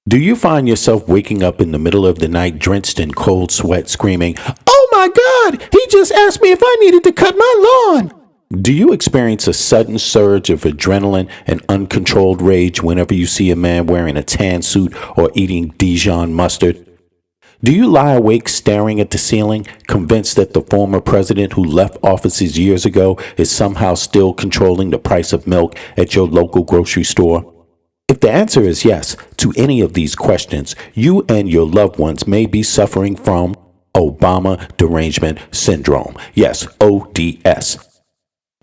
Do you find yourself waking up in the middle of the night drenched in cold sweat screaming, "Oh my God, he just asked me if I needed to cut my lawn"? Do you experience a sudden surge of adrenaline and uncontrolled rage whenever you see a man wearing a tan suit or eating Dijon mustard? Do you lie awake staring at the ceiling, convinced that the former president who left offices years ago is somehow still controlling the price of milk at your local grocery store? If the answer is yes to any of these questions, you and your loved ones may be suffering from Obama derangement syndrome. Yes, ODS.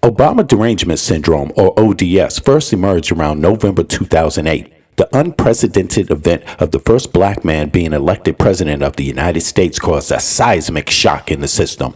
Obama derangement syndrome, or ODS, first emerged around November 2008. The unprecedented event of the first black man being elected president of the United States caused a seismic shock in the system.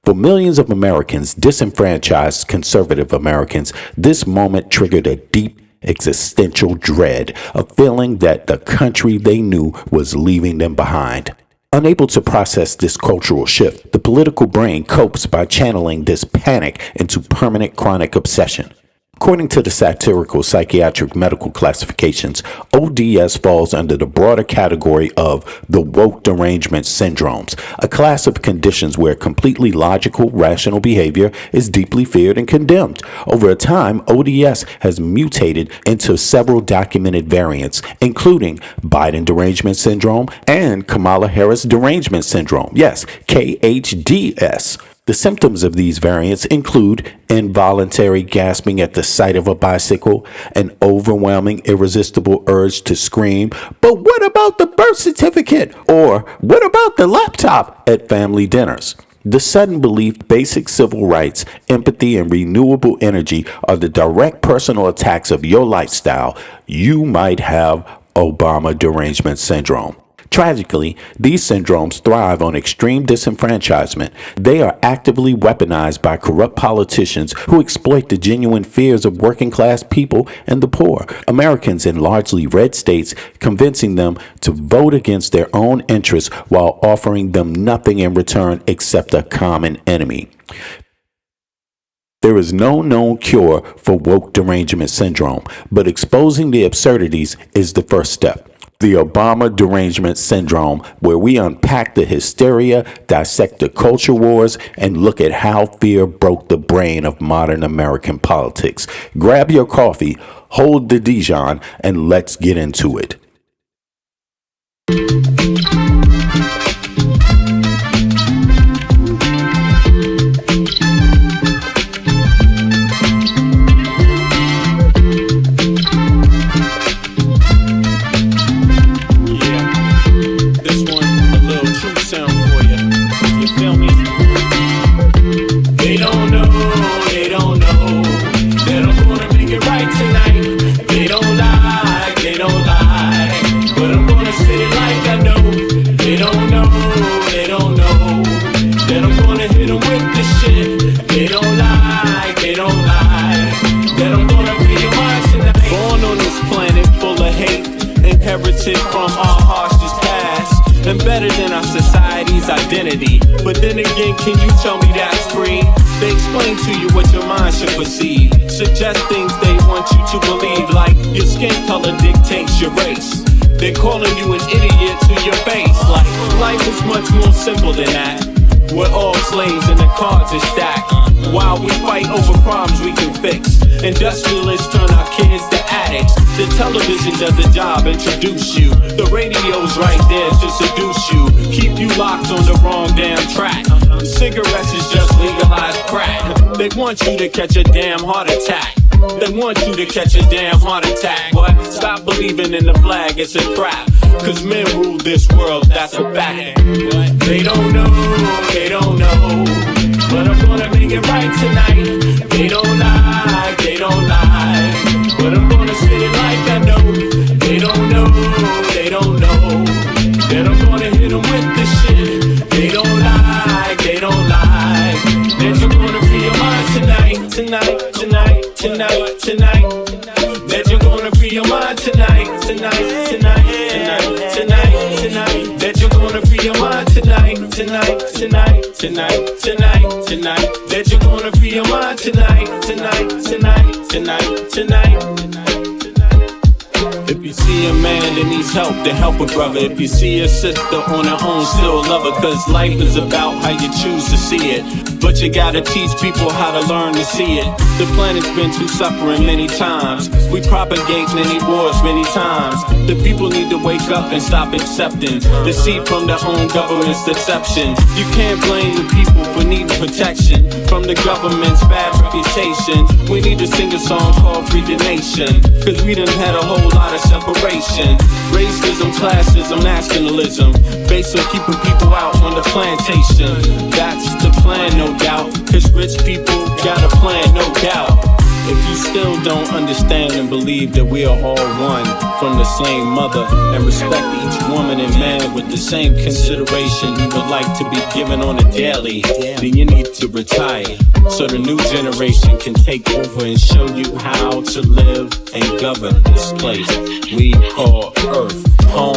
For millions of Americans, disenfranchised conservative Americans, this moment triggered a deep existential dread, a feeling that the country they knew was leaving them behind. Unable to process this cultural shift, the political brain copes by channeling this panic into permanent chronic obsession. According to the satirical psychiatric medical classifications, ODS falls under the broader category of the woke derangement syndromes, a class of conditions where completely logical, rational behavior is deeply feared and condemned. Over time, ODS has mutated into several documented variants, including Biden derangement syndrome and Kamala Harris derangement syndrome. Yes, KHDS. The symptoms of these variants include involuntary gasping at the sight of a bicycle, an overwhelming, irresistible urge to scream, "But what about the birth certificate?" or "What about the laptop?" at family dinners. The sudden belief basic civil rights, empathy, and renewable energy are the direct personal attacks of your lifestyle. You might have Obama derangement syndrome. Tragically, these syndromes thrive on extreme disenfranchisement. They are actively weaponized by corrupt politicians who exploit the genuine fears of working class people and the poor, Americans in largely red states, convincing them to vote against their own interests while offering them nothing in return except a common enemy. There is no known cure for woke derangement syndrome, but exposing the absurdities is the first step. The Obama derangement syndrome, where we unpack the hysteria, dissect the culture wars, and look at how fear broke the brain of modern American politics. Grab your coffee, hold the Dijon, and let's get into it. Inherited from our harshest past, embedded in our society's identity. But then again, can you tell me that's free? They explain to you what your mind should perceive, suggest things they want you to believe, like your skin color dictates your race. They're calling you an idiot to your face, like life is much more simple than that. We're all slaves and the cards are stacked, while we fight over problems we can fix. Industrialists turn our kids to addicts. The television does a job, introduce you. The radio's right there to seduce you, keep you locked on the wrong damn track. Cigarettes is just legalized crack. They want you to catch a damn heart attack. They want you to catch a damn heart attack. What? Stop believing in the flag, it's a trap. Cause men rule this world, that's a fact. They don't know, but I'm gonna make it right tonight. They don't lie, but I'm gonna say it like I know. They don't know, that I'm gonna hit them with the shit. They don't lie, that you're gonna feel mine tonight. That you're gonna feel mine tonight. That you're gonna feel mine tonight. That you're gonna feel mine tonight. If you see a man that needs help, then help a brother. If you see a sister on her own, still love her. Cause life is about how you choose to see it. But you gotta teach people how to learn to see it. The planet's been through suffering many times. We propagate many wars many times. The people need to wake up and stop accepting deceit from their own government's deception. You can't blame the people for needing protection from the government's bad reputation. We need to sing a song called Free the Nation. Cause we done had a whole lot of separation. Racism, classism, nationalism, based on keeping people out on the plantation. That's the plan, no doubt. Cause rich people got a plan, no doubt. If you still don't understand and believe that we are all one from the same mother, and respect each woman and man with the same consideration you would like to be given on a daily, then you need to retire so the new generation can take over and show you how to live and govern this place we call Earth home.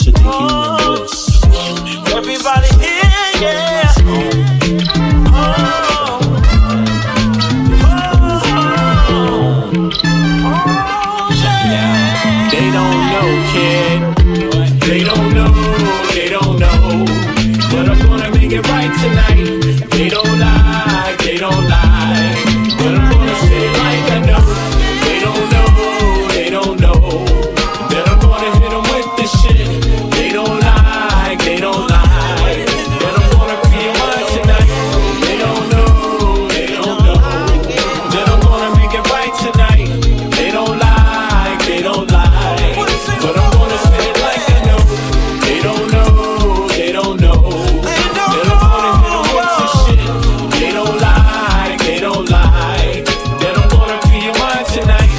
To the human bliss. Everybody here, yeah. Check it out. They don't know, kid. They don't know. They don't know. But I'm gonna make it right tonight. They don't lie. They don't lie. But I'm gonna say it like I know. They don't know. They don't know. That I'm gonna hit them with this shit. They don't lie. They don't lie. That I'm gonna feel mine tonight. They don't know. They don't know. That I'm gonna make it right tonight. They don't lie. They don't lie. But I'm gonna say it like I know. They don't know. They don't know. That I'm gonna hit them with this shit. They don't lie. They don't lie. That I'm gonna feel mine tonight.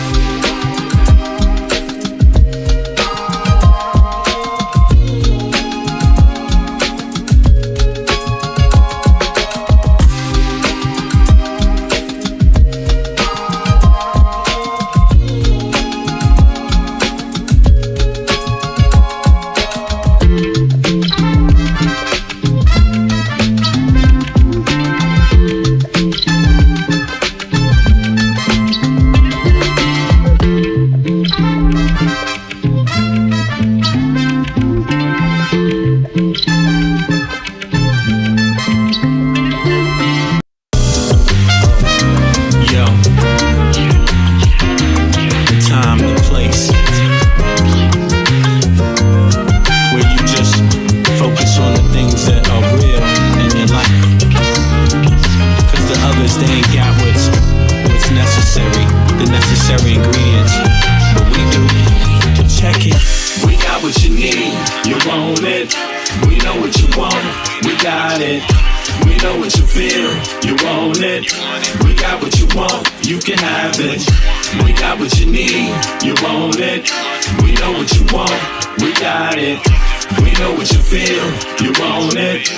Yo, the time, the place, where you just focus on the things that are real in your life. Cause the others, they ain't got what's necessary, the necessary ingredients, but we do. Check it. We got what you need, you want it. We know what you want, we got it. We know what you feel, you want it. We got what you want, you can have it. We got what you need, you want it. We know what you want, we got it. We know what you feel, you want it.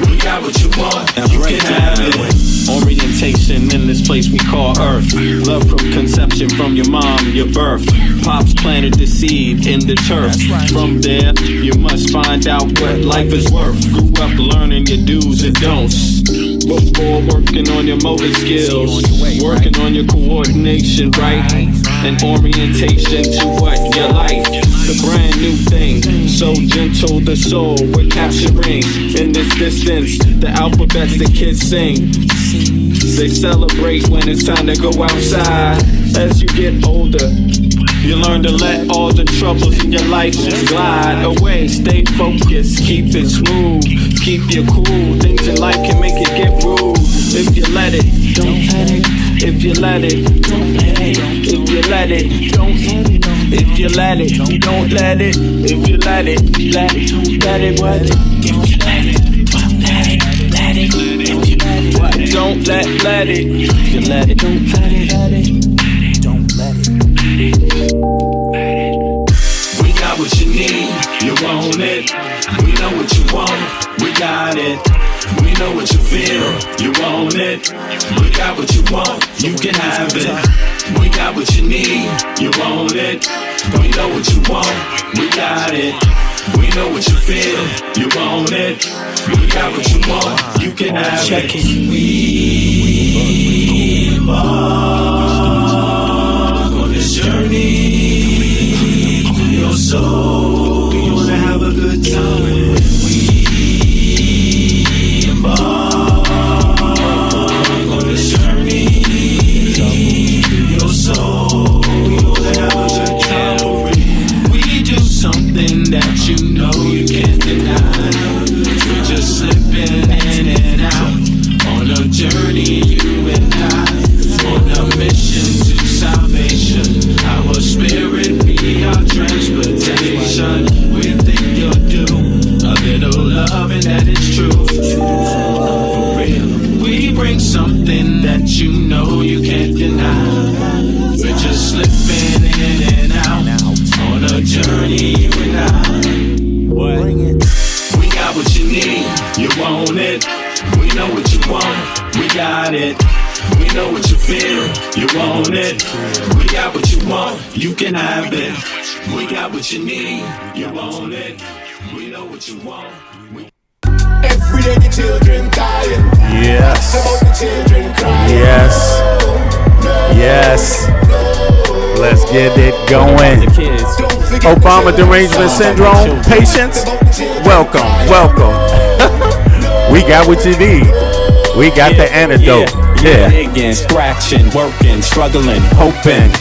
We got what you want, you can have it. Orientation in this place we call Earth. Love from conception, from your mom, your birth. Pops planted the seed in the turf. From there, you must find out what life is worth. Grew up learning your do's and don'ts before working on your motor skills, working on your coordination, right? And orientation to what you like. The brand new thing, so gentle the soul we're capturing. In this distance, the alphabets the kids sing. They celebrate when it's time to go outside. As you get older, you learn to let all the troubles in your life just glide away. Stay focused, keep it smooth, keep you cool. Things in life can make it get rude. If you let it, don't let it. If you let it, don't let it. If you let it, don't let it. If you let it, don't let it. If you let it, let it, let it, what? If you let it, don't let it, let it. If you let it, what? Don't let it. If you let it, don't let it, let it. Don't let it. We got what you need, you want it. We know what you want, we got it. We know what you feel, you want it. We got what you want, you can have it. We got what you need, you want it. We know what you want, we got it. We know what you feel, you want it. We got what you want, you you can have Check it. it. We embark on this journey to your soul. We wanna have a good time. We embark on this journey to your soul. We wanna have a good time. We do something that you know you can't deny. We're just slipping in and out on a journey, you and I, on a mission to salvation. Our spirit be our transportation. We think you're due a little love, and that is true. For real, we bring something that you know you can't deny. We're just slipping in and out on a journey, you and I. Bring it. We got what you need, you want it. We know what you want, we got it. We know what you feel, you want it. We got what you want, you can have it. We got what you need, you want it. We know what you want. Every day the children dying. Yes. About the children crying. Yes. Yes. Let's get it going. The kids. Don't forget Obama the derangement syndrome. Patience. Welcome. Welcome. We got what you need. We got the antidote. Yeah. Digging, scratching, working, struggling, hoping.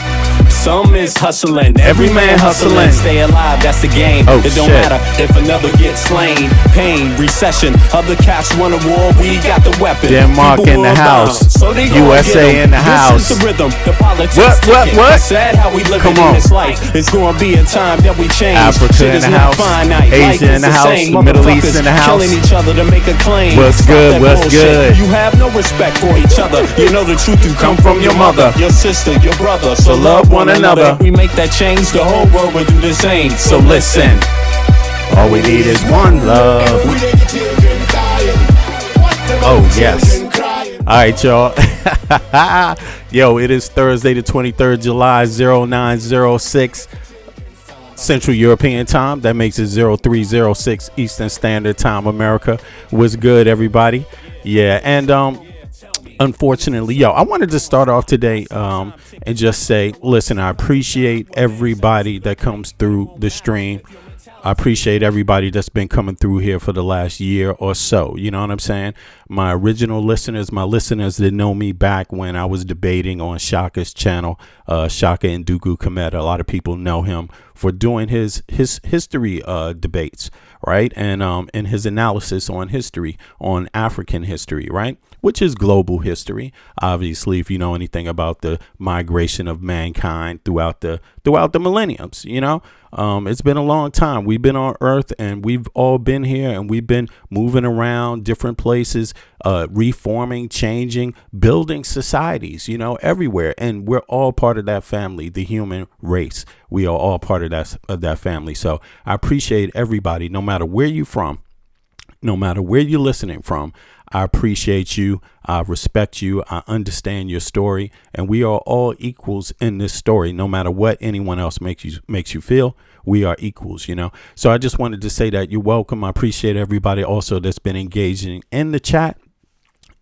Some is hustling, every man hustling. Stay alive, that's the game. Oh, It don't shit. matter if another gets slain. Pain, recession, other cats run a war. We got the weapon. Denmark People in the world house. bound, so they gonna USA get 'em. in the This house. is the rhythm, the politics What? ticking. Sad how we live Come in on. this life. It's gonna be a time that we change. Africa Shit in is the not house. finite. Life Asia in is the house. same. Middle East Motherfuckers in the house. killing each other to make a claim. What's Stop good? that What's bullshit. good? You have no respect for each other. You know the truth you come from your mother, your sister, your brother. So love one another. We make that change, the whole world will do the same. So listen. All we need is one love. Every day the children dying. What about Oh, the yes. children crying? All right, y'all. Yo, it is Thursday, the 23rd, July, 0906 Central European Time. That makes it 0306 Eastern Standard Time, America. What's good, everybody? Yeah, and unfortunately, yo, I wanted to start off today and just say, listen, I appreciate everybody that comes through the stream. I appreciate everybody that's been coming through here for the last year or so. You know what I'm saying? My original listeners, my listeners that know me back when I was debating on Shaka's channel, Shaka and Dugu Komet. A lot of people know him for doing his history debates, right? And his analysis on history, on African history, right? Which is global history. Obviously, if you know anything about the migration of mankind throughout the millenniums, you know, it's been a long time. We've been on Earth, and we've all been here, and we've been moving around different places, reforming, changing, building societies, you know, everywhere. And we're all part of that family, the human race. We are all part of that family. So I appreciate everybody, no matter where you're from, no matter where you're listening from. I appreciate you. I respect you. I understand your story. And we are all equals in this story. No matter what anyone else makes you feel, we are equals, you know. So I just wanted to say that you're welcome. I appreciate everybody also that's been engaging in the chat.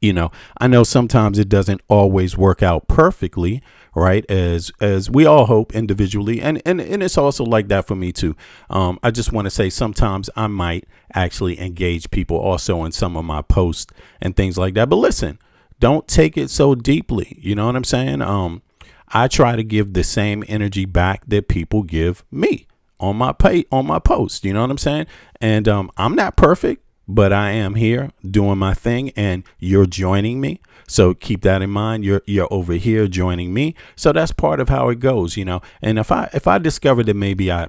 You know, I know sometimes it doesn't always work out perfectly, right? As we all hope individually. And it's also like that for me too. I just want to say sometimes I might actually engage people also in some of my posts and things like that. But listen, don't take it so deeply. You know what I'm saying? I try to give the same energy back that people give me on my post. You know what I'm saying? And I'm not perfect, but I am here doing my thing, and you're joining me. So keep that in mind. You're over here joining me. So that's part of how it goes, you know. And if I discover that maybe I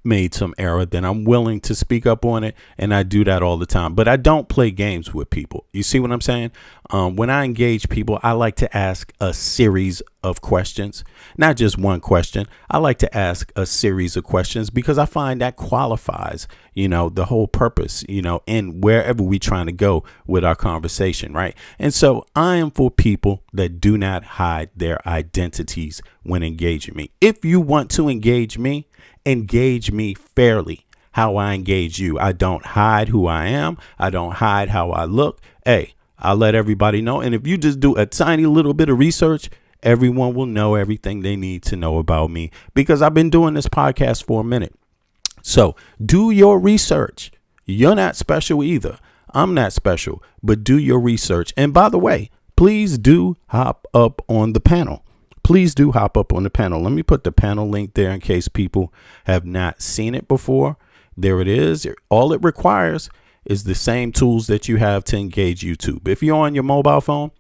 made some error, then I'm willing to speak up on it, and I do that all the time. But I don't play games with people. You see what I'm saying? When I engage people, I like to ask a series of questions, not just one question. I like to ask a series of questions because I find that qualifies, you know, the whole purpose, you know, and wherever we trying to go with our conversation, right? And so I am for people that do not hide their identities when engaging me. If you want to engage me fairly. how I engage you. I don't hide who I am. I don't hide how I look. Hey, I let everybody know. And if you just do a tiny little bit of research, everyone will know everything they need to know about me, because I've been doing this podcast for a minute. So do your research. You're not special either. I'm not special, but do your research. And by the way, please do hop up on the panel. Please do hop up on the panel. Let me put the panel link there in case people have not seen it before. There it is. All it requires is the same tools that you have to engage YouTube. If you're on your mobile phone,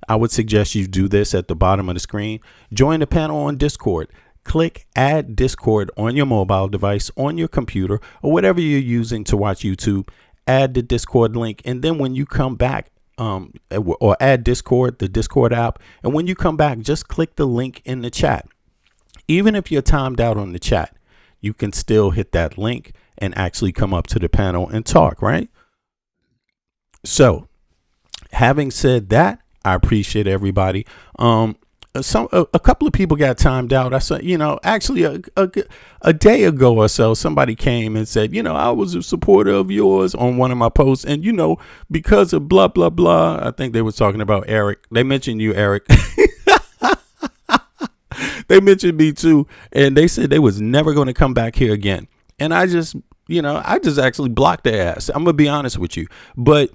I would suggest you do this at the bottom of the screen. Join the panel on Discord. Click add Discord on your mobile device, on your computer, or whatever you're using to watch YouTube. Add the Discord link. And then when you come back, or add Discord, the Discord app. And when you come back, just click the link in the chat. Even if you're timed out on the chat, you can still hit that link and actually come up to the panel and talk, right? So having said that, I appreciate everybody. A couple of people got timed out. I said, actually a day ago or so, somebody came and said, I was a supporter of yours on one of my posts. And, because of blah, blah, blah, I think they were talking about Eric. They mentioned you, Eric. They mentioned me too. And they said they was never going to come back here again. And I just actually blocked their ass. I'm going to be honest with you. But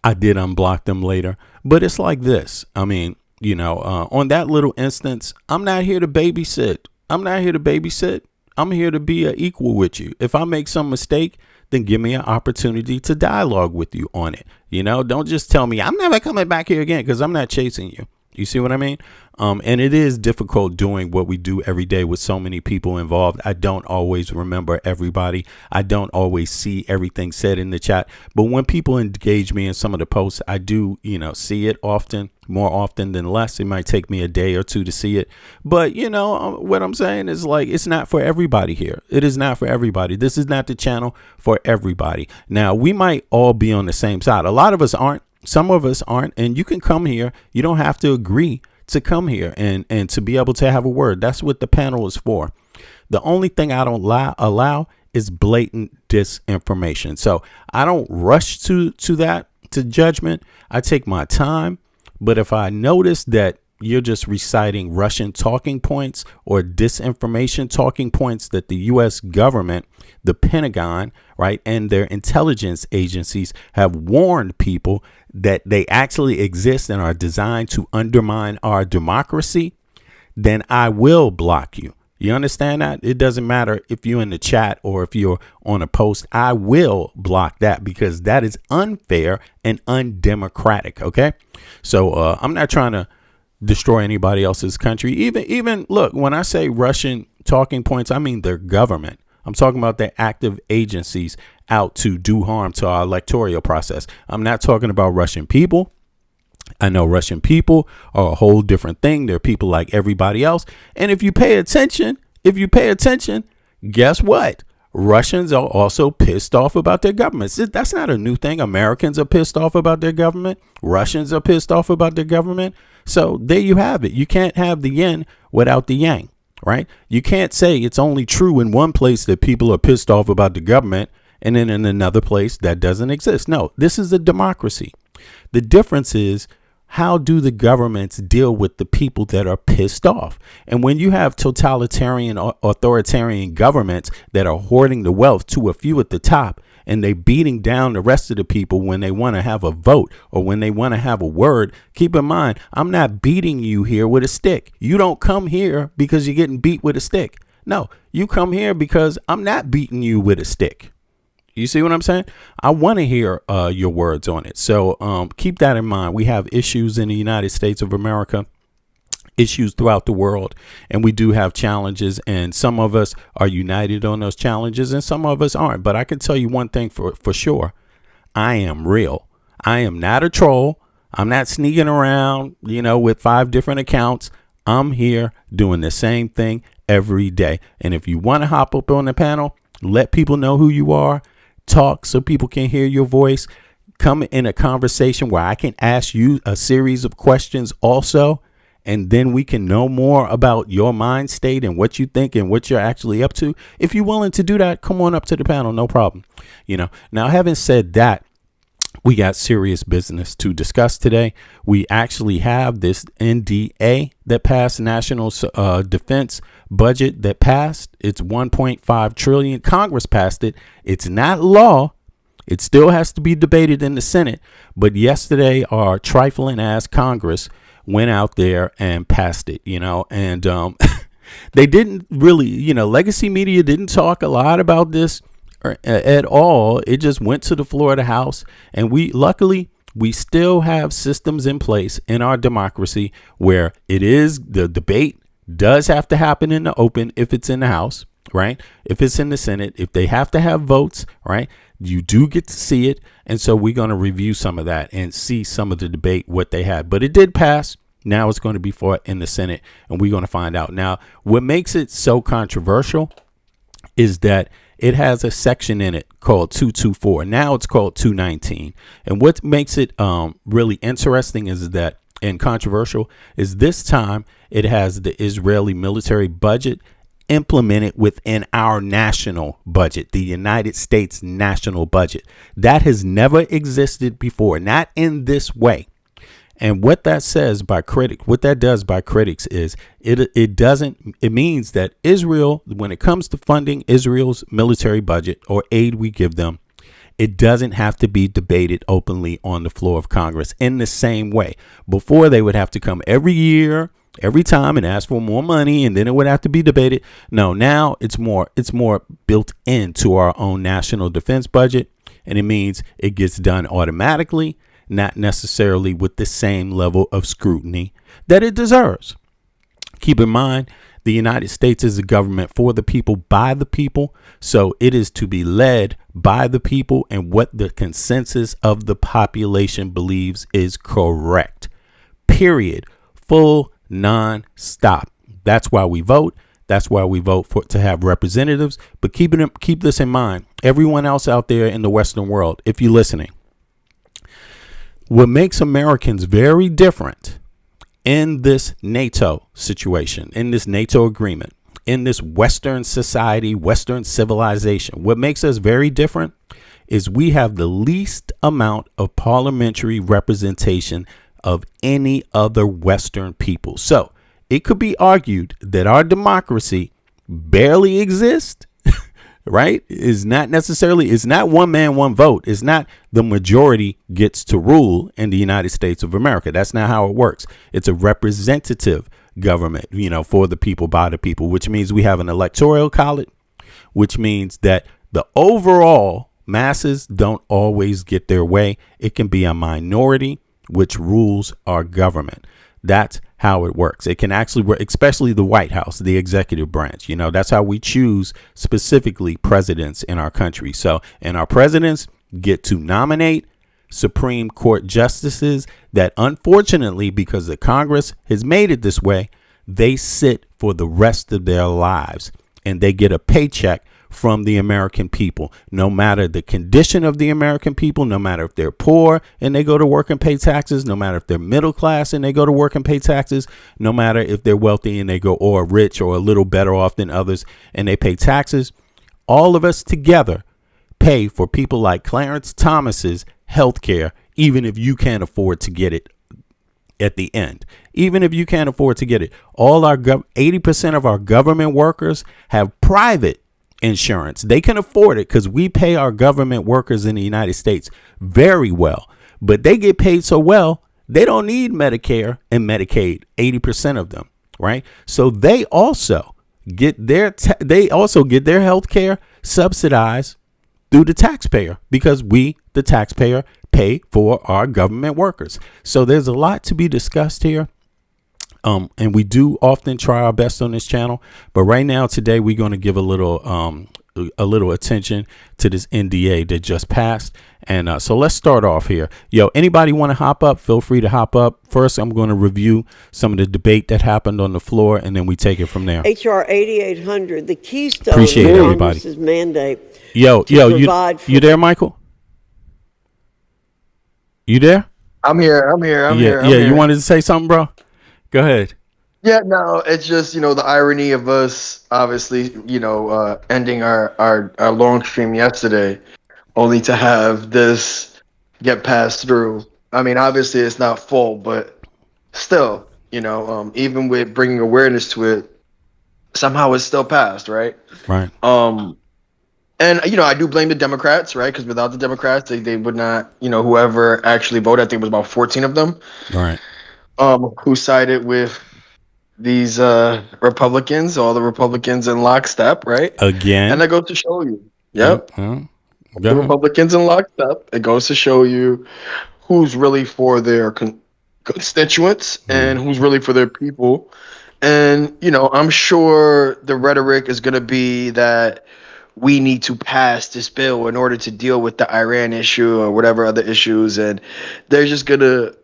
I did unblock them later. But it's like this. I mean, on that little instance, I'm not here to babysit. I'm here to be an equal with you. If I make some mistake, then give me an opportunity to dialogue with you on it. Don't just tell me I'm never coming back here again, because I'm not chasing you. You see what I mean? And it is difficult doing what we do every day with so many people involved. I don't always remember everybody. I don't always see everything said in the chat. But when people engage me in some of the posts, I do, see it often, more often than less. It might take me a day or two to see it. But, what I'm saying is, like, it's not for everybody here. It is not for everybody. This is not the channel for everybody. Now, we might all be on the same side. A lot of us aren't. Some of us aren't, and you can come here. You don't have to agree to come here and to be able to have a word. That's what the panel is for. The only thing I don't allow is blatant disinformation. So I don't rush to judgment. I take my time. But if I notice that you're just reciting Russian talking points or disinformation talking points that the U.S. government, the Pentagon, right, and their intelligence agencies have warned people that they actually exist and are designed to undermine our democracy, then I will block you. You understand that? It doesn't matter if you're in the chat or if you're on a post. I will block that, because that is unfair and undemocratic. OK, so I'm not trying to destroy anybody else's country. Even look, when I say Russian talking points, I mean their government. I'm talking about their active agencies out to do harm to our electoral process. I'm not talking about Russian people. I know Russian people are a whole different thing. They're people like everybody else. And if you pay attention, guess what? Russians are also pissed off about their governments. That's not a new thing. Americans are pissed off about their government. Russians are pissed off about their government. So there you have it. You can't have the yin without the yang, right? You can't say it's only true in one place that people are pissed off about the government, and then in another place that doesn't exist. No, this is a democracy. The difference is, how do the governments deal with the people that are pissed off? And when you have totalitarian or authoritarian governments that are hoarding the wealth to a few at the top, and they beating down the rest of the people when they want to have a vote or when they want to have a word, keep in mind, I'm not beating you here with a stick. You don't come here because you're getting beat with a stick. No, you come here because I'm not beating you with a stick. You see what I'm saying? I want to hear your words on it. So keep that in mind. We have issues in the United States of America, issues throughout the world, and we do have challenges, and some of us are united on those challenges and some of us aren't. But I can tell you one thing for sure. I am real. I am not a troll. I'm not sneaking around, with 5 different accounts. I'm here doing the same thing every day. And if you want to hop up on the panel, let people know who you are. Talk so people can hear your voice. Come in a conversation where I can ask you a series of questions also, and then we can know more about your mind state and what you think and what you're actually up to. If you're willing to do that, come on up to the panel. No problem. Now, having said that, we got serious business to discuss today. We actually have this NDA that passed, National Defense Budget that passed. It's 1.5 trillion. Congress passed it. It's not law. It still has to be debated in the Senate. But yesterday, our trifling ass Congress went out there and passed it, and they didn't really, legacy media didn't talk a lot about this at all. It just went to the floor of the House, and luckily we still have systems in place in our democracy where the debate does have to happen in the open if it's in the House, right? If it's in the Senate, if they have to have votes, right? You do get to see it. And so we're going to review some of that and see some of the debate, what they had. But it did pass. Now it's going to be fought in the Senate, and we're going to find out. Now, what makes it so controversial is that it has a section in it called 224. Now it's called 219. And what makes it really interesting is that, and controversial, is this time it has the Israeli military budget implemented within our national budget, the United States national budget. That has never existed before, not in this way. And what that does by critics is it means that Israel, when it comes to funding Israel's military budget or aid we give them, it doesn't have to be debated openly on the floor of Congress in the same way. Before, they would have to come every time and ask for more money, and then it would have to be debated. No, now it's more built into our own national defense budget, and it means it gets done automatically, not necessarily with the same level of scrutiny that it deserves. Keep in mind, the United States is a government for the people, by the people. So it is to be led by the people and what the consensus of the population believes is correct. Period. Full non-stop. That's why we vote. That's why we vote to have representatives. But keep this in mind. Everyone else out there in the Western world, if you're listening, what makes Americans very different in this NATO situation, in this NATO agreement, in this Western society, Western civilization, what makes us very different is we have the least amount of parliamentary representation of any other Western people. So it could be argued that our democracy barely exists, right? It's not one man, one vote. It's not the majority gets to rule in the United States of America. That's not how it works. It's a representative government, for the people, by the people, which means we have an electoral college, which means that the overall masses don't always get their way. It can be a minority which rules our government. That's how it works. It can actually work, especially the White House, the executive branch. That's how we choose specifically presidents in our country. So, and our presidents get to nominate Supreme Court justices that, unfortunately, because the Congress has made it this way, they sit for the rest of their lives and they get a paycheck from the American people, no matter the condition of the American people, no matter if they're poor and they go to work and pay taxes, no matter if they're middle class and they go to work and pay taxes, no matter if they're wealthy and they go, or rich or a little better off than others and they pay taxes. All of us together pay for people like Clarence Thomas's health care, even if you can't afford to get it at the end. Even if you can't afford to get it, all our 80% of our government workers have private insurance. They can afford it because we pay our government workers in the United States very well, but they get paid so well, they don't need Medicare and Medicaid, 80% of them, right? So they also get their health care subsidized through the taxpayer because we, the taxpayer, pay for our government workers. So there's a lot to be discussed here. And we do often try our best on this channel, but right now, today, we're going to give a little attention to this NDA that just passed. And so let's start off here. Anybody want to hop up? Feel free to hop up. First, I'm going to review some of the debate that happened on the floor, and then we take it from there. HR 8800, the keystone Appreciate of everybody. Congress's mandate. You there, Michael? You there? I'm here. Yeah. You wanted to say something, bro? Go ahead. Yeah, no, it's just, the irony of us obviously, ending our long stream yesterday only to have this get passed through. I mean, obviously it's not full, but still, even with bringing awareness to it, somehow it's still passed, right? Right. Um, and I do blame the Democrats, right? Because without the Democrats, they would not, whoever actually voted, I think it was about 14 of them, Right. who sided with these Republicans, all the Republicans in lockstep, right? And Again. that goes to show you. Yeah. Yep. Yeah. The Go ahead. Republicans in lockstep. It goes to show you who's really for their constituents and who's really for their people. And, I'm sure the rhetoric is going to be that we need to pass this bill in order to deal with the Iran issue or whatever other issues. And they're just going to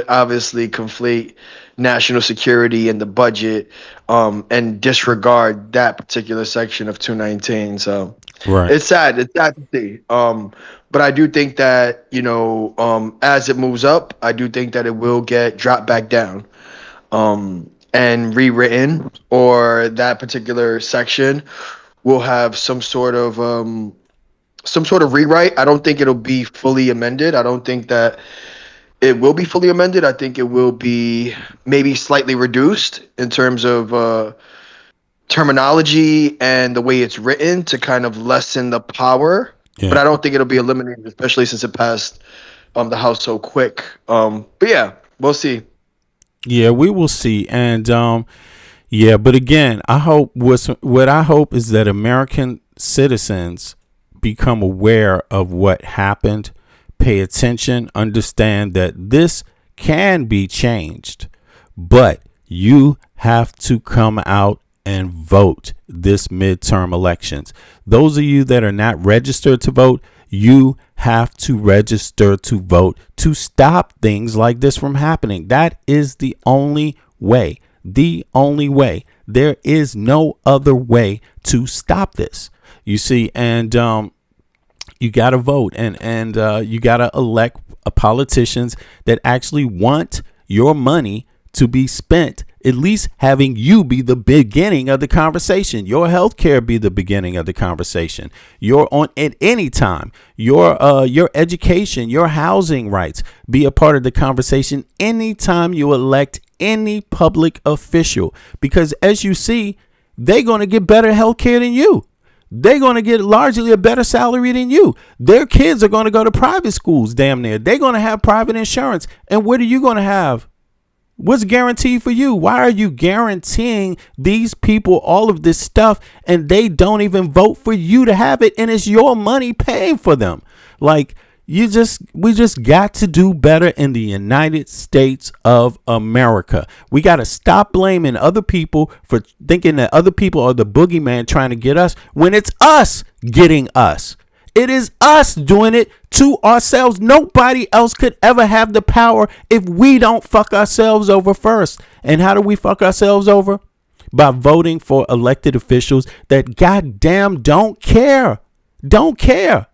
obviously conflate national security and the budget, and disregard that particular section of 219. So Right. it's sad. It's sad to see. But I do think that, as it moves up, I do think that it will get dropped back down, and rewritten, or that particular section will have some sort of rewrite. I don't think it'll be fully amended. I don't think that it will be fully amended. I think it will be maybe slightly reduced in terms of terminology and the way it's written to kind of lessen the power. But Yeah. I don't think it'll be eliminated, especially since it passed the House so quick. But yeah, we'll see. Yeah, we will see. And yeah, but again, what I hope is that American citizens become aware of what happened, pay attention, understand that this can be changed, but you have to come out and vote this midterm elections. Those of you that are not registered to vote, you have to register to vote to stop things like this from happening. That is the only way. The only way. There is no other way to stop this. You see, and you got to vote, and you got to elect politicians that actually want your money to be spent, at least having you be the beginning of the conversation. Your health care be the beginning of the conversation. Your on at any time. Your education, your housing rights be a part of the conversation anytime you elect any public official. Because as you see, they're going to get better health care than you. They're going to get largely a better salary than you. Their kids are going to go to private schools, damn near. They're going to have private insurance. And what are you going to have? What's guaranteed for you? Why are you guaranteeing these people all of this stuff and they don't even vote for you to have it, and it's your money paying for them? Like, we just got to do better in the United States of America. We got to stop blaming other people for thinking that other people are the boogeyman trying to get us when it's us getting us. It is us doing it to ourselves. Nobody else could ever have the power if we don't fuck ourselves over first. And how do we fuck ourselves over? By voting for elected officials that goddamn don't care. Don't care.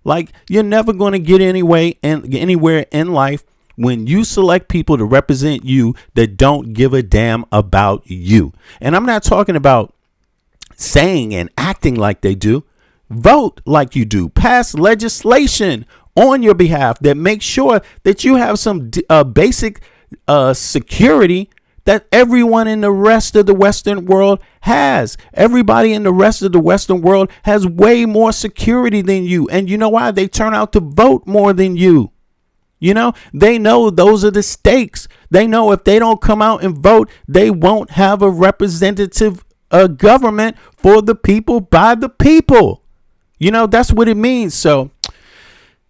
Like, you're never going to get anywhere in life when you select people to represent you that don't give a damn about you. And I'm not talking about saying and acting like they do. Vote like you do. Pass legislation on your behalf that makes sure that you have some basic security that everyone in the rest of the Western world has. Everybody in the rest of the Western world has way more security than you. And you know why? They turn out to vote more than you. You know, they know those are the stakes. They know if they don't come out and vote, they won't have a representative government for the people by the people. You know, that's what it means. So,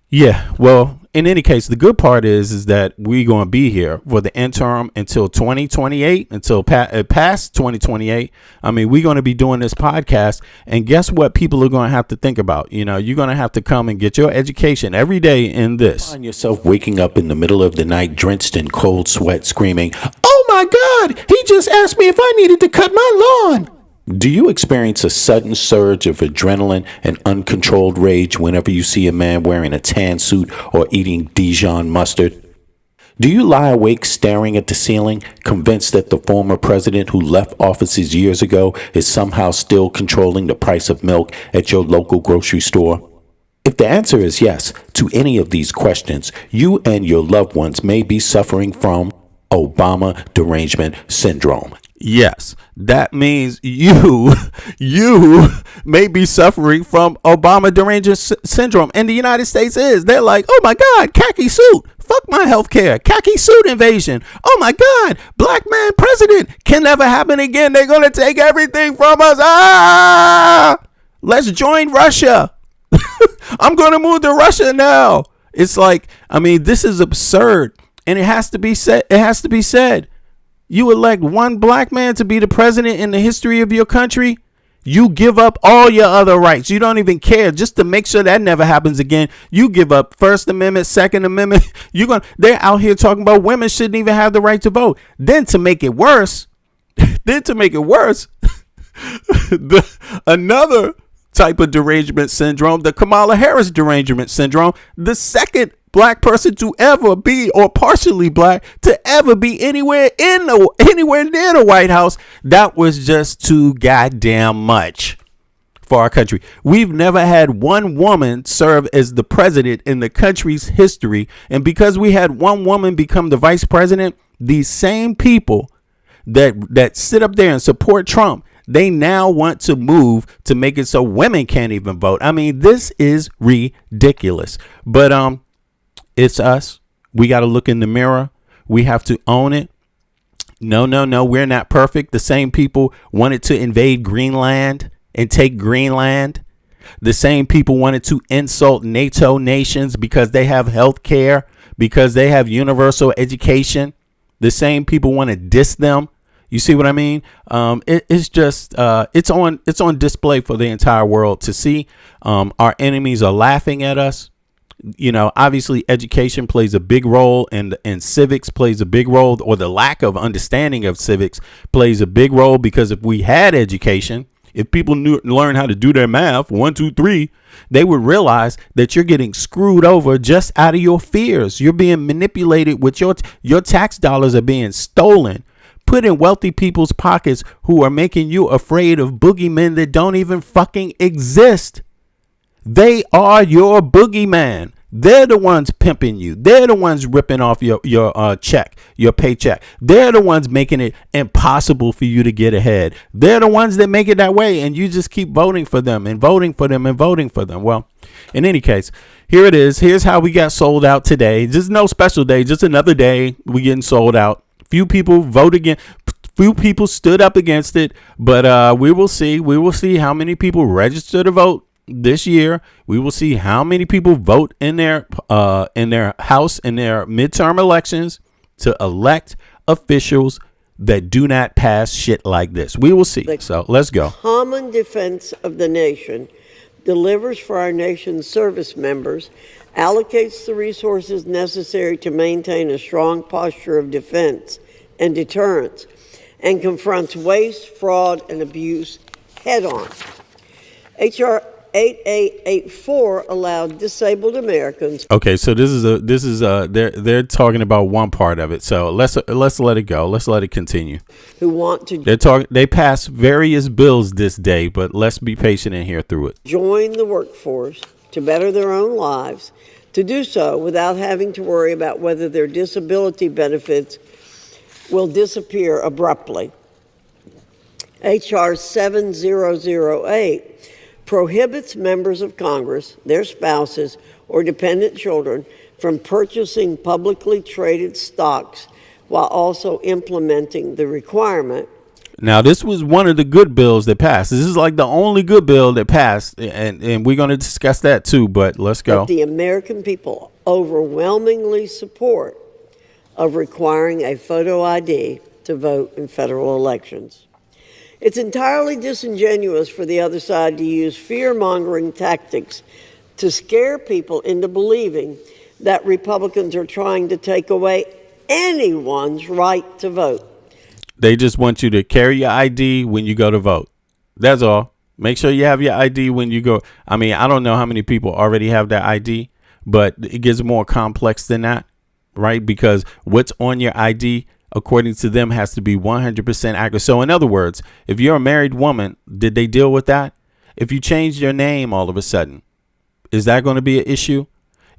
yeah, well, in any case, the good part is that we're going to be here for the interim until 2028, until past 2028. I mean, we're going to be doing this podcast. And guess what people are going to have to think about? You know, you're going to have to come and get your education every day in this. Find yourself waking up in the middle of the night, drenched in cold sweat, screaming, "Oh my God, he just asked me if I needed to cut my lawn." Do you experience a sudden surge of adrenaline and uncontrolled rage whenever you see a man wearing a tan suit or eating Dijon mustard? Do you lie awake staring at the ceiling, convinced that the former president who left office years ago is somehow still controlling the price of milk at your local grocery store? If the answer is yes to any of these questions, you and your loved ones may be suffering from Obama derangement syndrome. Yes, that means you may be suffering from Obama derangement syndrome. And the United States is. They're like, oh my God, khaki suit. Fuck my health care. Khaki suit invasion. Oh my God, black man president can never happen again. They're going to take everything from us. Ah, let's join Russia. I'm going to move to Russia now. It's like, I mean, this is absurd. And it has to be said. It has to be said. You elect one black man to be the president in the history of your country. You give up all your other rights. You don't even care, just to make sure that never happens again. You give up First Amendment, Second Amendment. They're out here talking about women shouldn't even have the right to vote. Then to make it worse, another type of derangement syndrome, the Kamala Harris derangement syndrome, the second black person to ever be, or partially black to ever be anywhere near the White House. That was just too goddamn much for our country. We've never had one woman serve as the president in the country's history. And because we had one woman become the vice president, these same people that sit up there and support Trump, they now want to move to make it so women can't even vote. I mean, this is ridiculous. But it's us. We got to look in the mirror. We have to own it. No, we're not perfect. The same people wanted to invade Greenland and take Greenland. The same people wanted to insult NATO nations because they have health care, because they have universal education. The same people want to diss them. You see what I mean? It's just it's on display for the entire world to see. Our enemies are laughing at us. You know, obviously education plays a big role, and civics plays a big role, or the lack of understanding of civics plays a big role, because if we had education, if people learn how to do their math, 1, 2, 3, they would realize that you're getting screwed over just out of your fears. You're being manipulated with your tax dollars are being stolen, put in wealthy people's pockets who are making you afraid of boogeymen that don't even fucking exist. They are your boogeyman. They're the ones pimping you. They're the ones ripping off your check, your paycheck. They're the ones making it impossible for you to get ahead. They're the ones that make it that way, and you just keep voting for them and voting for them and voting for them. Well, in any case, here it is. Here's how we got sold out today. Just no special day, just another day we getting sold out. Few people vote again. Few people stood up against it, but we will see. We will see how many people register to vote this year. We will see how many people vote in their house in their midterm elections to elect officials that do not pass shit like this. We will see. So let's go. Common defense of the nation delivers for our nation's service members, allocates the resources necessary to maintain a strong posture of defense and deterrence, and confronts waste, fraud, and abuse head on. H.R. 8884 allowed disabled Americans. Okay, so they're talking about one part of it. So let's let it go. Let's let it continue. Who want to They passed various bills this day, but let's be patient and hear through it. Join the workforce to better their own lives, to do so without having to worry about whether their disability benefits will disappear abruptly. H.R. 7008 prohibits members of Congress, their spouses, or dependent children from purchasing publicly traded stocks, while also implementing the requirement. Now, this was one of the good bills that passed. This is like the only good bill that passed, and we're going to discuss that too, but let's go. That the American people overwhelmingly support of requiring a photo ID to vote in federal elections. It's entirely disingenuous for the other side to use fear-mongering tactics to scare people into believing that Republicans are trying to take away anyone's right to vote. They just want you to carry your ID when you go to vote. That's all. Make sure you have your ID when you go. I mean, I don't know how many people already have that ID, but it gets more complex than that. right? Because what's on your ID, according to them, has to be 100% accurate. So in other words, if you're a married woman, did they deal with that? If you changed your name all of a sudden, is that going to be an issue?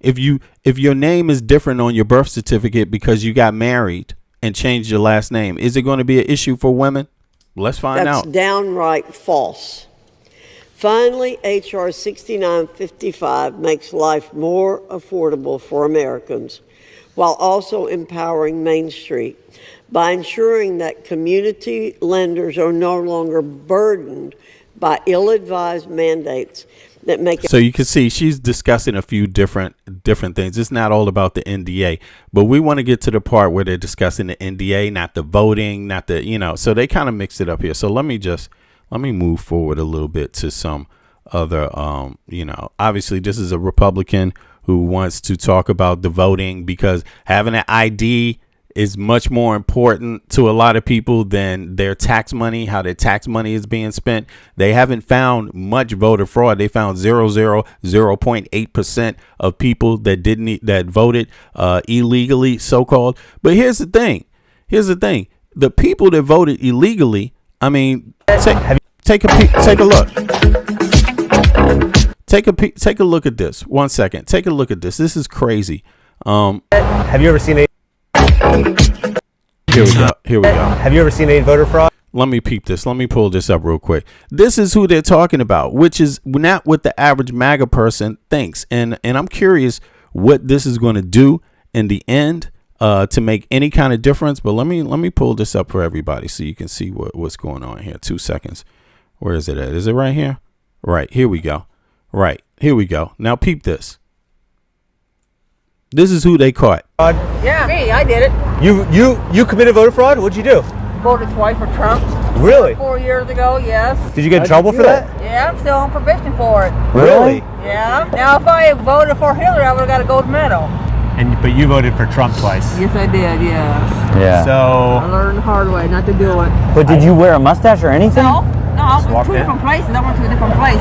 If your name is different on your birth certificate because you got married and changed your last name, is it going to be an issue for women? Let's find out. That's downright false. Finally, H.R. 6955 makes life more affordable for Americans while also empowering Main Street by ensuring that community lenders are no longer burdened by ill-advised mandates that make it. So you can see she's discussing a few different things. It's not all about the NDA, but we want to get to the part where they're discussing the NDA, not the voting, not the, so they kind of mixed it up here. So let me move forward a little bit to some other, obviously this is a Republican who wants to talk about the voting because having an ID is much more important to a lot of people than their tax money, how their tax money is being spent. They haven't found much voter fraud. They found 0.8% of people that voted illegally, so-called. But here's the thing. The people that voted illegally, I mean, take a look. Take a look at this. 1 second. Take a look at this. This is crazy. Have you ever seen a Here we go. Have you ever seen a voter fraud? Let me peep this. Let me pull this up real quick. This is who they're talking about, which is not what the average MAGA person thinks. And I'm curious what this is going to do in the end to make any kind of difference. But let me pull this up for everybody so you can see what's going on here. 2 seconds. Where is it at? Is it right here? Right. Here we go. Right. Here we go. Now peep this. This is who they caught. Yeah, me, I did it. You committed voter fraud? What'd you do? Voted twice for Trump. Really? 4 years ago, yes. Did you get in trouble for that? Yeah, I'm still on probation for it. Really? Yeah. Now, if I voted for Hillary, I would have got a gold medal. But you voted for Trump twice. Yes, I did, yes. Yeah. I So, learned the hard way not to do it. But did you wear a mustache or anything? No, I walked was two in? different places. I went to a different place.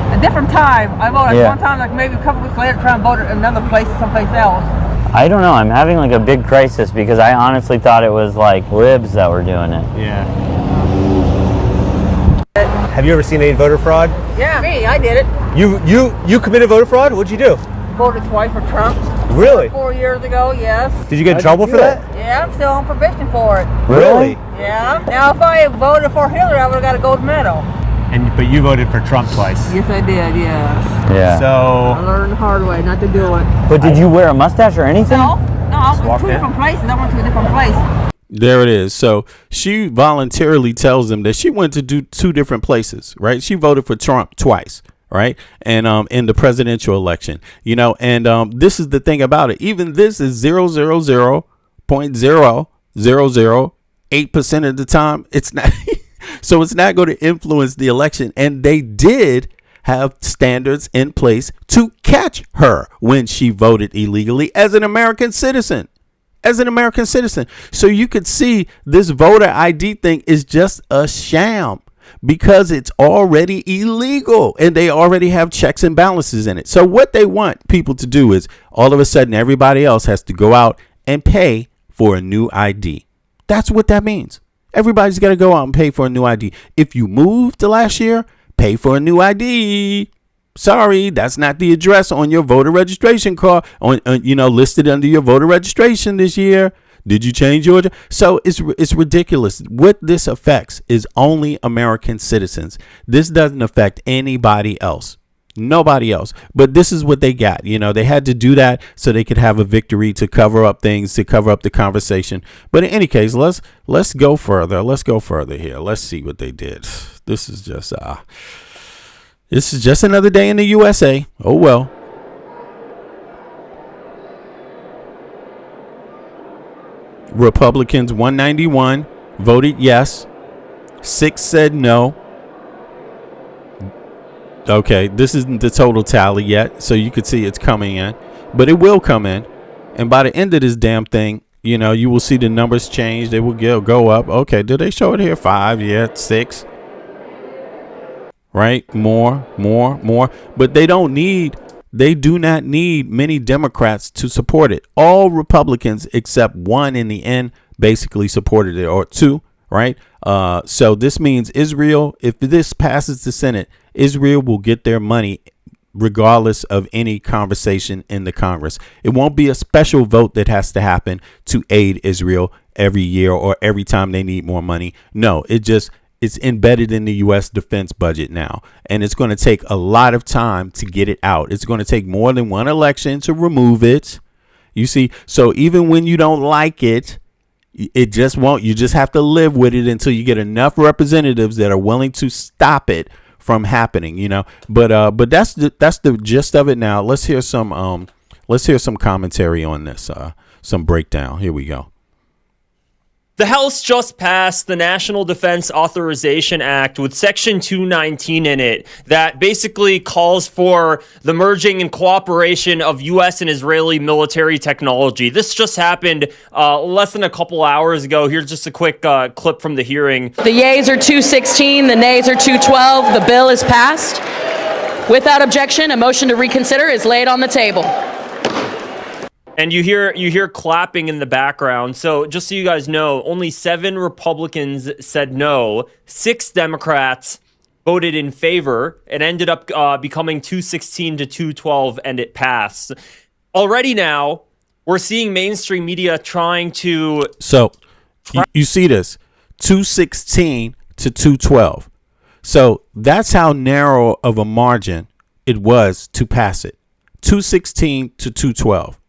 A different time. I voted one time, like maybe a couple weeks later, trying to vote at another place, someplace else. I don't know. I'm having like a big crisis because I honestly thought it was like libs that were doing it. yeah. Have you ever seen a voter fraud? Yeah, me, I did it. You committed voter fraud? What'd you do? Voted twice for Trump. Really? 4 years ago, yes. Did you get in trouble for that? Yeah, I'm still on probation for it. Really? Yeah. Now, if I voted for Hillary, I would have got a gold medal. But you voted for Trump twice. Yes, I did, yes. Yeah. I So, learned the hard way not to do it. But did you wear a mustache or anything? No, I was walked two in? different places. I went to a different place. There it is. So she voluntarily tells them that she went to do 2 different places, right? She voted for Trump twice, right? And in the presidential election, and this is the thing about it. Even this is 0.0008% of the time. It's not. So it's not going to influence the election. And they did have standards in place to catch her when she voted illegally as an American citizen. So you could see this voter ID thing is just a sham because it's already illegal and they already have checks and balances in it. So what they want people to do is all of a sudden everybody else has to go out and pay for a new ID. That's what that means. Everybody's got to go out and pay for a new ID. If you moved to last year, pay for a new ID. Sorry, that's not the address on your voter registration card listed under your voter registration this year. Did you change your address? So it's ridiculous. What this affects is only American citizens. This doesn't affect anybody else. Nobody else. But this is what they got. They had to do that so they could have a victory to cover up things, to cover up the conversation. But in any case, let's go further. Let's go further here. Let's see what they did. This is just another day in the USA. Oh well. Republicans 191 voted yes. 6 said no. Okay, this isn't the total tally yet, so you could see it's coming in, but it will come in. And by the end of this damn thing, you will see the numbers change. They will go up. Okay, did they show it here? 5, yeah, 6. Right? More. But they don't need They do not need many Democrats to support it. All Republicans except one in the end basically supported it, or two, right? So this means Israel, if this passes the Senate, Israel will get their money regardless of any conversation in the Congress. It won't be a special vote that has to happen to aid Israel every year or every time they need more money. No, it's embedded in the U.S. defense budget now, and it's going to take a lot of time to get it out. It's going to take more than one election to remove it. You see, so even when you don't like it, it just won't. You just have to live with it until you get enough representatives that are willing to stop it from happening. But that's the gist of it. Now let's hear some commentary on this, some breakdown. Here we go. The House just passed the National Defense Authorization Act with Section 219 in it that basically calls for the merging and cooperation of U.S. and Israeli military technology. This just happened less than a couple hours ago. Here's just a quick clip from the hearing. The yeas are 216, the nays are 212. The bill is passed. Without objection, a motion to reconsider is laid on the table. And you hear clapping in the background. So just so you guys know, only 7 Republicans said no. 6 Democrats voted in favor. It ended up becoming 216 to 212, and it passed. Already now, we're seeing mainstream media trying to... So you see this, 216 to 212. So that's how narrow of a margin it was to pass it. 216 to 212.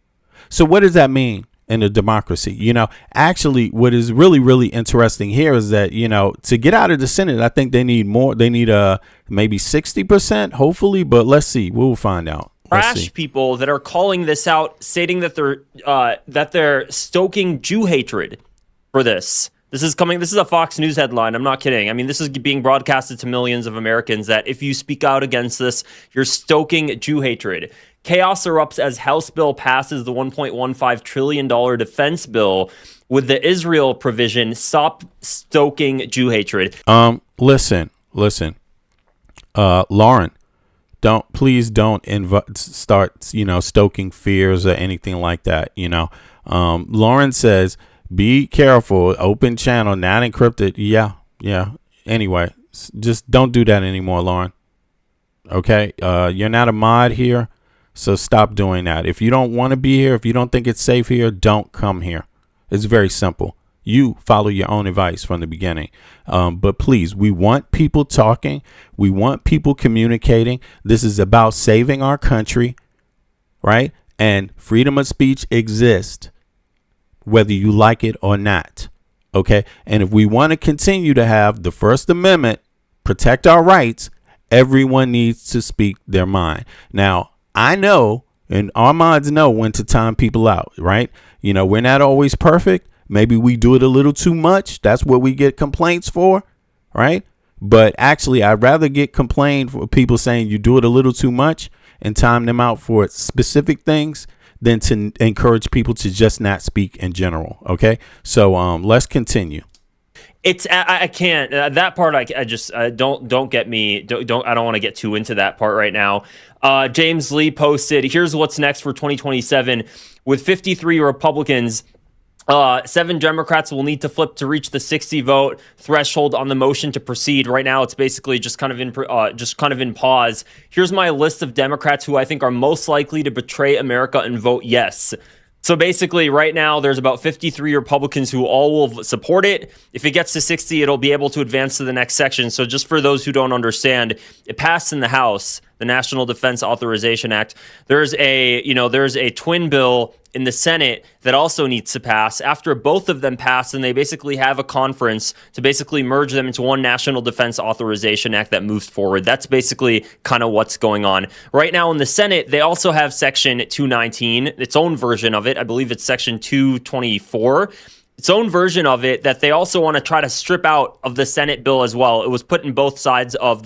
So what does that mean in a democracy? Actually, what is really, really interesting here is that, to get out of the Senate, I think they need more. They need maybe 60%, hopefully. But let's see. We'll find out. Trash people that are calling this out, stating that they're stoking Jew hatred for this. This is a Fox News headline. I'm not kidding. I mean, this is being broadcasted to millions of Americans that if you speak out against this, you're stoking Jew hatred. Chaos erupts as House bill passes the $1.15 trillion defense bill with the Israel provision, stop stoking Jew hatred. Listen, Lauren, please don't start, stoking fears or anything like that. Lauren says, be careful, open channel, not encrypted. Yeah. Anyway, just don't do that anymore, Lauren. Okay. You're not a mod here. So stop doing that. If you don't want to be here, if you don't think it's safe here, don't come here. It's very simple. You follow your own advice from the beginning. But please, we want people talking. We want people communicating. This is about saving our country, right? And freedom of speech exists, whether you like it or not. Okay. And if we want to continue to have the First Amendment, protect our rights, everyone needs to speak their mind. Now, I know, and our mods know when to time people out, right? We're not always perfect. Maybe we do it a little too much. That's what we get complaints for, right? But actually, I'd rather get complained for people saying you do it a little too much and time them out for specific things than to encourage people to just not speak in general. Okay, so let's continue. I can't that part. I just don't get me. I don't want to get too into that part right now. James Lee posted, here's what's next for 2027 with 53 Republicans. 7 Democrats will need to flip to reach the 60 vote threshold on the motion to proceed. Right now, it's basically just kind of in pause. Here's my list of Democrats who I think are most likely to betray America and vote yes. So basically, right now, there's about 53 Republicans who all will support it. If it gets to 60, it'll be able to advance to the next section. So just for those who don't understand, it passed in the House, the National Defense Authorization Act. There's a twin bill in the Senate that also needs to pass. After both of them pass, and they basically have a conference to basically merge them into one National Defense Authorization Act that moves forward. That's basically kind of what's going on. Right now in the Senate, they also have Section 219, its own version of it. I believe it's Section 224. Its own version of it that they also want to try to strip out of the Senate bill as well. It was put in both sides of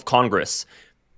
Congress.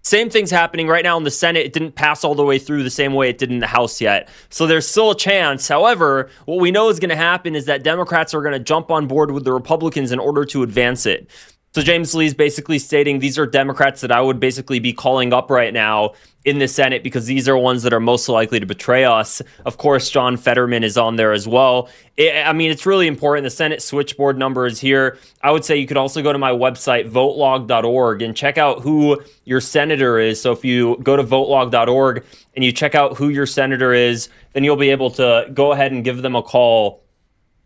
Same thing's happening right now in the Senate. It didn't pass all the way through the same way it did in the House yet. So there's still a chance. However, what we know is going to happen is that Democrats are going to jump on board with the Republicans in order to advance it. So James Lee's basically stating these are Democrats that I would basically be calling up right now in the Senate because these are ones that are most likely to betray us. Of course, John Fetterman is on there as well. I mean, it's really important. The Senate switchboard number is here. I would say you could also go to my website, votelog.org, and check out who your senator is. So if you go to votelog.org and you check out who your senator is, then you'll be able to go ahead and give them a call.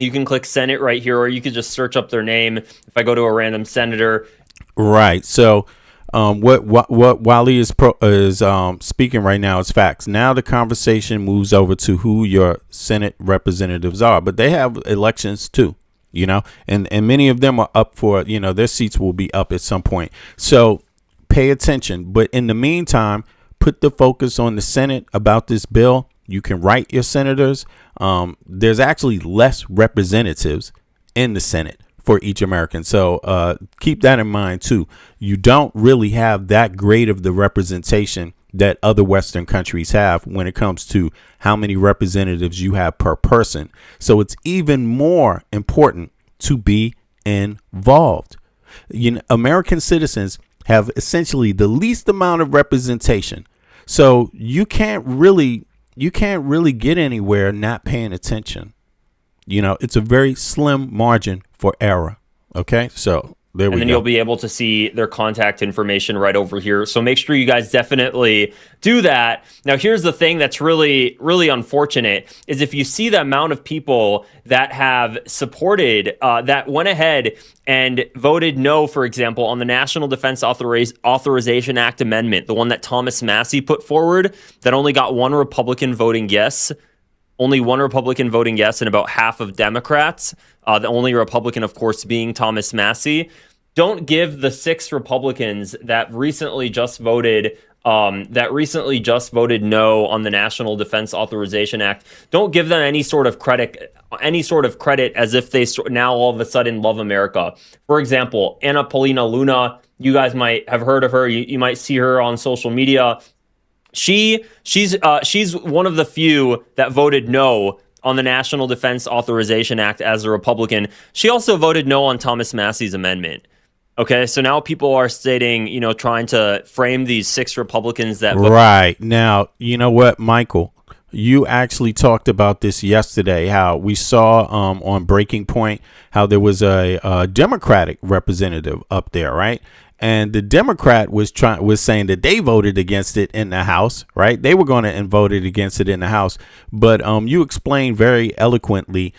You can click Senate right here, or you could just search up their name. If I go to a random senator. Right. So what Wally is speaking right now is facts. Now the conversation moves over to who your Senate representatives are, but they have elections too, you know, and many of them are up for, you know, their seats will be up at some point. So pay attention. But in the meantime, put the focus on the Senate about this bill. You can write your senators. There's actually less representatives in the Senate for each American. So keep that in mind, too. You don't really have that great of the representation that other Western countries have when it comes to how many representatives you have per person. So it's even more important to be involved. You know, American citizens have essentially the least amount of representation. So you can't really get anywhere not paying attention. You know, it's a very slim margin for error. Okay, so there we go. And then you'll be able to see their contact information right over here. So make sure you guys definitely do that. Now, here's the thing that's really, really unfortunate is if you see the amount of people that have supported, that went ahead and voted no, for example, on the National Defense Authorization Act amendment, the one that Thomas Massie put forward, that only got one Republican voting yes. Only one Republican voting yes and about half of Democrats. The only Republican, of course, being Thomas Massie. Don't give the 6 Republicans that recently just voted no on the National Defense Authorization Act. Don't give them any sort of credit as if they now all of a sudden love America. For example, Anna Paulina Luna. You guys might have heard of her. You might see her on social media. She's one of the few that voted no on the National Defense Authorization Act as a Republican. She also voted no on Thomas Massie's amendment. Okay, so now people are stating, you know, trying to frame these 6 Republicans that right now, you know what, Michael, you actually talked about this yesterday. How we saw on Breaking Point how there was a Democratic representative up there, right? And the Democrat was saying that they voted against it in the House, right? They were going to vote against it in the House. But you explained very eloquently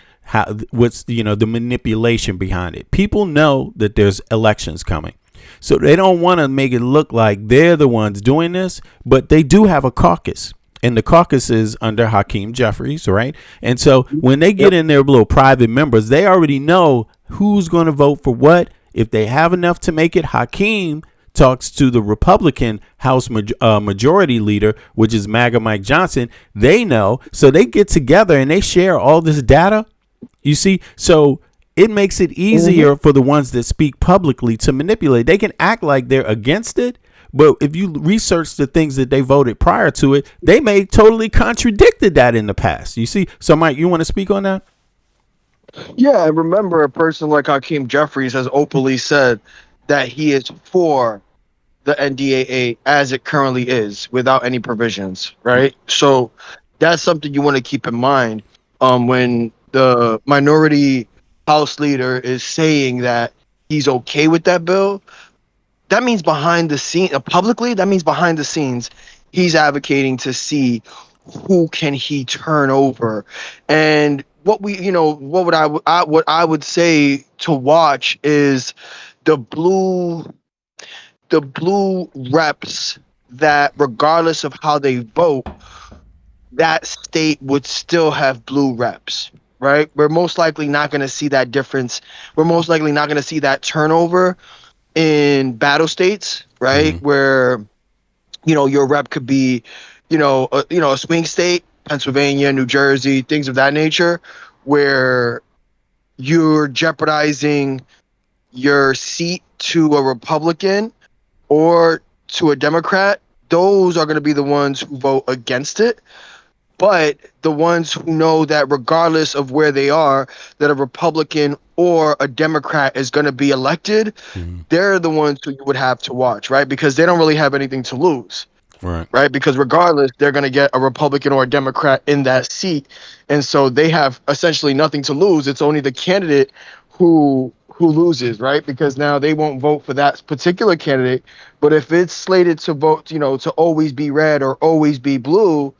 what's the manipulation behind it. People know that there's elections coming, so they don't want to make it look like they're the ones doing this. But they do have a caucus, and the caucus is under Hakeem Jeffries, right? And so when they get in their little private members, they already know who's going to vote for what. If they have enough to make it, Hakeem talks to the Republican House Majority Leader, which is MAGA Mike Johnson. They know, so they get together and they share all this data. You see, so it makes it easier for the ones that speak publicly to manipulate. They can act like they're against it, but if you research the things that they voted prior to it, they may totally contradicted that in the past. You see, so Mike, you want to speak on that? Yeah, I remember a person like Hakeem Jeffries has openly said that he is for the NDAA as it currently is, without any provisions, right? So that's something you want to keep in mind when the minority House leader is saying that he's okay with that bill. That means behind the scene, publicly, that means behind the scenes, he's advocating to see who can he turn over. And what I would say to watch is the blue reps that, regardless of how they vote, that state would still have blue reps, right? We're most likely not going to see that difference. We're most likely not going to see that turnover in battle states, right? Where, your rep could be, a swing state, Pennsylvania, New Jersey, things of that nature, where you're jeopardizing your seat to a Republican or to a Democrat. Those are going to be the ones who vote against it. But the ones who know that regardless of where they are, that a Republican or a Democrat is going to be elected, they're the ones who you would have to watch, right? Because they don't really have anything to lose, Right. right? Because regardless, they're going to get a Republican or a Democrat in that seat. And so they have essentially nothing to lose. It's only the candidate who loses, right? Because now they won't vote for that particular candidate. But if it's slated to vote, to always be red or always be blue,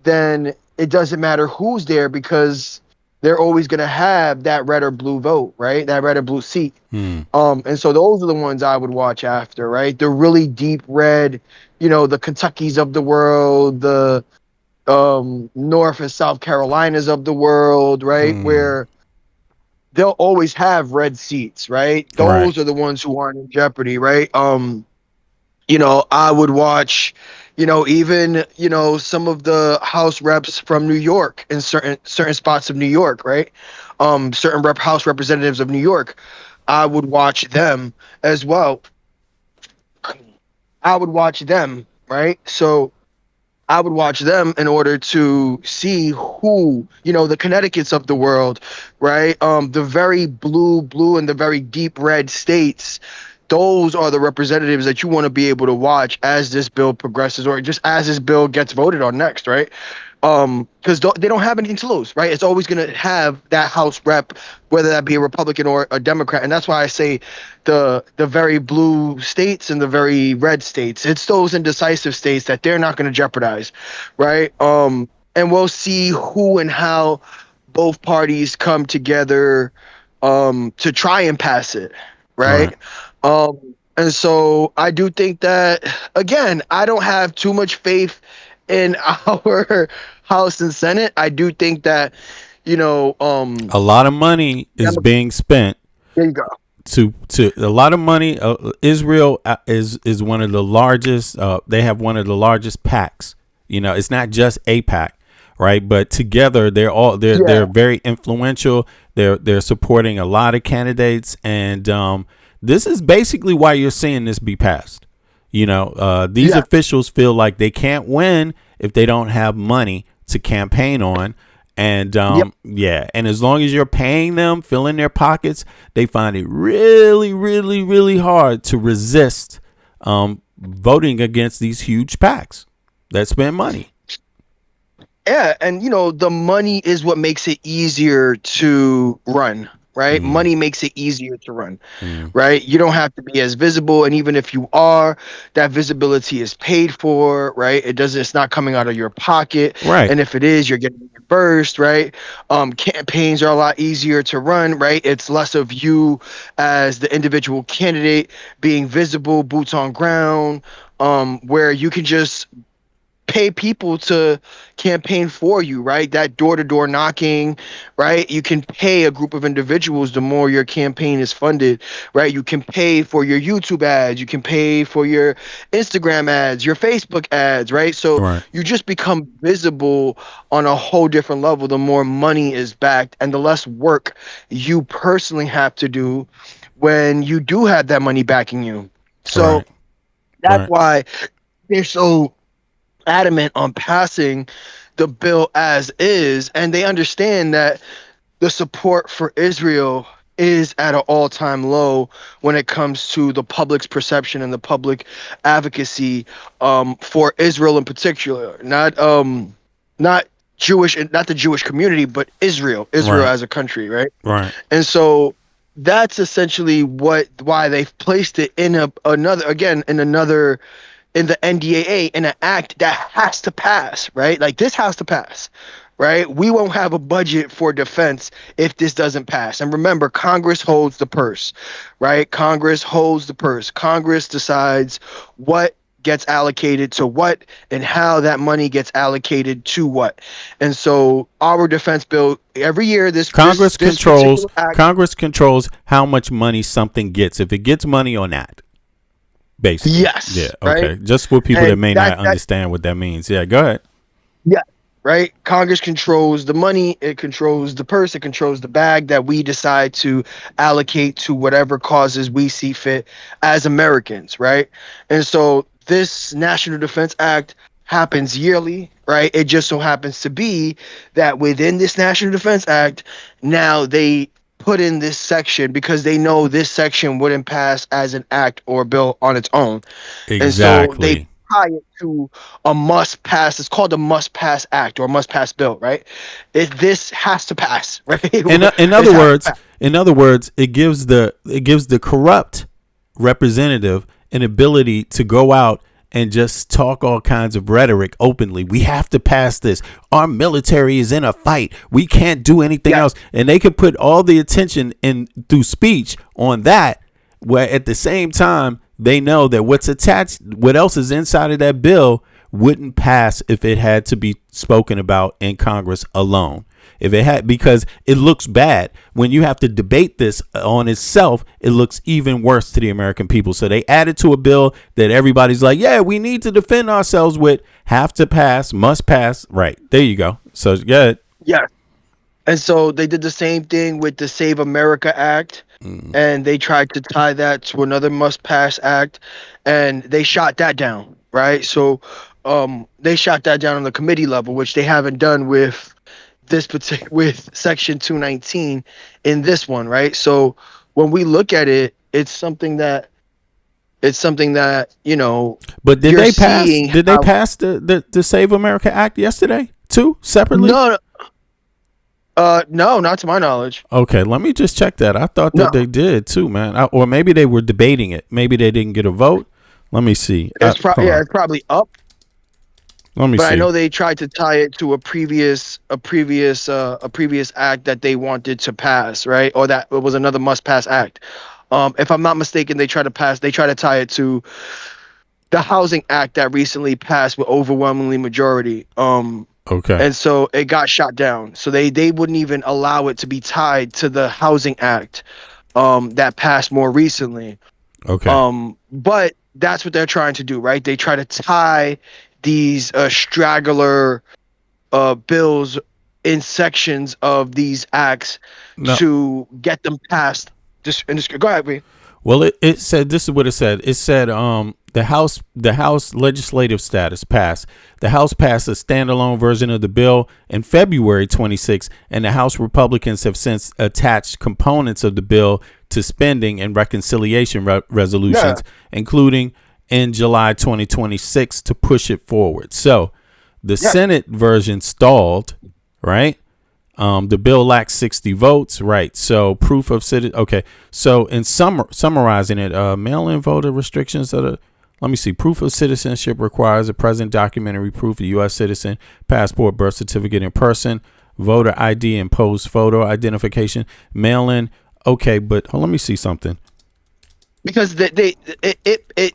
then it doesn't matter who's there because they're always going to have that red or blue vote, right? That red or blue seat. And so those are the ones I would watch after, right? The really deep red, the Kentuckys of the world, the North and South Carolinas of the world, right? Where they'll always have red seats, right? Those are the ones who aren't in jeopardy, right? I would watch, even, some of the House reps from New York in certain spots of New York, right? Certain House representatives of New York, I would watch them as well. I would watch them, right? So I would watch them in order to see who, the Connecticuts of the world, right? The very blue and the very deep red states. Those are the representatives that you want to be able to watch as this bill progresses, or just as this bill gets voted on next, right? Because they don't have anything to lose, right? It's always going to have that House rep, whether that be a Republican or a Democrat. And that's why I say the very blue states and the very red states, it's those indecisive states that they're not going to jeopardize, right? And we'll see who and how both parties come together to try and pass it, right? And so I do think that, again, I don't have too much faith in our House and Senate. I do think that, a lot of money is being spent. There you go. To a lot of money. Israel is one of the largest. They have one of the largest PACs. It's not just a PAC, right? But together they're very influential. They're supporting a lot of candidates, and this is basically why you're seeing this be passed. These officials feel like they can't win if they don't have money to campaign on. And and as long as you're paying them, filling their pockets, they find it really, really, really hard to resist voting against these huge PACs that spend money. Yeah, and the money is what makes it easier to run. Right? Money makes it easier to run, right? You don't have to be as visible. And even if you are, that visibility is paid for, right? It's not coming out of your pocket. Right. And if it is, you're getting reimbursed, right? Campaigns are a lot easier to run, right? It's less of you as the individual candidate being visible, boots on ground, where you can just pay people to campaign for you, right? That door-to-door knocking, right? You can pay a group of individuals the more your campaign is funded, right? You can pay for your YouTube ads, you can pay for your Instagram ads, your Facebook ads, right? So you just become visible on a whole different level the more money is backed and the less work you personally have to do when you do have that money backing you. So that's why they're so adamant on passing the bill as is, and they understand that the support for Israel is at an all-time low when it comes to the public's perception and the public advocacy for Israel in particular, not Jewish, not the Jewish community, but Israel as a country, right? And so that's essentially why they've placed it in another in the NDAA, in an act that has to pass, right? Like, this has to pass, right? We won't have a budget for defense if this doesn't pass. And remember, Congress holds the purse, right? Congress holds the purse. Congress decides what gets allocated to what and how that money gets allocated to what. And so our defense bill every year, Congress controls how much money something gets, if it gets money or not. Basically. Yes. Yeah. Okay. Right? Just for people that may not understand what that means. Yeah. Go ahead. Yeah. Right. Congress controls the money. It controls the purse. It controls the bag that we decide to allocate to whatever causes we see fit as Americans. Right. And so this National Defense Act happens yearly, right? It just so happens to be that within this National Defense Act, now they put in this section because they know this section wouldn't pass as an act or bill on its own. And so they Exactly. tie it to a must pass. It's called a must pass act or must pass bill, right? This has to pass, right? In other words, it gives the corrupt representative an ability to go out and just talk all kinds of rhetoric openly. We have to pass this. Our military is in a fight. We can't do anything else. And they can put all the attention in through speech on that, where at the same time they know that what's attached, what else is inside of that bill wouldn't pass if it had to be spoken about in Congress alone. If it had, because it looks bad when you have to debate this on itself, it looks even worse to the American people. So they added to a bill that everybody's like, yeah, we need to defend ourselves with, have to pass, must pass. Right. There you go. So good. Yeah. And so they did the same thing with the Save America Act. And they tried to tie that to another must pass act, and they shot that down, right? So they shot that down on the committee level, which they haven't done with this particular with Section 219 in this one, right? So when we look at it, it's something that you know. But did you're they pass? seeing Did they how- pass the Save America Act yesterday too, separately? No, no, not to my knowledge. Okay, let me just check that. I thought that they did too, man. Or maybe they were debating it. Maybe they didn't get a vote. Let me see. It's Hold on. it's probably up. Let me But see. I know they tried to tie it to a previous act that they wanted to pass, right? Or that it was another must pass act. If I'm not mistaken, they try to tie it to the Housing Act that recently passed with overwhelmingly majority. Okay. And so it got shot down. So they wouldn't even allow it to be tied to the Housing Act that passed more recently. Okay. But that's what they're trying to do, right? They try to tie these straggler bills in sections of these acts to get them passed. Go ahead, B. Well, it said, this is what it said. It said the House legislative status passed. The House passed a standalone version of the bill in February 26, and the House Republicans have since attached components of the bill to spending and reconciliation resolutions, including in July 2026 to push it forward. So the Senate version stalled, right? The bill lacks 60 votes, right? So proof of citizen. Okay, so in summarizing it, mail-in voter restrictions let me see. Proof of citizenship requires a present documentary proof of U.S. citizen, passport, birth certificate in person, voter ID, and post photo identification. Mail-in. Okay, but let me see something. Because it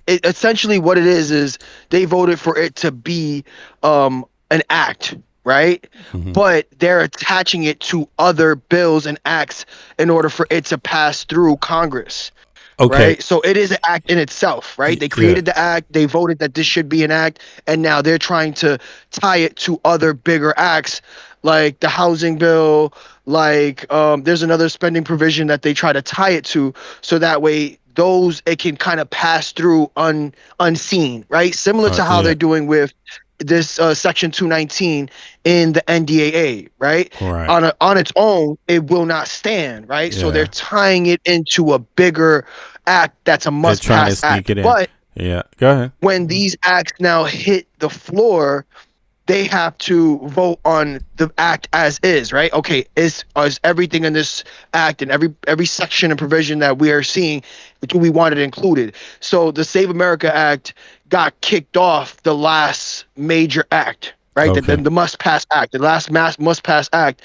essentially what it is they voted for it to be an act, right? Mm-hmm. But they're attaching it to other bills and acts in order for it to pass through Congress. Okay. Right? So it is an act in itself, right? They created the act, they voted that this should be an act, and now they're trying to tie it to other bigger acts like the housing bill, like there's another spending provision that they try to tie it to, so that way it can kind of pass through unseen, right? Similar to how they're doing with this Section 219 in the NDAA, right? On its own, it will not stand, right? So they're tying it into a bigger act that's a must-pass act. But go ahead. When these acts now hit the floor, they have to vote on the act as is, right? Okay, is everything in this act and every section and provision that we are seeing, do we want it included? So the Save America Act got kicked off the last major act, right? Okay. The must pass act, the last must pass act.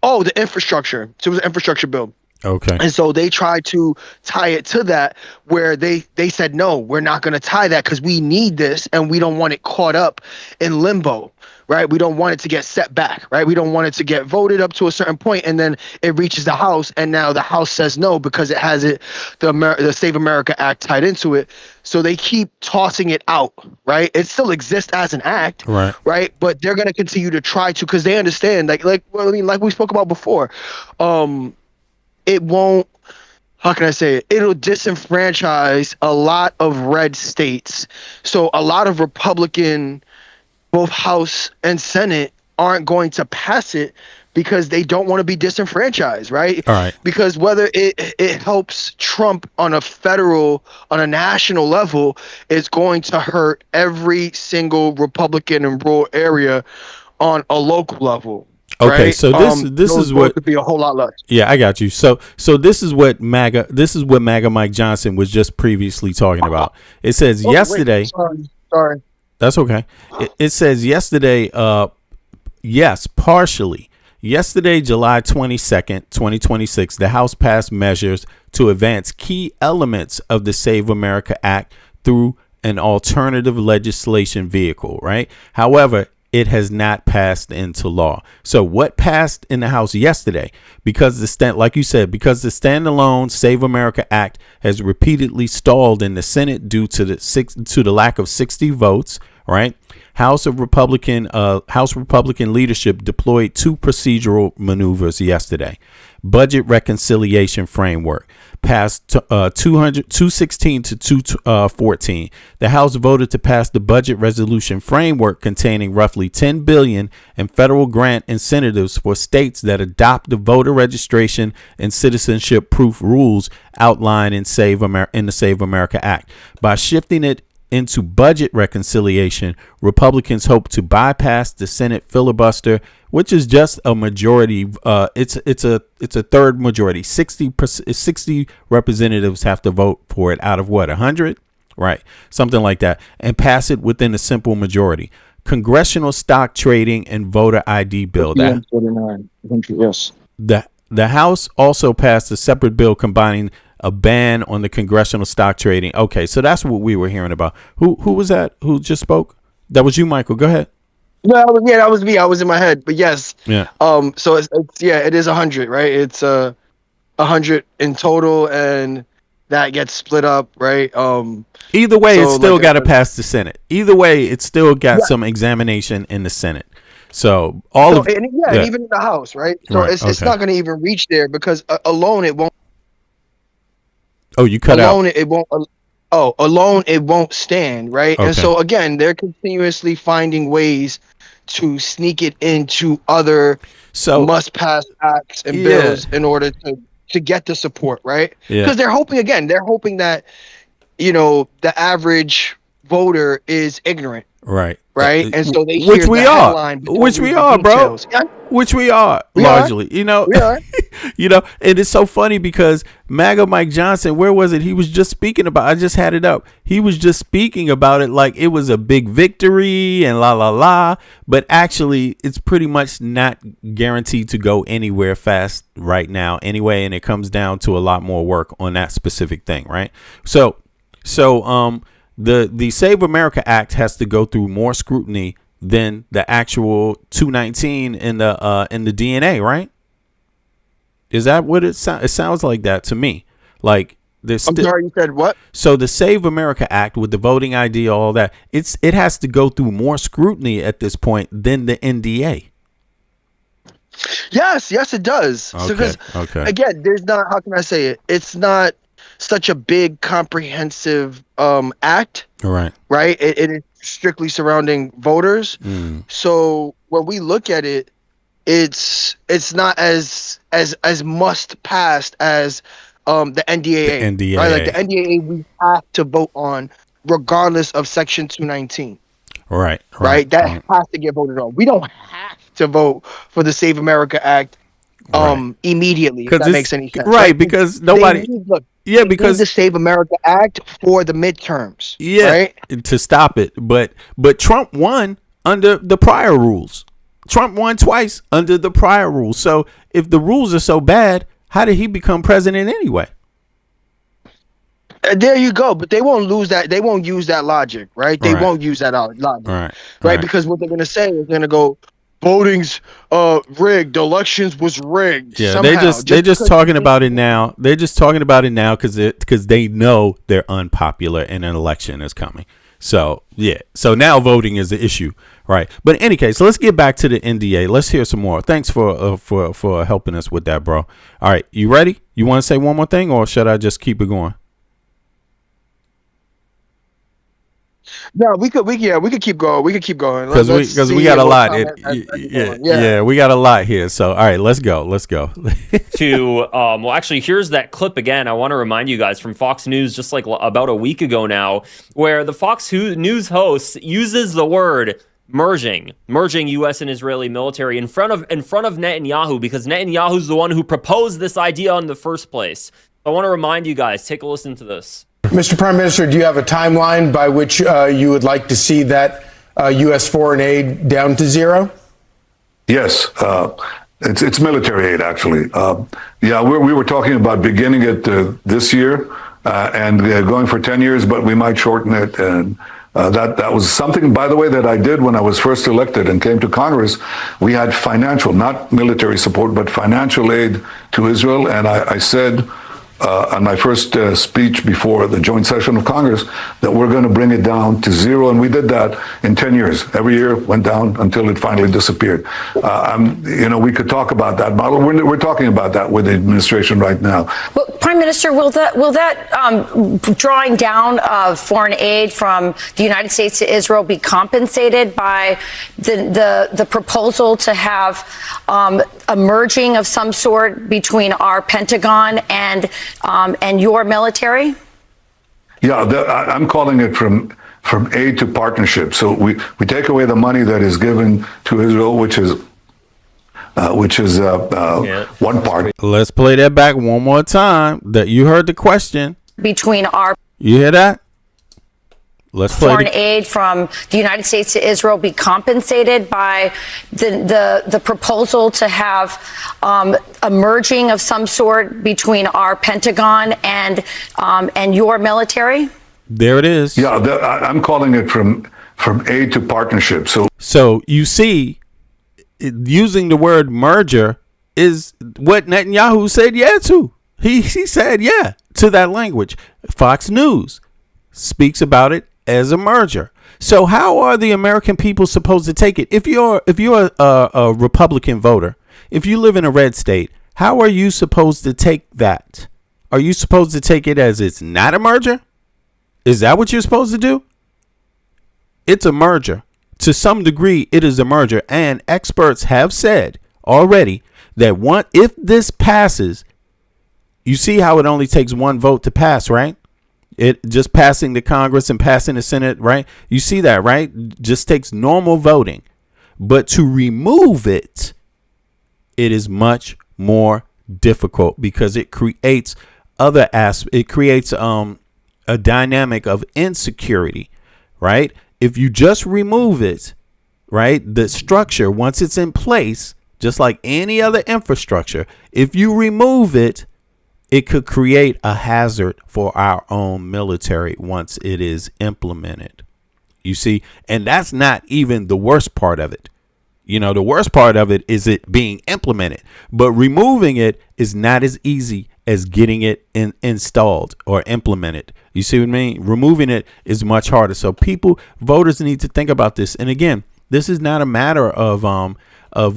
Oh, the infrastructure. So it was an infrastructure bill. Okay. And so they tried to tie it to that, where they said, no, we're not going to tie that because we need this and we don't want it caught up in limbo, right? We don't want it to get set back, right? We don't want it to get voted up to a certain point and then it reaches the House and now the House says no because it has the Save America Act tied into it. So they keep tossing it out, right? It still exists as an act, right? But they're going to continue to try to, because they understand, like we spoke about before, it won't, how can I say it? It'll disenfranchise a lot of red states. So a lot of Republican both House and Senate aren't going to pass it because they don't want to be disenfranchised, right? All right. Because whether it helps Trump on a national level, it's going to hurt every single Republican in rural area on a local level. Okay, right? so this is what could be a whole lot less. Yeah, I got you. So this is what MAGA Mike Johnson was just previously talking about. It says yesterday. Wait, sorry. That's okay. It says yesterday. Yes, partially. Yesterday, July 22nd, 2026, the House passed measures to advance key elements of the Save America Act through an alternative legislation vehicle, right? However, it has not passed into law. So what passed in the House yesterday, because like you said, because the standalone Save America Act has repeatedly stalled in the Senate due to the lack of 60 votes, right? House Republican leadership deployed two procedural maneuvers yesterday. Budget reconciliation framework passed 216 to 214. The House voted to pass the budget resolution framework containing roughly $10 billion in federal grant incentives for states that adopt the voter registration and citizenship proof rules outlined in the Save America Act. By shifting it into budget reconciliation, Republicans hope to bypass the Senate filibuster, which is just a majority. It's a third majority. 60 representatives have to vote for it out of what, 100? Right, something like that, and pass it within a simple majority. Congressional stock trading and voter ID bill. Yes. The House also passed a separate bill combining a ban on the congressional stock trading. Okay, so that's what we were hearing about. Who was that? Who just spoke? That was you, Michael. Go ahead. No, that was me. I was in my head, but yes. Yeah. So it's it is 100, right? It's 100 in total, and that gets split up, right? Either way, so it's still got to pass the Senate. Either way, it's still got some examination in the Senate. So and even in the House, right? So right, it's not going to even reach there because alone it won't. Oh, you cut alone out. It won't. Alone it won't stand, right? Okay. And so again, they're continuously finding ways to sneak it into other must-pass acts and bills in order to get the support, right? Because they're hoping that the average voter is ignorant. Right. And so they which hear we the are, headline, which we are, bro. Yeah. Which we are largely, We are. And it's so funny because MAGA Mike Johnson, where was it? He was just speaking about. I just had it up. He was just speaking about it like it was a big victory and la la la. But actually, it's pretty much not guaranteed to go anywhere fast right now, anyway. And it comes down to a lot more work on that specific thing, right? So The Save America Act has to go through more scrutiny than the actual 219 in the DNA, right? Is that what it sounds? It sounds like that to me. Like I'm sorry, you said what? So the Save America Act with the voting ID, all that, it has to go through more scrutiny at this point than the NDA. Yes, it does. Okay. Again, there's not. How can I say it? It's not such a big comprehensive act. Right. It is strictly surrounding voters. So when we look at it, it's not as must passed as the NDAA. Right? Like the NDAA we have to vote on regardless of section 219. Right. That has to get voted on. We don't have to vote for the Save America Act immediately, if that makes any sense. Right, because nobody because the Save America Act for the midterms. To stop it. But Trump won under the prior rules. Trump won twice under the prior rules. So if the rules are so bad, how did he become president anyway? There you go. But they won't lose that. They won't use that logic, right? They won't use that logic, right? Because what they're going to say is going to go, voting's rigged. The elections was rigged. Yeah, somehow. they're just talking about it now. They're just talking about it now because they know they're unpopular and an election is coming. So so now voting is the issue, right? But in any case, let's get back to the NDA. Let's hear some more. Thanks for helping us with that, bro. All right, you ready? You want to say one more thing, or should I just keep it going? No, we could keep going. We could keep going. Because we got a lot. Yeah, We got a lot here. So all right, let's go. Well, actually, here's that clip again. I want to remind you guys from Fox News, just like about a week ago now, where the Fox News host uses the word merging U.S. and Israeli military in front of Netanyahu, because Netanyahu's the one who proposed this idea in the first place. I want to remind you guys, take a listen to this. Mr. Prime Minister, do you have a timeline by which you would like to see that U.S. foreign aid down to zero? Yes, it's military aid, actually. We were talking about beginning it this year and going for 10 years, but we might shorten it. And that was something, by the way, that I did when I was first elected and came to Congress. We had financial, not military support, but financial aid to Israel. And I said on my first speech before the joint session of Congress that we're going to bring it down to zero, and we did that in 10 years. Every year went down until it finally disappeared. We could talk about that model. We're talking about that with the administration right now. Well, Prime Minister, will that drawing down of foreign aid from the United States to Israel be compensated by the proposal to have a merging of some sort between our Pentagon and your military? Yeah, I'm calling it from aid to partnership. So we take away the money that is given to Israel, which is one part. Let's play that back one more time. That you heard the question. Between our, you hear that? Let's play foreign aid from the United States to Israel be compensated by the proposal to have a merging of some sort between our Pentagon and your military? There it is. Yeah, I'm calling it from aid to partnership. So you see, using the word merger is what Netanyahu said yeah to. He said yeah to that language. Fox News speaks about it as a merger. So how are the American people supposed to take it? If you're a Republican voter, if you live in a red state, how are you supposed to take that? Are you supposed to take it as it's not a merger? Is that what you're supposed to do? It's a merger. To some degree, it is a merger. And experts have said already that if this passes, you see how it only takes one vote to pass, right? It just passing the Congress and passing the Senate, right? You see that, right? Just takes normal voting. But to remove it, it is much more difficult because it creates it creates a dynamic of insecurity, right? If you just remove it, right, the structure, once it's in place, just like any other infrastructure, if you remove it, it could create a hazard for our own military once it is implemented. You see, and that's not even the worst part of it. The worst part of it is it being implemented, but removing it is not as easy as getting it installed or implemented. You see what I mean? Removing it is much harder. So voters need to think about this. And again, this is not a matter of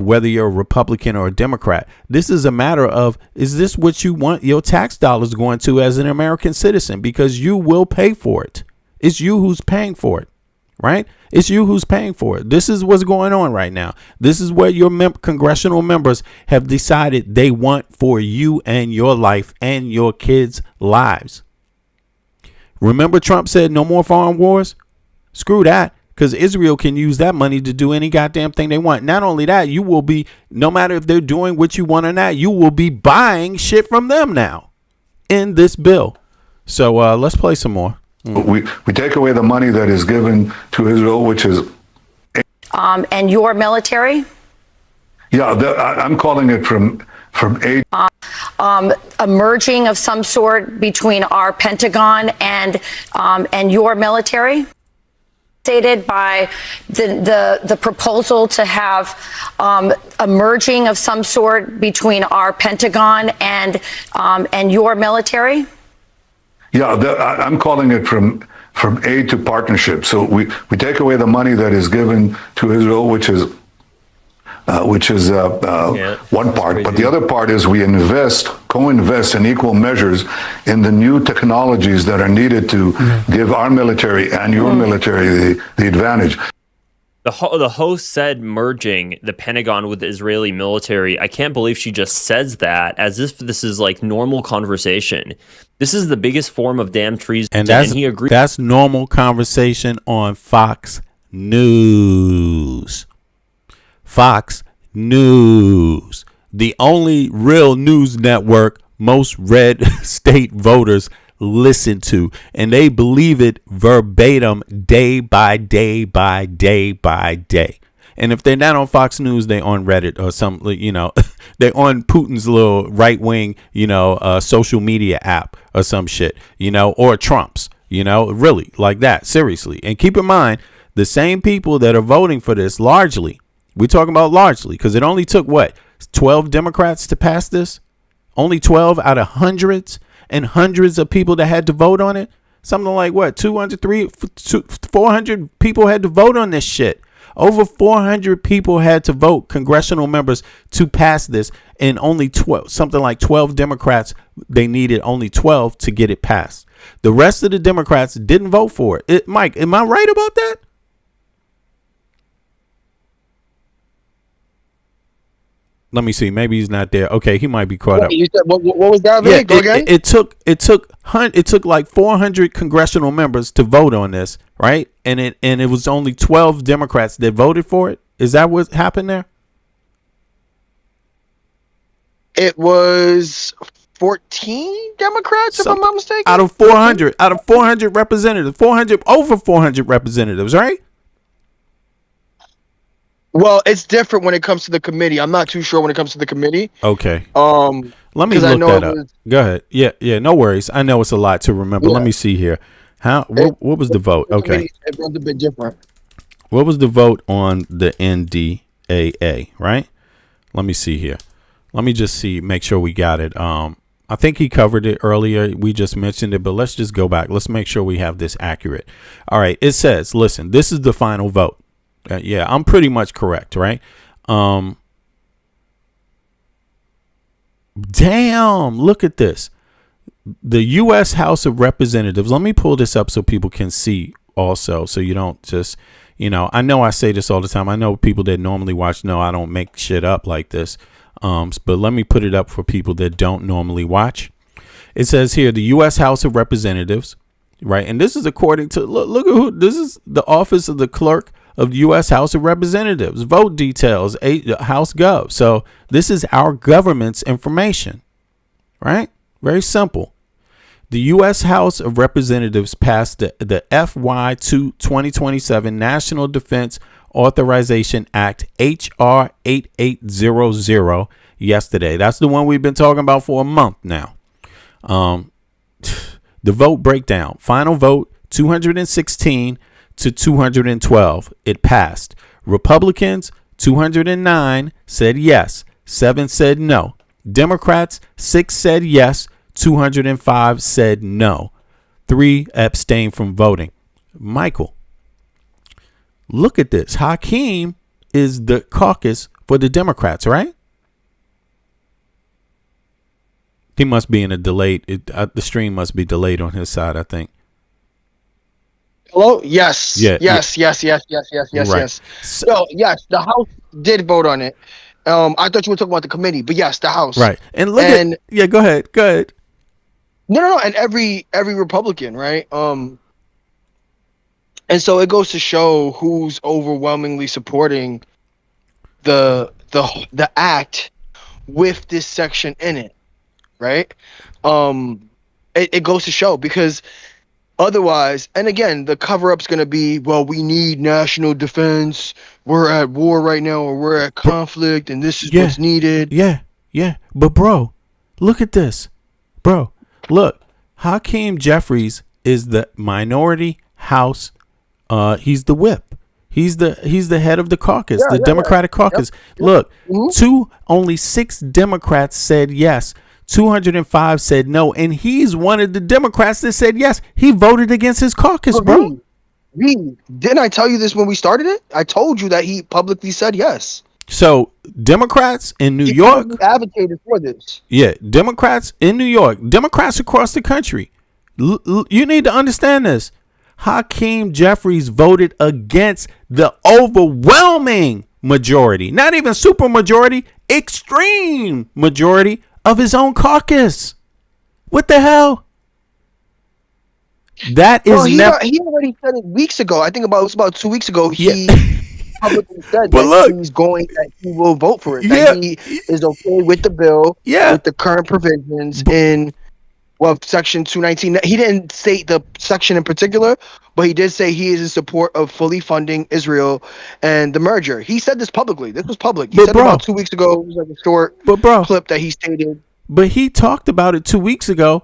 whether you're a Republican or a Democrat. This is a matter of, is this what you want your tax dollars going to as an American citizen? Because you will pay for it. It's you who's paying for it, right? It's you who's paying for it. This is what's going on right now. This is what your congressional members have decided they want for you and your life and your kids' lives. Remember Trump said no more foreign wars? Screw that. Because Israel can use that money to do any goddamn thing they want. Not only that, you will be, no matter if they're doing what you want or not, you will be buying shit from them now in this bill. So let's play some more. We take away the money that is given to Israel, which is... and your military? Yeah, I'm calling it from aid. A merging of some sort between our Pentagon and your military? Stated by the proposal to have a merging of some sort between our Pentagon and your military? Yeah, I'm calling it from aid to partnership. So we take away the money that is given to Israel, which is which is one part. But the other part is we co-invest in equal measures in the new technologies that are needed to give our military and your military the advantage. The host said merging the Pentagon with the Israeli military. I can't believe she just says that as if this is like normal conversation. This is the biggest form of damn treason, And he agreed. that's normal conversation on Fox News. Fox News, the only real news network most red state voters listen to, and they believe it verbatim, day by day by day by day. And if they're not on Fox News, they on Reddit or some, they're on Putin's little right wing, social media app or some shit, or Trump's, really like that, seriously. And keep in mind, the same people that are voting for this largely, we're talking about largely, because it only took 12 Democrats to pass this, only 12 out of hundreds and hundreds of people that had to vote on it. Something like 400 people had to vote on this shit. Over 400 people had to vote, congressional members, to pass this, and only 12, something like 12 Democrats, they needed only 12 to get it passed. The rest of the Democrats didn't vote for it. Mike, am I right about that? Let me see. Maybe he's not there. Okay, he might be caught up. You said, what was that? Yeah, Go again? It took like 400 congressional members to vote on this, right? And it was only 12 Democrats that voted for it. Is that what happened there? It was 14 Democrats, if I'm not mistaken. Out of 400 representatives, over 400 representatives, right? Well, it's different when it comes to the committee. I'm not too sure when it comes to the committee. Okay. Let me look that up. Go ahead. Yeah, no worries. I know it's a lot to remember. Let me see here. What was the vote? Okay. It was a bit different. What was the vote on the NDAA, right? Let me see here. Let me just make sure we got it. I think he covered it earlier. We just mentioned it, but let's just go back. Let's make sure we have this accurate. All right. It says, listen, this is the final vote. Yeah, I'm pretty much correct, right? Damn, look at this. The U.S. House of Representatives. Let me pull this up so people can see also, so you don't just, I know I say this all the time. I know people that normally watch know I don't make shit up like this. But let me put it up for people that don't normally watch. It says here, the U.S. House of Representatives, right? And this is according to, look at who, this is the office of the clerk of the U.S. House of Representatives. Vote details, House Gov. So this is our government's information, right? Very simple. The U.S. House of Representatives passed the FY 2027 National Defense Authorization Act, H.R. 8800, yesterday. That's the one we've been talking about for a month now. The vote breakdown. Final vote, 216 to 212. It passed. Republicans, 209 said yes. 7 said no. Democrats, 6 said yes. 205 said no. 3 abstained from voting. Michael, look at this. Hakeem is the caucus for the Democrats, right? He must be in a delayed. The stream must be delayed on his side, I think. Hello? Yes. Yeah. Yes. Right. Yes. So yes, the House did vote on it. I thought you were talking about the committee, but yes, the House. Right. And look at. Yeah. Go ahead. No. And every Republican, right? And so it goes to show who's overwhelmingly supporting the act with this section in it, right? It goes to show because. Otherwise, and again, the cover-up's going to be, well, we need national defense. We're at war right now, or we're at conflict, and this is what's needed. Yeah. But, bro, look at this. Bro, look. Hakeem Jeffries is the minority House. He's the whip. He's the head of the caucus, the Democratic caucus. Yep. Look, only 6 Democrats said yes. 205 said no, and he's one of the Democrats that said yes. He voted against his caucus, bro. Didn't I tell you this when we started it? I told you that he publicly said yes. So Democrats in New He York, probably advocated for this. yeah, Democrats in New York, Democrats across the country. You need to understand this. Hakeem Jeffries voted against the overwhelming majority, not even super majority, extreme majority of his own caucus. What the hell? That is He already said it weeks ago. I think it was about 2 weeks ago. Yeah. He publicly said But that look, that he will vote for it. Yeah. That he is okay with the bill, Yeah. with the current provisions in Section 219. He didn't state the section in particular, but he did say he is in support of fully funding Israel and the merger. He said this publicly. This was public. He said it about 2 weeks ago. It was like a short clip that he stated. But he talked about it 2 weeks ago.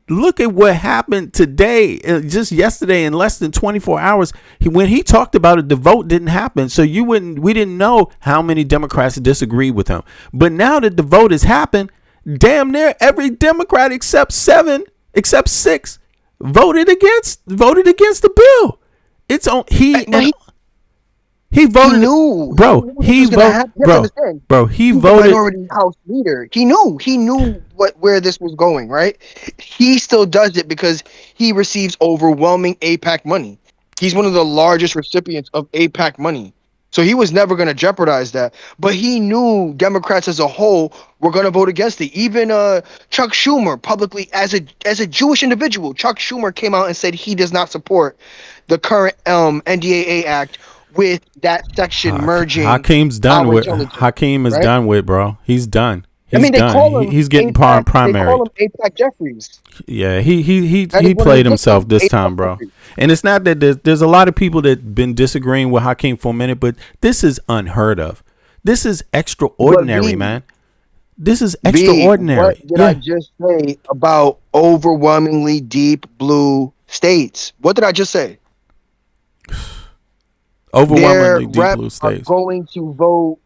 Look at what happened today, just yesterday, in less than 24 hours. When he talked about it, the vote didn't happen. So we didn't know how many Democrats disagreed with him. But now that the vote has happened, damn near every Democrat except 6 voted against the bill. It's on he voted. He knew, bro. He voted, bro. He voted. Minority House leader. He knew where this was going. Right. He still does it because he receives overwhelming AIPAC money. He's one of the largest recipients of AIPAC money. So he was never going to jeopardize that. But he knew Democrats as a whole were going to vote against it. Even Chuck Schumer publicly, as a Jewish individual, Chuck Schumer came out and said he does not support the current NDAA Act with that section merging. Hakeem is done, bro. He's done. He's done. He's getting primary. They call him AIPAC Jeffries. Yeah, he played himself this time, bro. And it's not that there's a lot of people that been disagreeing with Hakeem for a minute, but this is unheard of. This is extraordinary, man. This is extraordinary. What did I just say about overwhelmingly deep blue states? What did I just say? Overwhelmingly deep blue states are going to vote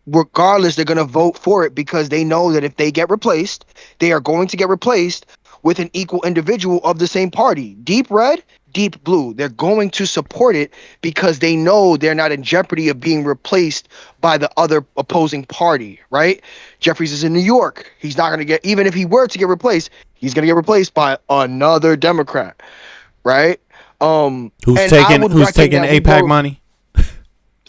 regardless. They're going to vote for it because they know that if they get replaced, they are going to get replaced with an equal individual of the same party. Deep red, deep blue. They're going to support it because they know they're not in jeopardy of being replaced by the other opposing party, right? Jeffries is in New York. He's not going to get, even if he were to get replaced, he's going to get replaced by another Democrat, right? Who's taking AIPAC money?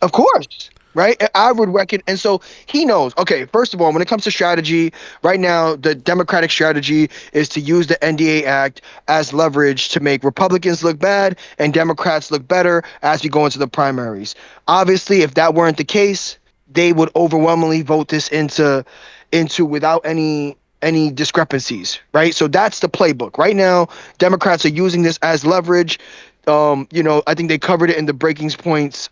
Of course, right? I would reckon. And so he knows, okay, first of all, when it comes to strategy, right now, the Democratic strategy is to use the NDA Act as leverage to make Republicans look bad and Democrats look better as we go into the primaries. Obviously, if that weren't the case, they would overwhelmingly vote this into without any discrepancies, right? So that's the playbook. Right now, Democrats are using this as leverage. I think they covered it in the breaking points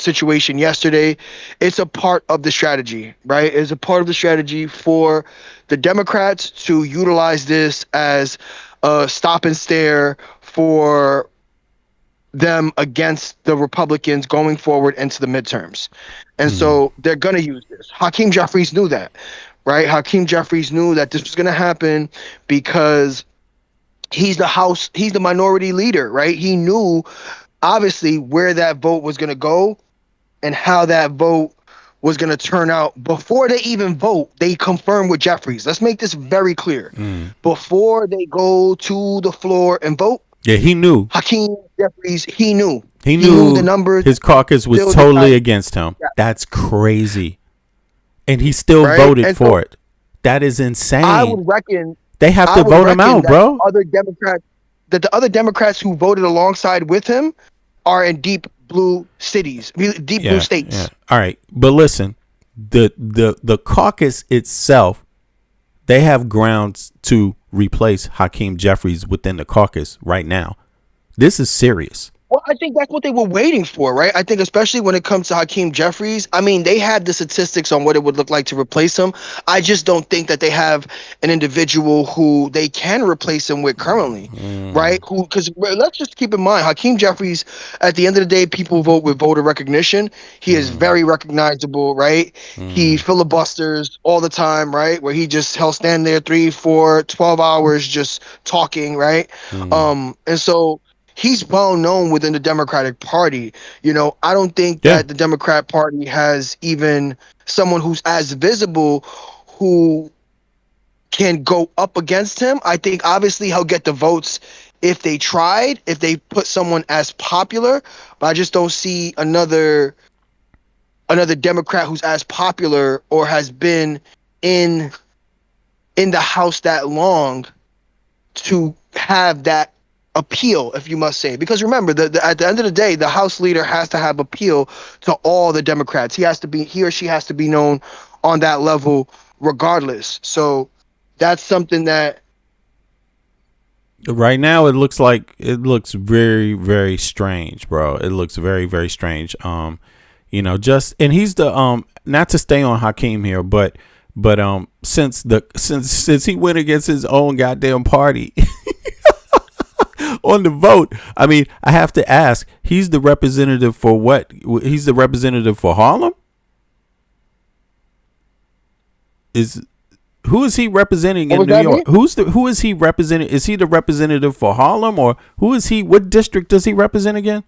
situation yesterday. It's a part of the strategy, right? It's a part of the strategy for the Democrats to utilize this as a stop and stare for them against the Republicans going forward into the midterms. And so they're going to use this. Hakeem Jeffries knew that, right? Hakeem Jeffries knew that this was going to happen because he's the minority leader, right? He knew obviously where that vote was going to go and how that vote was going to turn out before they even vote. They confirm with Jeffries. Let's make this very clear. Before they go to the floor and vote. Yeah, he knew. Hakeem Jeffries, he knew. He knew the numbers. His caucus was totally against him. Yeah. That's crazy. And he still voted for it. That is insane. I would reckon they have to vote him out, bro. The other Democrats who voted alongside with him are in deep blue cities, blue states. Yeah. All right, but listen, the caucus itself, they have grounds to replace Hakeem Jeffries within the caucus right now. This is serious. Well, I think that's what they were waiting for, right? I think especially when it comes to Hakeem Jeffries, I mean, they had the statistics on what it would look like to replace him. I just don't think that they have an individual who they can replace him with currently, right? Because let's just keep in mind, Hakeem Jeffries, at the end of the day, people vote with voter recognition. He is very recognizable, right? He filibusters all the time, right? Where he'll stand there 3, 4, 12 hours just talking, right? And so he's well known within the Democratic Party. You know, I don't think that the Democrat Party has even someone who's as visible who can go up against him. I think obviously he'll get the votes if they tried, if they put someone as popular, but I just don't see another Democrat who's as popular or has been in the House that long to have that appeal, if you must say. Because remember, at the end of the day, the House leader has to have appeal to all the Democrats. He or she has to be known on that level regardless. So that's something that right now it looks very, very strange, bro. It looks very, very strange. You know, just, and he's the not to stay on Hakeem here, but since he went against his own goddamn party on the vote, I mean, I have to ask, he's the representative for what? He's the representative for Harlem? Who is he representing in New York? Who is he representing? Is he the representative for Harlem, or who is he? What district does he represent again?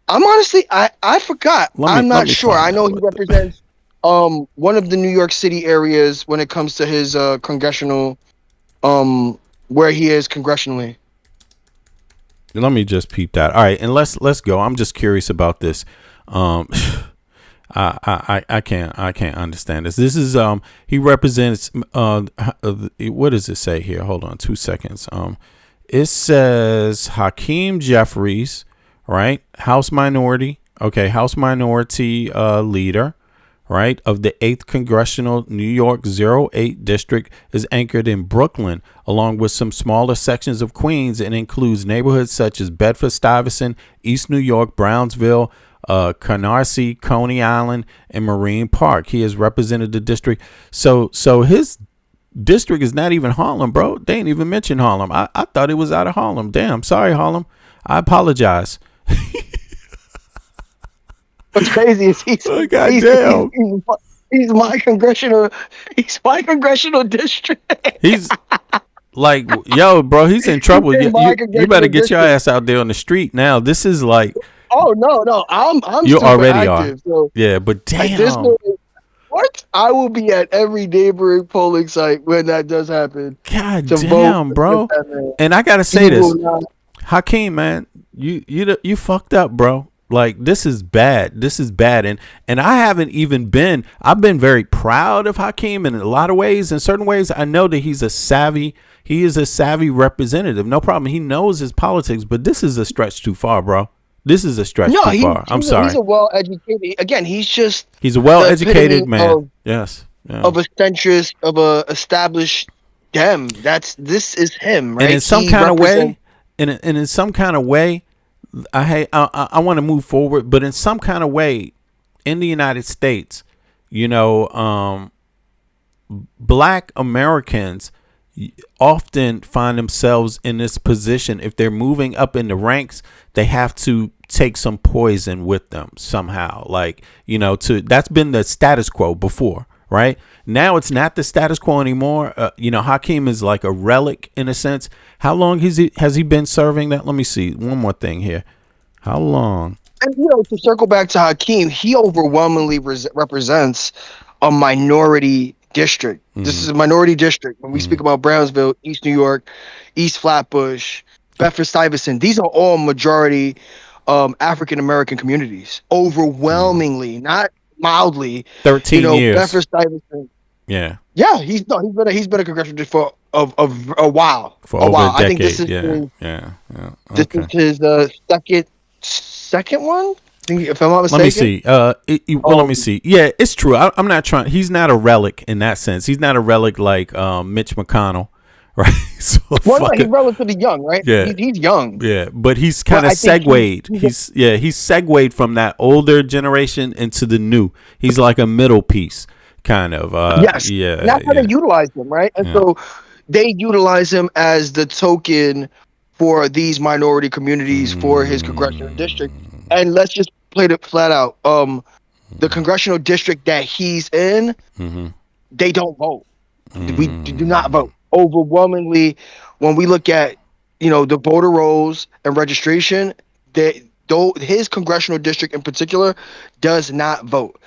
I'm honestly, I forgot. I'm not sure. I know he represents one of the New York City areas when it comes to his congressional, where he is congressionally. Let me just peep that. All right, and let's go. I'm just curious about this. I can't understand this. This is he represents what does it say here? Hold on 2 seconds. It says Hakeem Jeffries, right? House minority leader, right, of the 8th Congressional New York 08 District, is anchored in Brooklyn, along with some smaller sections of Queens, and includes neighborhoods such as Bedford-Stuyvesant, East New York, Brownsville, Canarsie, Coney Island, and Marine Park. He has represented the district. So his district is not even Harlem, bro. They ain't even mention Harlem. I thought it was out of Harlem. Damn, sorry, Harlem. I apologize. What's crazy is he's my congressional district. He's like, yo, bro, he's in trouble. You better get your ass out there on the street now. This is like, oh no, I'm you super already active, are. So yeah, but damn. What? I will be at every neighboring polling site when that does happen. God damn, bro. And I gotta say this, Hakeem, man, you fucked up, bro. Like, this is bad. This is bad. And I haven't even been, I've been very proud of Hakeem in a lot of ways. In certain ways, I know that he is a savvy representative. No problem. He knows his politics, but this is a stretch too far, bro. This is a stretch too far. I'm sorry. He's a well-educated, again, he's a well-educated man. Yes. Yeah. Of a centrist, of a established Dem. This is him, right? And in some kind of way, in some kind of way, I want to move forward, but in some kind of way, in the United States, you know, Black Americans often find themselves in this position. If they're moving up in the ranks, they have to take some poison with them somehow. Like, you know, that's been the status quo before, right? Now it's not the status quo anymore. You know, Hakeem is like a relic in a sense. How long has he been serving that? Let me see. One more thing here. How long? And, you know, to circle back to Hakeem, he overwhelmingly represents a minority district. Mm-hmm. This is a minority district. When we speak about Brownsville, East New York, East Flatbush, Bedford-Stuyvesant, these are all majority African-American communities. Overwhelmingly, not mildly. 13 years. Bedford-Stuyvesant. Yeah. Yeah, he's been a congressional district for a while. For over a decade. I think this is Okay. This is his second one. If I'm not mistaken. Let me see. Let me see. Yeah, it's true. I'm not trying. He's not a relic in that sense. He's not a relic like Mitch McConnell, right? So he's relatively young, right? Yeah, he's young. Yeah, but he's kind of segued. He's segued from that older generation into the new. He's like a middle piece, kind of. Yes. Yeah. And that's how they utilize him, right? And so they utilize him as the token for these minority communities for his congressional district. And let's just play it flat out. The congressional district that he's in, they don't vote. We do not vote. overwhelmingly, when we look at, the voter rolls and registration, that though his congressional district in particular does not vote.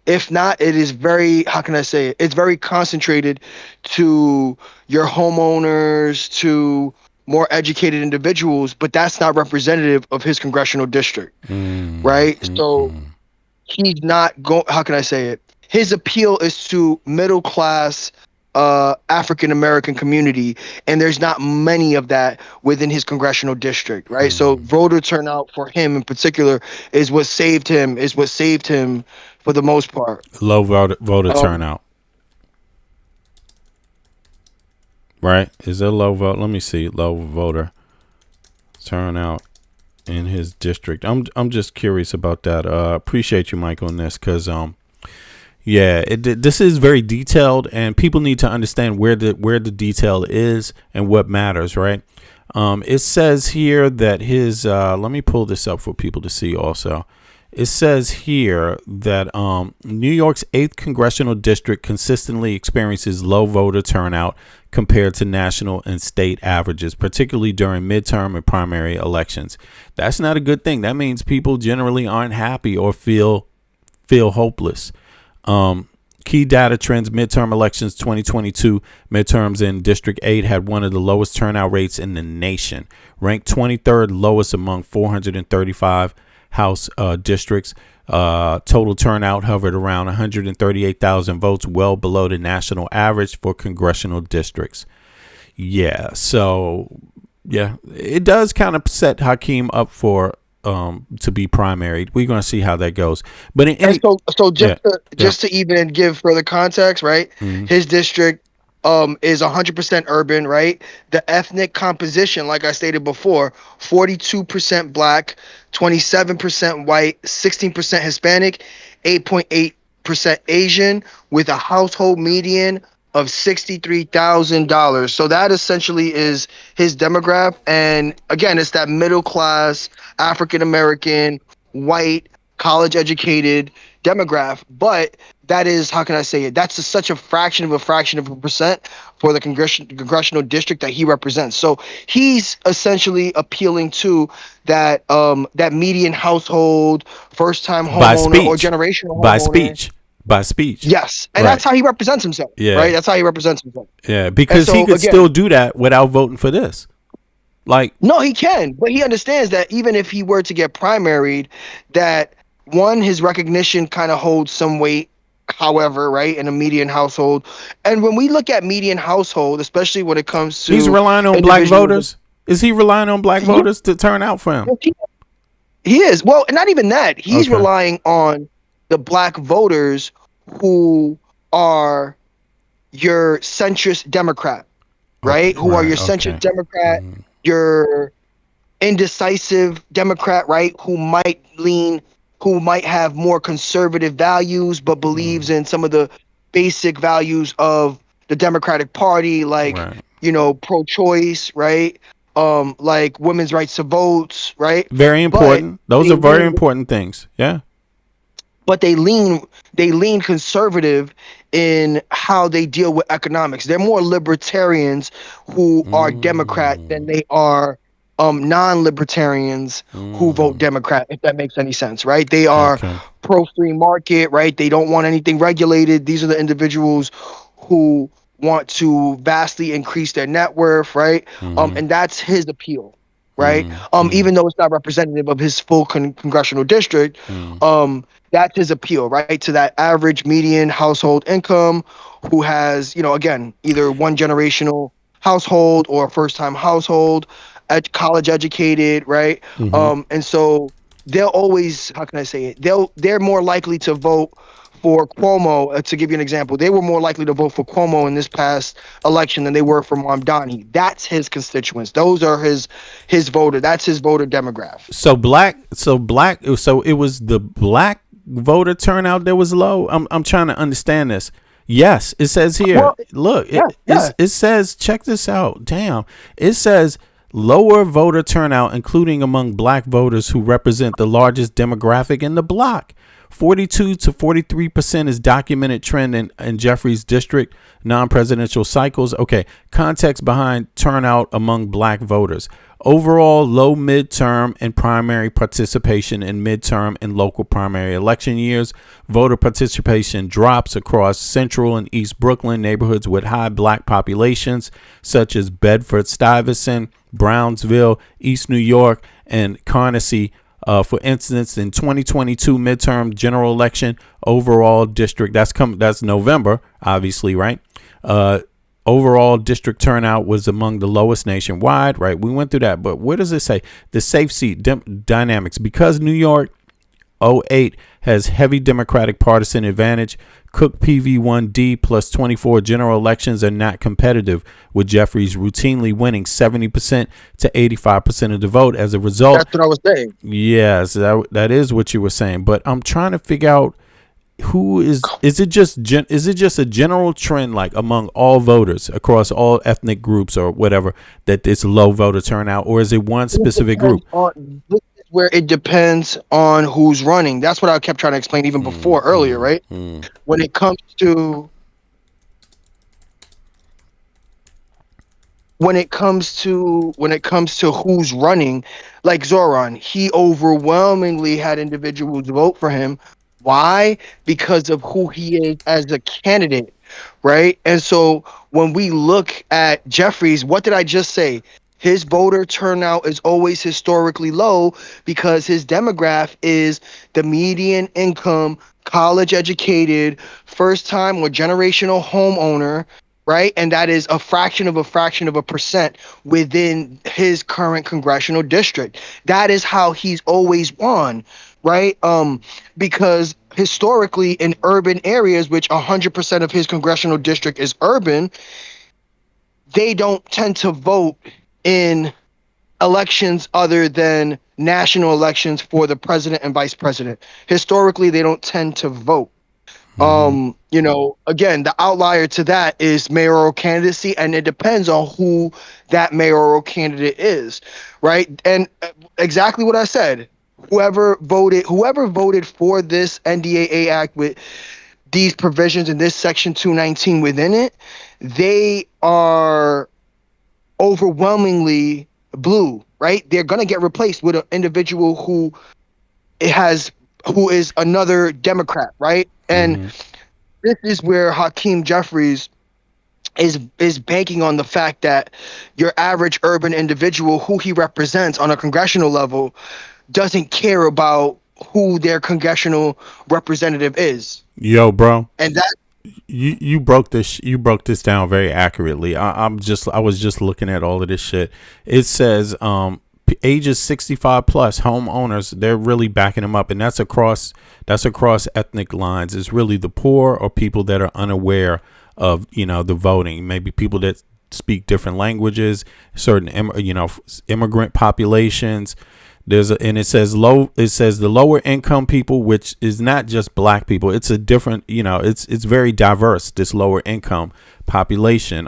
If not, it is very, how can I say it? It's very concentrated to your homeowners, to more educated individuals, but that's not representative of his congressional district, right? So he's not going, how can I say it? His appeal is to middle class African American community, and there's not many of that within his congressional district, right? So voter turnout for him in particular is what saved him, for the most part. Low voter turnout. Right? Is it low vote? Let me see. Low voter turnout in his district. I'm just curious about that. Appreciate you, Mike, on this, because yeah, this is very detailed, and people need to understand where the detail is and what matters, right? It says here that his let me pull this up for people to see also. It says here that New York's 8th congressional district consistently experiences low voter turnout compared to national and state averages, particularly during midterm and primary elections. That's not a good thing. That means people generally aren't happy or feel hopeless. Key data trends: midterm elections 2022 midterms in District 8 had one of the lowest turnout rates in the nation, ranked 23rd lowest among 435 House districts. Total turnout hovered around 138,000 votes, well below the national average for congressional districts. Yeah, so yeah, it does kind of set Hakeem up for to be primaried. We're going to see how that goes. But just to even give further context, right? His district is 100% urban, right? The ethnic composition, like I stated before, 42% black, 27% white, 16% Hispanic, 8.8% Asian, with a household median of $63,000. So that essentially is his demographic. And again, it's that middle class, African American, white, college educated demographic. But that is, how can I say it? That's such a fraction of a percent for the congressional district that he represents. So he's essentially appealing to that that median household, first time homeowner or generational homeowner. By speech. Yes. And that's how he represents himself. Yeah. Right? That's how he represents himself. Yeah, because he could still do that without voting for this. No, he can, but he understands that even if he were to get primaried, that one, his recognition kind of holds some weight, however, right, in a median household. And when we look at median household, especially when it comes to he's relying on black voters. Is he relying on black voters to turn out for him? He is. Well, not even that. He's relying on the black voters who are your centrist Democrat, right? Who are your centrist Democrat, your indecisive Democrat, right? Who might have more conservative values, but believes in some of the basic values of the Democratic Party, like, pro-choice, right? Like women's rights to votes, right? Very important. Those are very important things. Yeah. But they lean conservative in how they deal with economics. They're more libertarians who are Democrat than they are non-libertarians who vote Democrat, if that makes any sense, right? They are pro-free market, right? They don't want anything regulated. These are the individuals who want to vastly increase their net worth, right? And that's his appeal, right? Even though it's not representative of his full congressional district, that's his appeal, right? To that average median household income who has, again, either one generational household or first time household, college educated, right? And so they'll always, how can I say it? They're more likely to vote for Cuomo. To give you an example, they were more likely to vote for Cuomo in this past election than they were for Mamdani. That's his constituents. Those are his voter. That's his voter demographic. So it was the black voter turnout that was low. I'm trying to understand this. Yes, it says here. Look, it says, check this out. Damn. It says lower voter turnout, including among black voters who represent the largest demographic in the bloc. 42 to 43% is documented trend in Jeffries district non-presidential cycles. Okay, context behind turnout among black voters. Overall, low midterm and primary participation in midterm and local primary election years. Voter participation drops across central and east Brooklyn neighborhoods with high black populations, such as Bedford-Stuyvesant, Brownsville, East New York, and Carnegie. For instance, in 2022 midterm general election, overall district, that's November, obviously, right? Overall district turnout was among the lowest nationwide, right? We went through that, but what does it say? The safe seat dynamics. Because New York 08 has heavy Democratic partisan advantage, Cook PV1D plus 24 general elections are not competitive, with Jeffries routinely winning 70% to 85% of the vote. As a result, That's what I was saying. yes, that is what you were saying. But I'm trying to figure out who is it just a general trend, like among all voters across all ethnic groups or whatever, that it's low voter turnout, or is it one specific group? This is where it depends on who's running. That's what I kept trying to explain even before earlier, right? When it comes to who's running, like Zoran, he overwhelmingly had individuals vote for him. Why? Because of who he is as a candidate, right? And so when we look at Jeffries, what did I just say? His voter turnout is always historically low because his demographic is the median income, college educated, first time or generational homeowner, right? And that is a fraction of a percent within his current congressional district. That is how he's always won, right? Because historically in urban areas, which 100% of his congressional district is urban, they don't tend to vote in elections other than national elections for the president and vice president. Historically, they don't tend to vote. Again, the outlier to that is mayoral candidacy, and it depends on who that mayoral candidate is, right? And exactly what I said. Whoever voted for this NDAA Act with these provisions in this Section 219 within it, they are overwhelmingly blue, right? They're gonna get replaced with an individual who is another Democrat, right? And this is where Hakeem Jeffries is banking on the fact that your average urban individual who he represents on a congressional level doesn't care about who their congressional representative is. Yo, bro. And that you broke this down very accurately. I was just looking at all of this shit. It says ages 65 plus homeowners, they're really backing them up, and that's across ethnic lines. It's really the poor or people that are unaware of the voting. Maybe people that speak different languages, certain immigrant populations. And it says the lower income people, which is not just black people. It's a different, it's very diverse, this lower income population.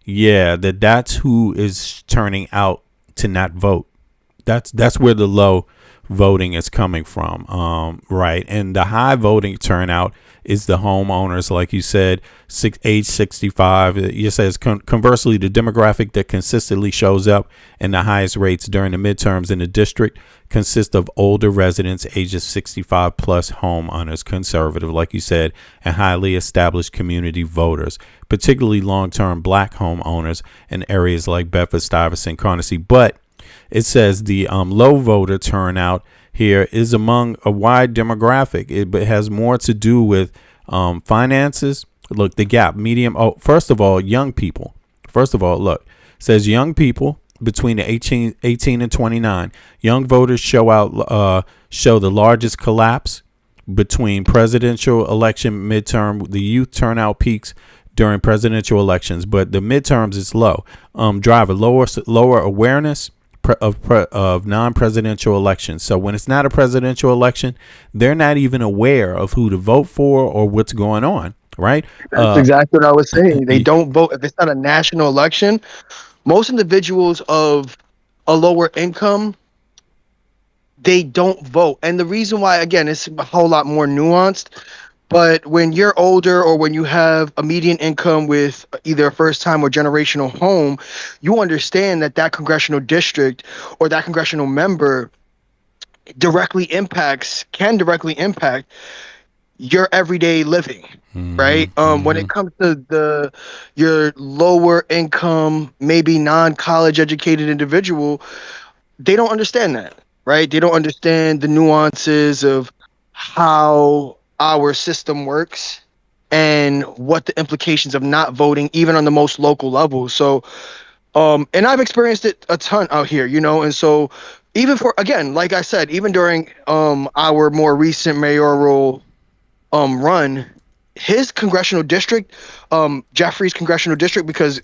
That's who is turning out to not vote. That's where the low voting is coming from. Right. And the high voting turnout is the homeowners, like you said, age 65. It says conversely, the demographic that consistently shows up in the highest rates during the midterms in the district consists of older residents, ages 65 plus, homeowners, conservative, like you said, and highly established community voters, particularly long-term black homeowners in areas like Bedford-Stuyvesant, Carnegie. But it says the low voter turnout here is among a wide demographic. It has more to do with finances. Look, the gap, medium. Oh, first of all, young people. Look, it says young people between the 18 and 29. Young voters show the largest collapse between presidential election midterm. The youth turnout peaks during presidential elections, but the midterms is low. Drive a lower awareness of non-presidential elections. So when it's not a presidential election, they're not even aware of who to vote for or what's going on, right? That's exactly what I was saying. They don't vote if it's not a national election. Most individuals of a lower income they don't vote. And the reason why, again, it's a whole lot more nuanced. But when you're older or when you have a median income with either a first time or generational home, you understand that that congressional district or that congressional member can directly impact your everyday living. Right. When it comes to your lower income, maybe non-college educated individual, they don't understand that, right? They don't understand the nuances of how our system works and what the implications of not voting, even on the most local level. So, and I've experienced it a ton out here, and so even for, again, like I said, even during our more recent mayoral run, his congressional district, Jeffrey's congressional district, because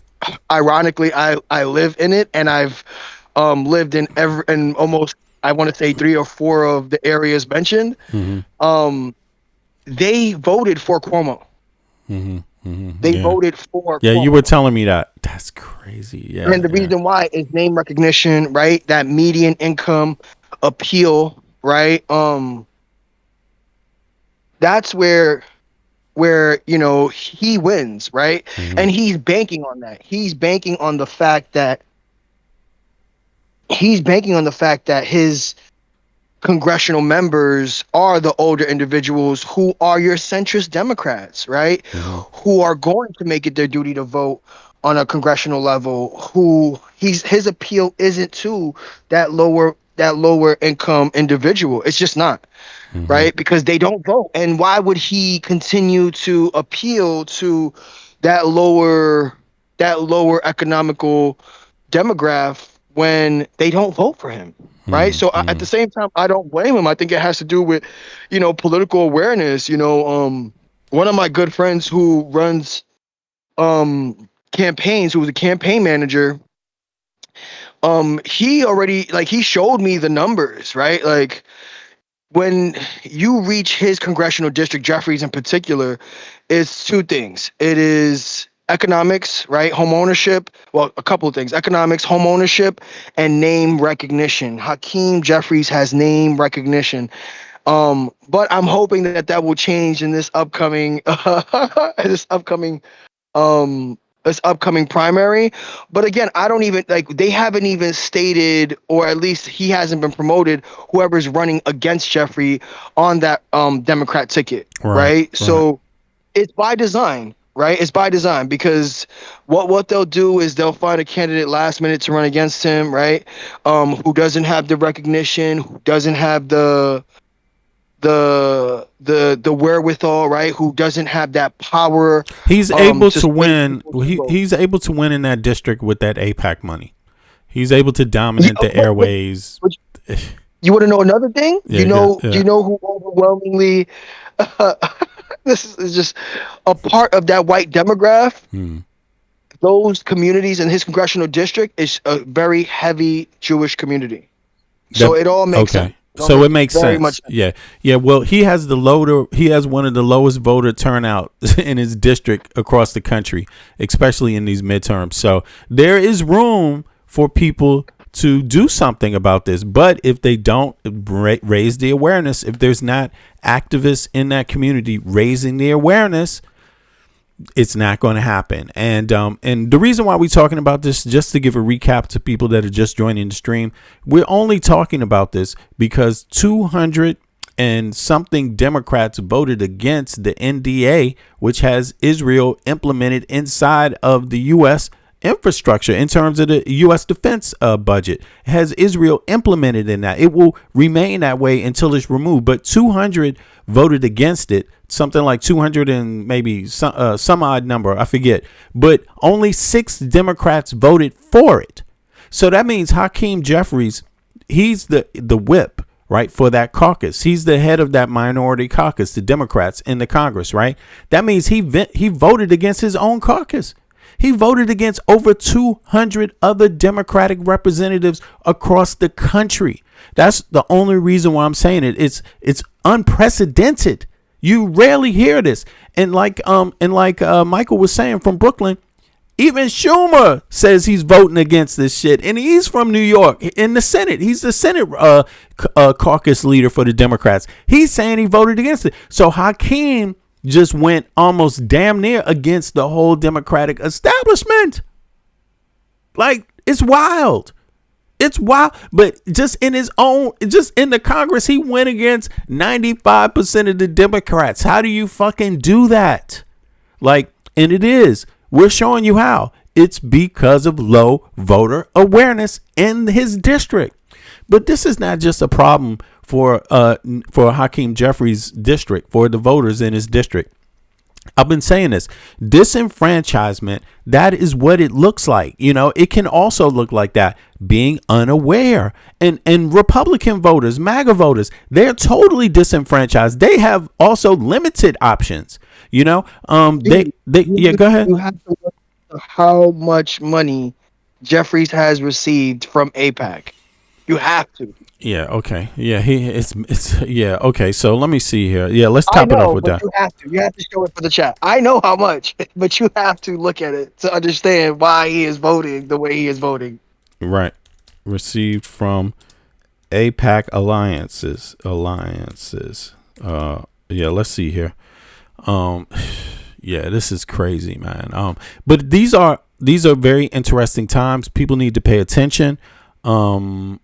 ironically I live in it, and I've lived in almost, I want to say, 3 or 4 of the areas mentioned. They voted for Cuomo. They voted for Yeah, Cuomo. you were telling me that. That's crazy. Yeah. And the reason why is name recognition, right? That median income appeal, right? That's where he wins, right? And he's banking on that. He's banking on the fact that his congressional members are the older individuals who are your centrist Democrats, right? Who are going to make it their duty to vote on a congressional level, who his appeal isn't to that lower income individual. It's just not. Right? Because they don't vote. And why would he continue to appeal to that lower economical demographic when they don't vote for him? Right? So at the same time, I don't blame him. I think it has to do with, political awareness. One of my good friends who runs campaigns, who was a campaign manager, he showed me the numbers, right? Like, when you reach his congressional district, Jeffries in particular, it's 2 things. It is economics, right? Home ownership. Well, a couple of things: economics, home ownership, and name recognition. Hakeem Jeffries has name recognition. But I'm hoping that will change in this upcoming this upcoming primary. But again, I don't even, they haven't even stated, or at least he hasn't been promoted, whoever's running against Jeffrey on that Democrat ticket, right? So it's by design, right? It's by design, because what they'll do is they'll find a candidate last minute to run against him, right? Who doesn't have the recognition, who doesn't have the wherewithal, right? Who doesn't have that power. He's able to win. He's able to win in that district with that APAC money. He's able to dominate the airways. You want to know another thing? Yeah, Do you know who overwhelmingly this is just a part of that white demographic? Those communities in his congressional district is a very heavy Jewish community. So it all makes sense. So it makes sense. Yeah. Well, he has one of the lowest voter turnout in his district across the country, especially in these midterms. So there is room for people to do something about this. But if they don't raise the awareness, if there's not activists in that community raising the awareness, it's not going to happen. And the reason why we're talking about this, just to give a recap to people that are just joining the stream, we're only talking about this because 200 and something Democrats voted against the NDA, which has Israel implemented inside of the U.S. infrastructure in terms of the U.S. defense budget. It has Israel implemented in that. It will remain that way until it's removed. But 200 voted against it, something like 200 and maybe some odd number, I forget. But only 6 Democrats voted for it. So that means Hakeem Jeffries, he's the whip, right, for that caucus. He's the head of that minority caucus, the Democrats in the Congress, right? That means he voted against his own caucus. He voted against over 200 other Democratic representatives across the country. That's the only reason why I'm saying it. It's unprecedented. You rarely hear this. And like Michael was saying from Brooklyn, Even Schumer says he's voting against this shit, and he's from New York in the Senate. He's the Senate caucus leader for the Democrats. He's saying he voted against it. So Hakeem just went almost damn near against the whole Democratic establishment. Like, it's wild. It's wild. But just in the Congress, he went against 95% of the Democrats. How do you fucking do that? Like, and it is. We're showing you how. It's because of low voter awareness in his district. But this is not just a problem for Hakeem Jeffries' district, for the voters in his district. I've been saying this. Disenfranchisement, that is what it looks like. You know, it can also look like that, being unaware. And Republican voters, MAGA voters, they're totally disenfranchised. They have also limited options. You know, yeah, go ahead. You have to look at how much money Jeffries has received from AIPAC. You have to. Yeah. Okay. Yeah. It's. Yeah. Okay. So let me see here. Yeah. Let's top it off with that. You have to. You have to show it for the chat. I know how much, but you have to look at it to understand why he is voting the way he is voting. Right. Received from AIPAC alliances. Yeah. Let's see here. Yeah. This is crazy, man. But these are very interesting times. People need to pay attention. People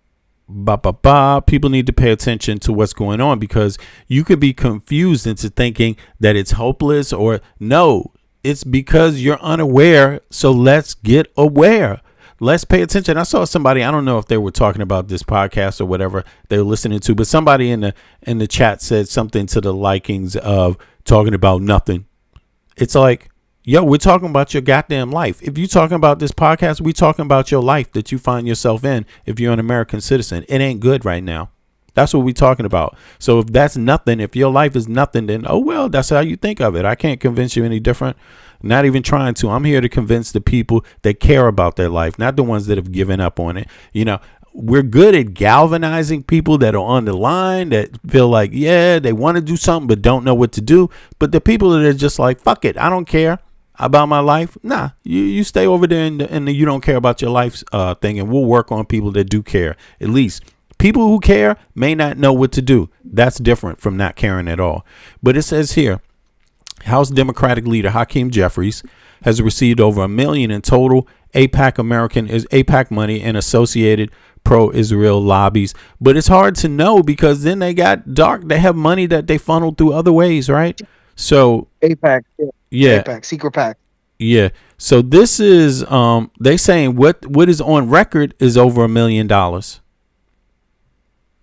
need to pay attention to what's going on, because you could be confused into thinking that it's hopeless, or no, it's because you're unaware. So let's get aware. Let's pay attention. I saw somebody, I don't know if they were talking about this podcast or whatever they were listening to, but somebody in the chat said something to the likings of talking about nothing. It's like, yo, we're talking about your goddamn life. If you're talking about this podcast, we're talking about your life that you find yourself in if you're an American citizen. It ain't good right now. That's what we're talking about. So if that's nothing, if your life is nothing, then, oh, well, that's how you think of it. I can't convince you any different. Not even trying to. I'm here to convince the people that care about their life, not the ones that have given up on it. You know, we're good at galvanizing people that are on the line, that feel like, yeah, they want to do something but don't know what to do. But the people that are just like, fuck it, I don't care about my life. Nah, you stay over there and you don't care about your life thing, and we'll work on people that do care. At least people who care may not know what to do. That's different from not caring at all. But it says here, House Democratic leader Hakeem Jeffries has received over $1 million in total AIPAC money and associated pro-Israel lobbies. But it's hard to know, because then they have money that they funneled through other ways, right? So AIPAC, yeah, AIPAC, secret PAC. Yeah. So this is they saying what is on record is over $1 million.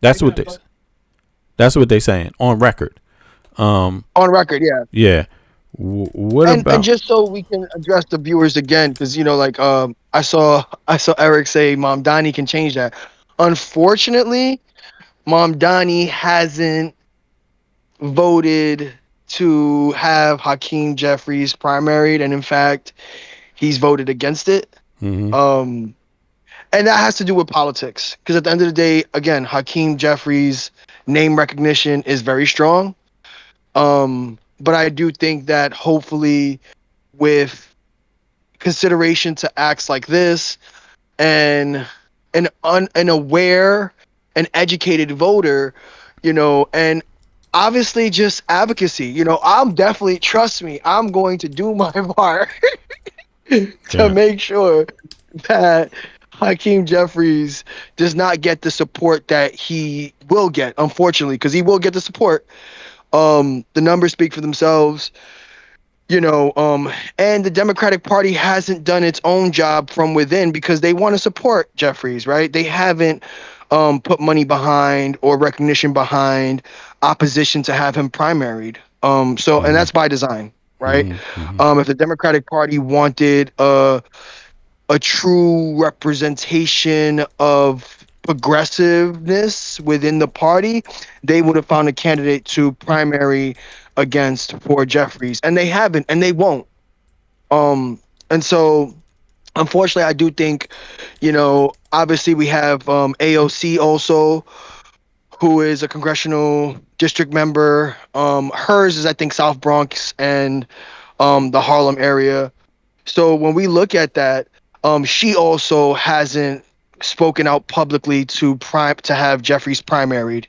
That's what they saying on record. On record, yeah. Yeah. And just so we can address the viewers again, because like I saw Eric say Mom Donnie can change that. Unfortunately, Mom Donnie hasn't voted to have Hakeem Jeffries primaried, and in fact, he's voted against it. Mm-hmm. And that has to do with politics, because at the end of the day, again, Hakeem Jeffries' name recognition is very strong. But I do think that hopefully, with consideration to acts like this, and an aware and educated voter, and obviously just advocacy, I'm definitely, trust me, I'm going to do my part to make sure that Hakeem Jeffries does not get the support that he will get, unfortunately, because he will get the support. The numbers speak for themselves, and the Democratic Party hasn't done its own job from within, because they want to support Jeffries, right? They haven't put money behind or recognition behind opposition to have him primaried. And that's by design, right? Mm-hmm. If the Democratic Party wanted a true representation of progressiveness within the party, they would have found a candidate to primary against for Jeffries, and they haven't, and they won't. And so, unfortunately, I do think, obviously we have AOC also, who is a congressional district member. Hers is, I think, South Bronx and the Harlem area. So when we look at that, she also hasn't spoken out publicly to have Jeffries primaried.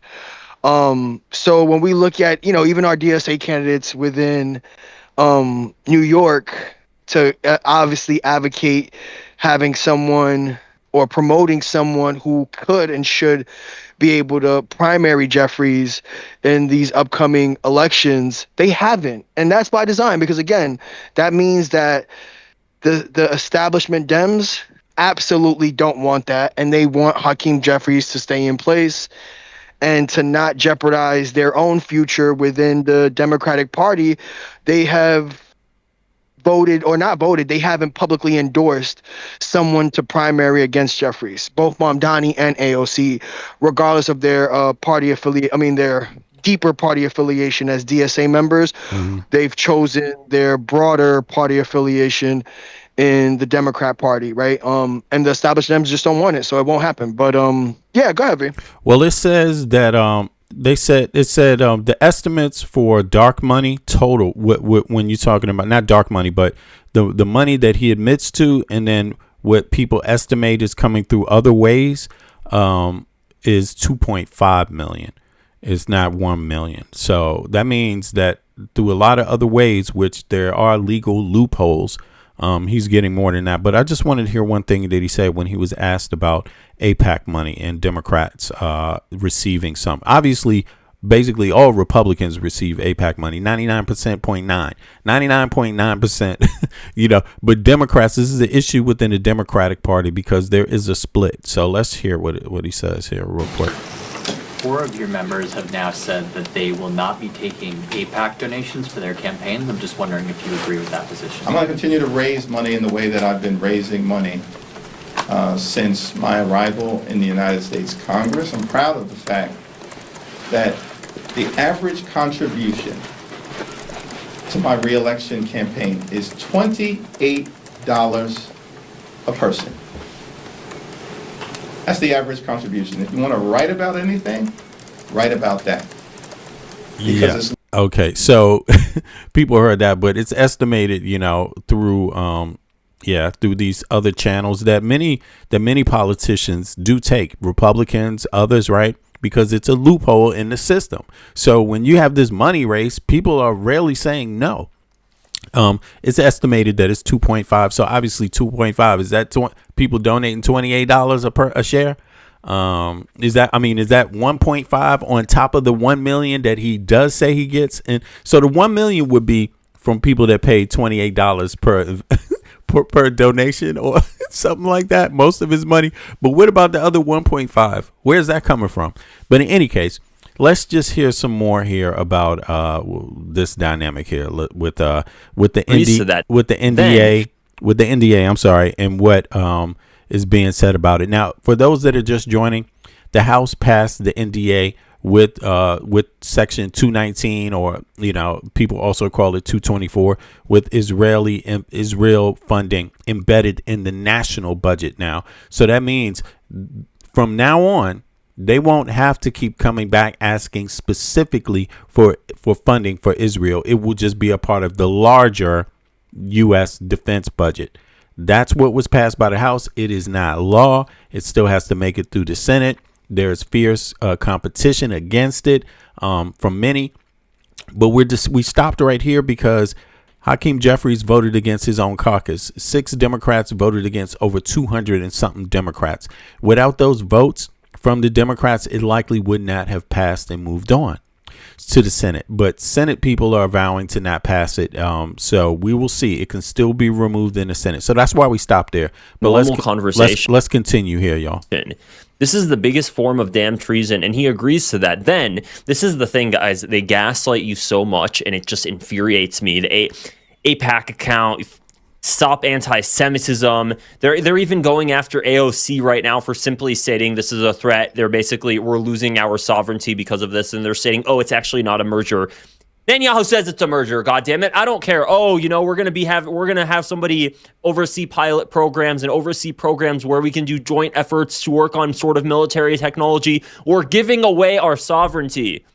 So when we look at, even our DSA candidates within New York to obviously advocate having someone or promoting someone who could and should be able to primary Jeffries in these upcoming elections, they haven't. And that's by design, because again, that means that the establishment Dems absolutely don't want that, and they want Hakeem Jeffries to stay in place and to not jeopardize their own future within the Democratic Party. They have voted or not voted, they haven't publicly endorsed someone to primary against Jeffries, both Mamdani and AOC, regardless of their their deeper party affiliation as DSA members. They've chosen their broader party affiliation in the Democrat Party, right? And the established Dems just don't want it, so it won't happen. But yeah, go ahead, V. Well, it says that the estimates for dark money total when you're talking about not dark money, but the money that he admits to, and then what people estimate is coming through other ways, is 2.5 million. It's not 1 million. So that means that through a lot of other ways, which there are legal loopholes, he's getting more than that. But I just wanted to hear one thing that he said when he was asked about AIPAC money and Democrats receiving some. Obviously, basically all Republicans receive AIPAC money, 99.9%, but Democrats, this is the issue within the Democratic Party because there is a split. So let's hear what he says here real quick. 4 of your members have now said that they will not be taking AIPAC donations for their campaigns. I'm just wondering if you agree with that position. I'm going to continue to raise money in the way that I've been raising money since my arrival in the United States Congress. I'm proud of the fact that the average contribution to my reelection campaign is $28 a person. That's the average contribution. If you want to write about anything, write about that. Because okay, so people heard that, but it's estimated, through through these other channels that many politicians do take, Republicans, others, right? Because it's a loophole in the system. So when you have this money race, people are rarely saying no. It's estimated that it's 2.5. So obviously 2.5 is that people donating $28 a share. Is that 1.5 on top of the 1 million that he does say he gets? And so the 1 million would be from people that pay $28 per donation or something like that, most of his money. But what about the other 1.5? Where's that coming from? But in any case, let's just hear some more here about this dynamic here with the NDA. I'm sorry, and what is being said about it. Now, for those that are just joining, the House passed the NDA with Section 219, or people also call it 224, with Israel funding embedded in the national budget now. So that means from now on, they won't have to keep coming back asking specifically for funding for Israel. It will just be a part of the larger U.S. defense budget. That's what was passed by the House. It is not law. It still has to make it through the Senate. There's fierce competition against it from many. But we stopped right here because Hakeem Jeffries voted against his own caucus. 6 Democrats voted against over 200 and something Democrats. Without those votes from the Democrats, it likely would not have passed and moved on to the Senate. But Senate people are vowing to not pass it. So we will see. It can still be removed in the Senate. So that's why we stopped there. But let's continue here, y'all. This is the biggest form of damn treason, and he agrees to that. Then, this is the thing, guys. They gaslight you so much, and it just infuriates me. The AIPAC account, stop anti-Semitism. They're even going after AOC right now for simply stating this is a threat. They're basically, we're losing our sovereignty because of this, and they're stating, oh, it's actually not a merger. Netanyahu says it's a merger. God damn it! I don't care. Oh, we're gonna have somebody oversee pilot programs and oversee programs where we can do joint efforts to work on sort of military technology. We're giving away our sovereignty.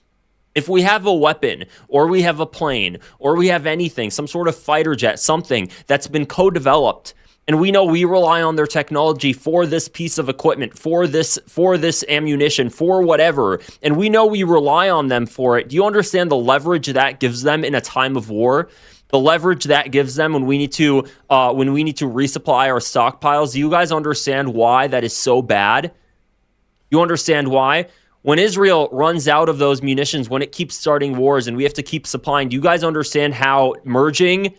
If we have a weapon or we have a plane or we have anything, some sort of fighter jet, something that's been co-developed, and we know we rely on their technology for this piece of equipment, for this ammunition, for whatever, and we know we rely on them for it, do you understand the leverage that gives them in a time of war? The leverage that gives them when we need to resupply our stockpiles? Do you guys understand why that is so bad? You understand why? When Israel runs out of those munitions, when it keeps starting wars and we have to keep supplying, do you guys understand how merging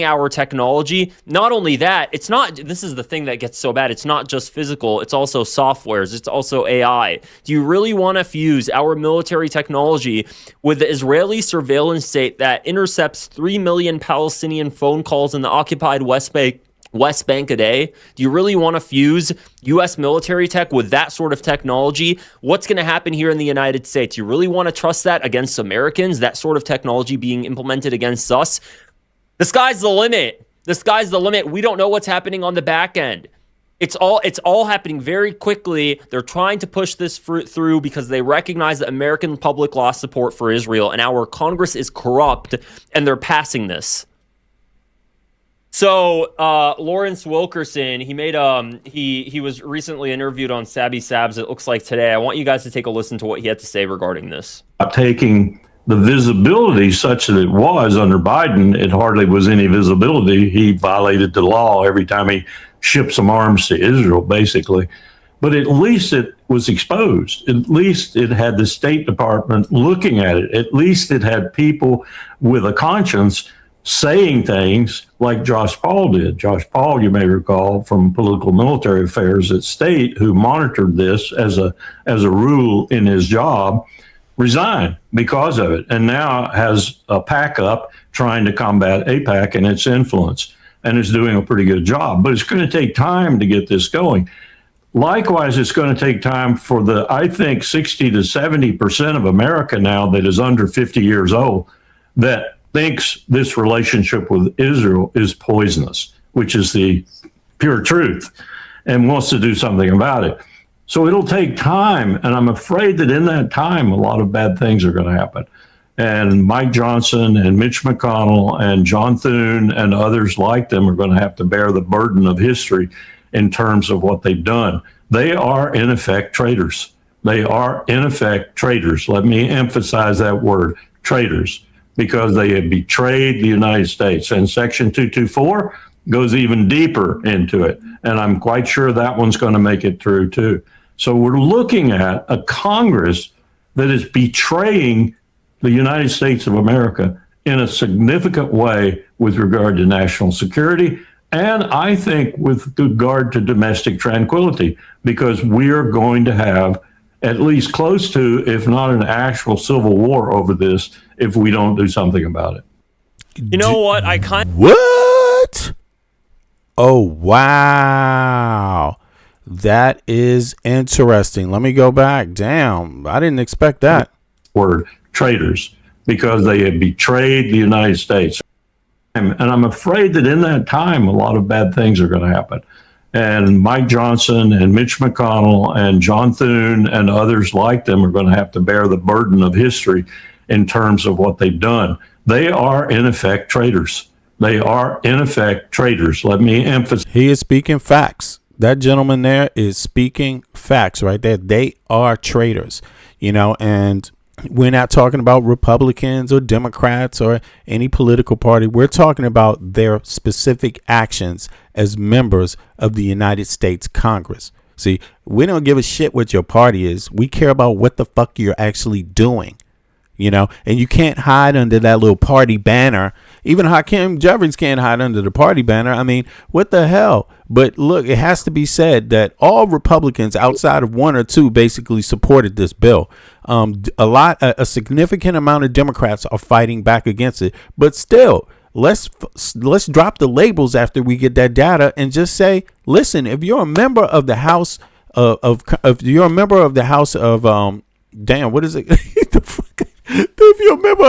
our technology? Not only that, this is the thing that gets so bad. It's not just physical, it's also softwares, it's also AI. Do you really want to fuse our military technology with the Israeli surveillance state that intercepts 3 million Palestinian phone calls in the occupied West Bank a day? Do you really want to fuse U.S. military tech with that sort of technology? What's going to happen here in the United States? You really want to trust that against Americans, that sort of technology being implemented against us? The sky's the limit. The sky's the limit. We don't know what's happening on the back end. It's all happening very quickly. They're trying to push this through because they recognize the American public law support for Israel, and our Congress is corrupt, and they're passing this. So Lawrence Wilkerson, he was recently interviewed on Sabby Sabs, it looks like today. I want you guys to take a listen to what he had to say regarding this. Taking the visibility such that it was under Biden, it hardly was any visibility. He violated the law every time he shipped some arms to Israel, basically. But at least it was exposed. At least it had the State Department looking at it. At least it had people with a conscience saying things like Josh Paul did. Josh Paul, you may recall, from Political Military Affairs at State, who monitored this as a rule in his job, resigned because of it, and now has a PAC up trying to combat AIPAC and its influence, and is doing a pretty good job. But it's going to take time to get this going. Likewise, it's going to take time for I think 60 to 70% of America now that is under 50 years old that thinks this relationship with Israel is poisonous, which is the pure truth, and wants to do something about it. So it'll take time, and I'm afraid that in that time, a lot of bad things are going to happen. And Mike Johnson and Mitch McConnell and John Thune and others like them are going to have to bear the burden of history in terms of what they've done. They are, in effect, traitors. They are, in effect, traitors. Let me emphasize that word, traitors, because they have betrayed the United States. And Section 224 goes even deeper into it. And I'm quite sure that one's going to make it through, too. So we're looking at a Congress that is betraying the United States of America in a significant way with regard to national security, and I think with regard to domestic tranquility, because we are going to have at least close to, if not an actual civil war over this, if we don't do something about it. You know what? What? Oh, wow. That is interesting. Let me go back. Damn, I didn't expect that. Word, traitors, because they have betrayed the United States. And I'm afraid that in that time, a lot of bad things are going to happen. And Mike Johnson and Mitch McConnell and John Thune and others like them are going to have to bear the burden of history in terms of what they've done. They are, in effect, traitors. They are, in effect, traitors. Let me emphasize. He is speaking facts. That gentleman there is speaking facts right there. They are traitors, and we're not talking about Republicans or Democrats or any political party. We're talking about their specific actions as members of the United States Congress. See, we don't give a shit what your party is. We care about what the fuck you're actually doing, and you can't hide under that little party banner. Even Hakeem Jeffries can't hide under the party banner. I mean, what the hell? But look, it has to be said that all Republicans outside of one or two basically supported this bill. A significant amount of Democrats are fighting back against it. But still, let's drop the labels after we get that data and just say, listen, if you're a member of the House if you're a member of the House of what is it? If you're a member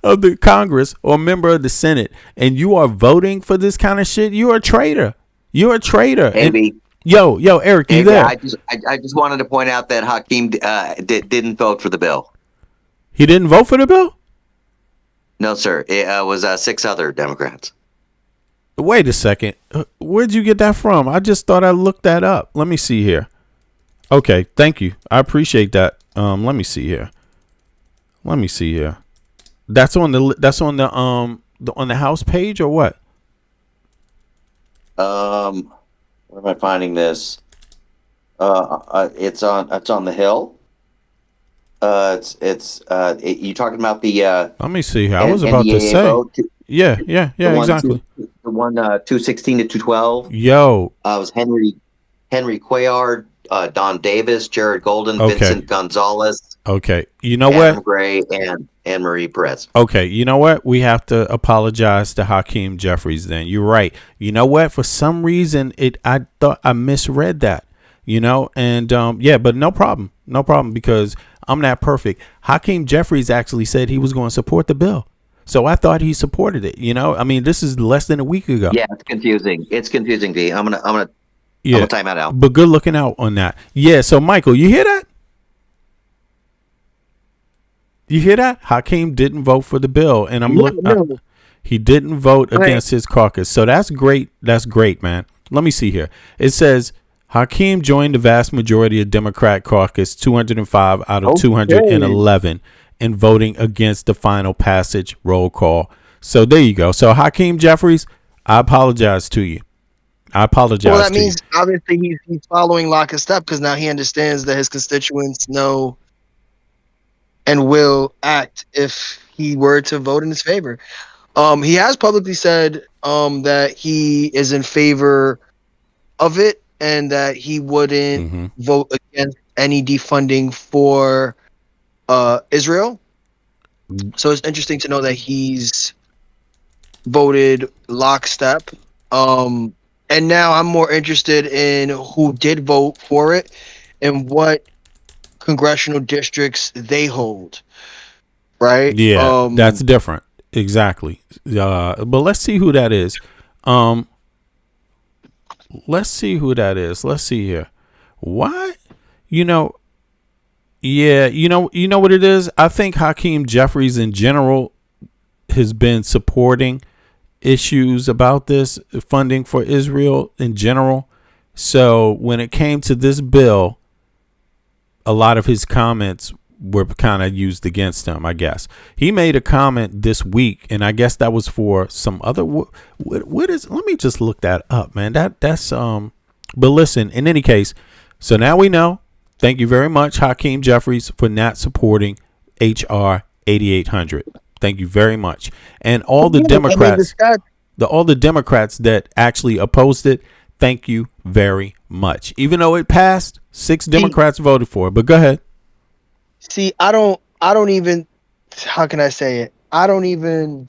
of the Congress or a member of the Senate and you are voting for this kind of shit, you're a traitor. You're a traitor. Maybe. Yo, Eric, you there? I just wanted to point out that Hakeem didn't vote for the bill. He didn't vote for the bill? No, sir. It was 6 other Democrats. Wait a second. Where'd you get that from? I just thought I looked that up. Let me see here. Okay, thank you. I appreciate that. Let me see here. That's on the House page or what? Where am I finding this? It's on the Hill. You talking about the? Let me see here. I was about to NDAA say. vote? Yeah, exactly. The one 216 to 212. Yo, was Henry Cuellar, Don Davis, Jared Golden, Okay. Vincent Gonzalez, okay. You know Adam what? Gray, and Anne Marie Perez. Okay, you know what? We have to apologize to Hakeem Jeffries then. You're right. You know what? For some reason I thought I misread that. And but no problem. No problem, because I'm not perfect. Hakeem Jeffries actually said he was going to support the bill. So I thought he supported it. I mean, this is less than a week ago. Yeah, it's confusing. D. I'm gonna time that out. But good looking out on that. Yeah. So Michael, you hear that? You hear that? Hakeem didn't vote for the bill, and I'm looking. He didn't vote against his caucus. So that's great. That's great, man. Let me see here. It says Hakeem joined the vast majority of Democrat caucus, 205 out of 211, in voting against the final passage. Roll call. So there you go. So Hakeem Jeffries, I apologize to you. Well, that means obviously he's following lock and step, because now he understands that his constituents know and will act if he were to vote in his favor. He has publicly said that he is in favor of it and that he wouldn't vote against any defunding for Israel. So it's interesting to know that he's voted lockstep. And now I'm more interested in who did vote for it and what congressional districts they hold. Right? Yeah, that's different. Exactly. But let's see who that is. Let's see who that is. Let's see here. Why? Yeah, you know what it is? I think Hakeem Jeffries in general has been supporting issues about this funding for Israel in general. So when it came to this bill, a lot of his comments were kind of used against him, I guess. He made a comment this week, and I guess that was for some other what is, let me just look that up, man. That's but listen, in any case, so now we know. Thank you very much, Hakeem Jeffries, for not supporting HR 8800. Thank you very much. And all the Democrats, all the Democrats that actually opposed it, thank you very much. Even though it passed, 6 Democrats voted for it. But go ahead. See, I don't even, how can I say it? I don't even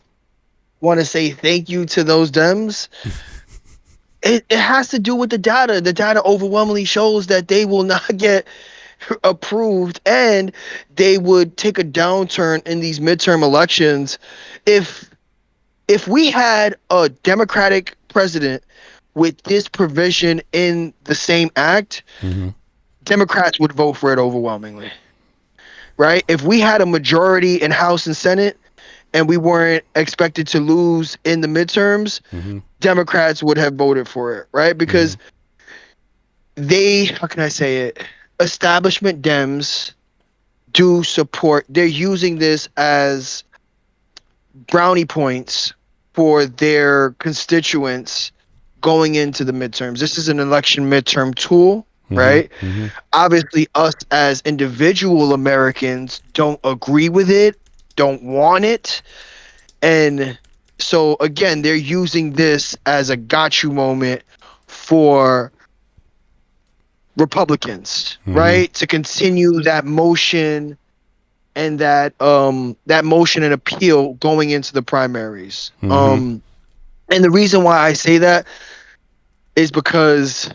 want to say thank you to those Dems. It has to do with the data. The data overwhelmingly shows that they will not get approved, and they would take a downturn in these midterm elections if we had a Democratic president with this provision in the same act. Democrats would vote for it overwhelmingly, right? If we had a majority in House and Senate and we weren't expected to lose in the midterms, Democrats would have voted for it, right? Because they, how can I say it? Establishment Dems do support, they're using this as brownie points for their constituents going into the midterms. This is an election midterm tool, right? Obviously, us as individual Americans don't agree with it, don't want it. And so, again, they're using this as a got you moment for Republicans, right? To continue that motion and that motion and appeal going into the primaries. And the reason why I say that is because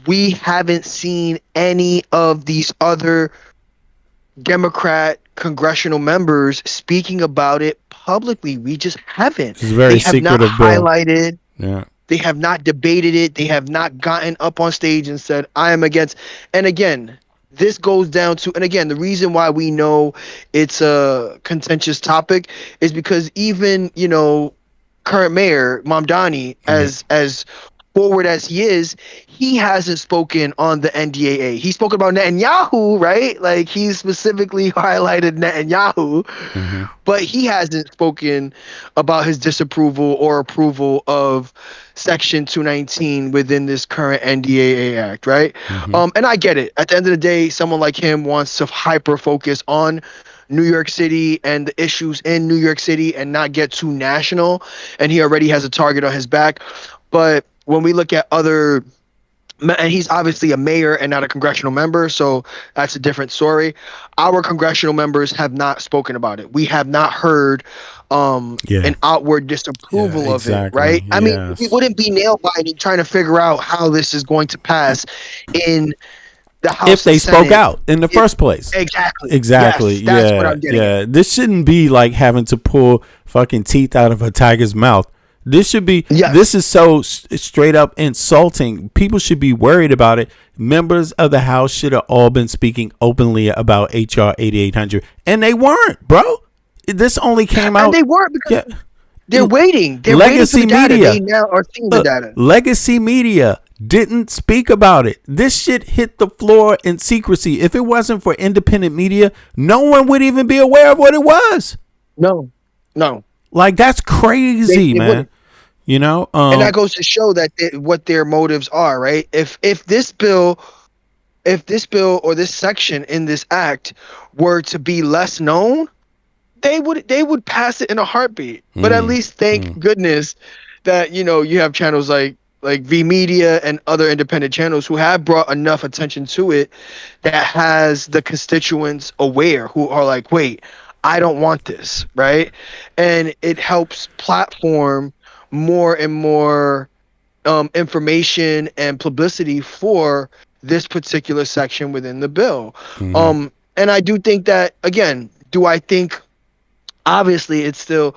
we haven't seen any of these other Democrat congressional members speaking about it publicly. We just haven't. It's very they have not secretive bill. highlighted. Yeah. They have not debated it. They have not gotten up on stage and said, I am against. And again, this goes down to, and again, the reason why we know it's a contentious topic is because even, current mayor Mamdani, as forward as he is, he hasn't spoken on the NDAA. He spoke about Netanyahu, right? Like, he specifically highlighted Netanyahu, but he hasn't spoken about his disapproval or approval of Section 219 within this current NDAA Act, right? And I get it. At the end of the day, someone like him wants to hyper focus on New York City and the issues in New York City and not get too national. And he already has a target on his back. But when we look at other, and he's obviously a mayor and not a congressional member, so that's a different story. Our congressional members have not spoken about it. We have not heard an outward disapproval of it, right? I mean, we wouldn't be nail biting trying to figure out how this is going to pass in the House if they and spoke Senate. out in the first place. Exactly. Yes, that's what I'm getting. This shouldn't be like having to pull fucking teeth out of a tiger's mouth. This should be, this is so straight up insulting. People should be worried about it. Members of the House should have all been speaking openly about HR 8800, and they weren't, bro. This only came out. And they weren't because they're waiting. They're Legacy waiting for the media. data. They now are seeing the data. Legacy media didn't speak about it. This shit hit the floor in secrecy. If it wasn't for independent media, no one would even be aware of what it was. No. Like, that's crazy, They man. wouldn't. And that goes to show that what their motives are, right? If this bill or this section in this act were to be less known, they would pass it in a heartbeat. But at least thank goodness that you have channels like V Media and other independent channels who have brought enough attention to it that has the constituents aware, who are like, wait, I don't want this, right? And it helps platform more and more information and publicity for this particular section within the bill. And I do think that, again, obviously it's still,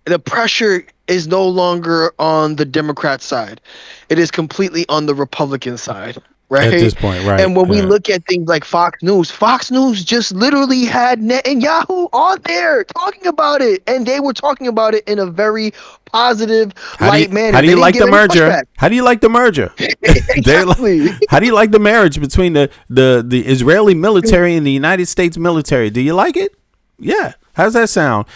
the pressure is no longer on the Democrat side. It is completely on the Republican side. Right? At this point, right. And when we look at things like Fox News just literally had Netanyahu on there talking about it. And they were talking about it in a very positive, light manner. How do you like the merger? Pushback. How do you like the merger? Exactly. How do you like the marriage between the Israeli military and the United States military? Do you like it? Yeah. How's that sound?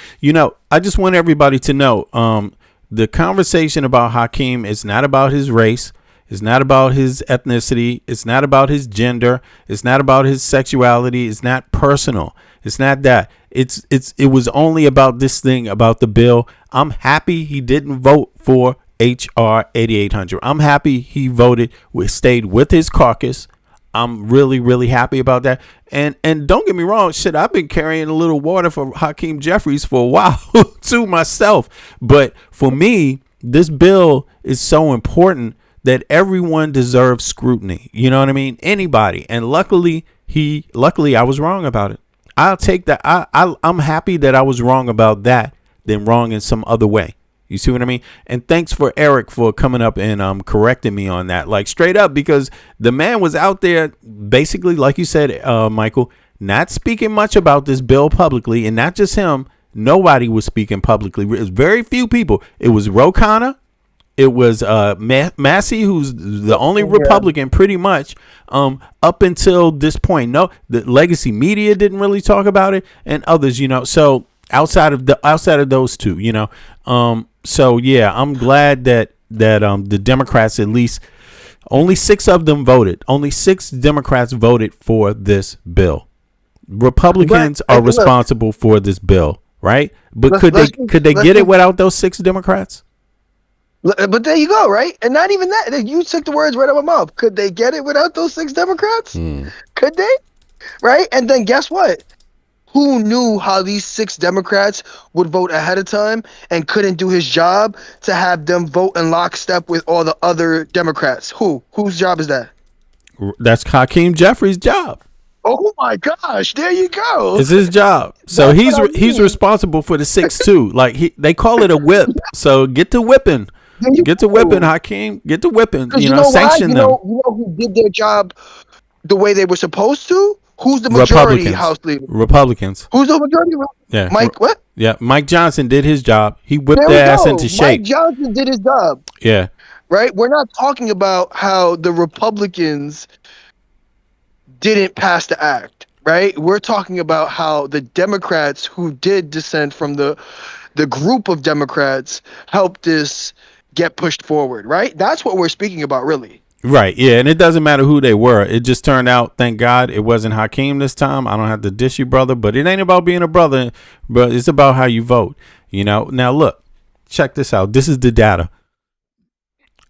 I just want everybody to know the conversation about Hakeem is not about his race. It's not about his ethnicity. It's not about his gender. It's not about his sexuality. It's not personal. It's not that. It was only about this thing, about the bill. I'm happy he didn't vote for HR 8800. I'm happy he stayed with his caucus. I'm really, really happy about that. And don't get me wrong, shit, I've been carrying a little water for Hakeem Jeffries for a while too myself. But for me, this bill is so important that everyone deserves scrutiny. You know what I mean? Anybody. And luckily I was wrong about it. I'll take that. I'm happy that I was wrong about that than wrong in some other way. You see what I mean? And thanks for Eric for coming up and correcting me on that, like straight up, because the man was out there basically, like you said, Michael, not speaking much about this bill publicly, and not just him. Nobody was speaking publicly. It was very few people. It was Ro Khanna. It was Massey, who's the only Republican pretty much up until this point. No, the legacy media didn't really talk about it, and others, So outside of those two, So yeah, I'm glad that the Democrats, at least only 6 of them voted. Only 6 Democrats voted for this bill. Republicans are responsible for this bill, right? But could they get it without those 6 Democrats? But there you go, right? And not even that. You took the words right out of my mouth. Could they get it without those 6 Democrats? Could they? Right? And then guess what? Who knew how these 6 Democrats would vote ahead of time and couldn't do his job to have them vote in lockstep with all the other Democrats? Whose job is that? That's Hakeem Jeffries' job. Oh my gosh! There you go. It's his job. So he's responsible for the 6 too. Like they call it a whip. So get to whipping. Get to whipping, Hakeem. Get to whipping. Sanction them. You know who did their job the way they were supposed to? Who's the majority House leader? Republicans. Who's the majority? Yeah. Mike, what? Yeah. Mike Johnson did his job. He whipped There we their ass go. into shape. Mike Johnson did his job. Yeah. Right? We're not talking about how the Republicans didn't pass the act, right? We're talking about how the Democrats who did dissent from the group of Democrats helped this get pushed forward, right? That's what we're speaking about, really. Right. Yeah. And it doesn't matter who they were. It just turned out, thank God, it wasn't Hakeem this time. I don't have to dish you, brother, but it ain't about being a brother, but it's about how you vote. You know, now look, check this out. This is the data.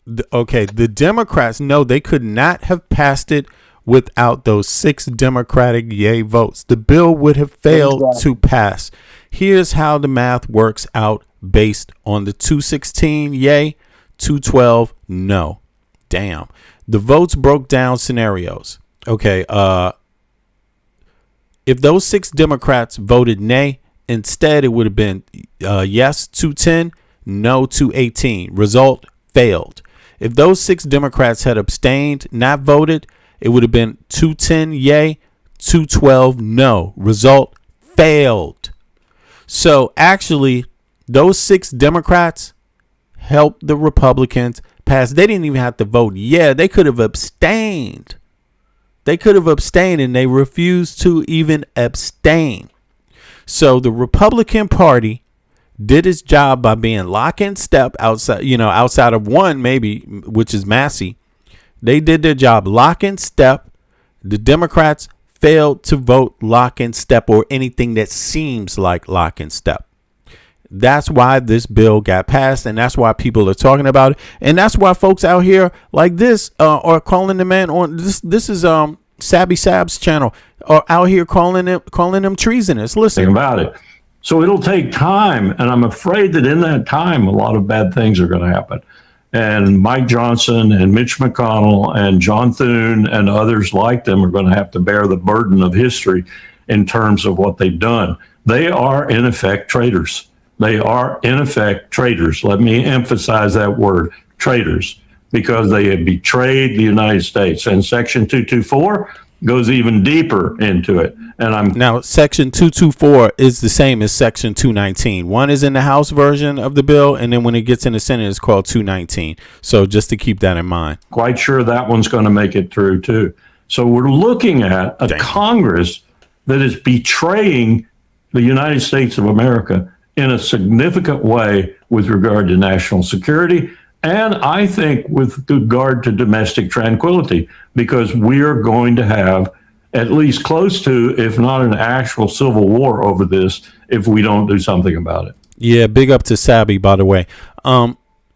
The Democrats, no, they could not have passed it without those 6 Democratic yay votes. The bill would have failed to pass. Here's how the math works out based on the 216 yay, 212 no. Damn. The votes broke down scenarios. Okay, if those 6 Democrats voted nay, instead it would have been yes 210, no 218. Result failed. If those 6 Democrats had abstained, not voted, it would have been 210 yay, 212 no. Result failed. So actually, those 6 Democrats helped the Republicans pass. They didn't even have to vote. Yeah, they could have abstained. They could have abstained, and they refused to even abstain. So the Republican Party did its job by being lock in step outside of one, maybe, which is Massey. They did their job lock in step. The Democrats failed to vote lock in step or anything that seems like lock in step. That's why this bill got passed, and that's why people are talking about it, and that's why folks out here like this are calling the man on this. This is Sabby Sab's channel, are out here calling them treasonous. Listen Think about it. So it'll take time, and I'm afraid that in that time, a lot of bad things are going to happen. And Mike Johnson and Mitch McConnell and John Thune and others like them are going to have to bear the burden of history in terms of what they've done. They are, in effect, traitors. They are, in effect, traitors. Let me emphasize that word, traitors, because they have betrayed the United States. And Section 224 goes even deeper into it. And now Section 224 is the same as Section 219. One is in the House version of the bill, and then when it gets in the Senate, it's called 219. So just to keep that in mind. Quite sure that one's going to make it through too. So we're looking at a Congress that is betraying the United States of America in a significant way with regard to national security, and I think with regard to domestic tranquility, because we are going to have at least close to, if not an actual civil war over this, if we don't do something about it. Yeah, big up to Sabby, by the way.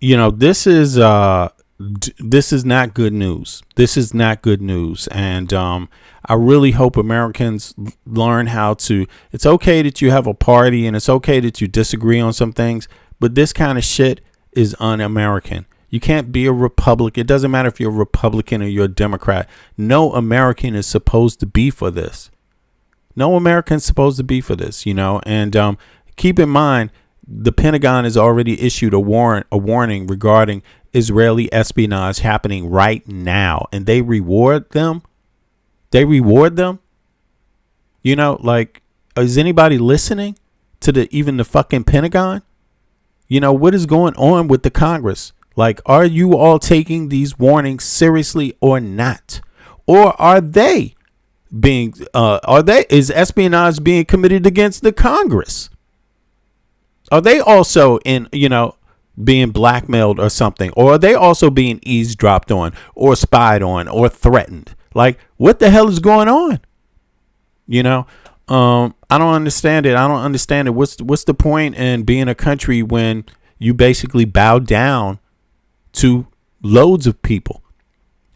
This is not good news. This is not good news, and I really hope Americans learn how to. It's okay that you have a party, and it's okay that you disagree on some things, but this kind of shit is un-American. You can't be a Republican. It doesn't matter if you're a Republican or you're a Democrat. No American is supposed to be for this. No American's supposed to be for this, and keep in mind, the Pentagon has already issued a warning regarding Israeli espionage happening right now, and they reward them. They reward them. Is anybody listening to even the fucking Pentagon? What is going on with the Congress? Are you all taking these warnings seriously or not? Or are they is espionage being committed against the Congress? Are they also being blackmailed or something? Or are they also being eavesdropped on or spied on or threatened? What the hell is going on? I don't understand it. What's the point in being a country when you basically bow down to loads of people,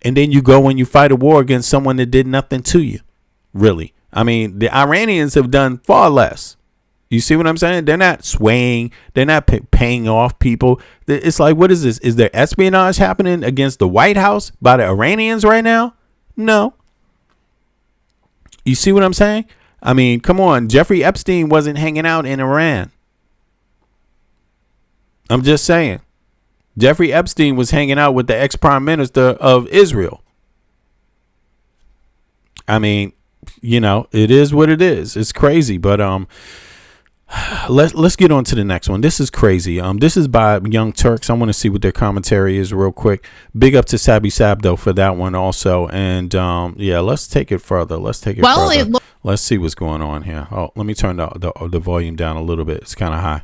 and then you go and you fight a war against someone that did nothing to you? Really? I mean, the Iranians have done far less. You see what I'm saying? They're not swaying. They're not paying off people. It's like, what is this? Is there espionage happening against the White House by the Iranians right now? No. You see what I'm saying? I mean, come on. Jeffrey Epstein wasn't hanging out in Iran. I'm just saying. Jeffrey Epstein was hanging out with the ex-prime minister of Israel. I mean, it is what it is. It's crazy, but let's get on to the next one. This is crazy. This is by Young Turks. I want to see what their commentary is real quick. Big up to Sabby Sabdo for that one also. And let's take it further. Let's see what's going on here. Oh, let me turn the volume down a little bit. It's kind of high.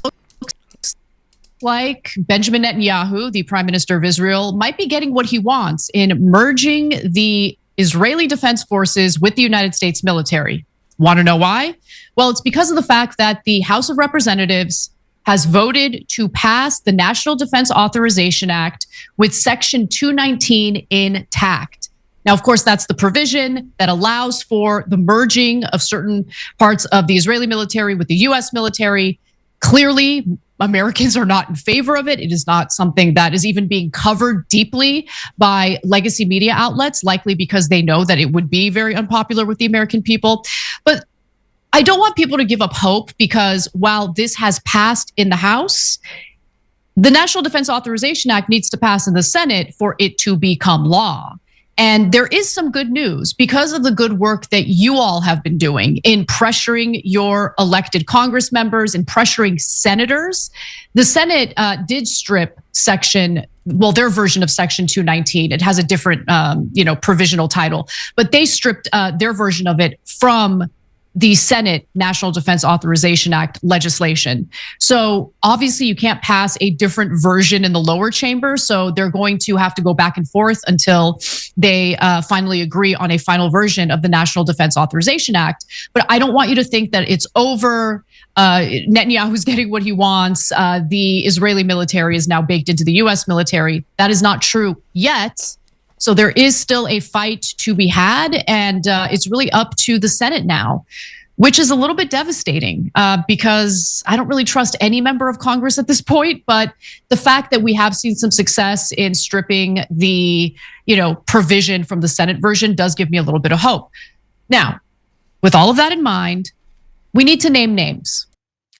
Like Benjamin Netanyahu, the Prime Minister of Israel, might be getting what he wants in merging the Israeli Defense Forces with the United States military. Want to know why? Well, it's because of the fact that the House of Representatives has voted to pass the National Defense Authorization Act with Section 219 intact. Now, of course, that's the provision that allows for the merging of certain parts of the Israeli military with the U.S. military. Clearly, Americans are not in favor of it. It is not something that is even being covered deeply by legacy media outlets, likely because they know that it would be very unpopular with the American people. But I don't want people to give up hope, because while this has passed in the House, the National Defense Authorization Act needs to pass in the Senate for it to become law. And there is some good news because of the good work that you all have been doing in pressuring your elected Congress members and pressuring senators. The Senate did strip their version of Section 219. It has a different, provisional title, but they stripped their version of it from the Senate National Defense Authorization Act legislation. So obviously you can't pass a different version in the lower chamber. So they're going to have to go back and forth until they finally agree on a final version of the National Defense Authorization Act. But I don't want you to think that it's over. Netanyahu's getting what he wants. The Israeli military is now baked into the U.S. military. That is not true yet. So there is still a fight to be had, and it's really up to the Senate now, which is a little bit devastating because I don't really trust any member of Congress at this point. But the fact that we have seen some success in stripping the, provision from the Senate version does give me a little bit of hope. Now, with all of that in mind, we need to name names.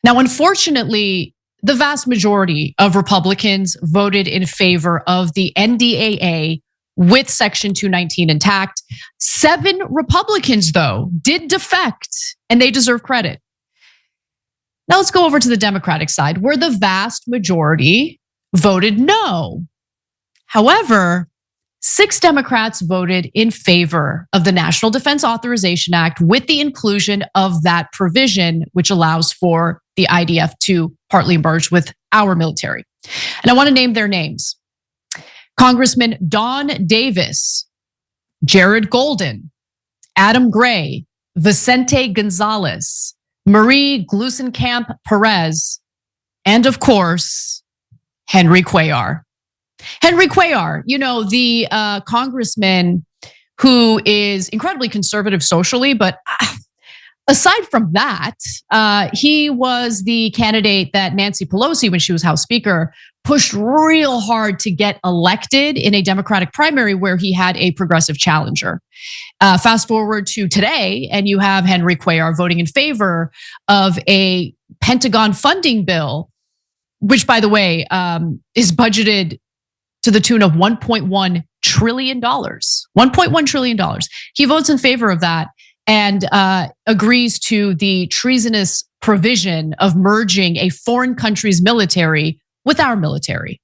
Now, unfortunately, the vast majority of Republicans voted in favor of the NDAA with Section 219 intact. 7 Republicans, though, did defect, and they deserve credit. Now let's go over to the Democratic side, where the vast majority voted no. However, 6 Democrats voted in favor of the National Defense Authorization Act with the inclusion of that provision, which allows for the IDF to partly merge with our military. And I want to name their names. Congressman Don Davis, Jared Golden, Adam Gray, Vicente Gonzalez, Marie Glusenkamp Perez, and of course, Henry Cuellar. Henry Cuellar, the congressman who is incredibly conservative socially, but aside from that, he was the candidate that Nancy Pelosi, when she was House Speaker, pushed real hard to get elected in a Democratic primary where he had a progressive challenger. Fast forward to today, and you have Henry Cuellar voting in favor of a Pentagon funding bill, which, by the way, is budgeted to the tune of $1.1 trillion. $1.1 trillion. He votes in favor of that and agrees to the treasonous provision of merging a foreign country's military with our military.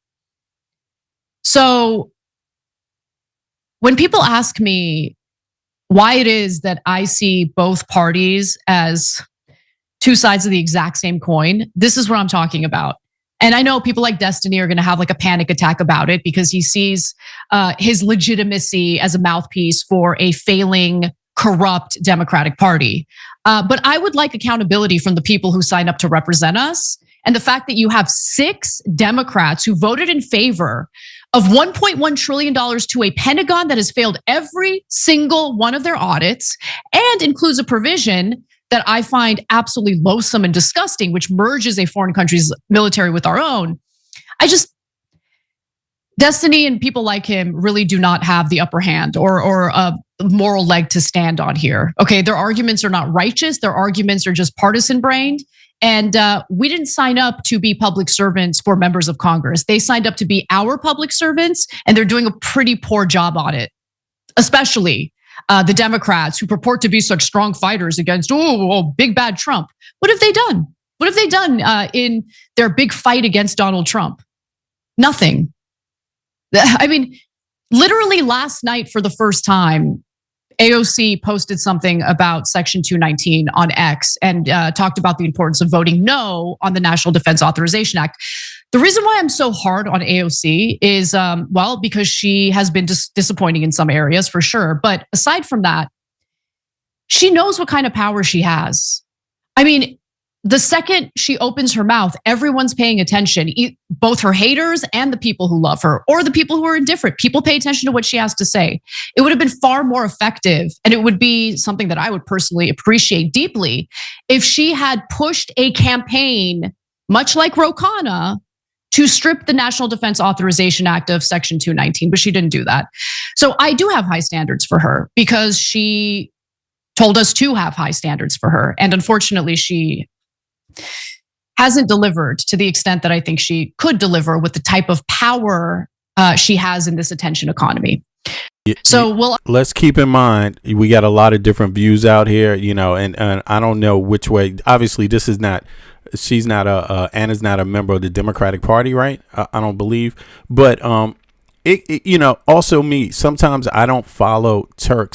So when people ask me why it is that I see both parties as two sides of the exact same coin, this is what I'm talking about. And I know people like Destiny are going to have like a panic attack about it because he sees his legitimacy as a mouthpiece for a failing, corrupt Democratic Party. But I would like accountability from the people who signed up to represent us. And the fact that you have 6 Democrats who voted in favor of $1.1 trillion to a Pentagon that has failed every single one of their audits and includes a provision that I find absolutely loathsome and disgusting, which merges a foreign country's military with our own. Destiny and people like him really do not have the upper hand or a moral leg to stand on here. Okay, their arguments are not righteous. Their arguments are just partisan brained. And we didn't sign up to be public servants for members of Congress. They signed up to be our public servants, and they're doing a pretty poor job on it, especially the Democrats who purport to be such strong fighters against big bad Trump. What have they done? What have they done in their big fight against Donald Trump? Nothing. I mean, literally last night for the first time, AOC posted something about Section 219 on X and talked about the importance of voting no on the National Defense Authorization Act. The reason why I'm so hard on AOC is, because she has been disappointing in some areas for sure. But aside from that, she knows what kind of power she has. I mean, the second she opens her mouth, everyone's paying attention, both her haters and the people who love her or the people who are indifferent. People pay attention to what she has to say. It would have been far more effective, and it would be something that I would personally appreciate deeply if she had pushed a campaign, much like Ro Khanna, to strip the National Defense Authorization Act of Section 219, but she didn't do that. So I do have high standards for her because she told us to have high standards for her. And unfortunately, she hasn't delivered to the extent that I think she could deliver with the type of power she has in this attention economy. So let's keep in mind, we got a lot of different views out here, and I don't know which way. Obviously, she's not Anna's not a member of the Democratic Party, right? I don't believe. But also me, sometimes I don't follow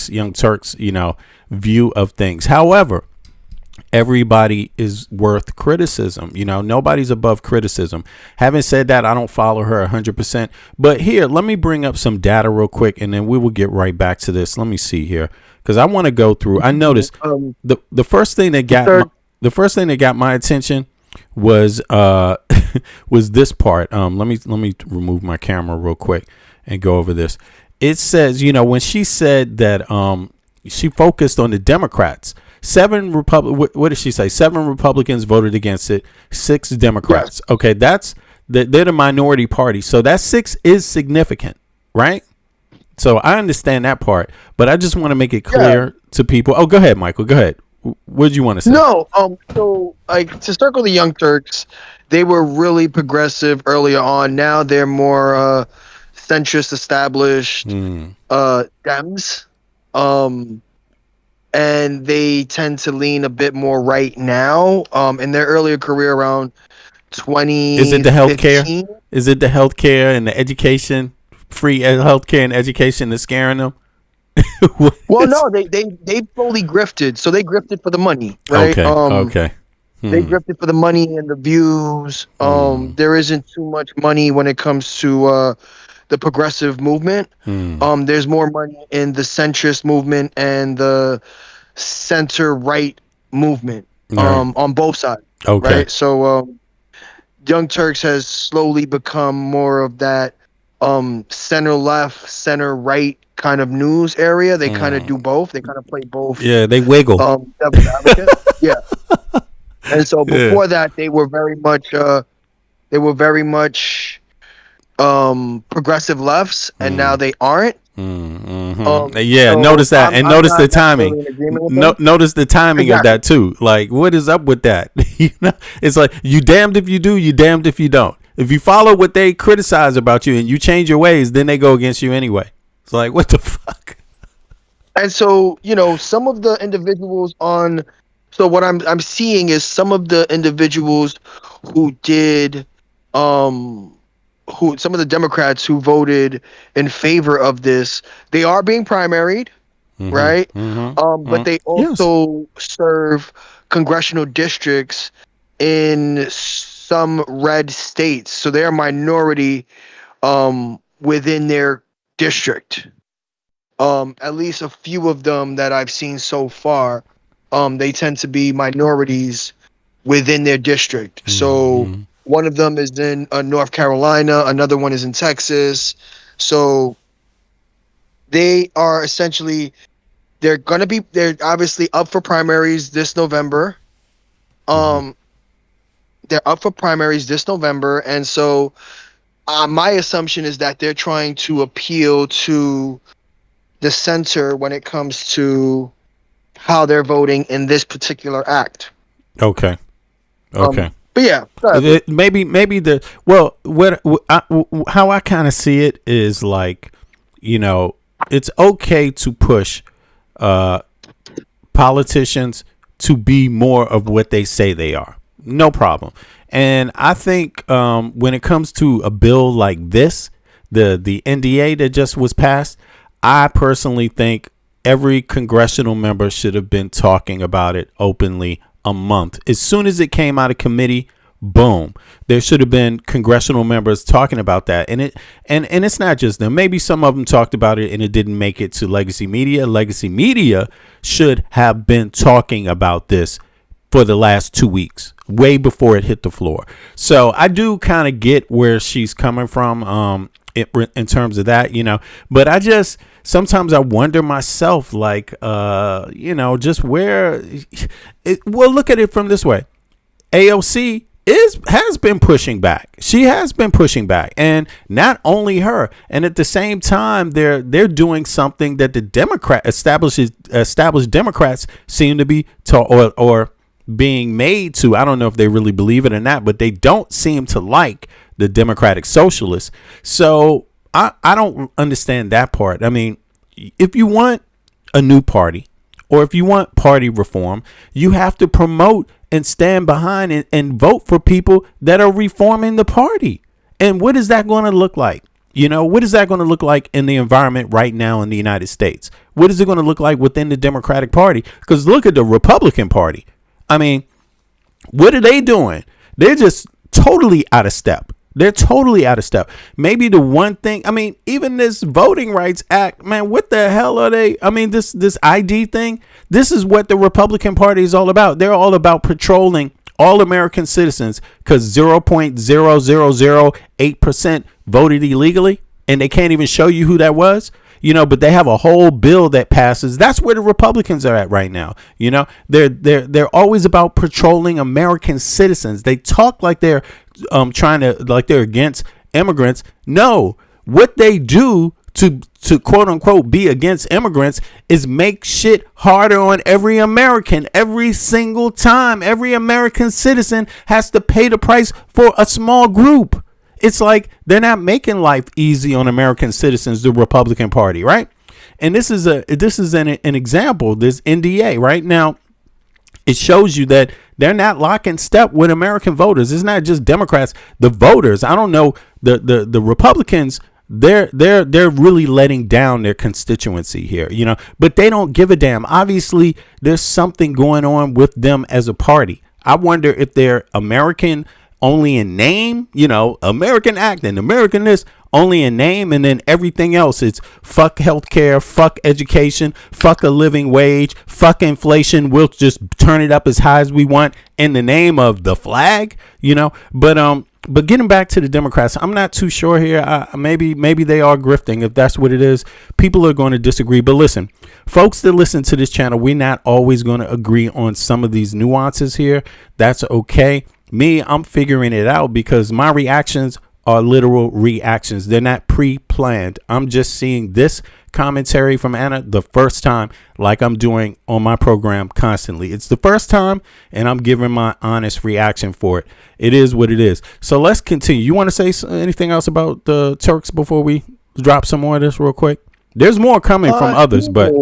young Turks, view of things. However, everybody is worth criticism. Nobody's above criticism. Having said that, I don't follow her 100%. But here, let me bring up some data real quick, and then we will get right back to this. Let me see here, because I want to go through. I noticed the first thing that got my attention was was this part. Let me remove my camera real quick and go over this. It says, when she said that she focused on the Democrats. What did she say? 7 Republicans voted against it, 6 Democrats. Yes. Okay, they're the minority party. So that 6 is significant, right? So I understand that part, but I just want to make it clear to people. Oh, go ahead, Michael. Go ahead. What did you want to say? No, so to circle the Young Turks, they were really progressive earlier on. Now they're more centrist established Dems. And they tend to lean a bit more right now. In their earlier career, around 20. Is it the healthcare? Is it the healthcare and the education, free healthcare and education that's scaring them? Well, no, they fully grifted. So they grifted for the money, right? Okay. They grifted for the money and the views. There isn't too much money when it comes to the progressive movement. There's more money in the centrist movement and the center right movement on both sides. Okay. Right. So Young Turks has slowly become more of that center left, center right kind of news area. They kind of do both. They kind of play both. Yeah, they wiggle. Devil's advocate. Yeah. And so before that, they were very much progressive lefts, and now they aren't. Notice that, and notice the timing. Notice the timing of that too. Like, what is up with that? It's like you damned if you do, you damned if you don't. If you follow what they criticize about you and you change your ways, then they go against you anyway. It's like, what the fuck? And so, some of the individuals on. So what I'm seeing is some of the individuals who did, some of the Democrats who voted in favor of this, they are being primaried, right? But they also serve congressional districts in some red states, so they're a minority within their district. At least a few of them that I've seen so far. They tend to be minorities within their district. So one of them is in North Carolina, another one is in Texas. So they are essentially, they're obviously up for primaries this November. They're up for primaries this November. And so my assumption is that they're trying to appeal to the center when it comes to how they're voting in this particular act. Okay. But yeah, maybe how I kind of see it is like, it's okay to push politicians to be more of what they say they are. No problem. And I think when it comes to a bill like this, the NDA that just was passed, I personally think every congressional member should have been talking about it openly a month. As soon as it came out of committee, boom, there should have been congressional members talking about that. And it's not just them. Maybe some of them talked about it and it didn't make it to legacy media. Legacy media should have been talking about this for the last 2 weeks, way before it hit the floor. So I do kind of get where she's coming from in terms of that, but I just sometimes I wonder myself, like, just where well, look at it from this way. AOC has been pushing back. She has been pushing back, and not only her. And at the same time, they're doing something that the established Democrats seem to be or being made to. I don't know if they really believe it or not, but they don't seem to like the Democratic Socialists. So I don't understand that part. I mean, if you want a new party or if you want party reform, you have to promote and stand behind and vote for people that are reforming the party. And what is that going to look like? What is that going to look like in the environment right now in the United States? What is it going to look like within the Democratic Party? Because look at the Republican Party. I mean, what are they doing? They're just totally out of step. They're totally out of step. Maybe the one thing, I mean, even this Voting Rights Act, man, what the hell are they? I mean, this ID thing, this is what the Republican Party is all about. They're all about patrolling all American citizens because 0.0008% voted illegally, and they can't even show you who that was. But they have a whole bill that passes. That's where the Republicans are at right now. They're always about patrolling American citizens. They talk like they're they're against immigrants. No, what they do to quote unquote be against immigrants is make shit harder on every American every single time. Every American citizen has to pay the price for a small group. It's like they're not making life easy on American citizens, the Republican Party, right? And this is an example, this NDA right now. It shows you that they're not locking step with American voters. It's not just Democrats, the voters. I don't know, the Republicans, they're really letting down their constituency here, but they don't give a damn. Obviously, there's something going on with them as a party. I wonder if they're American only in name, American acting, American this, only in name, and then everything else it's fuck healthcare, fuck education, fuck a living wage, fuck inflation. We'll just turn it up as high as we want in the name of the flag, But getting back to the Democrats, I'm not too sure here. Maybe they are grifting. If that's what it is, people are going to disagree. But listen, folks that listen to this channel, we're not always going to agree on some of these nuances here. That's okay. Me, I'm figuring it out because my reactions are literal reactions. They're not pre-planned. I'm just seeing this commentary from Anna the first time, like I'm doing on my program constantly. It's the first time, and I'm giving my honest reaction for it. It is what it is. So let's continue. You want to say anything else about the Turks before we drop some more of this real quick? There's more coming from others, but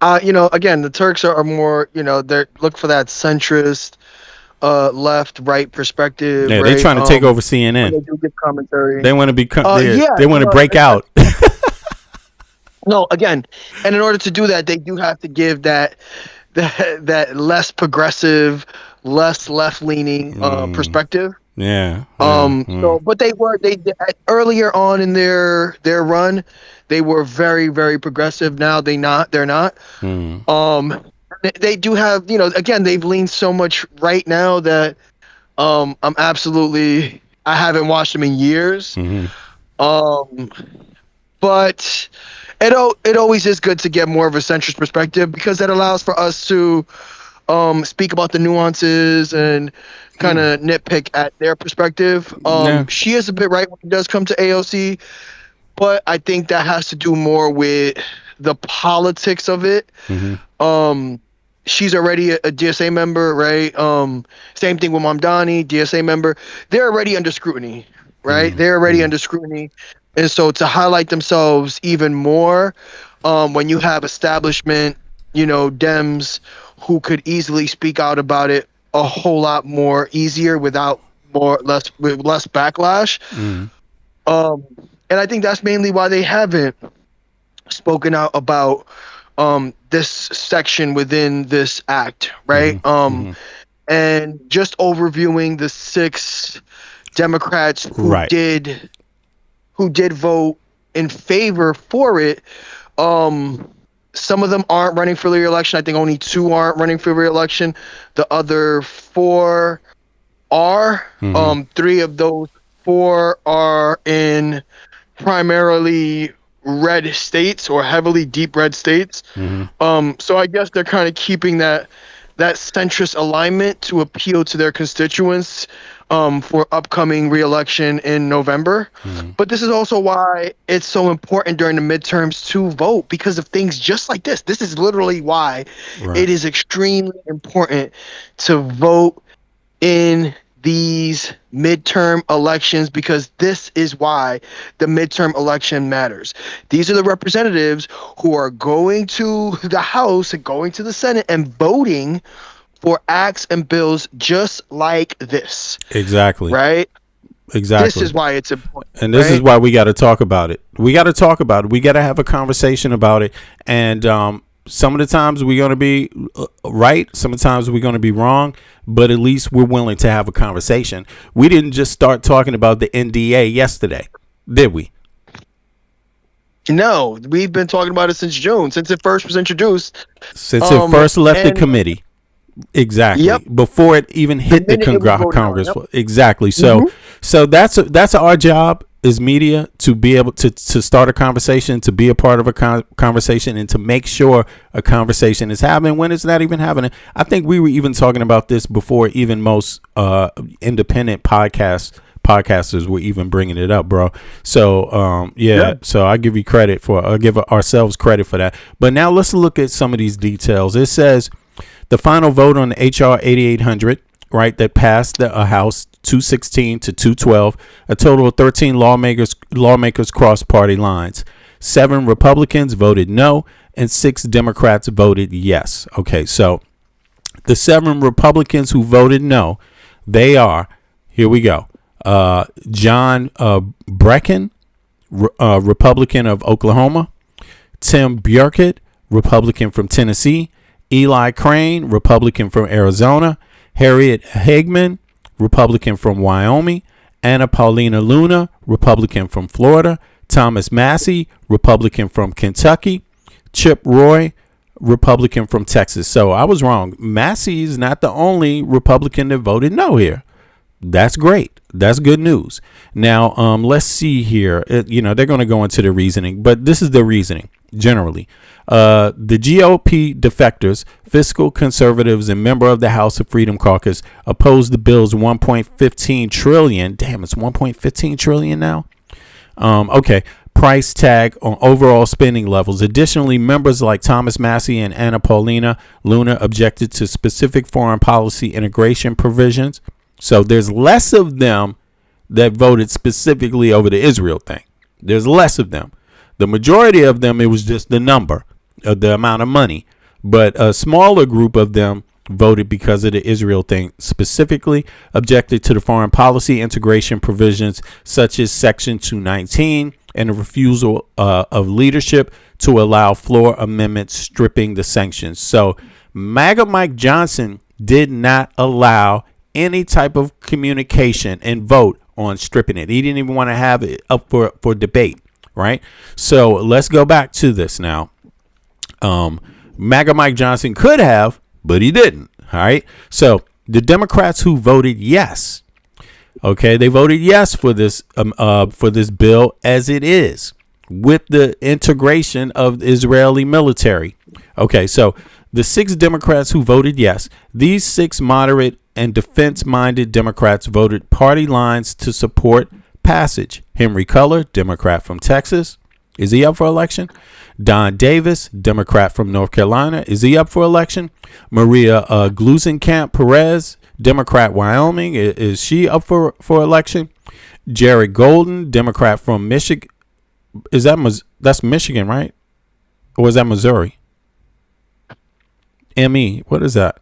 again, the Turks are more, they're look for that centrist, left right perspective. Yeah, right? they're trying to take over CNN. They do give commentary. They want to they want to break out. No, again, and in order to do that, they do have to give that less progressive, less left-leaning perspective. Yeah. So, but they earlier on in their run, they were very, very progressive. Now they're not. They do have, again, they've leaned so much right now that I haven't watched them in years. But it always is good to get more of a centrist perspective because that allows for us to speak about the nuances and kind of nitpick at their perspective. She is a bit right when it does come to AOC, but I think that has to do more with the politics of it. She's already a DSA member, right? Same thing with Mamdani, DSA member. They're already under scrutiny, right? They're already under scrutiny. And so to highlight themselves even more, when you have establishment, Dems who could easily speak out about it a whole lot more easier with less backlash. And I think that's mainly why they haven't spoken out about this section within this act, right? And just overviewing the 6 Democrats who did vote in favor for it. Some of them aren't running for re-election. I think only 2 aren't running for re-election. The other 4 are. 3 of those 4 are in primarily red states or heavily deep red states. So I guess they're kind of keeping that centrist alignment to appeal to their constituents for upcoming re-election in November. But this is also why it's so important during the midterms to vote, because of things just like this. This is literally why it is extremely important to vote in these midterm elections, because this is why the midterm election matters. These are the representatives who are going to the House and going to the Senate and voting for acts and bills just like this. Exactly. Right? Exactly. This is why it's important. And this is why we got to talk about it. We got to talk about it. We got to have a conversation about it. And some of the times we're going to be right. Sometimes we're going to be wrong. But at least we're willing to have a conversation. We didn't just start talking about the NDA yesterday, did we? No, we've been talking about it since June, since it first was introduced. Since it first left the committee. Exactly. Before it even hit the Congress. Exactly. So that's our job as media, to be able to start a conversation, to be a part of a conversation, and to make sure a conversation is happening when it's not even happening. I think we were even talking about this before even most independent podcasters were even bringing it up, bro. So so I give ourselves credit for that. But now let's look at some of these details. It says the final vote on HR 8800, right, that passed the House 216 to 212. A total of 13 lawmakers crossed party lines. 7 Republicans voted no, and 6 Democrats voted yes. Okay, so the 7 Republicans who voted no, they are, here we go, John Brecken, Republican of Oklahoma; Tim Burkett, Republican from Tennessee; Eli Crane, Republican from Arizona; Harriet Hagman, Republican from Wyoming; Anna Paulina Luna, Republican from Florida; Thomas Massey, Republican from Kentucky; Chip Roy, Republican from Texas. So I was wrong. Massey is not the only Republican that voted no here. That's great. That's good news. Now, let's see here. They're going to go into the reasoning, but this is the reasoning generally. The GOP defectors, fiscal conservatives, and member of the House of Freedom Caucus opposed the bill's $1.15 trillion. Damn, it's $1.15 trillion now. Price tag on overall spending levels. Additionally, members like Thomas Massey and Anna Paulina Luna objected to specific foreign policy integration provisions. So there's less of them that voted specifically over the Israel thing. There's less of them. The majority of them, it was just the number of the amount of money. But a smaller group of them voted because of the Israel thing, specifically objected to the foreign policy integration provisions such as Section 219 and the refusal of leadership to allow floor amendments stripping the sanctions. So MAGA Mike Johnson did not allow any type of communication and vote on stripping it. He didn't even want to have it up for debate, right? So let's go back to this now. MAGA Mike Johnson could have, but he didn't. All right. So the Democrats who voted yes, okay, they voted yes for this bill as it is, with the integration of the Israeli military. Okay, so the 6 Democrats who voted yes, these 6 moderate and defense-minded Democrats voted party lines to support passage. Henry Culler, Democrat from Texas. Is he up for election? Don Davis, Democrat from North Carolina. Is he up for election? Maria Gluesenkamp Perez, Democrat, Wyoming. Is she up for election? Jared Golden, Democrat from Is that that's Michigan, right? Or is that Missouri? ME. What is that?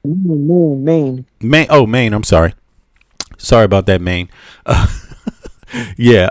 Maine. Maine. Oh, Maine. I'm sorry. Sorry about that, Maine. Yeah.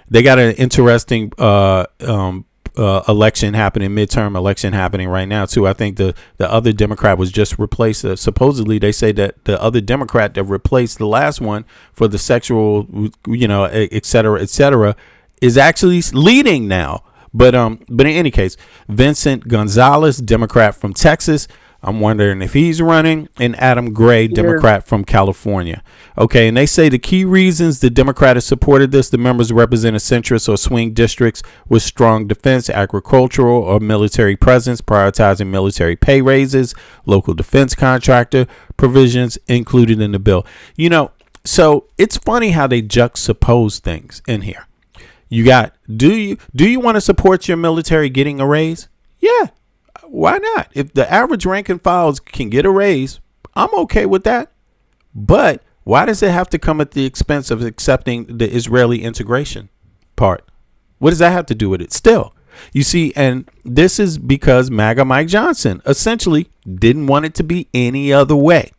They got an interesting election happening, midterm election happening right now too. I think the other Democrat was just replaced. Supposedly, they say that the other Democrat that replaced the last one for the sexual, et cetera, is actually leading now. But in any case, Vincent Gonzalez, Democrat from Texas. I'm wondering if he's running, and Adam Gray, Democrat from California. Okay, and they say the key reasons the Democrat has supported this, the members represent centrist or swing districts with strong defense, agricultural, or military presence, prioritizing military pay raises, local defense contractor provisions included in the bill. So it's funny how they juxtapose things in here. You got, do you want to support your military getting a raise? Yeah. Why not? If the average rank and files can get a raise, I'm okay with that. But why does it have to come at the expense of accepting the Israeli integration part? What does that have to do with it? Still, you see, and this is because MAGA Mike Johnson essentially didn't want it to be any other way.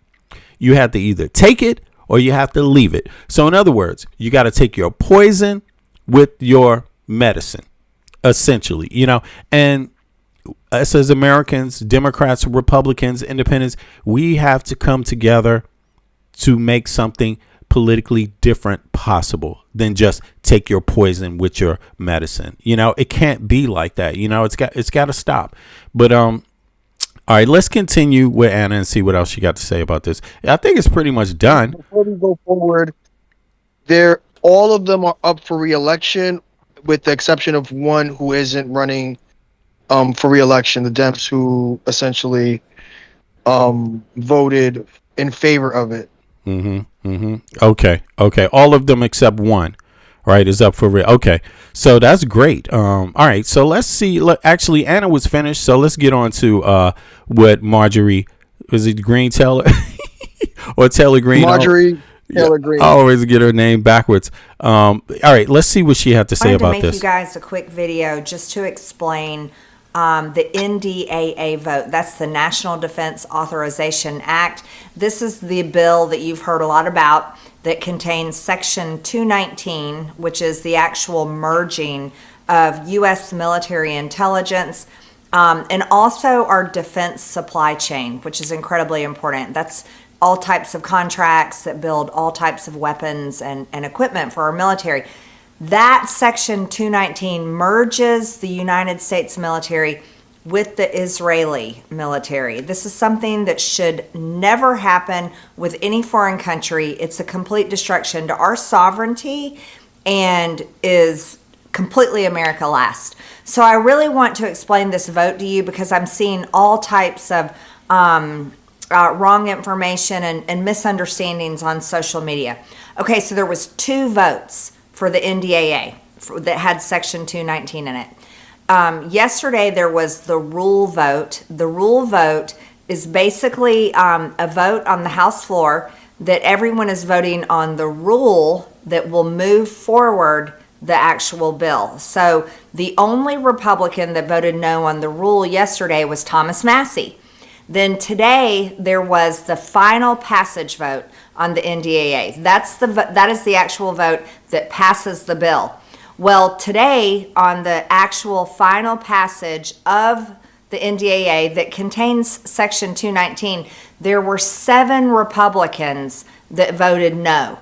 You have to either take it or you have to leave it. So in other words, you got to take your poison with your medicine, essentially, and us as Americans, Democrats, Republicans, Independents, we have to come together to make something politically different possible than just take your poison with your medicine. It can't be like that. It's got to stop. But all right, let's continue with Anna and see what else she got to say about this. I think it's pretty much done. Before we go forward, all of them are up for re-election, with the exception of one who isn't running for re-election, the Dems, who essentially voted in favor of it. Okay. All of them except one, right, is up for okay. So that's great. All right. So let's see. Actually, Anna was finished. So let's get on to what Marjorie, was it Green Taylor or Taylor Green? Marjorie Taylor Green. I always get her name backwards. All right. Let's see what she had to say about this. I wanted to make you guys a quick video just to explain the NDAA vote. That's the National Defense Authorization Act. This is the bill that you've heard a lot about that contains Section 219, which is the actual merging of U.S. military intelligence and also our defense supply chain, which is incredibly important. That's all types of contracts that build all types of weapons and equipment for our military. That Section 219 merges the United States military with the Israeli military. This is something that should never happen with any foreign country. It's a complete destruction to our sovereignty and is completely America last. So I really want to explain this vote to you because I'm seeing all types of wrong information and misunderstandings on social media. Okay, so there was 2 votes for the NDAA that had Section 219 in it. Yesterday, there was the rule vote. The rule vote is basically a vote on the House floor that everyone is voting on the rule that will move forward the actual bill. So the only Republican that voted no on the rule yesterday was Thomas Massey. Then today, there was the final passage vote on the NDAA. That is the actual vote that passes the bill. Well, today, on the actual final passage of the NDAA that contains Section 219, there were 7 Republicans that voted no.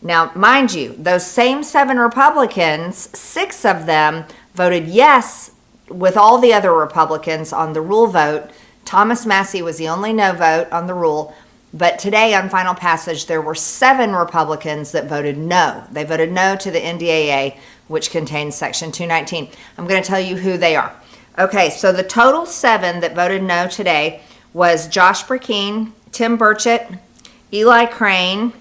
Now, mind you, those same 7 Republicans, 6 of them voted yes with all the other Republicans on the rule vote. Thomas Massey was the only no vote on the rule. But today on final passage, there were 7 Republicans that voted no. They voted no to the NDAA, which contains Section 219. I'm going to tell you who they are. Okay, so the total 7 that voted no today was Josh Burkeen, Tim Burchett, Eli Crane,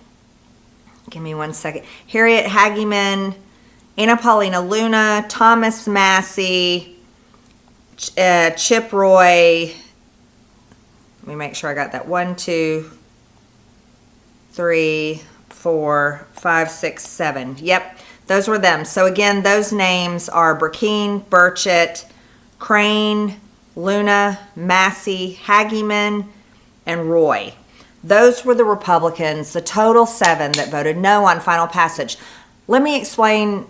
give me one second, Harriet Hageman, Anna Paulina Luna, Thomas Massey, Chip Roy. Let me make sure I got that. 1, 2, 3, 4, 5, 6, 7. Yep. Those were them. So again, those names are Burkeen, Burchett, Crane, Luna, Massey, Hageman, and Roy. Those were the Republicans, the total 7 that voted no on final passage. Let me explain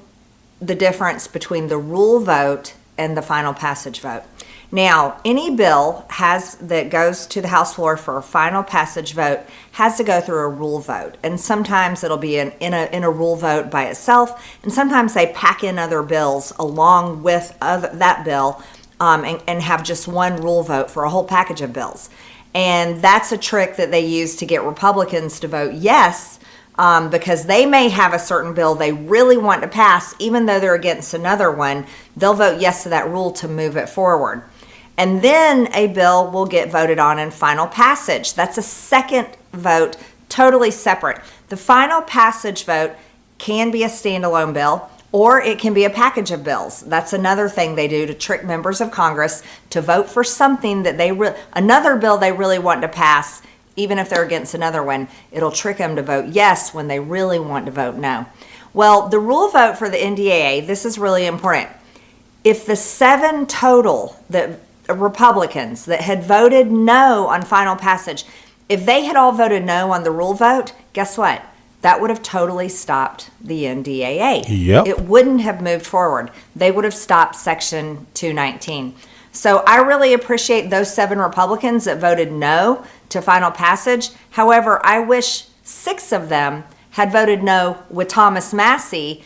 the difference between the rule vote and the final passage vote. Now, any bill that goes to the House floor for a final passage vote has to go through a rule vote, and sometimes it'll be in a rule vote by itself, and sometimes they pack in other bills along with that bill and have just one rule vote for a whole package of bills. And that's a trick that they use to get Republicans to vote yes, because they may have a certain bill they really want to pass, even though they're against another one. They'll vote yes to that rule to move it forward. And then a bill will get voted on in final passage. That's a second vote, totally separate. The final passage vote can be a standalone bill, or it can be a package of bills. That's another thing they do to trick members of Congress to vote for something that another bill they really want to pass, even if they're against another one. It'll trick them to vote yes when they really want to vote no. Well, the rule vote for the NDAA, this is really important. If the 7 total Republicans that had voted no on final passage, if they had all voted no on the rule vote, guess what? That would have totally stopped the NDAA. Yep. It wouldn't have moved forward. They would have stopped Section 219. So I really appreciate those 7 Republicans that voted no to final passage. However, I wish 6 of them had voted no with Thomas Massey,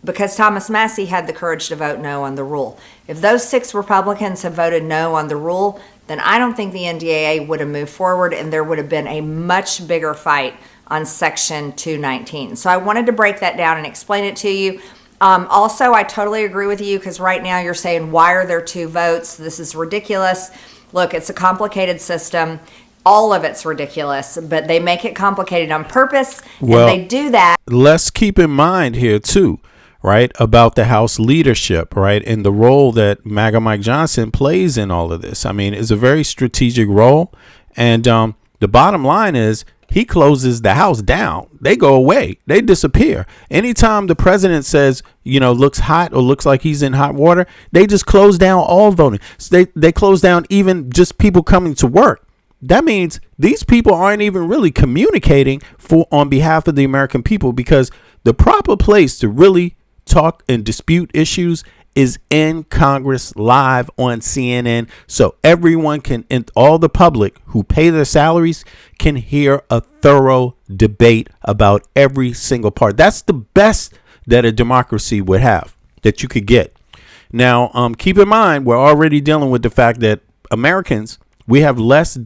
because Thomas Massey had the courage to vote no on the rule. If those 6 Republicans had voted no on the rule, then I don't think the NDAA would have moved forward, and there would have been a much bigger fight on Section 219. So I wanted to break that down and explain it to you. Also, I totally agree with you, because right now you're saying, why are there 2 votes? This is ridiculous. Look, it's a complicated system. All of it's ridiculous, but they make it complicated on purpose, and they do that. Let's keep in mind here, too, right, about the House leadership, right, and the role that MAGA Mike Johnson plays in all of this. I mean, it's a very strategic role, and the bottom line is he closes the House down. They go away. They disappear. Anytime the president says, looks hot or looks like he's in hot water, they just close down all voting. So they close down even just people coming to work. That means these people aren't even really communicating on behalf of the American people, because the proper place to really talk and dispute issues is in Congress, live on CNN, so everyone can, and all the public who pay their salaries, can hear a thorough debate about every single part. That's the best that a democracy would have, that you could get. Now, keep in mind, we're already dealing with the fact that Americans, we have less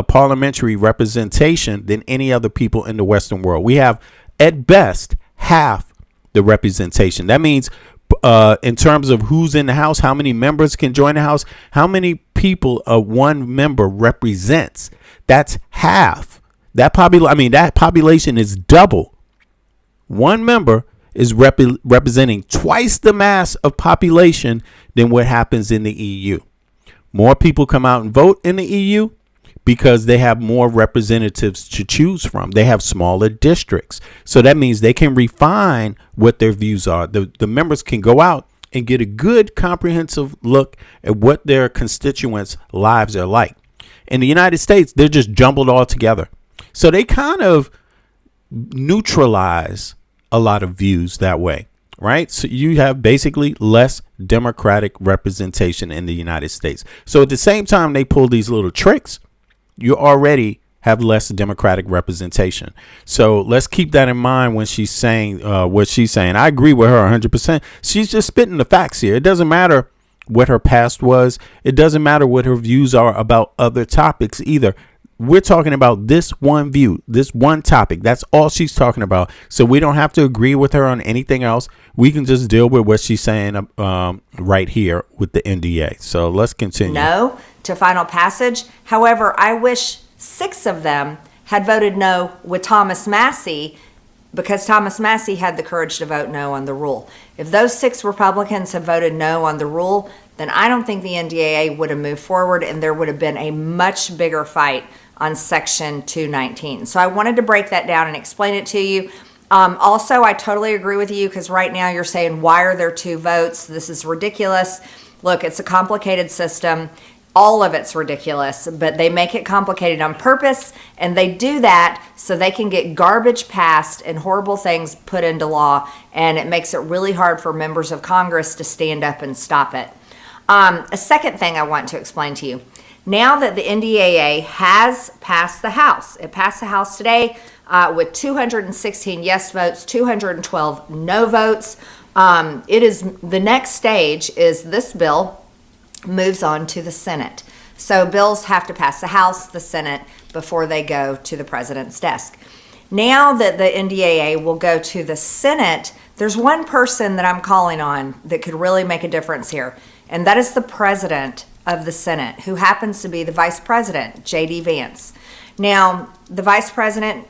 parliamentary representation than any other people in the Western world. We have, at best, half the representation. That means in terms of who's in the House, how many members can join the House, how many people one member represents, that's half. That population is double. One member is representing twice the mass of population than what happens in the EU. More people come out and vote in the EU because they have more representatives to choose from. They have smaller districts. So that means they can refine what their views are. The members can go out and get a good comprehensive look at what their constituents' lives are like. In the United States, they're just jumbled all together. So they kind of neutralize a lot of views that way, right? So you have basically less democratic representation in the United States. So at the same time they pull these little tricks, you already have less democratic representation. So let's keep that in mind when she's saying what she's saying. I agree with her 100%. She's just spitting the facts here. It doesn't matter what her past was. It doesn't matter what her views are about other topics either. We're talking about this one view, this one topic. That's all she's talking about. So we don't have to agree with her on anything else. We can just deal with what she's saying right here with the NDA. So let's continue. No to final passage. However, I wish 6 of them had voted no with Thomas Massey, because Thomas Massey had the courage to vote no on the rule. If those 6 Republicans had voted no on the rule, then I don't think the NDAA would have moved forward, and there would have been a much bigger fight on Section 219. So I wanted to break that down and explain it to you. Also, I totally agree with you because right now you're saying, why are there 2 votes? This is ridiculous. Look, it's a complicated system. All of it's ridiculous, but they make it complicated on purpose, and they do that so they can get garbage passed and horrible things put into law, and it makes it really hard for members of Congress to stand up and stop it. A second thing I want to explain to you. Now that the NDAA has passed the House, it passed the House today with 216 yes votes, 212 no votes. It is the next stage is this bill moves on to the Senate. So bills have to pass the House, the Senate, before they go to the president's desk. Now that the NDAA will go to the Senate, there's one person that I'm calling on that could really make a difference here, and that is the president of the Senate, who happens to be the vice president, J.D. Vance. Now, the vice president,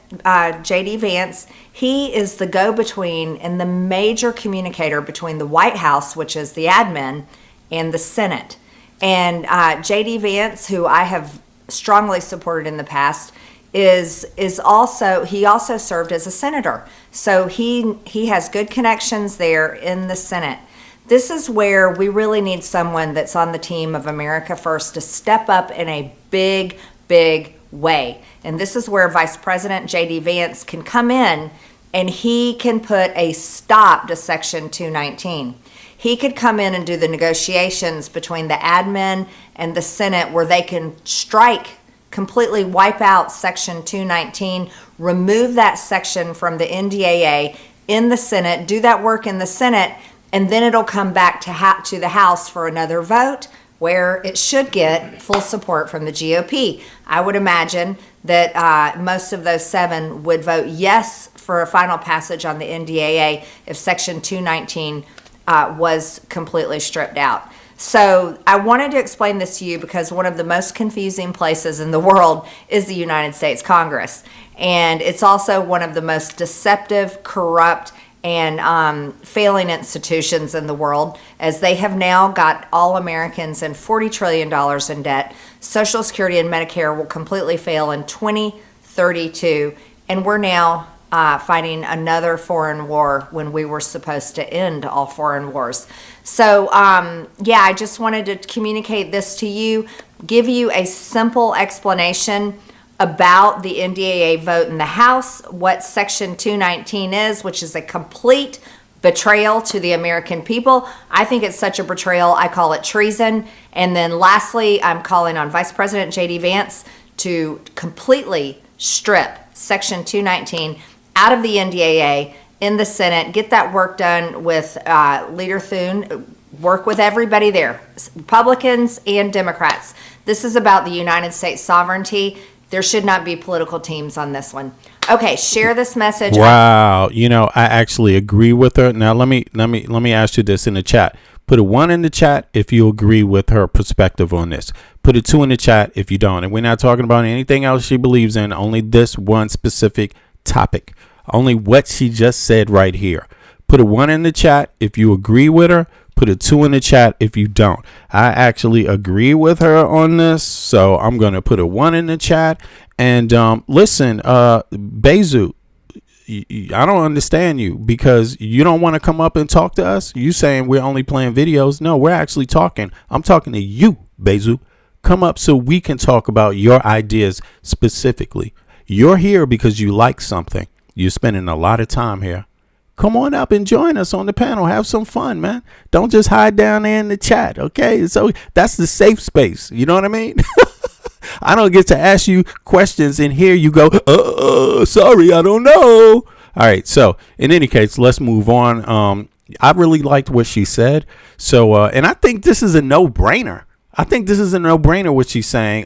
J.D. Vance, he is the go-between and the major communicator between the White House, which is the admin, and the Senate. And J.D. Vance, who I have strongly supported in the past, is also served as a senator. So he has good connections there in the Senate. This is where we really need someone that's on the team of America First to step up in a big, big way. And this is where Vice President J.D. Vance can come in and he can put a stop to Section 219. He could come in and do the negotiations between the admin and the Senate where they can completely wipe out Section 219, remove that section from the NDAA in the Senate, do that work in the Senate, and then it'll come back to the House for another vote where it should get full support from the GOP. I would imagine that most of those 7 would vote yes for a final passage on the NDAA if Section 219 was completely stripped out. So I wanted to explain this to you because one of the most confusing places in the world is the United States Congress. And it's also one of the most deceptive, corrupt, and failing institutions in the world, as they have now got all Americans in $40 trillion in debt. Social Security and Medicare will completely fail in 2032, and we're now fighting another foreign war when we were supposed to end all foreign wars. So, I just wanted to communicate this to you, give you a simple explanation about the NDAA vote in the House, what Section 219 is, which is a complete betrayal to the American people. I think it's such a betrayal, I call it treason. And then lastly, I'm calling on Vice President J.D. Vance to completely strip Section 219 out of the NDAA in the Senate, get that work done with Leader Thune, work with everybody there, Republicans and Democrats. This is about the United States sovereignty. There should not be political teams on this one. Okay, share this message. Wow, I actually agree with her. Now let me ask you this in the chat. Put a 1 in the chat if you agree with her perspective on this. Put a 2 in the chat if you don't. And we're not talking about anything else she believes in, only this one specific topic. Only what she just said right here. Put a 1 in the chat if you agree with her. Put a 2 in the chat if you don't. I actually agree with her on this, so I'm going to put a 1 in the chat. And listen, Bezu, I don't understand you because you don't want to come up and talk to us. You saying we're only playing videos. No, we're actually talking. I'm talking to you, Bezu. Come up so we can talk about your ideas specifically. You're here because you like something. You're spending a lot of time here. Come on up and join us on the panel. Have some fun, man. Don't just hide down there in the chat, okay? So that's the safe space. You know what I mean? I don't get to ask you questions and here you go, sorry, I don't know. All right, so in any case, let's move on. I really liked what she said. So, and I think this is a no-brainer. What she's saying.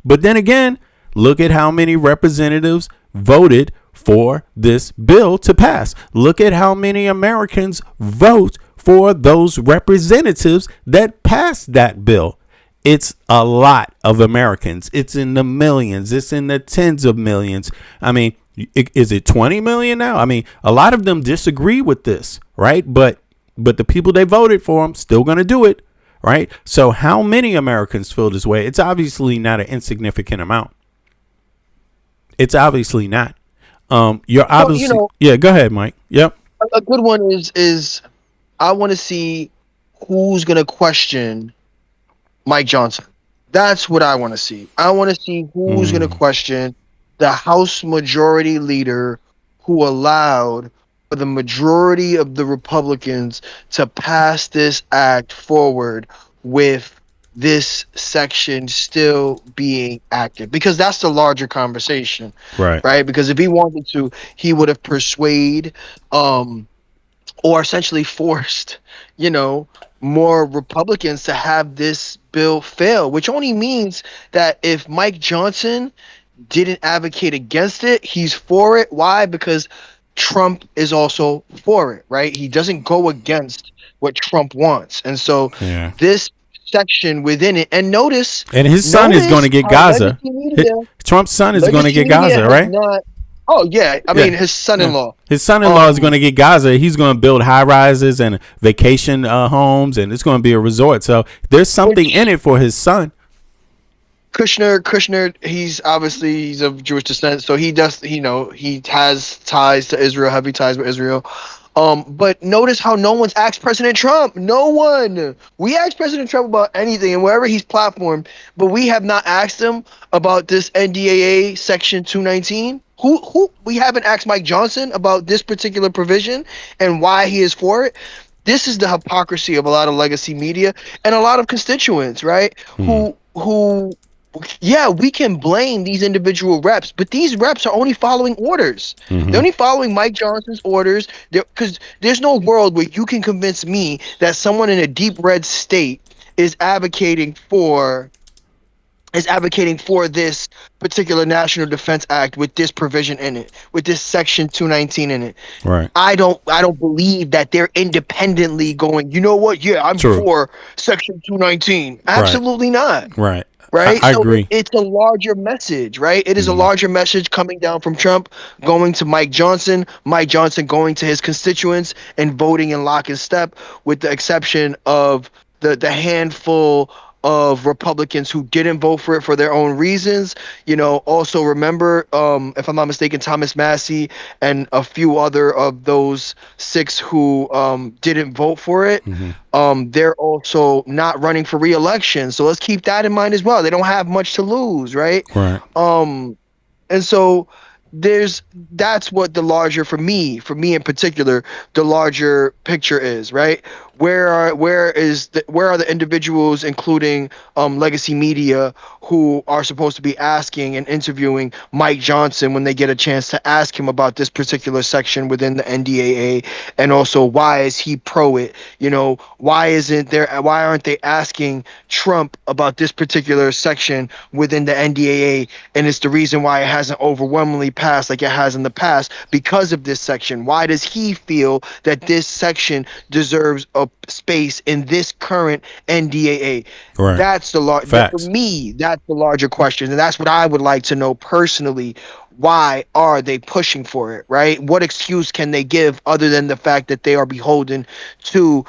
But then again, look at how many representatives voted for this bill to pass. Look at how many Americans vote for those representatives that passed that bill. It's a lot of Americans. It's in the millions. It's in the tens of millions. I mean, is it 20 million now? I mean, a lot of them disagree with this, right? But the people they voted for them still going to do it, right? So how many Americans feel this way? It's obviously not an insignificant amount. It's obviously not. You're obviously yeah. Go ahead, Mike. Yep. A good one is I want to see who's gonna question Mike Johnson. That's what I want to see. I want to see who's going to question the House Majority Leader who allowed for the majority of the Republicans to pass this act forward with this section still being active, because that's the larger conversation, right? Because if he wanted to, he would have persuaded or essentially forced, more Republicans to have this bill fail, which only means that if Mike Johnson didn't advocate against it, he's for it. Why? Because Trump is also for it, right? He doesn't go against what Trump wants. And so this section within it, and notice, and his son is going to get Gaza. Trump's son is going to get Gaza, right? Oh yeah, I mean his son-in-law. His son-in-law is going to get Gaza. He's going to build high rises and vacation homes, and it's going to be a resort. So there's something in it for his son. Kushner, he's of Jewish descent, so he does, he has ties to Israel, heavy ties with Israel. But notice how no one's asked President Trump. No one. We asked President Trump about anything and wherever he's platformed, but we have not asked him about this NDAA Section 219. Who we haven't asked Mike Johnson about this particular provision and why he is for it. This is the hypocrisy of a lot of legacy media and a lot of constituents, right? Yeah, we can blame these individual reps, but these reps are only following orders. They're only following Mike Johnson's orders, because there's no world where you can convince me that someone in a deep red state is advocating for this particular National Defense Act with this provision in it, with this Section 219 in it. Right. I don't believe that they're independently going, you know what? Yeah, I'm for Section 219. Absolutely not. Right. Right. I agree. It's a larger message, right? It is a larger message coming down from Trump, going to Mike Johnson going to his constituents and voting in lock and step, with the exception of the handful of Republicans who didn't vote for it for their own reasons. Also remember, if I'm not mistaken, Thomas Massey and a few other of those 6 who didn't vote for it. They're also not running for re-election. So let's keep that in mind as well. They don't have much to lose, right? Right. And so that's what the larger, for me in particular, the larger picture is, right? Where are the individuals, including legacy media, who are supposed to be asking and interviewing Mike Johnson when they get a chance to ask him about this particular section within the NDAA, and also why is he pro it? Why aren't they asking Trump about this particular section within the NDAA? And it's the reason why it hasn't overwhelmingly passed like it has in the past, because of this section. Why does he feel that this section deserves a space in this current NDAA? Right. That's for me, that's the larger question, and that's what I would like to know personally. Why are they pushing for it, right? What excuse can they give other than the fact that they are beholden to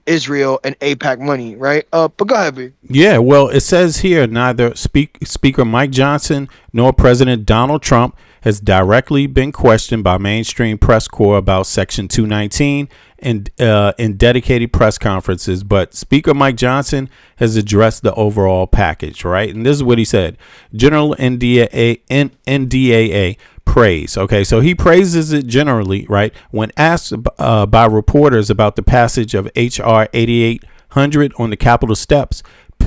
Israel and AIPAC money, right? But go ahead, B. Yeah, well, it says here neither Speaker Mike Johnson nor President Donald Trump has directly been questioned by mainstream press corps about Section 219 in dedicated press conferences, but Speaker Mike Johnson has addressed the overall package, right? And this is what he said: General NDAA praise. Okay, so he praises it generally, right? When asked by reporters about the passage of H.R. 8800 on the Capitol steps,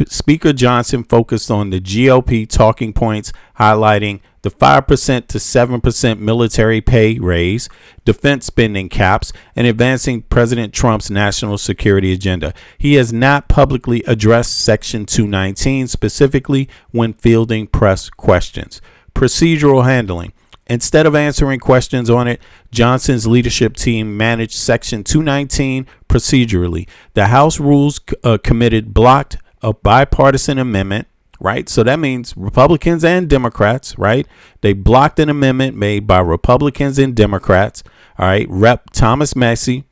Speaker Johnson focused on the GOP talking points, highlighting the 5% to 7% military pay raise, defense spending caps, and advancing President Trump's national security agenda. He has not publicly addressed Section 219 specifically when fielding press questions. Procedural handling. Instead of answering questions on it, Johnson's leadership team managed Section 219 procedurally. The House Rules Committee blocked a bipartisan amendment, right? So that means Republicans and Democrats, right? They blocked an amendment made by Republicans and Democrats, all right? Rep. Thomas Massey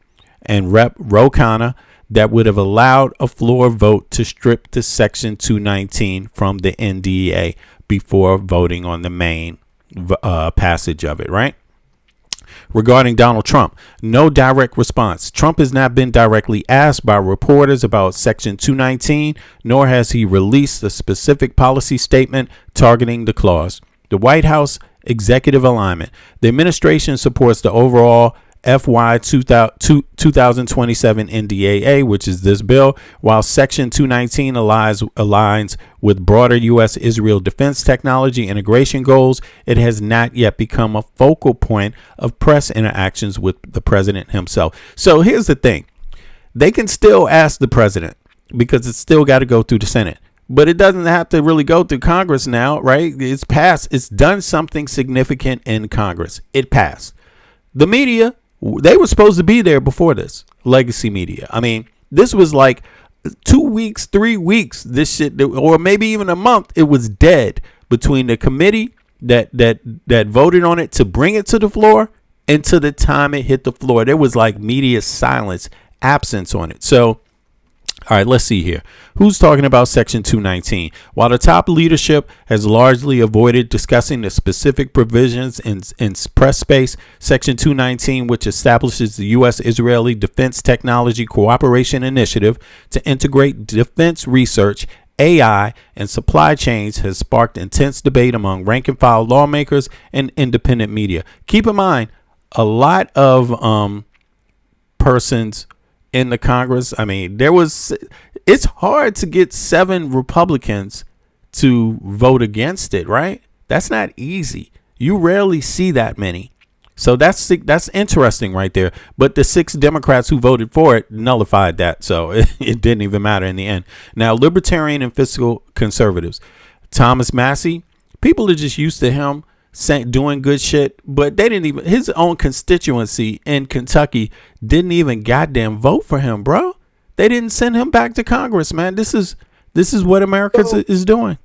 and Rep. Ro Khanna, that would have allowed a floor vote to strip the Section 219 from the NDAA before voting on the main passage of it, right? Regarding Donald Trump, no direct response. Trump has not been directly asked by reporters about Section 219, nor has he released a specific policy statement targeting the clause. The White House executive alignment. The administration supports the overall FY 2027 NDAA, which is this bill, while Section 219 aligns with broader U.S.-Israel defense technology integration goals. It has not yet become a focal point of press interactions with the president himself. So here's the thing. They can still ask the president because it's still got to go through the Senate. But it doesn't have to really go through Congress now, right? It's passed. It's done something significant in Congress. It passed. The media, they were supposed to be there before this. Legacy media. I mean, this was like 2 weeks, 3 weeks. This shit, or maybe even a month. It was dead between the committee that voted on it to bring it to the floor and to the time it hit the floor. There was like media silence, absence on it. So, all right, let's see here. Who's talking about Section 219? While the top leadership has largely avoided discussing the specific provisions in press space, Section 219, which establishes the U.S.-Israeli Defense Technology Cooperation Initiative to integrate defense research, AI, and supply chains, has sparked intense debate among rank-and-file lawmakers and independent media. Keep in mind, a lot of persons in the Congress, I mean, it's hard to get 7 Republicans to vote against it, right? That's not easy. You rarely see that many. So that's interesting right there. But the 6 Democrats who voted for it nullified that. So it didn't even matter in the end. Now, libertarian and fiscal conservatives. Thomas Massey, people are just used to him doing good shit, but they didn't even, his own constituency in Kentucky didn't even goddamn vote for him, bro. They didn't send him back to Congress, man. This is what America is doing.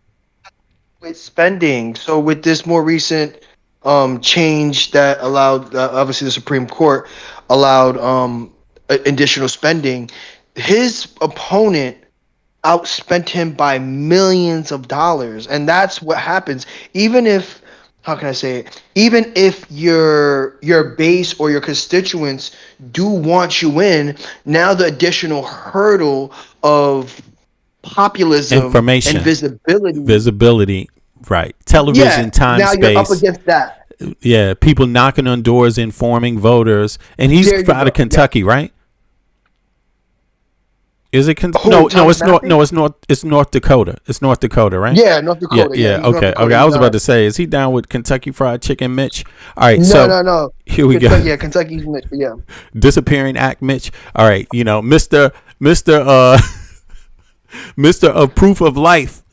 With spending, so with this more recent change that allowed, obviously the Supreme Court allowed additional spending, his opponent outspent him by millions of dollars, and that's what happens. Even if, how can I say it? Even if your base or your constituents do want you in, now the additional hurdle of populism, information, and visibility, right? Television, time, now space. You're up against that. Yeah, people knocking on doors, informing voters, and he's out of Kentucky, right? Is it it's North Dakota. It's North Dakota, right? Yeah, North Dakota. Yeah. Okay. I was about to say, is he down with Kentucky Fried Chicken Mitch? All right. No. Here we go. Yeah, Kentucky's Mitch. Yeah. Disappearing act Mitch. All right. You know, Mr. of Proof of Life,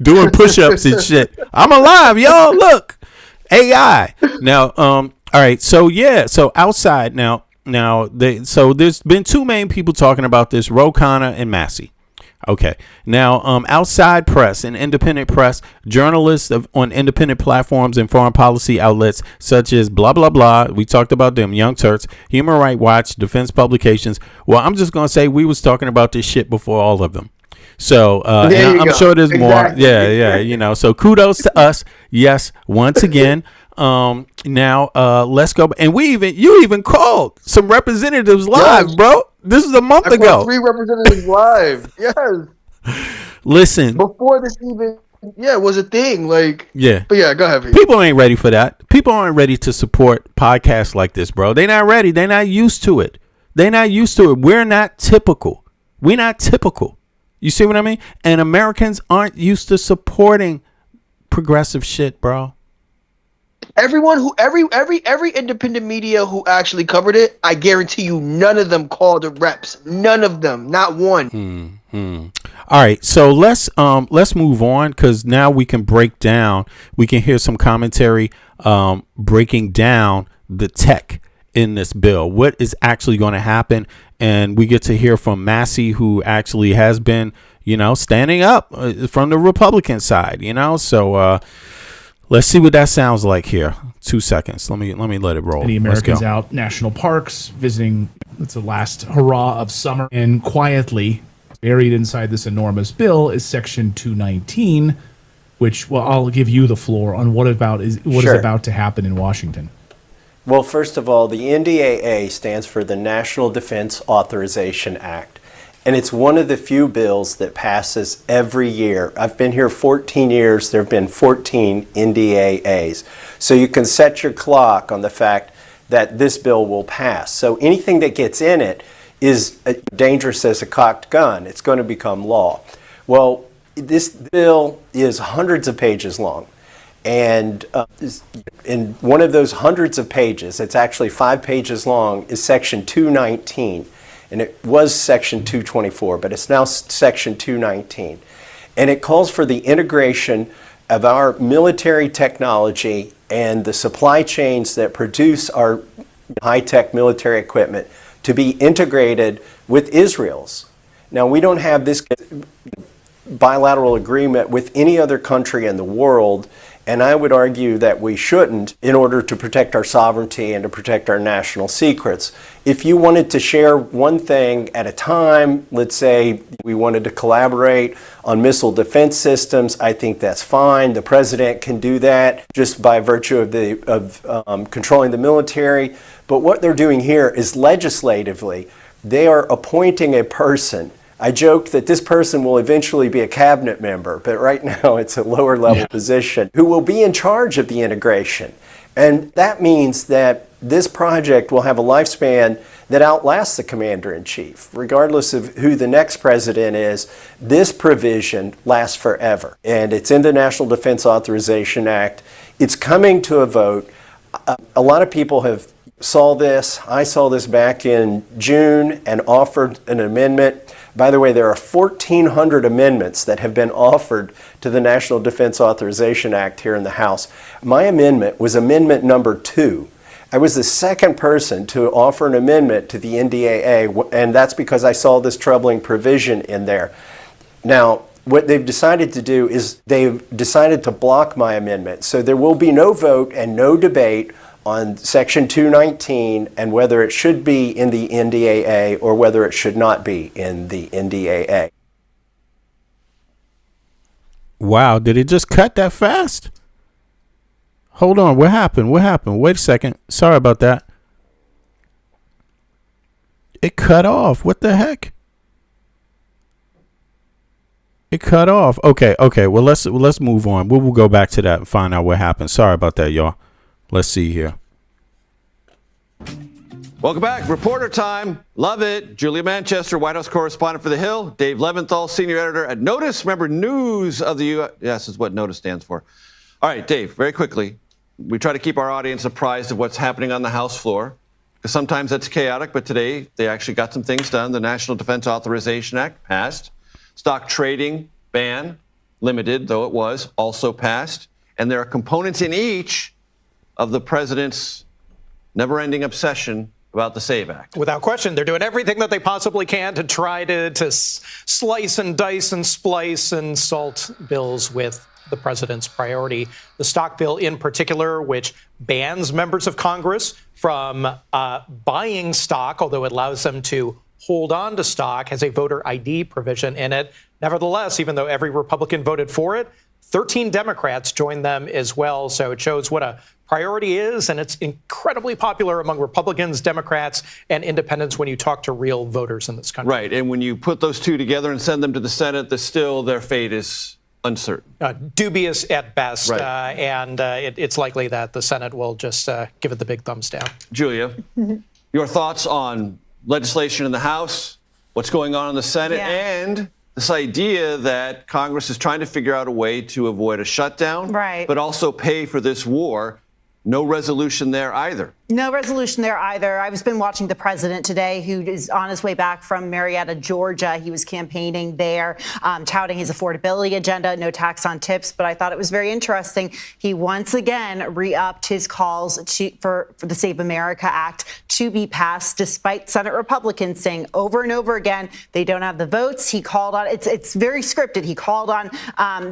doing push-ups and shit. I'm alive, y'all. Look, AI. Now, all right. So yeah. So outside now. So there's been 2 main people talking about this, Ro Khanna and Massey. Okay. Now, outside press and independent press, journalists on independent platforms and foreign policy outlets such as blah, blah, blah. We talked about them, Young Turks, Human Rights Watch, defense publications. Well, I'm just going to say we was talking about this shit before all of them. So I'm sure there's more. Yeah. You know, so kudos to us. Yes. Once again. Now let's go. And you even called some representatives live, bro. This is a month ago. Called 3 representatives live. Yes. Listen. Before this even was a thing. Like, yeah. But yeah, go ahead. People ain't ready for that. People aren't ready to support podcasts like this, bro. They're not ready. They're not used to it. We're not typical. We're not typical. You see what I mean? And Americans aren't used to supporting progressive shit, bro. Everyone who every independent media who actually covered it, I guarantee you, none of them called the reps. None of them, not one. All right, so let's move on, because now we can break down. We can hear some commentary breaking down the tech in this bill. What is actually going to happen, and we get to hear from Massey, who actually has been, standing up from the Republican side. So. Let's see what that sounds like here. 2 seconds. Let me let it roll. Many Americans out national parks visiting. It's the last hurrah of summer. And quietly buried inside this enormous bill is Section 219, which, well, I'll give you the floor on what is about to happen in Washington. Well, first of all, the NDAA stands for the National Defense Authorization Act. And it's one of the few bills that passes every year. I've been here 14 years. There have been 14 NDAAs. So you can set your clock on the fact that this bill will pass. So anything that gets in it is dangerous as a cocked gun. It's going to become law. Well, this bill is hundreds of pages long. And in one of those hundreds of pages, it's actually 5 pages long, is Section 219. And it was Section 224, but it's now Section 219. And it calls for the integration of our military technology and the supply chains that produce our high-tech military equipment to be integrated with Israel's. Now, we don't have this bilateral agreement with any other country in the world, and I would argue that we shouldn't in order to protect our sovereignty and to protect our national secrets. If you wanted to share one thing at a time, let's say we wanted to collaborate on missile defense systems, I think that's fine. The president can do that just by virtue of controlling the military. But what they're doing here is legislatively, they are appointing a person. I joke that this person will eventually be a cabinet member, but right now it's a lower level position, who will be in charge of the integration. And that means that this project will have a lifespan that outlasts the commander-in-chief. Regardless of who the next president is, this provision lasts forever. And it's in the National Defense Authorization Act. It's coming to a vote. A lot of people have saw this. I saw this back in June and offered an amendment. By the way, there are 1,400 amendments that have been offered to the National Defense Authorization Act here in the House. My amendment was amendment number 2. I was the second person to offer an amendment to the NDAA, and that's because I saw this troubling provision in there. Now, what they've decided to do is they've decided to block my amendment. So there will be no vote and no debate on Section 219 and whether it should be in the NDAA or whether it should not be in the NDAA. Wow, did it just cut that fast? Hold on, what happened? What happened? Wait a second. Sorry about that. It cut off. What the heck? It cut off. Okay. Well, let's move on. We'll go back to that and find out what happened. Sorry about that, y'all. Let's see here. Welcome back. Reporter time. Love it. Julia Manchester, White House correspondent for The Hill. Dave Leventhal, senior editor at Notice. Remember, news of the U.S. Yes, is what Notice stands for. All right, Dave, very quickly. We try to keep our audience apprised of what's happening on the House floor, because sometimes that's chaotic, but today they actually got some things done. The National Defense Authorization Act passed. Stock trading ban, limited though it was, also passed. And there are components in each of the president's never-ending obsession about the SAVE Act. Without question, they're doing everything that they possibly can to try to slice and dice and splice and salt bills with the president's priority. The stock bill in particular, which bans members of Congress from buying stock, although it allows them to hold on to stock, has a voter ID provision in it. Nevertheless, even though every Republican voted for it, 13 Democrats joined them as well. So it shows what a priority is, and it's incredibly popular among Republicans, Democrats, and independents when you talk to real voters in this country. Right, and when you put those two together and send them to the Senate, their fate is uncertain. Dubious at best, Right. and it's likely that the Senate will just give it the big thumbs down. Julia, your thoughts on legislation in the House, what's going on in the Senate, and this idea that Congress is trying to figure out a way to avoid a shutdown, but also pay for this war. No resolution there either. No resolution there either. I've been watching the president today, who is on his way back from Marietta, Georgia. He was campaigning there, touting his affordability agenda, no tax on tips. But I thought it was very interesting. He once again re-upped his calls for the Save America Act to be passed, despite Senate Republicans saying over and over again they don't have the votes. He called on it's very scripted. He called on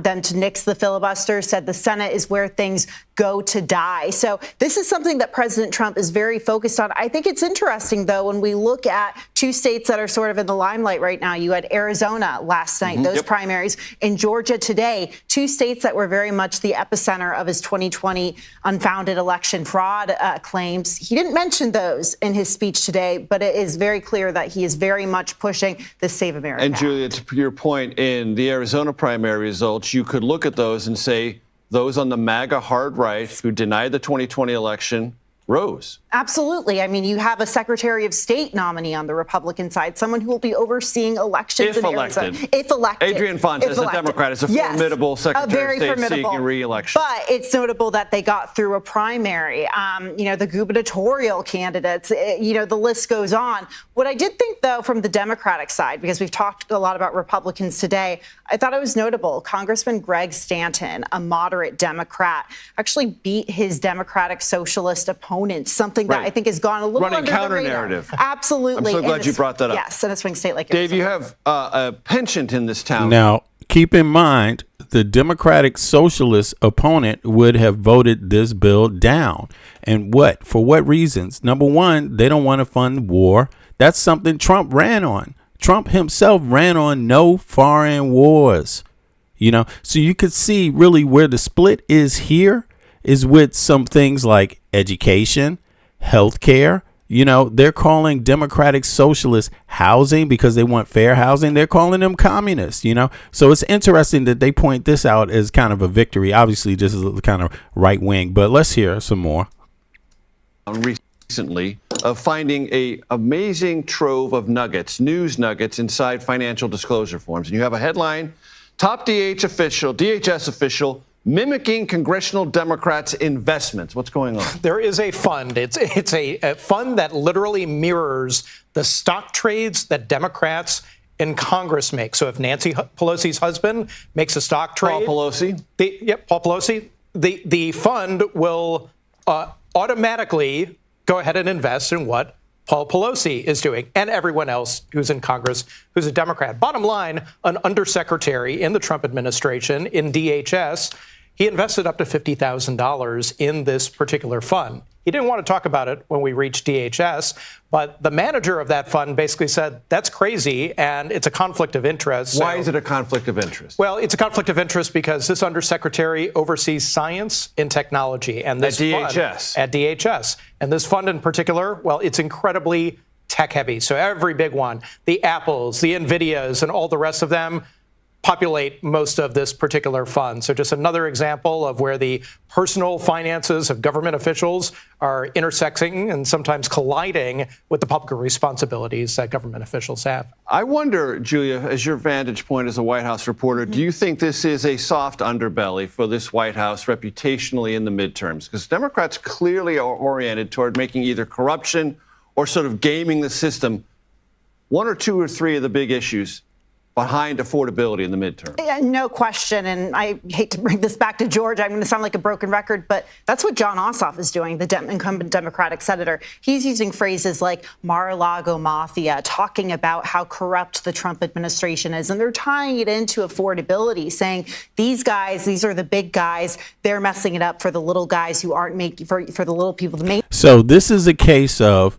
them to nix the filibuster, said the Senate is where things go to die. So this is something that President Trump Trump is very focused on. I think it's interesting, though, when we look at two states that are sort of in the limelight right now. You had Arizona last night, those primaries, and Georgia today, two states that were very much the epicenter of his 2020 unfounded election fraud claims. He didn't mention those in his speech today, but it is very clear that he is very much pushing the Save America. And Julia, to your point, in the Arizona primary results, you could look at those and say those on the MAGA hard right who denied the 2020 election rose. Absolutely. I mean, you have a Secretary of State nominee on the Republican side, someone who will be overseeing elections in Arizona. If elected. Adrian Fontes, a Democrat, is a formidable Secretary of State seeking re-election. But it's notable that they got through a primary. The gubernatorial candidates, the list goes on. What I did think, though, from the Democratic side, because we've talked a lot about Republicans today, I thought it was notable. Congressman Greg Stanton, a moderate Democrat, actually beat his Democratic Socialist opponent, something that I think has gone a little running under counter the radar. narrative. Absolutely. I'm so glad you brought that up. Yes, in a swing state like Dave, Arizona. you have a penchant in this town. Now, keep in mind, the Democratic Socialist opponent would have voted this bill down. And what? For what reasons? Number one, they don't want to fund war. That's something Trump ran on. Trump himself ran on no foreign wars. So you could see really where the split is here is with some things like education, healthcare. They're calling Democratic Socialists housing because they want fair housing. They're calling them communists, So it's interesting that they point this out as kind of a victory. Obviously, this is kind of right wing, but let's hear some more. Recently, of finding a amazing trove of nuggets, news nuggets inside financial disclosure forms. And you have a headline, top DHS official mimicking congressional Democrats' investments. What's going on? There is a fund. It's a fund that literally mirrors the stock trades that Democrats in Congress make. So if Nancy Pelosi's husband makes a stock trade, Paul Pelosi, Paul Pelosi, the fund will automatically go ahead and invest in what Paul Pelosi is doing, and everyone else who's in Congress who's a Democrat. Bottom line, an undersecretary in the Trump administration in DHS, he invested up to $50,000 in this particular fund. He didn't want to talk about it when we reached DHS, but the manager of that fund basically said, that's crazy, and it's a conflict of interest. Why is it a conflict of interest? Well, it's a conflict of interest because this undersecretary oversees science and technology. And this DHS. At DHS. And this fund in particular, well, it's incredibly tech heavy. So every big one, the Apples, the NVIDIAs, and all the rest of them populate most of this particular fund. So just another example of where the personal finances of government officials are intersecting and sometimes colliding with the public responsibilities that government officials have. I wonder, Julia, as your vantage point as a White House reporter, do you think this is a soft underbelly for this White House reputationally in the midterms? Because Democrats clearly are oriented toward making either corruption or sort of gaming the system one or two or three of the big issues behind affordability in the midterm. Yeah, no question. And I hate to bring this back to Georgia. I'm going to sound like a broken record, but that's what John Ossoff is doing, the incumbent Democratic senator. He's using phrases like Mar-a-Lago mafia, talking about how corrupt the Trump administration is. And they're tying it into affordability, saying these guys, these are the big guys. They're messing it up for the little guys who aren't making, for the little people to make. So this is a case of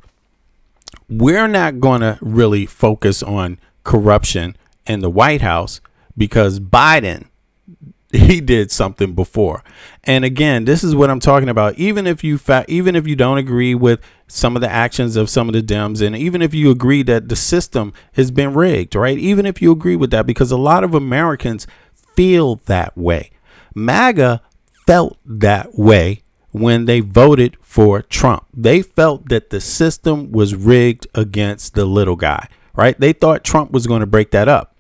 we're not going to really focus on corruption in the White House because Biden, he did something before. And again, this is what I'm talking about. Even if you don't agree with some of the actions of some of the Dems, and even if you agree that the system has been rigged, right? Even if you agree with that, because a lot of Americans feel that way. MAGA felt that way when they voted for Trump. They felt that the system was rigged against the little guy, right? They thought Trump was going to break that up.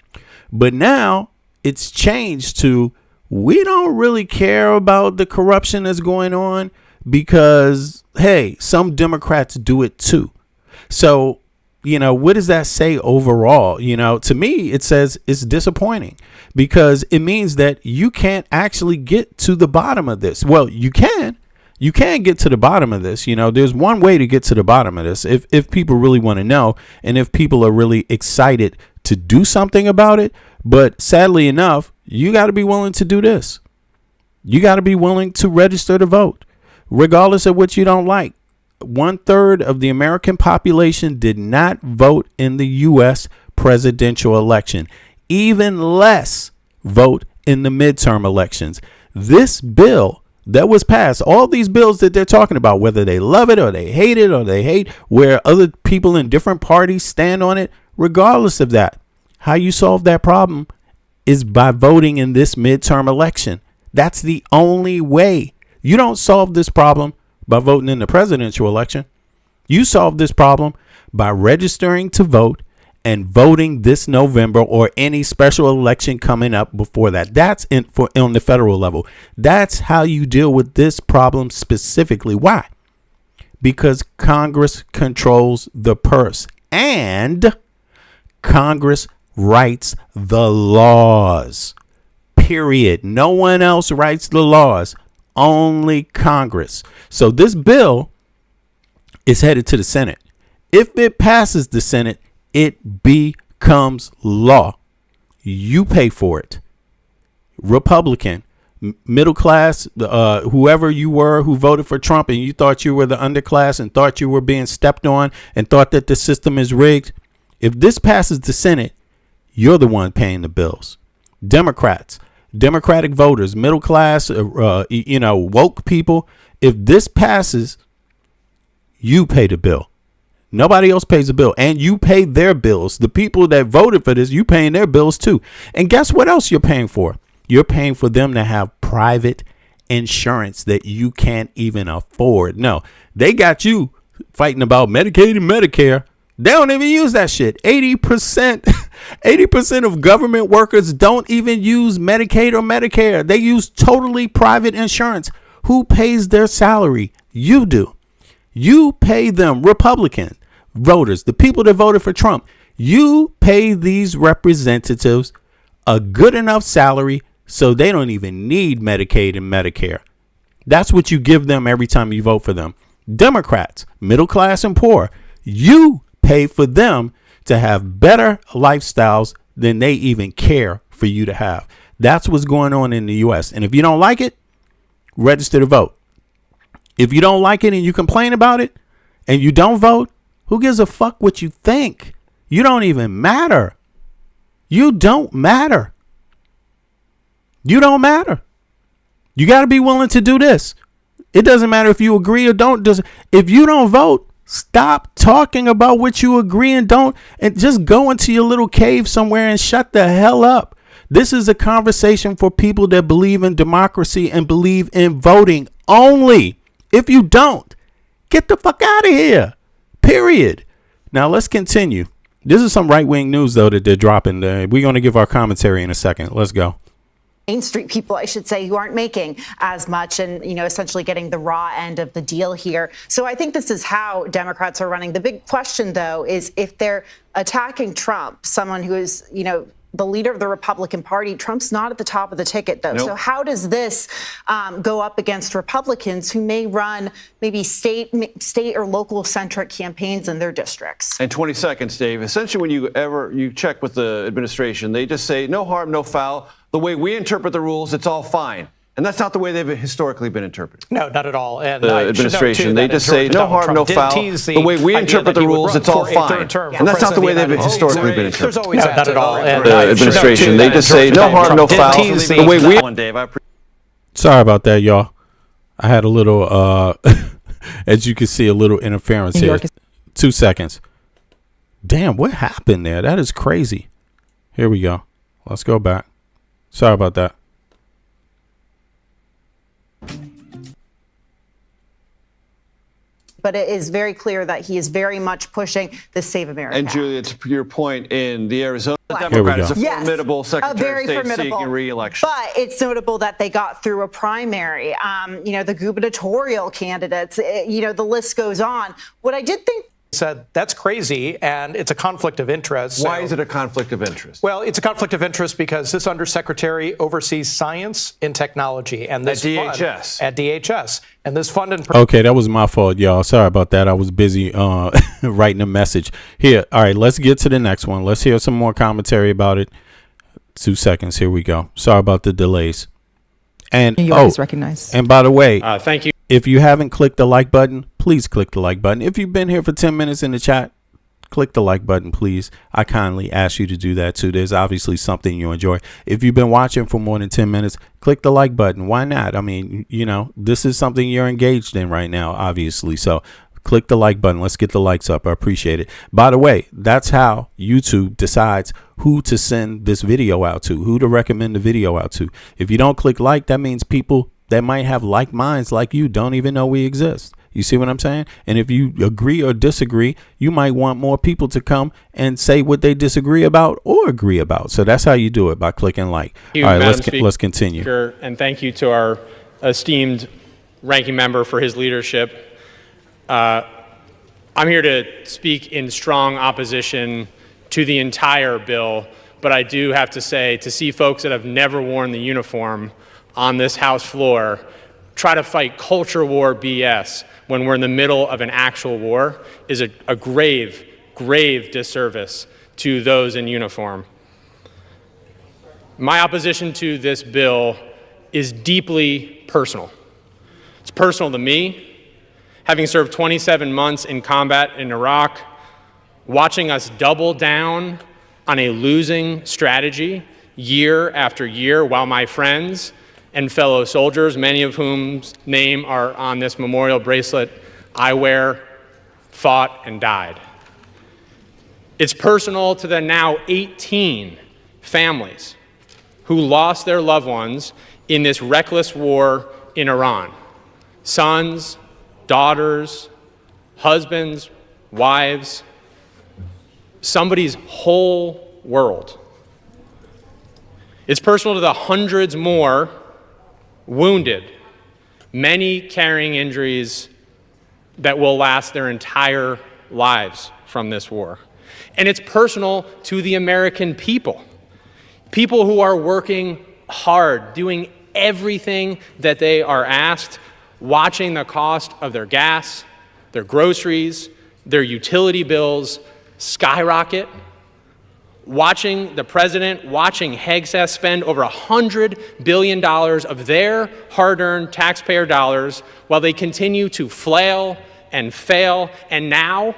But now it's changed to we don't really care about the corruption that's going on because, hey, some Democrats do it too. So, what does that say overall? To me, it says it's disappointing because it means that you can't actually get to the bottom of this. Well, you can. You can get to the bottom of this. There's one way to get to the bottom of this. If people really want to know and if people are really excited to do something about it. But sadly enough, you got to be willing to do this. You got to be willing to register to vote, regardless of what you don't like. 1/3 of the American population did not vote in the U.S. presidential election. Even less vote in the midterm elections. This bill that was passed, all these bills that they're talking about, whether they love it or they hate it or they hate where other people in different parties stand on it, regardless of that, how you solve that problem is by voting in this midterm election. That's the only way. You don't solve this problem by voting in the presidential election. You solve this problem by registering to vote and voting this November or any special election coming up before that. That's on the federal level. That's how you deal with this problem specifically. Why? Because Congress controls the purse and Congress writes the laws. Period. No one else writes the laws. Only Congress. So this bill is headed to the Senate. If it passes the Senate, it becomes law. You pay for it. Republican, middle class, whoever you were who voted for Trump and you thought you were the underclass and thought you were being stepped on and thought that the system is rigged. If this passes the Senate, you're the one paying the bills. Democrats, Democratic voters, middle class, woke people. If this passes, you pay the bill. Nobody else pays the bill, and you pay their bills. The people that voted for this, you paying their bills too. And guess what else you're paying for? You're paying for them to have private insurance that you can't even afford. No, they got you fighting about Medicaid and Medicare. They don't even use that shit. 80% of government workers don't even use Medicaid or Medicare. They use totally private insurance. Who pays their salary? You do. You pay them, Republican voters, the people that voted for Trump. You pay these representatives a good enough salary so they don't even need Medicaid and Medicare. That's what you give them every time you vote for them. Democrats, middle class and poor, you pay for them to have better lifestyles than they even care for you to have. That's what's going on in the U.S. And if you don't like it, register to vote. If you don't like it and you complain about it and you don't vote, who gives a fuck what you think? You don't even matter. You don't matter. You don't matter. You got to be willing to do this. It doesn't matter if you agree or don't. If you don't vote, stop talking about what you agree and don't, and just go into your little cave somewhere and shut the hell up. This is a conversation for people that believe in democracy and believe in voting only. If you don't, get the fuck out of here. Period. Now let's continue. This is some right-wing news, though, that they're dropping. We're going to give our commentary in a second. Let's go. Main Street people, I should say, who aren't making as much and, essentially getting the raw end of the deal here. So I think this is how Democrats are running. The big question, though, is if they're attacking Trump, someone who is, the leader of the Republican Party, Trump's not at the top of the ticket, though. Nope. So how does this go up against Republicans who may run maybe state or local centric campaigns in their districts? And 20 seconds, Dave. Essentially, when you check with the administration, they just say no harm, no foul. The way we interpret the rules, it's all fine. And that's not the way they've historically been interpreted. No, not at all. And the administration, they just say no harm, no foul. The way we interpret the rules, it's all fine. And that's not the way they've historically been interpreted. No, not at all. And the administration, they just say no harm, no foul. The way we. Sorry about that, y'all. I had a little, as you can see, a little interference here. 2 seconds. Damn, what happened there? That is crazy. Here we go. Let's go back. Sorry about that. But it is very clear that he is very much pushing the Save America. And Julia, to your point, in the Arizona Democrat is a formidable Secretary of State seeking re-election. But it's notable that they got through a primary. The gubernatorial candidates, the list goes on. What I did think said that's crazy and it's a conflict of interest. Why is it a conflict of interest? Well, it's a conflict of interest because this undersecretary oversees science and technology and this at DHS. At DHS. And this fund and okay, that was my fault, y'all. Sorry about that. I was busy writing a message. Here, all right, let's get to the next one. Let's hear some more commentary about it. 2 seconds. Here we go. Sorry about the delays. And New York is recognized. And by the way, thank you. If you haven't clicked the like button, please click the like button. If you've been here for 10 minutes in the chat, click the like button, please. I kindly ask you to do that too. There's obviously something you enjoy. If you've been watching for more than 10 minutes, click the like button. Why not? I mean, you know, this is something you're engaged in right now, obviously. So click the like button. Let's get the likes up. I appreciate it. By the way, that's how YouTube decides who to send this video out to, who to recommend the video out to. If you don't click like, that means people that might have like minds like you don't even know we exist. You see what I'm saying? And if you agree or disagree, you might want more people to come and say what they disagree about or agree about. So that's how you do it, by clicking like. Thank you, all right, Madam let's continue. Speaker, and thank you to our esteemed ranking member for his leadership. I'm here to speak in strong opposition to the entire bill, but I do have to say, to see folks that have never worn the uniform on this House floor try to fight culture war BS when we're in the middle of an actual war is a grave, grave disservice to those in uniform. My opposition to this bill is deeply personal. It's personal to me, having served 27 months in combat in Iraq, watching us double down on a losing strategy year after year while my friends and fellow soldiers, many of whom's name are on this memorial bracelet I wear, fought and died. It's personal to the now 18 families who lost their loved ones in this reckless war in Iran. Sons, daughters, husbands, wives, somebody's whole world. It's personal to the hundreds more wounded, many carrying injuries that will last their entire lives from this war. And it's personal to the American people, people who are working hard, doing everything that they are asked, watching the cost of their gas, their groceries, their utility bills skyrocket, watching the president, watching Hegseth spend over $100 billion of their hard-earned taxpayer dollars while they continue to flail and fail. And now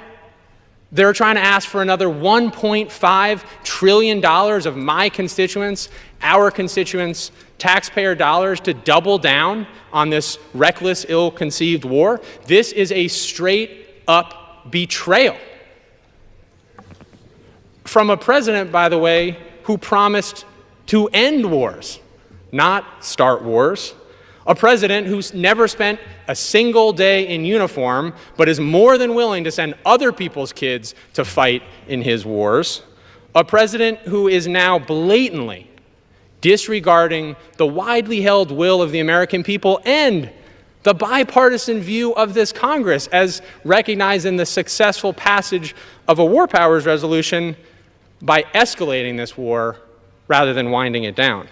they're trying to ask for another $1.5 trillion of my constituents, our constituents' taxpayer dollars to double down on this reckless, ill-conceived war. This is a straight-up betrayal from a president, by the way, who promised to end wars, not start wars. A president who's never spent a single day in uniform, but is more than willing to send other people's kids to fight in his wars. A president who is now blatantly disregarding the widely held will of the American people and the bipartisan view of this Congress, as recognized in the successful passage of a war powers resolution, by escalating this war rather than winding it down.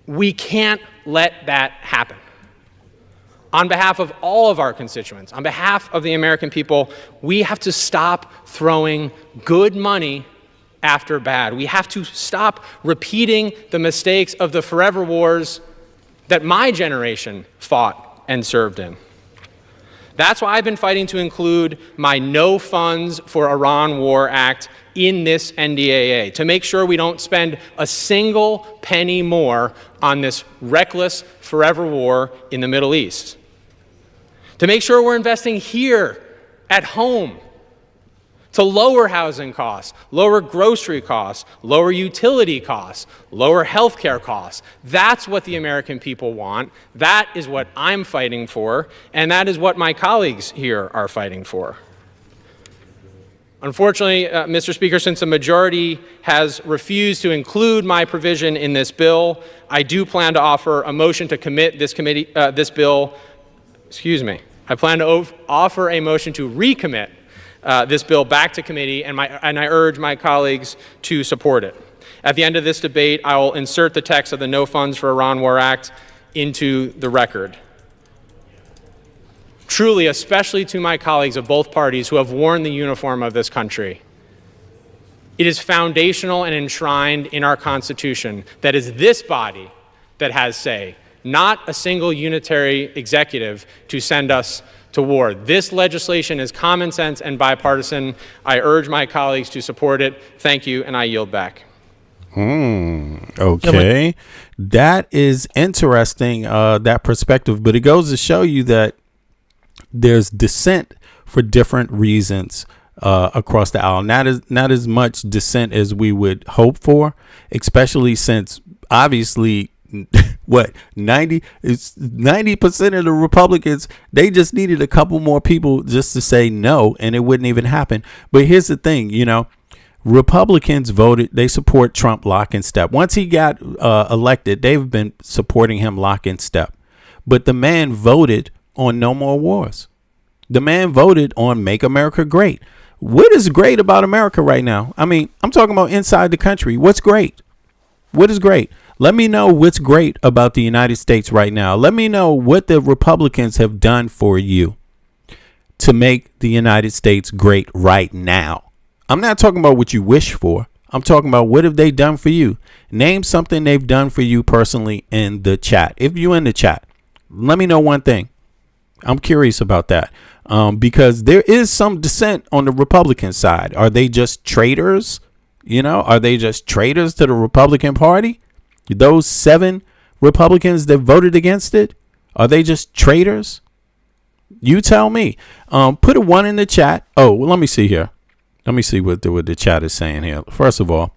We can't let that happen. On behalf of all of our constituents, on behalf of the American people, we have to stop throwing good money after bad. We have to stop repeating the mistakes of the forever wars that my generation fought and served in. That's why I've been fighting to include my No Funds for Iran War Act in this NDAA, to make sure we don't spend a single penny more on this reckless forever war in the Middle East. To make sure we're investing here at home to lower housing costs, lower grocery costs, lower utility costs, lower healthcare costs. That's what the American people want. That is what I'm fighting for, and that is what my colleagues here are fighting for. Unfortunately, Mr. Speaker, since the majority has refused to include my provision in this bill, I do plan to offer a motion to commit this bill. I plan to offer a motion to recommit this bill back to committee, and I urge my colleagues to support it. At the end of this debate, I will insert the text of the No Funds for Iran War Act into the record. Truly, especially to my colleagues of both parties who have worn the uniform of this country, it is foundational and enshrined in our Constitution that is this body that has say, not a single unitary executive to send us to war. This legislation is common sense and bipartisan. I urge my colleagues to support it. Thank you, and I yield back. Okay. That is interesting, that perspective, but it goes to show you that there's dissent for different reasons across the aisle. Not as much dissent as we would hope for, especially since obviously what 90% of the Republicans, they just needed a couple more people just to say no, and it wouldn't even happen. But here's the thing, Republicans voted, they support Trump lock and step. Once he got elected, they've been supporting him lock and step. But the man voted on no more wars. The man voted on Make America Great. What is great about America right now? I mean, I'm talking about inside the country. What's great? What is great? Let me know what's great about the United States right now. Let me know what the Republicans have done for you to make the United States great right now. I'm not talking about what you wish for. I'm talking about what have they done for you. Name something they've done for you personally in the chat. If you're in the chat, let me know one thing. I'm curious about that because there is some dissent on the Republican side. Are they just traitors? Are they just traitors to the Republican Party? Those 7 Republicans that voted against it, are they just traitors? You tell me. Put a 1 in the chat. Oh, well, let me see here. Let me see what the chat is saying here. First of all,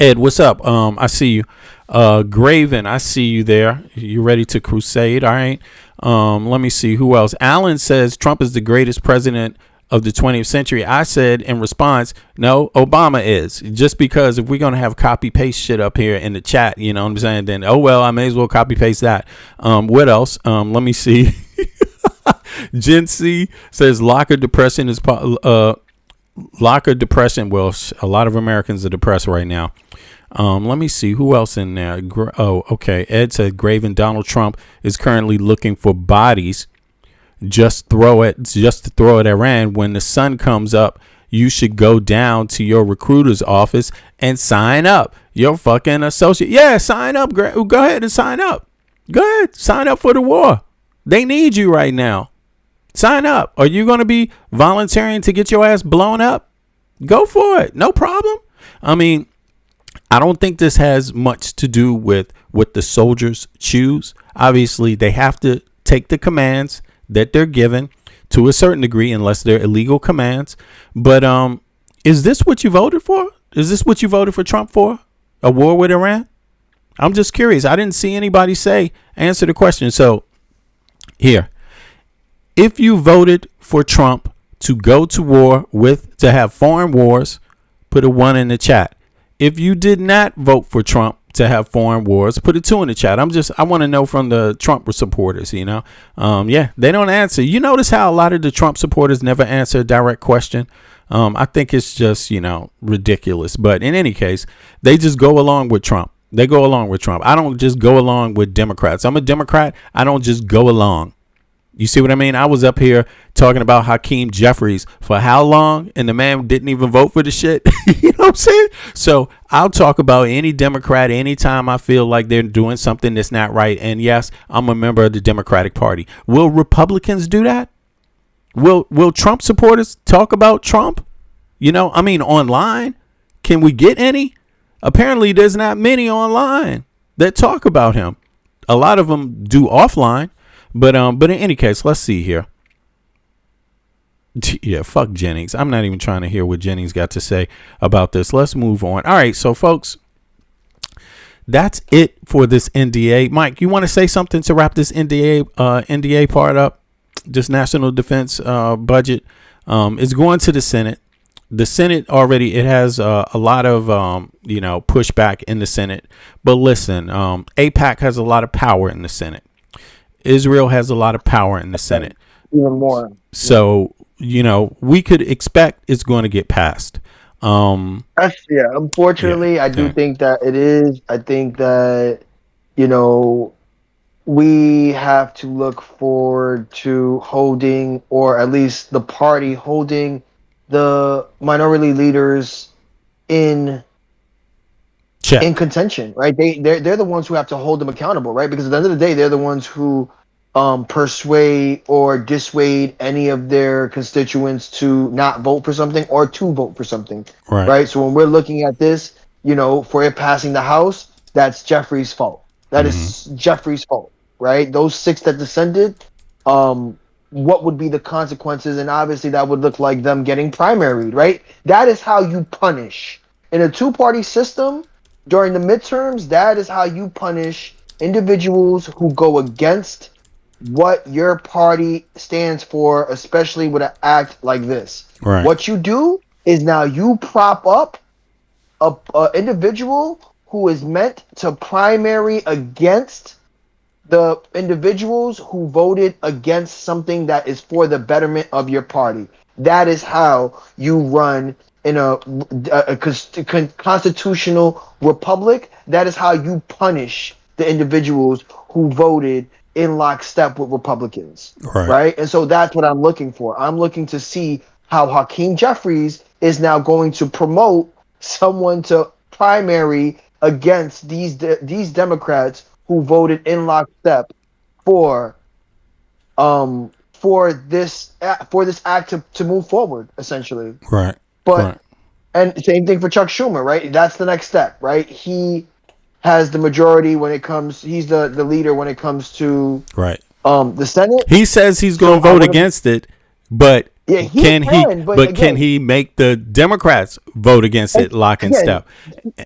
Ed, what's up? I see you. Graven, I see you there. You ready to crusade? All right. Let me see who else. Alan says Trump is the greatest president of the 20th century. I said in response, no, Obama is. Just because if we're going to have copy paste shit up here in the chat, you know what I'm saying, then, oh, well, I may as well copy paste that. What else? Let me see. Gen C says locker depression is locker depression. Well, a lot of Americans are depressed right now. Let me see who else in there. Okay. Ed said Graven, Donald Trump is currently looking for bodies. Just to throw at Iran. When the sun comes up, you should go down to your recruiter's office and sign up. Your fucking associate. Yeah, sign up. Go ahead and sign up. Go ahead. Sign up for the war. They need you right now. Sign up. Are you going to be volunteering to get your ass blown up? Go for it. No problem. I mean, I don't think this has much to do with what the soldiers choose. Obviously, they have to take the commands that they're given to a certain degree, unless they're illegal commands. But is this what you voted for? Is this what you voted for Trump for? A war with Iran? I'm just curious. I didn't see anybody answer the question. So here, if you voted for Trump to go to war to have foreign wars, put a 1 in the chat. If you did not vote for Trump to have foreign wars, put a 2 in the chat. I want to know from the Trump supporters, yeah, they don't answer. You notice how a lot of the Trump supporters never answer a direct question. I think it's just, ridiculous. But in any case, they just go along with Trump. They go along with Trump. I don't just go along with Democrats. I'm a Democrat. I don't just go along. You see what I mean? I was up here talking about Hakeem Jeffries for how long, and the man didn't even vote for the shit. You know what I'm saying? So I'll talk about any Democrat anytime I feel like they're doing something that's not right. And yes, I'm a member of the Democratic Party. Will Republicans do that? Will Trump supporters talk about Trump? Online? Can we get any? Apparently, there's not many online that talk about him. A lot of them do offline. But in any case, let's see here. Yeah, fuck Jennings. I'm not even trying to hear what Jennings got to say about this. Let's move on. All right, so folks, that's it for this NDA. Mike, you want to say something to wrap this NDA part up? This national defense budget is going to the Senate. The Senate already, it has a lot of pushback in the Senate. But listen, AIPAC has a lot of power in the Senate. Israel has a lot of power in the Senate. Even more. So, we could expect it's going to get passed. Unfortunately, I do think that it is. I think that, we have to look forward to holding, or at least the party holding, the minority leaders in in contention, right? They're the ones who have to hold them accountable, right? Because at the end of the day, they're the ones who persuade or dissuade any of their constituents to not vote for something or to vote for something, right? So when we're looking at this, for it passing the House, that's Jeffrey's fault. That is Jeffrey's fault, right? Those 6 that descended, what would be the consequences? And obviously that would look like them getting primaried, right? That is how you punish. In a 2-party system, during the midterms, that is how you punish individuals who go against what your party stands for, especially with an act like this. Right. What you do is now you prop up a individual who is meant to primary against the individuals who voted against something that is for the betterment of your party. That is how you run in a constitutional republic. That is how you punish the individuals who voted in lockstep with Republicans, right? And so that's what I'm looking for. I'm looking to see how Hakeem Jeffries is now going to promote someone to primary against these Democrats who voted in lockstep for this act to move forward, essentially. Right. But and same thing for Chuck Schumer, right? That's the next step, right? He has the majority when it comes. He's the leader when it comes to the Senate. He says he's going to vote against it, but can he make the Democrats vote against it lock and step?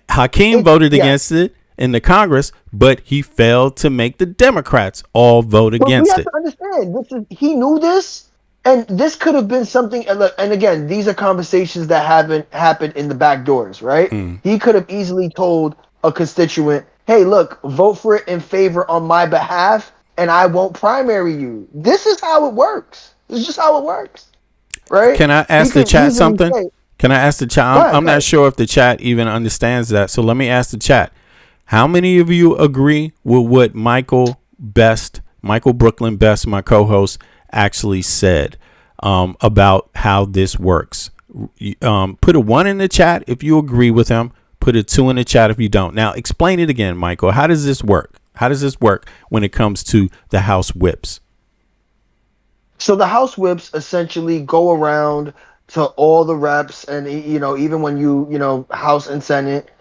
Hakeem voted against it in the Congress, but he failed to make the Democrats all vote against it. We have to understand, he knew this, and this could have been something. And again, these are conversations that haven't happened in the back doors, right? He could have easily told a constituent, "Hey, look, vote for it in favor on my behalf, and I won't primary you." This is how it works. This is just how it works, right? Can I ask the chat something? Can I ask the chat? I'm not sure if the chat even understands that. So let me ask the chat. How many of you agree with what Michael Brooklyn Best, my co-host, actually said about how this works? Put a 1 in the chat if you agree with him. Put a 2 in the chat if you don't. Now, explain it again, Michael. How does this work? How does this work when it comes to the House whips? So the House whips essentially go around to all the reps, and even when you House and Senate,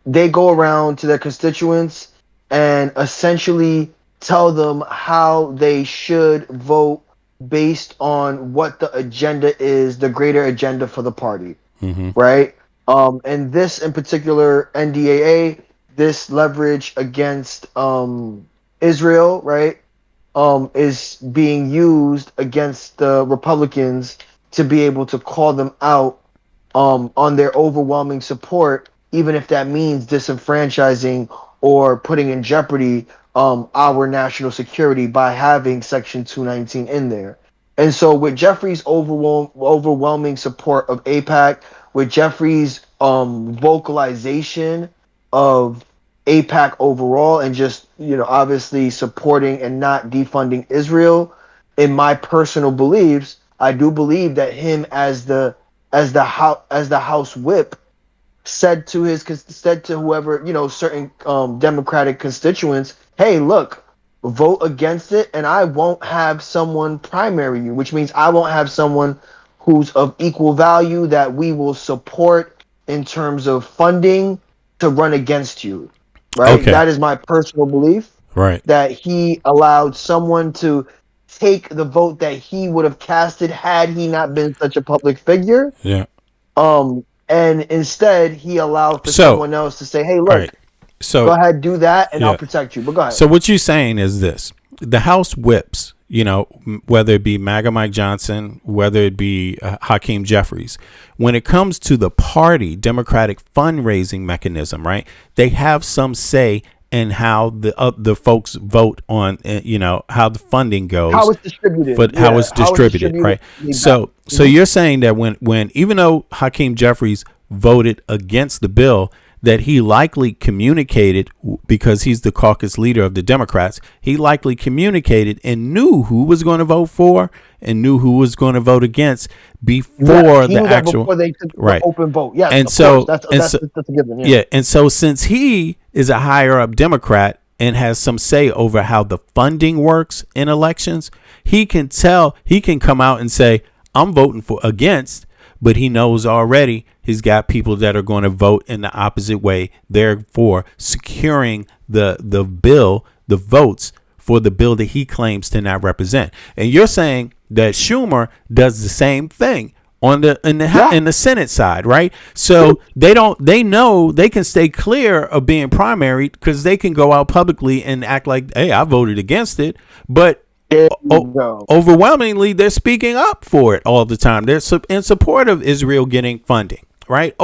they go around to their constituents and essentially tell them how they should vote based on what the agenda is, the greater agenda for the party, right? And this in particular, NDAA, this leverage against Israel, right, is being used against the Republicans to be able to call them out on their overwhelming support, even if that means disenfranchising or putting in jeopardy our national security by having Section 219 in there. And so with Jeffrey's overwhelming support of AIPAC, with Jeffrey's vocalization of AIPAC overall, and just obviously supporting and not defunding Israel, in my personal beliefs, I do believe that him as the House whip said to whoever, certain Democratic constituents, "Hey, look, vote against it, and I won't have someone primary you," which means I won't have someone who's of equal value that we will support in terms of funding to run against you, right? Okay. That is my personal belief, right? That he allowed someone to take the vote that he would have casted had he not been such a public figure. Yeah. And instead he allowed for someone else to say, "Hey, look, so go ahead, do that, and I'll protect you." But go ahead. So what you're saying is this: the House whips, whether it be MAGA Mike Johnson, whether it be Hakeem Jeffries, when it comes to the party Democratic fundraising mechanism, right? They have some say in how the folks vote on, how the funding goes, how it's distributed, but how it's distributed, right? So you're saying that when even though Hakeem Jeffries voted against the bill, that he likely communicated, because he's the caucus leader of the Democrats, he likely communicated and knew who was going to vote for and knew who was going to vote against before He the knew that actual before they took right the open vote. Yes, and of so course. That's a given. yeah, and so since he is a higher up Democrat and has some say over how the funding works in elections, he can come out and say, I'm voting for against, but he knows already he's got people that are going to vote in the opposite way, therefore securing the votes for the bill that he claims to not represent. And you're saying that Schumer does the same thing in the Senate side, right? So they know they can stay clear of being primaried because they can go out publicly and act like, hey, I voted against it, but overwhelmingly they're speaking up for it all the time. They're in support of Israel getting funding, right?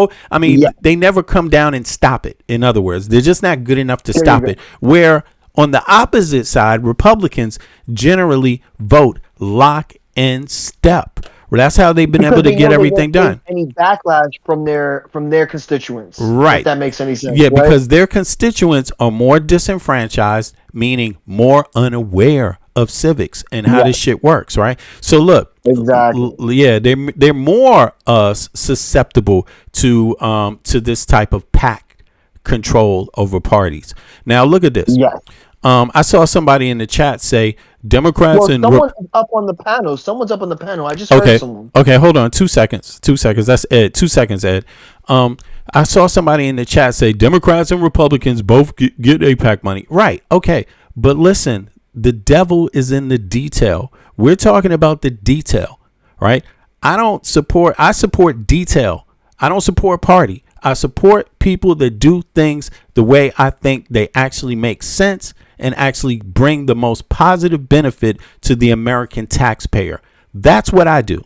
They never come down and stop it. In other words, they're just not good enough to stop it. Where on the opposite side, Republicans generally vote lock and step. Well, that's how they've been able to get everything done. Any backlash from their constituents, right? If that makes any sense. Yeah, right? because their constituents are more disenfranchised, meaning more unaware of civics and how this shit works, right? So look, exactly. They're more susceptible to this type of PAC control over parties. Now look at this. Yes. I saw somebody in the chat say Democrats and someone's up on the panel. Someone's up on the panel. I just heard someone. Okay, hold on. 2 seconds. 2 seconds. That's Ed. 2 seconds, Ed. I saw somebody in the chat say Democrats and Republicans both get AIPAC money. Right. Okay. But listen, the devil is in the detail. We're talking about the detail, right? I support detail. I don't support party. I support people that do things the way I think they actually make sense and actually bring the most positive benefit to the American taxpayer. That's what I do.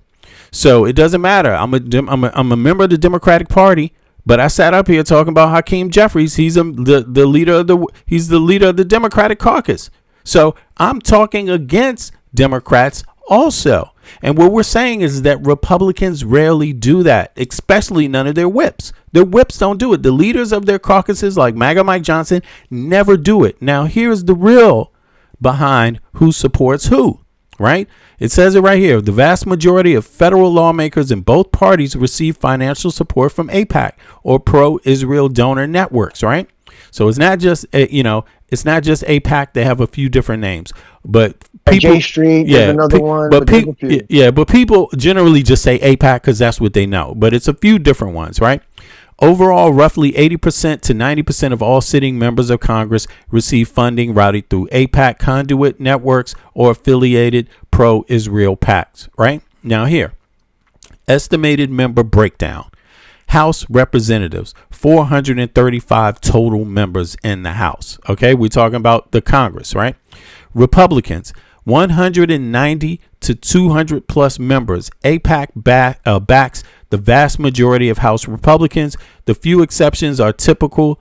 So it doesn't matter. I'm a member of the Democratic Party, but I sat up here talking about Hakeem Jeffries. He's the leader of the Democratic Caucus. So I'm talking against Democrats also. And what we're saying is that Republicans rarely do that, especially none of their whips. Their whips don't do it. The leaders of their caucuses, like MAGA Mike Johnson, never do it. Now, here's the real behind who supports who, right? It says it right here. The vast majority of federal lawmakers in both parties receive financial support from AIPAC or pro-Israel donor networks, right? So it's not just, it's not just AIPAC. They have a few different names, but people, J Street, there's another one. But people generally just say AIPAC because that's what they know. But it's a few different ones, right? Overall, roughly 80% to 90% of all sitting members of Congress receive funding routed through AIPAC conduit networks or affiliated pro-Israel PACs, right? Now here, estimated member breakdown. House Representatives, 435 total members in the House. Okay, we're talking about the Congress, right? Republicans, 190 to 200 plus members. AIPAC backs the vast majority of House Republicans. The few exceptions are typically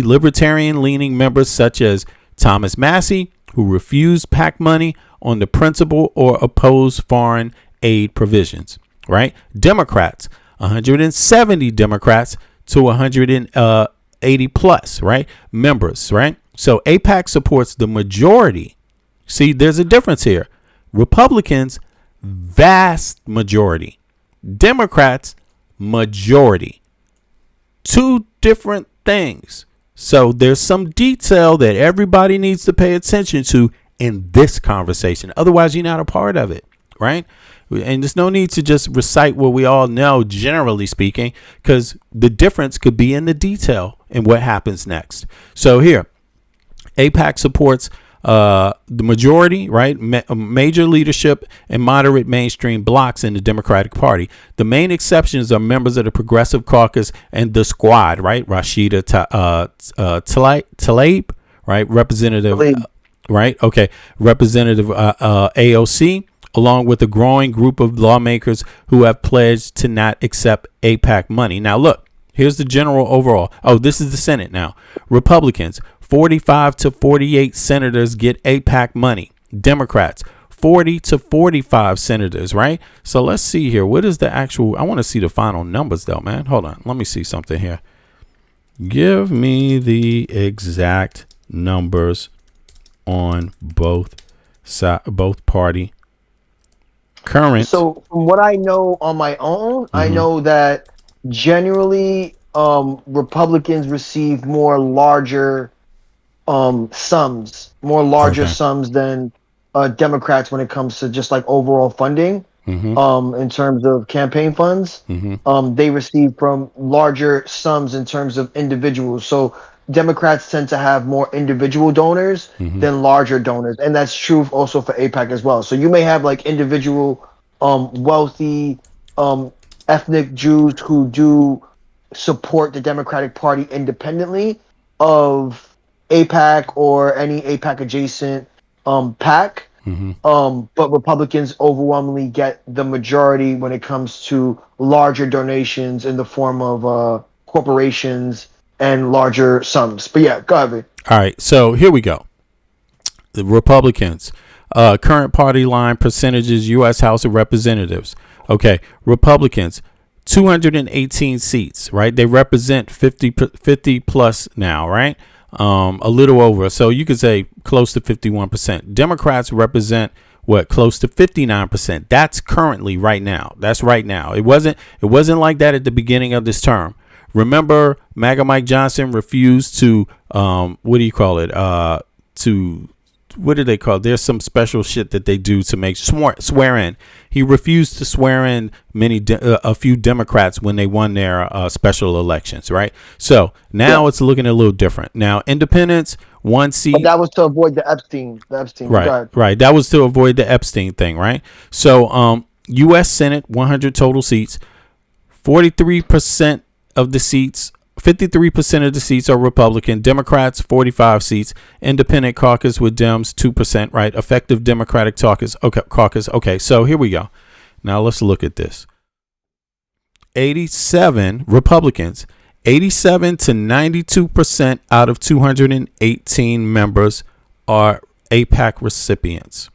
libertarian-leaning members such as Thomas Massey, who refused PAC money on the principle or opposed foreign aid provisions, right? Democrats, 170 Democrats to 180 plus, right? Members, right? So AIPAC supports the majority. See, there's a difference here. Republicans, vast majority. Democrats, majority. Two different things. So there's some detail that everybody needs to pay attention to in this conversation. Otherwise, you're not a part of it, right? And there's no need to just recite what we all know, generally speaking, because the difference could be in the detail and what happens next. So here, AIPAC supports the majority, right? Major leadership and moderate mainstream blocs in the Democratic Party. The main exceptions are members of the Progressive Caucus and the Squad, right? Rashida Tlaib, right? Representative, right? Okay. Representative AOC, along with a growing group of lawmakers who have pledged to not accept AIPAC money. Now, look, here's the general overall. Oh, this is the Senate now. Republicans, 45 to 48 senators get AIPAC money. Democrats, 40 to 45 senators, right? So let's see here. What is the actual? I want to see the final numbers, though, man. Hold on. Let me see something here. Give me the exact numbers on both party current. So from what I know on my own, I know that generally Republicans receive more larger sums than Democrats when it comes to just like overall funding. In terms of campaign funds, they receive from larger sums in terms of individuals. So Democrats tend to have more individual donors than larger donors, and that's true also for AIPAC as well. So you may have like individual wealthy ethnic Jews who do support the Democratic Party independently of AIPAC or any AIPAC adjacent PAC. But Republicans overwhelmingly get the majority when it comes to larger donations in the form of corporations and larger sums. But yeah, go ahead. All right, so here we go. The Republicans, current party line percentages, U.S. House of Representatives. Okay, Republicans, 218 seats, right? They represent 50 plus now, right? A little over. So you could say close to 51%. Democrats represent what? Close to 59%. That's currently right now. That's right now. It wasn't like that at the beginning of this term. Remember, MAGA Mike Johnson refused to what do you call it? What do they call it? There's some special shit that they do to make swear in. He refused to swear in a few Democrats when they won their special elections, right? So now it's looking a little different. Now, independents, 1 seat. But that was to avoid the Epstein. Right. That was to avoid the Epstein thing, right? So U.S. Senate, 100 total seats, 43% of the seats. 53% of the seats are Republican. Democrats, 45 seats. Independent caucus with Dems, 2%, right? Effective Democratic caucus. Okay, so here we go. Now let's look at this. 87 Republicans, 87 to 92% out of 218 members are AIPAC recipients.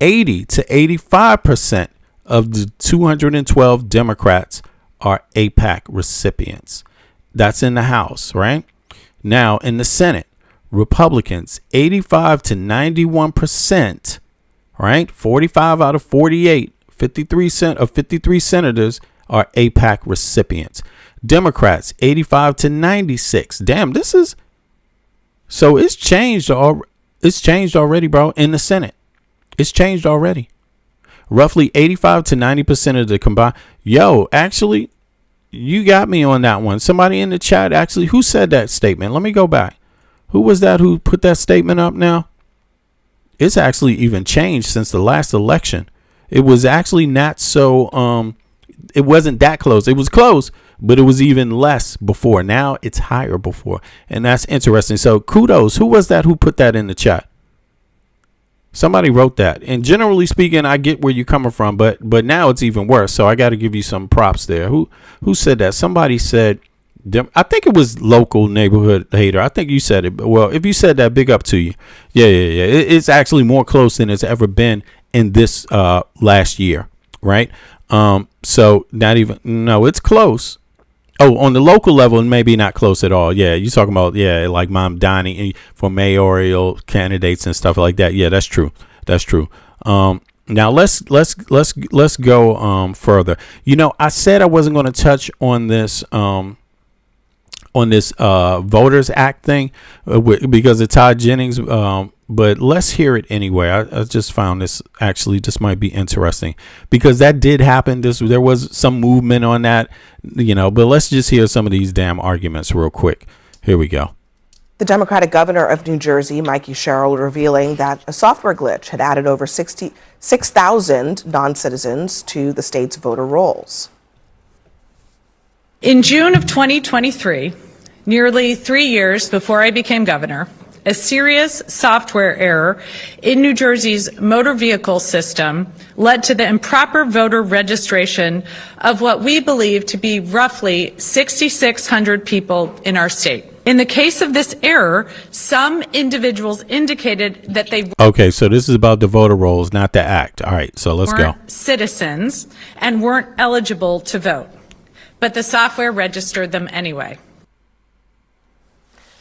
80 to 85% of the 212 Democrats are AIPAC recipients. That's in the House, right? Now, in the Senate, Republicans, 85 to 91%, right? 45 out of 48, 53 senators are AIPAC recipients. Democrats, 85 to 96. Damn, this is... So it's changed already, bro, in the Senate. It's changed already. Roughly 85 to 90% of the combined... Yo, actually... You got me on that one. Somebody in the chat, actually, who said that statement? Let me go back. Who was that who put that statement up now? It's actually even changed since the last election. It was actually not so, it wasn't that close. It was close, but it was even less before. Now it's higher before. And that's interesting. So kudos. Who was that who put that in the chat? Somebody wrote that. And generally speaking, I get where you're coming from, but now it's even worse. So I got to give you some props there. Who said that? Somebody said, I think it was local neighborhood hater. I think you said it. Well, if you said that, big up to you. Yeah. It's actually more close than it's ever been in this last year, right? So not even, no, it's close. Oh, on the local level, maybe not close at all. Yeah, you talking about like Mom Donnie for mayoral candidates and stuff like that. Yeah, that's true. That's true. Now let's go further. You know, I said I wasn't going to touch on this Voters Act thing because of Todd Jennings. But let's hear it anyway. I just found this might be interesting because that did happen. There was some movement on that, but let's just hear some of these damn arguments real quick. Here we go. The Democratic governor of New Jersey, Mikey Sherrill, revealing that a software glitch had added over 66,000 non-citizens to the state's voter rolls. In June of 2023, nearly 3 years before I became governor, a serious software error in New Jersey's motor vehicle system led to the improper voter registration of what we believe to be roughly 6,600 people in our state. In the case of this error, some individuals indicated that they Okay, so this is about the voter rolls, not the act. All right, so let's go. weren't citizens and weren't eligible to vote, but the software registered them anyway.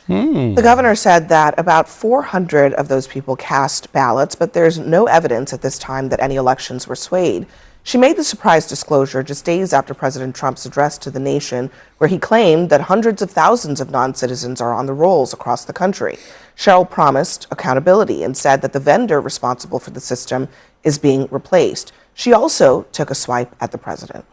The governor said that about 400 of those people cast ballots, but there's no evidence at this time that any elections were swayed. She made the surprise disclosure just days after President Trump's address to the nation, where he claimed that hundreds of thousands of non-citizens are on the rolls across the country. Cheryl promised accountability and said that the vendor responsible for the system is being replaced. She also took a swipe at the president.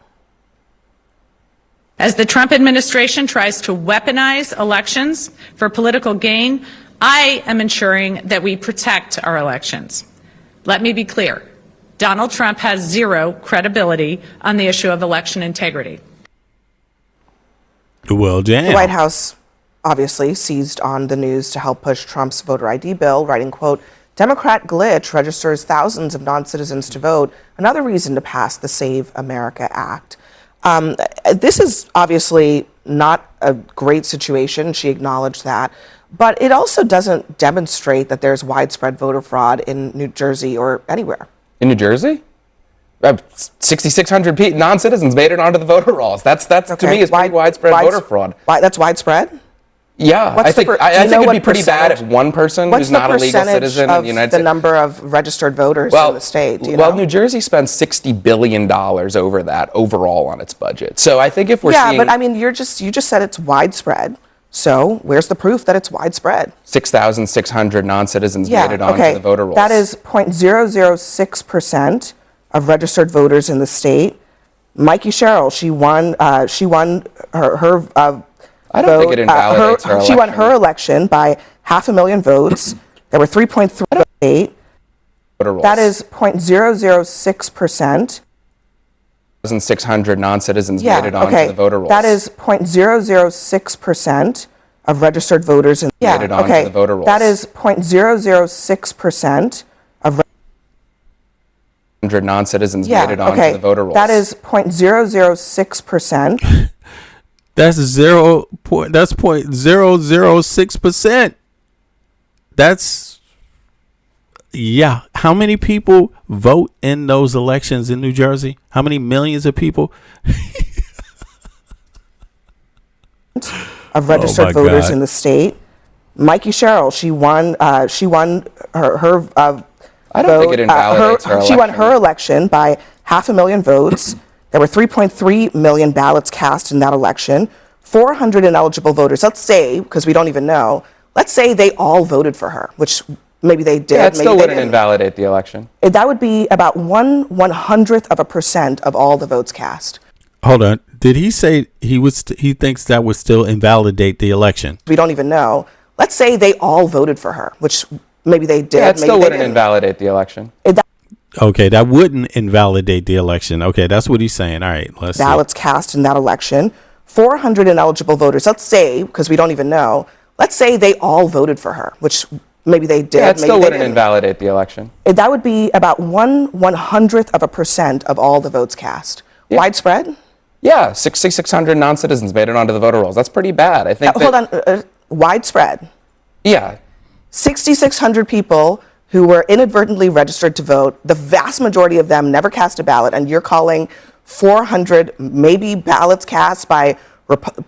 As the Trump administration tries to weaponize elections for political gain, I am ensuring that we protect our elections. Let me be clear. Donald Trump has zero credibility on the issue of election integrity. Well, damn. The White House obviously seized on the news to help push Trump's voter ID bill, writing, quote, Democrat glitch registers thousands of non-citizens to vote, another reason to pass the Save America Act. This is obviously not a great situation. She acknowledged that. But it also doesn't demonstrate that there's widespread voter fraud in New Jersey or anywhere. In New Jersey? 6,600 non-citizens made it onto the voter rolls. That's okay. To me, is pretty widespread voter fraud. That's widespread? Yeah, I think it'd be pretty bad if one person who's not a legal citizen in the United States. What's the number of registered voters in the state? Do you know? New Jersey spends $60 billion over that overall on its budget. So I think if we're seeing... but I mean, you just said it's widespread. So where's the proof that it's widespread? 6,600 non-citizens made it onto the voter rolls. That is 0.006% of registered voters in the state. Mikey Sherrill, she won her I don't think it invalidates her election. She won her election by 500,000 votes. There were 3.3. That is 0.006%. 600 non-citizens made it onto the voter rolls. That is 0.006% of registered voters made it onto the voter rolls. That is 0.006% of 100 non-citizens made it onto the voter rolls. That is 0.006%. That's 0.006%. That's, yeah. How many people vote in those elections in New Jersey? How many millions of people? Of registered voters in the state. Mikey Sherrill, she won her I don't think it invalidates her election. She won her election by 500,000 votes. There were 3.3 million ballots cast in that election. 400 ineligible voters. Let's say, because we don't even know, let's say they all voted for her, which maybe they did. Yeah, it still wouldn't invalidate the election. That would be about 1/100% of all the votes cast. Hold on. Did he say he thinks that would still invalidate the election? We don't even know. Let's say they all voted for her, which maybe they did. Yeah, it still wouldn't invalidate the election. Okay, that wouldn't invalidate the election. Okay, that's what he's saying. All right, let's see. Ballots cast in that election. 400 ineligible voters. Let's say, because we don't even know, let's say they all voted for her, which maybe they did. Yeah, it still wouldn't invalidate the election. That would be about 1/100% of all the votes cast. Yeah. Widespread? Yeah, 6,600 non-citizens made it onto the voter rolls. That's pretty bad. I think. Hold on, widespread. Yeah. 6,600 people who were inadvertently registered to vote. The vast majority of them never cast a ballot, and you're calling 400 maybe ballots cast by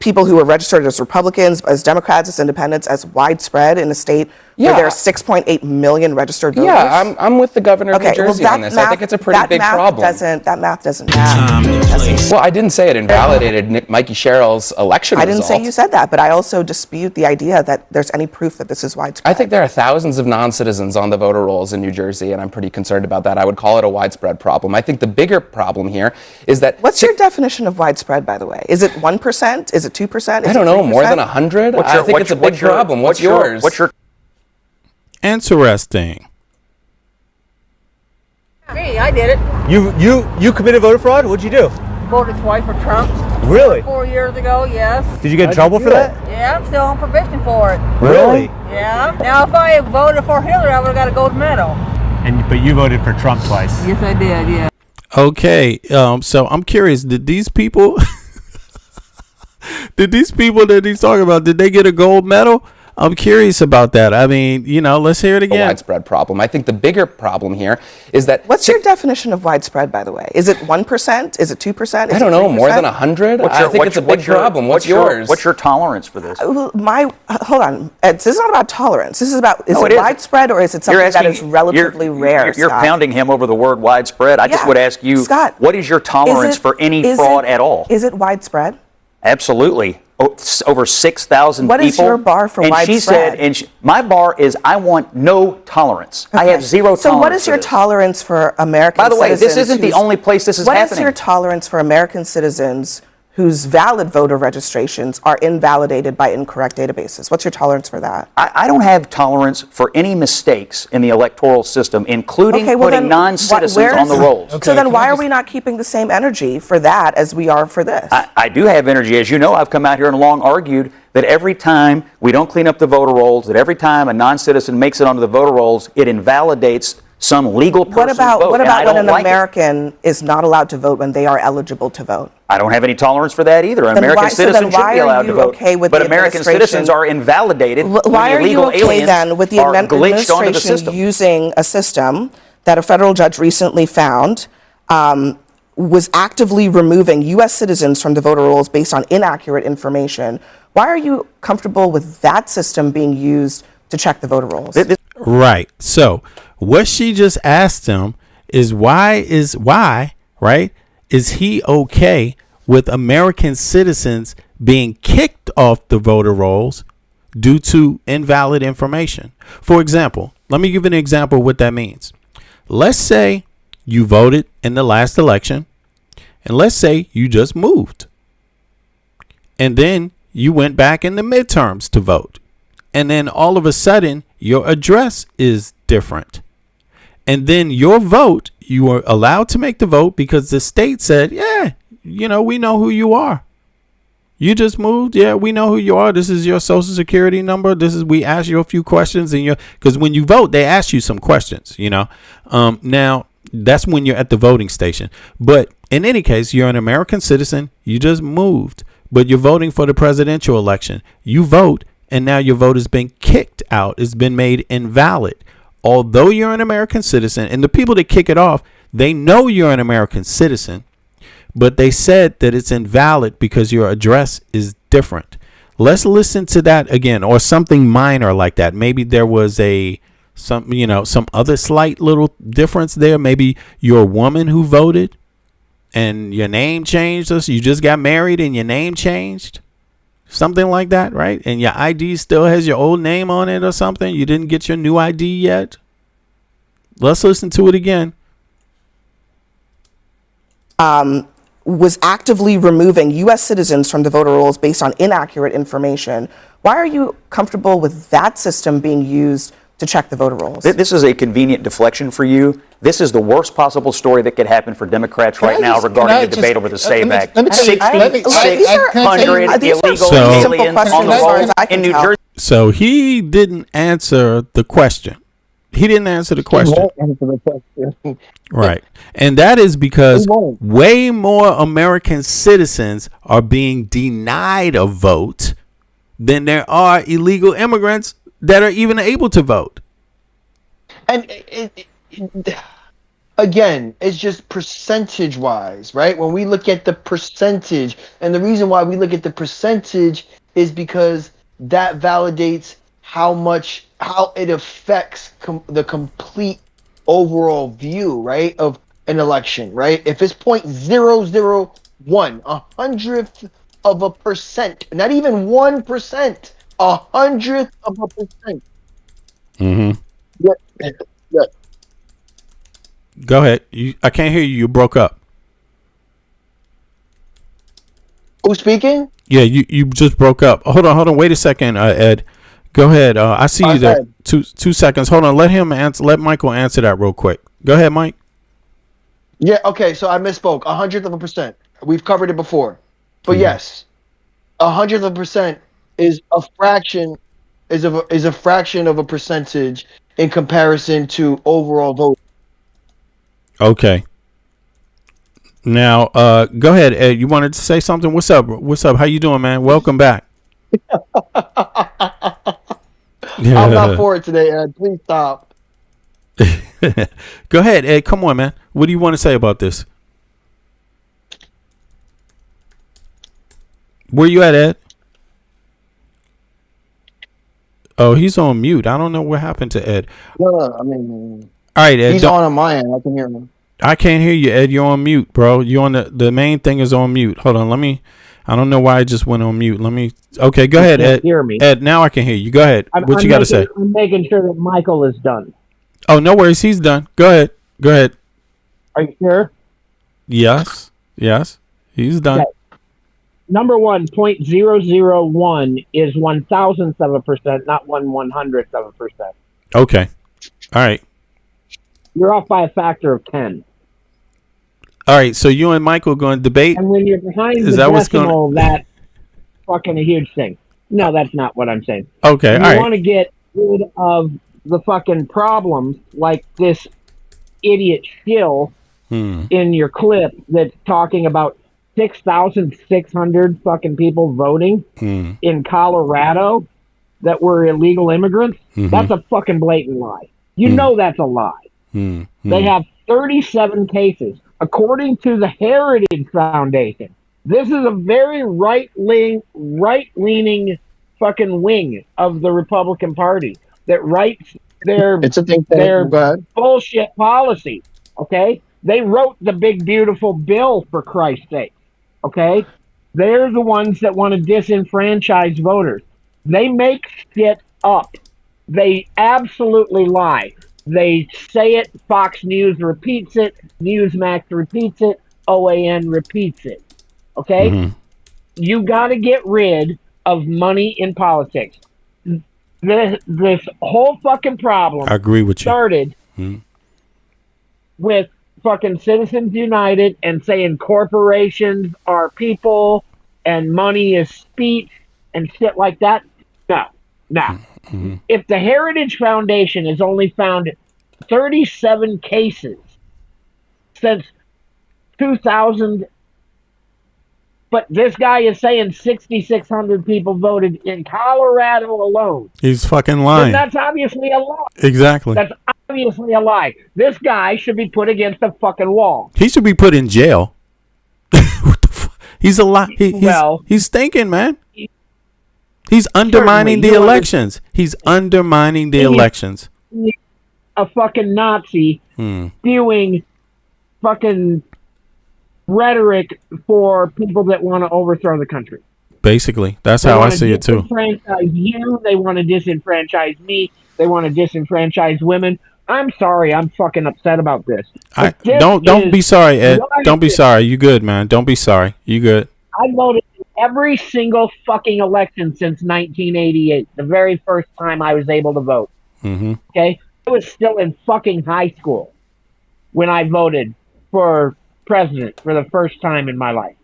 people who were registered as Republicans, as Democrats, as Independents, as widespread in a state where there are 6.8 million registered voters? Yeah, I'm with the governor of New Jersey on this. I think it's a pretty big problem. That math doesn't math. Well, I didn't say it invalidated Mikey Sherrill's election result. I didn't say you said that, but I also dispute the idea that there's any proof that this is widespread. I think there are thousands of non-citizens on the voter rolls in New Jersey, and I'm pretty concerned about that. I would call it a widespread problem. I think the bigger problem here is that... What's your definition of widespread, by the way? Is it 1%? Is it 2%? I don't know, more than 100? I think it's a big problem. What's yours? Interesting. Me, I did it. You committed voter fraud? What'd you do? Voted twice for Trump. Really? 4 years ago, yes. Did you get in trouble for that? Yeah, I'm still on probation for it. Really? Yeah. Now, if I voted for Hillary, I would have got a gold medal. But you voted for Trump twice. Yes, I did. Yeah. Okay. So I'm curious. Did these people that he's talking about, did they get a gold medal? I'm curious about that. I mean, let's hear it A again. widespread problem. I think the bigger problem here is that What's your definition of widespread, by the way? Is it 1%? Is it 2%? I don't know, more than 100. I think it's a big problem. What's yours? What's your tolerance for this? Hold on. This is not about tolerance. This is about is No, it it is. widespread or is it something that is relatively rare? You're Scott? pounding him over the word widespread. I just Yeah. would ask you, Scott, what is your tolerance for any fraud at all? Is it widespread? Absolutely. Over 6,000 people. What is your bar for and widespread? She said, my bar is I want no tolerance. I have zero tolerance. So what is your for this. tolerance for American By the way, citizens? this isn't the only place this is What happening. is your tolerance for American citizens whose valid voter registrations are invalidated by incorrect databases? What's your tolerance for that? I don't have tolerance for any mistakes in the electoral system, including putting non-citizens on the rolls. So then why are we not keeping the same energy for that as we are for this? I do have energy. As you know, I've come out here and long argued that every time we don't clean up the voter rolls, that every time a non-citizen makes it onto the voter rolls, it invalidates some legal person's vote. What and I about when don't an like it. American is not allowed to vote when they are eligible to vote? I don't have any tolerance for that either. An Then American why- so then citizen should why be are allowed to you vote. okay with but the American administration- citizens are invalidated Why when are you illegal okay aliens then with the are glitched onto the administration system. using a system that a federal judge recently found was actively removing U.S. citizens from the voter rolls based on inaccurate information? Why are you comfortable with that system being used to check the voter rolls? Right. So what she just asked him is why, right? Is he okay with American citizens being kicked off the voter rolls due to invalid information? For example, let me give an example of what that means. Let's say you voted in the last election, and let's say you just moved. And then you went back in the midterms to vote. And then all of a sudden, your address is different. And then your vote, you are allowed to make the vote because the state said, yeah, we know who you are. You just moved. Yeah, we know who you are. This is your social security number. We asked you a few questions because when you vote, they ask you some questions, now that's when you're at the voting station. But in any case, you're an American citizen. You just moved, but you're voting for the presidential election. You vote, and now your vote has been kicked out. It's been made invalid. Although you're an American citizen, and the people that kick it off, they know you're an American citizen, but they said that it's invalid because your address is different. Let's listen to that again, or something minor like that. Maybe there was some other slight little difference there. Maybe you're a woman who voted and your name changed. You just got married and your name changed. Something like that, right? And your ID still has your old name on it or something. You didn't get your new ID yet. Let's listen to it again. Was actively removing U.S. citizens from the voter rolls based on inaccurate information. Why are you comfortable with that system being used to check the voter rolls? This is a convenient deflection for you. This is the worst possible story that could happen for Democrats right now regarding the debate over the SAVE Act. 6,600 illegal aliens on the roll in New Jersey. So he didn't answer the question. He didn't answer the question. Right. And that is because way more American citizens are being denied a vote than there are illegal immigrants that are even able to vote. And again, it's just percentage wise, right? When we look at the percentage, and the reason why we look at the percentage is because that validates how it affects the complete overall view, right, of an election, right? If it's 0.001, 100th of a percent, not even 1%, 100th of a percent. Mm-hmm. Yeah. Go ahead. I can't hear you. You broke up. Who's speaking? Yeah, you just broke up. Hold on. Wait a second, Ed. Go ahead. I see you there. 2 seconds. Hold on. Let Michael answer that real quick. Go ahead, Mike. Yeah. Okay. So I misspoke. 100th of a percent. We've covered it before, but yes, 100th of a percent is a fraction. Is a fraction of a percentage in comparison to overall vote. Okay. Now, go ahead, Ed. You wanted to say something? What's up? How you doing, man? Welcome back. I'm not for it today, Ed. Please stop. Go ahead, Ed. Come on, man. What do you want to say about this? Where you at, Ed? Oh, he's on mute. I don't know what happened to Ed. No, I mean, All right, Ed. he's on my end. I can hear him. I can't hear you, Ed. You're on mute, bro. You on the main thing is on mute. Hold on. I don't know why I just went on mute. Okay, go ahead, Ed. Hear me. Ed, now I can hear you. Go ahead. What you got to say? I'm making sure that Michael is done. Oh, no worries. He's done. Go ahead. Go ahead. Are you sure? Yes. He's done. Okay. Number 1.001 is 1,000th of a percent, not 1/100th of a percent. Okay. All right. You're off by a factor of 10. All right. So you and Michael going to debate? And when you're behind the decimal, that's fucking a huge thing. No, that's not what I'm saying. Okay. And all you right. want to get rid of the fucking problems like this idiot shill in your clip that's talking about 6,600 fucking people voting in Colorado that were illegal immigrants. That's a fucking blatant lie. You know that's a lie. They have 37 cases. According to the Heritage Foundation, this is a very right-leaning fucking wing of the Republican Party that writes their bullshit policy. Okay? They wrote the big, beautiful bill, for Christ's sake. Okay? They're the ones that want to disenfranchise voters. They make shit up. They absolutely lie. They say it, Fox News repeats it, Newsmax repeats it, OAN repeats it. Okay? You got to get rid of money in politics. This whole fucking problem I agree with you. started with fucking Citizens United and saying corporations are people and money is speech and shit like that. No. If the Heritage Foundation has only found 37 cases since 2000, but this guy is saying 6,600 people voted in Colorado alone. He's fucking lying. Then that's obviously a lie. Exactly. That's obviously a lie. This guy should be put against the fucking wall. He should be put in jail. What the fuck? He's a lie. He's thinking, man. He's undermining the elections. He's undermining the elections. A fucking Nazi spewing fucking rhetoric for people that want to overthrow the country. Basically, that's how I see it too. Disenfranchise you. They want to disenfranchise me. They want to disenfranchise women. I'm sorry. I'm fucking upset about this. Don't be sorry, Ed. Don't be sorry. You good, man. Don't be sorry. You good. I voted in every single fucking election since 1988, the very first time I was able to vote. Okay? I was still in fucking high school when I voted for president for the first time in my life.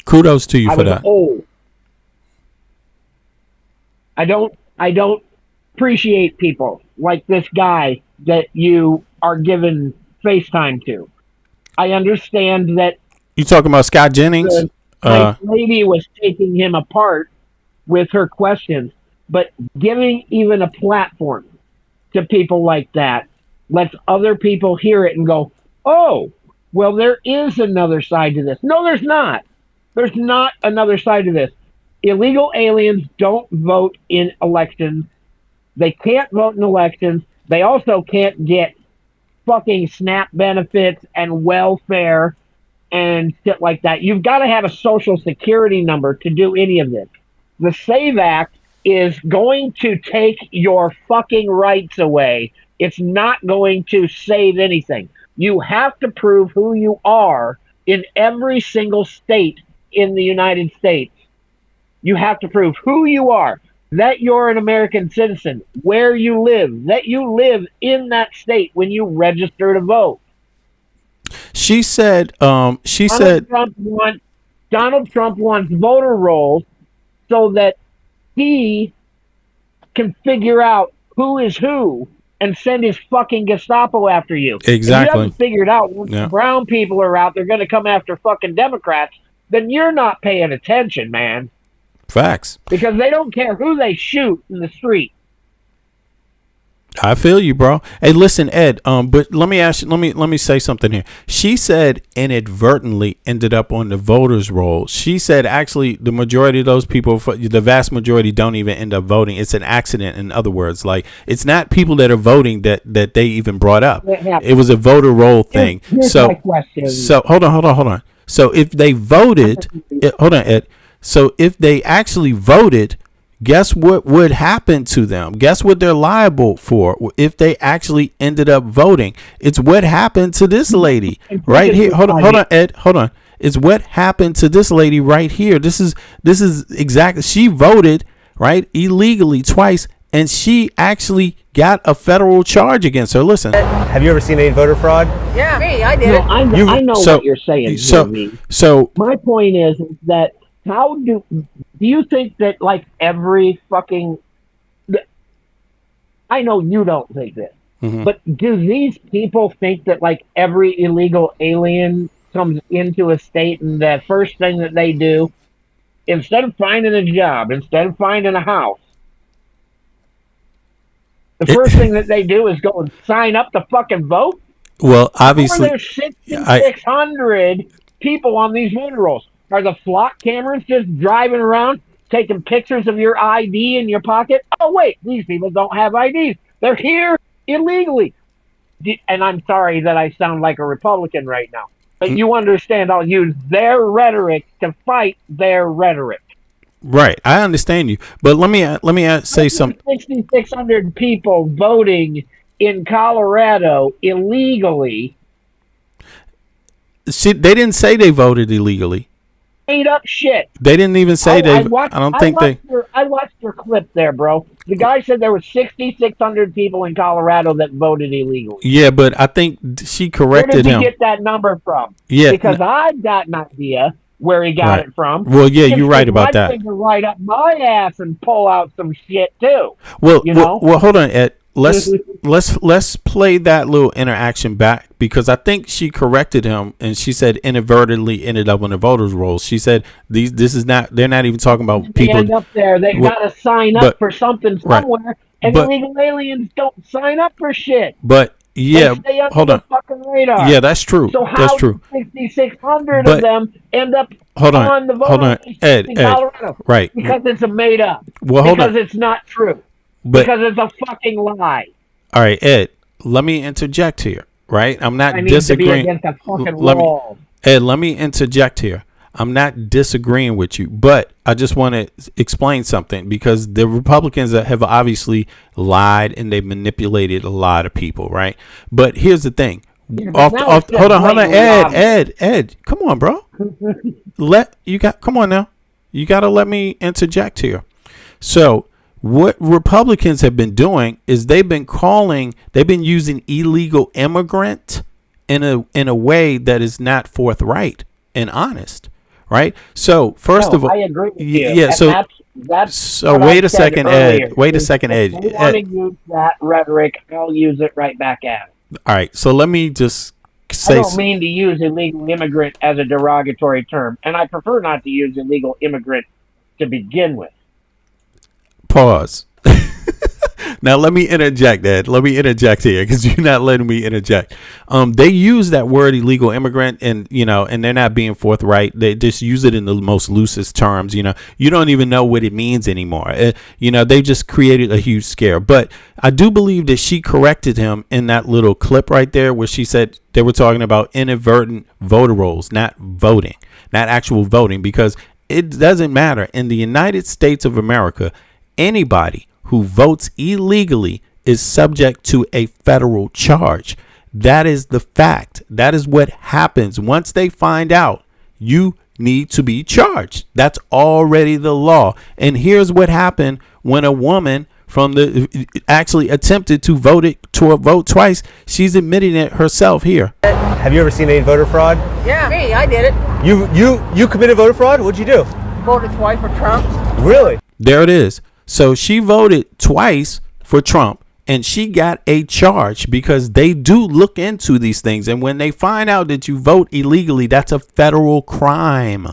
Kudos to you for that. Old. I don't appreciate people like this guy that you are given FaceTime to. I understand that You talking about Scott Jennings? the nice lady was taking him apart with her questions, but giving even a platform to people like that lets other people hear it and go, oh, well, there is another side to this. No, there's not. There's not another side to this. Illegal aliens don't vote in elections. They can't vote in elections. They also can't get fucking SNAP benefits and welfare and shit like that. You've got to have a social security number to do any of this. The SAVE Act is going to take your fucking rights away. It's not going to save anything. You have to prove who you are in every single state in the United States. You have to prove who you are, that you're an American citizen, where you live, that you live in that state when you register to vote. She said. Donald Trump wants voter rolls so that he can figure out who is who and send his fucking Gestapo after you. Exactly. If you haven't figured out once the brown people are out, they're going to come after fucking Democrats, then you're not paying attention, man. Facts. Because they don't care who they shoot in the street. I feel you, bro. Hey, listen, Ed. But let me ask you. Let me say something here. She said inadvertently ended up on the voters' roll. She said actually the majority of those people, the vast majority, don't even end up voting. It's an accident. In other words, like it's not people that are voting that they even brought up. It was a voter roll thing. Here's my question. So hold on. So if they voted, hold on, Ed. So if they actually voted, guess what would happen to them? Guess what they're liable for if they actually ended up voting? It's what happened to this lady right here. Hold on, Ed. Hold on. It's what happened to this lady right here. This is exactly. She voted right illegally twice, and she actually got a federal charge against her. Listen. Have you ever seen any voter fraud? Yeah, me, I did No, it. I know what you're saying. So my point is that how do you think that like every fucking? I know you don't think this, but do these people think that like every illegal alien comes into a state and the first thing that they do, instead of finding a job, instead of finding a house, the first thing that they do is go and sign up to fucking vote? Well, obviously, There's 6,600 people on these voter rolls. Are the flock cameras just driving around taking pictures of your ID in your pocket? Oh, wait, these people don't have IDs. They're here illegally. And I'm sorry that I sound like a Republican right now, but you understand I'll use their rhetoric to fight their rhetoric. right, I understand you, but let me say something. 6,600 people voting in Colorado illegally. See, they didn't say they voted illegally. Made up shit. They didn't even say I watched your clip there, bro. The guy said there were 6,600 people in Colorado that voted illegally. Yeah, but I think she corrected Where him. did he get that number from? Yeah, because I've got an idea where he got Right. it from. Well, yeah, Just you're right stick about my that. finger right up my ass and pull out some shit too. Well, you know. well, hold on, Ed. Let's play that little interaction back because I think she corrected him and she said inadvertently ended up on the voters' rolls. She said this is not. They're not even talking about They people. end up there. They Well, got to sign up but- for something right. somewhere, and But- illegal aliens don't sign up for shit. But yeah, They stay under hold the on. fucking radar. Yeah, that's true. So how That's true. 6,600 But- of them end up Hold on. on the voter Hold on. list Ed, in Ed. Colorado? Right. Because it's a made up. Well, hold because on. it's not true. But- because it's a fucking lie. All right, Ed. Let me interject here. Right, I'm not I need to be disagreeing. against the fucking Let me, wall. Ed, let me interject here. I'm not disagreeing with you, but I just want to explain something because the Republicans have obviously lied and they manipulated a lot of people, right? But here's the thing. Yeah, but now it's just Hold on, blatantly Ed, come on, bro. Come on now. You got to let me interject here. So, what Republicans have been doing is they've been using illegal immigrant in a way that is not forthright and honest, right? So first of all, I agree with you. yeah. And So that's so what wait I a said second, earlier. Ed. Wait a second, Ed. If you want to use that rhetoric, I'll use it right back at it. All right. So let me just I say. don't mean to use illegal immigrant as a derogatory term, and I prefer not to use illegal immigrant to begin with. Pause. Now let me interject, Ed. Let me interject here because you're not letting me interject. They use that word illegal immigrant, and and they're not being forthright. They just use it in the most loosest terms. You don't even know what it means anymore. They just created a huge scare. But I do believe that she corrected him in that little clip right there, where she said they were talking about inadvertent voter rolls, not voting, not actual voting, because it doesn't matter in the United States of America. Anybody who votes illegally is subject to a federal charge. That is the fact. That is what happens. Once they find out, you need to be charged. That's already the law. And here's what happened when a woman actually attempted to vote twice. She's admitting it herself here. Have you ever seen any voter fraud? Yeah, me, I did it. You committed voter fraud? What'd you do? Voted twice for Trump. Really? There it is. So she voted twice for Trump and she got a charge because they do look into these things. And when they find out that you vote illegally, that's a federal crime.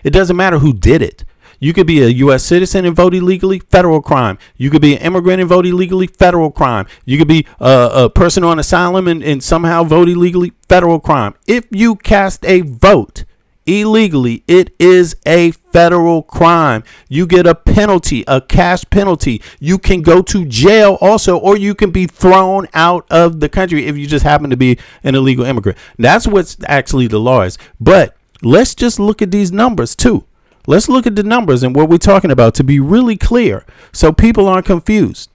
It doesn't matter who did it. You could be a U.S. citizen and vote illegally, federal crime. You could be an immigrant and vote illegally, federal crime. You could be a person on asylum and somehow vote illegally, federal crime. If you cast a vote illegally, it is a federal crime. You get a penalty, a cash penalty. You can go to jail also, or you can be thrown out of the country if you just happen to be an illegal immigrant. That's what's actually the law is. But let's just look at these numbers too. Let's look at the numbers and what we're talking about to be really clear so people aren't confused.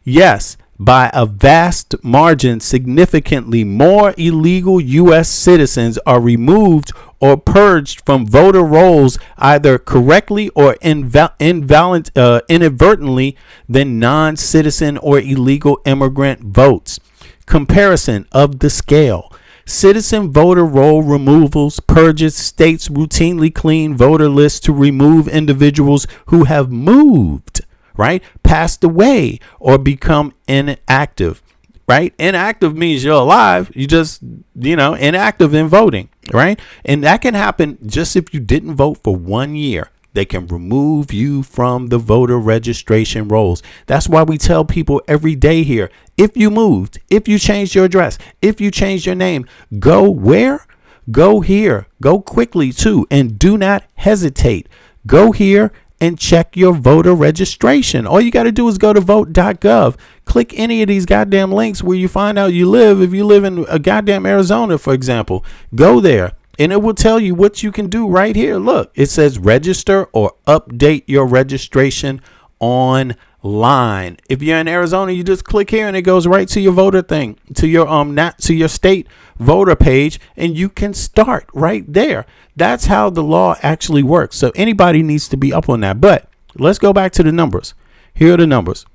Yes, by a vast margin, significantly more illegal U.S. citizens are removed or purged from voter rolls either correctly or inadvertently than non-citizen or illegal immigrant votes. Comparison of the scale. Citizen voter roll removals, purges. States routinely clean voter lists to remove individuals who have moved, right, passed away, or become inactive, right? Inactive means you're alive. You just, inactive in voting, right? And that can happen just if you didn't vote for 1 year. They can remove you from the voter registration rolls. That's why we tell people every day here, if you moved, if you changed your address, if you changed your name, go where? Go here. Go quickly too. And do not hesitate. Go here and check your voter registration. All you got to do is go to vote.gov. Click any of these goddamn links where you find out you live. If you live in a goddamn Arizona, for example, go there. And it will tell you what you can do right here. Look, it says register or update your registration online. If you're in Arizona, you just click here and it goes right to your voter thing, to your to your state voter page, and you can start right there. That's how the law actually works. So anybody needs to be up on that. But let's go back to the numbers. Here are the numbers.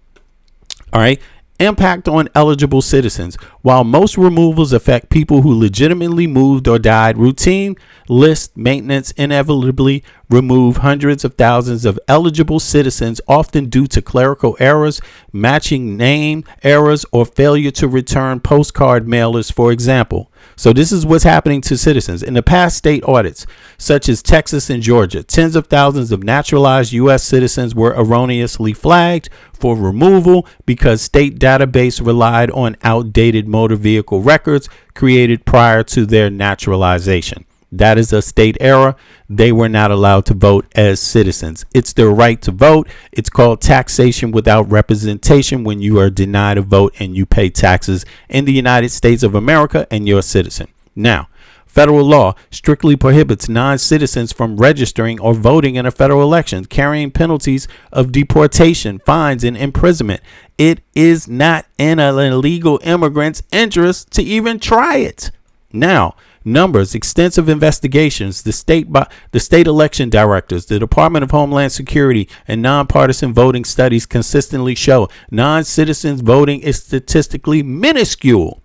All right. Impact on eligible citizens. While most removals affect people who legitimately moved or died, routine list maintenance inevitably remove hundreds of thousands of eligible citizens, often due to clerical errors, matching name errors, or failure to return postcard mailers, for example. So this is what's happening to citizens. In the past state audits, such as Texas and Georgia, tens of thousands of naturalized U.S. citizens were erroneously flagged for removal because state database relied on outdated motor vehicle records created prior to their naturalization. That is a state error. They were not allowed to vote as citizens. It's their right to vote. It's called taxation without representation when you are denied a vote and you pay taxes in the United States of America and you're a citizen. Now, federal law strictly prohibits non-citizens from registering or voting in a federal election, carrying penalties of deportation, fines, and imprisonment. It is not in an illegal immigrant's interest to even try it. Now, numbers, extensive investigations, the state election directors, the Department of Homeland Security, and nonpartisan voting studies consistently show non-citizens voting is statistically minuscule,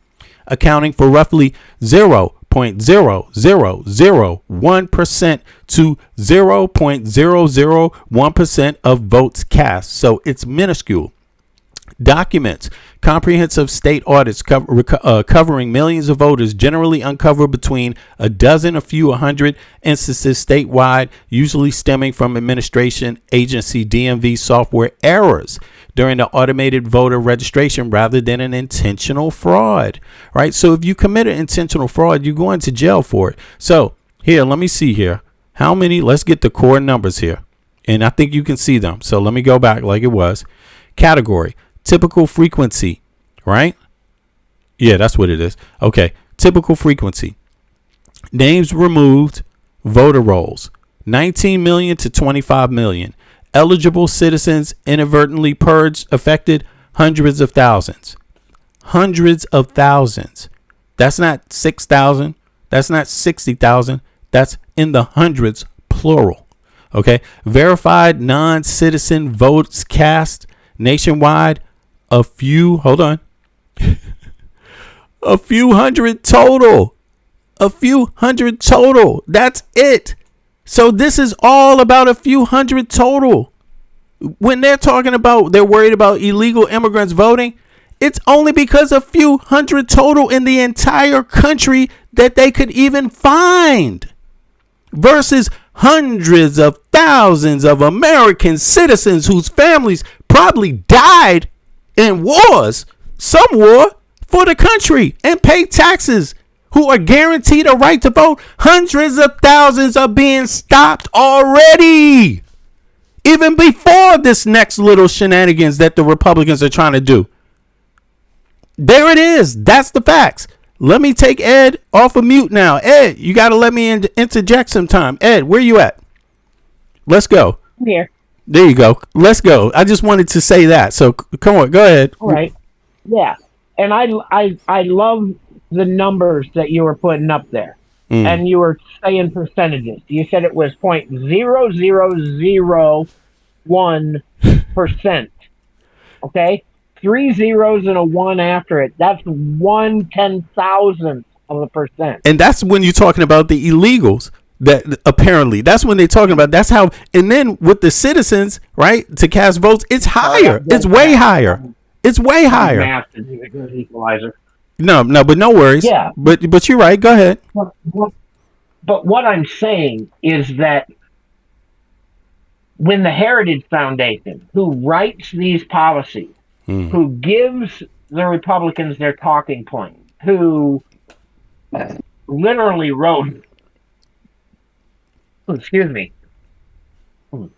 accounting for roughly 0.0001% to 0.001% of votes cast. So it's minuscule. Documents. Comprehensive state audits covering millions of voters generally uncover between a few 100 instances statewide, usually stemming from administration agency DMV software errors during the automated voter registration rather than an intentional fraud, right? So if you commit an intentional fraud, you go into jail for it. So here, let me see here. How many? Let's get the core numbers here. And I think you can see them. So let me go back like it was. Category. Typical frequency, right? Yeah, that's what it is. Okay. Typical frequency. Names removed, voter rolls, 19 million to 25 million. Eligible citizens inadvertently purged, affected hundreds of thousands. Hundreds of thousands. That's not 6,000. That's not 60,000. That's in the hundreds, plural. Okay. Verified non-citizen votes cast nationwide. A few hundred total. A few hundred total. That's it. So this is all about a few hundred total. When they're talking about, they're worried about illegal immigrants voting, it's only because a few hundred total in the entire country that they could even find. Versus hundreds of thousands of American citizens whose families probably died in wars, some war, for the country and pay taxes, who are guaranteed a right to vote. Hundreds of thousands are being stopped already, even before this next little shenanigans that the Republicans are trying to do. There it is. That's the facts. Let me take Ed off of mute now. Ed, you got to let me interject sometime. Ed, where you at? Let's go. I'm here. There you go. Let's go. I just wanted to say that. So come on, go ahead. All right. Yeah. And I love the numbers that you were putting up there. And you were saying percentages. You said it was 0.0001%. Okay? 3 zeros and a 1 after it. That's 1/10,000th of a percent. And that's when you're talking about the illegals. That apparently that's when they're talking about. That's how. And then with the citizens, right, to cast votes, it's higher. It's way higher. It's way higher. Math is a good equalizer. No, but no worries. Yeah. But you're right. Go ahead. But what I'm saying is that when the Heritage Foundation, who writes these policies, who gives the Republicans their talking point, who literally wrote, excuse me, who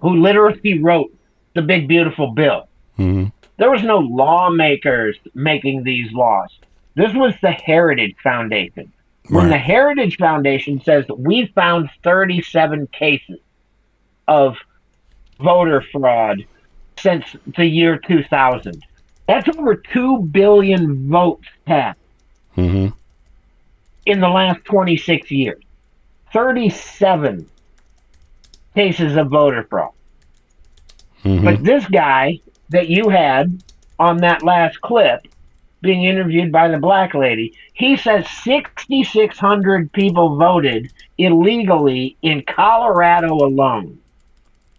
literally wrote the big beautiful bill. There was no lawmakers making these laws. This was the Heritage Foundation. When the Heritage Foundation says that we found 37 cases of voter fraud since the year 2000, that's over 2 billion votes cast in the last 26 years. 37 cases of voter fraud. But this guy that you had on that last clip being interviewed by the black lady, he says 6,600 people voted illegally in Colorado alone.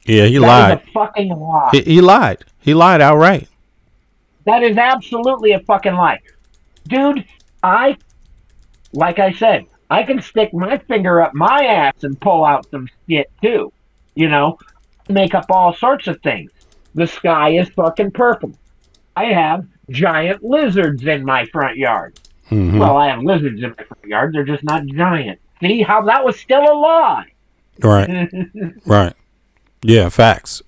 Yeah, he That lied. is a fucking lie. He lied. He lied outright. That is absolutely a fucking lie. Dude, like I said, I can stick my finger up my ass and pull out some shit too. You know, make up all sorts of things. The sky is fucking purple. I have giant lizards in my front yard. Well, I have lizards in my front yard. They're just not giant. See how that was still a lie? Right. Right. Yeah, facts.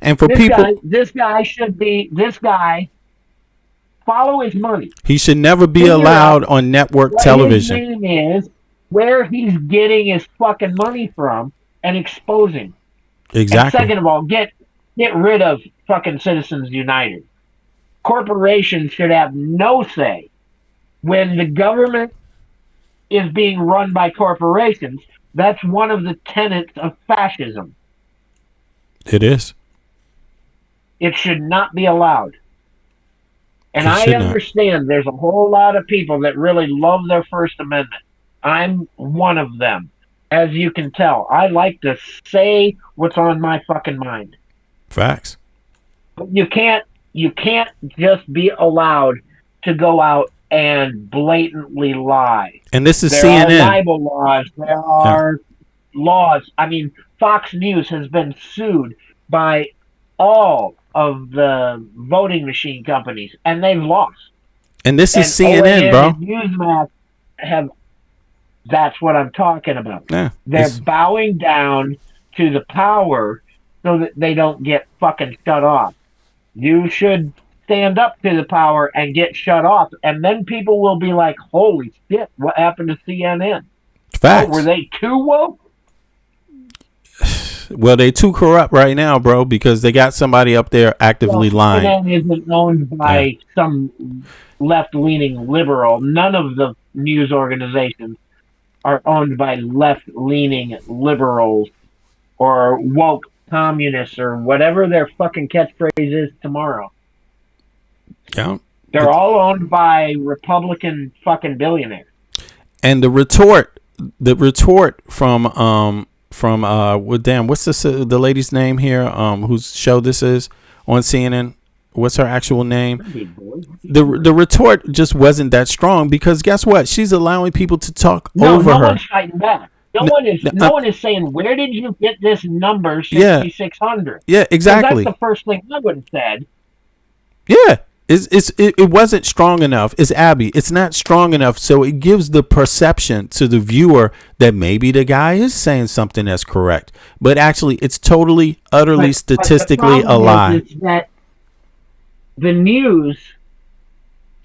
And for this guy should be, follow his money. he should never be allowed on network television. His name is, where he's getting his fucking money from, and exposing. Exactly. And second of all, get rid of fucking Citizens United. Corporations should have no say. When the government is being run by corporations, that's one of the tenets of fascism. It is. It should not be allowed. And It I should not. understand there's a whole lot of people that really love their First Amendment. I'm one of them. As you can tell, I like to say what's on my fucking mind. Facts. But you can't just be allowed to go out and blatantly lie. And this is there CNN. Are libel laws. There are laws. I mean, Fox News has been sued by all of the voting machine companies, and they've lost. And this is CNN, OAN bro. and Newsmax have. That's what I'm talking about. Yeah, they're bowing down to the power so that they don't get fucking shut off. You should stand up to the power and get shut off, and then people will be like, holy shit, what happened to CNN? Facts. Oh, were they too woke? Well, they too corrupt right now, bro, because they got somebody up there actively lying. CNN isn't owned by some left-leaning liberal. None of the news organizations are owned by left-leaning liberals or woke communists or whatever their fucking catchphrase is tomorrow. Yeah. They're all owned by Republican fucking billionaires. And the retort from well, damn, what's this the lady's name here whose show this is on CNN? what's her actual name? The retort just wasn't that strong because guess what? She's allowing people to talk over no her. one's fighting back. No one is saying, where did you get this number 6,600? Yeah, exactly. That's the first thing I would have said. Yeah. It wasn't strong enough. It's Abby. It's not strong enough. So it gives the perception to the viewer that maybe the guy is saying something that's correct. But actually, it's totally, utterly, statistically a lie. Is that the news,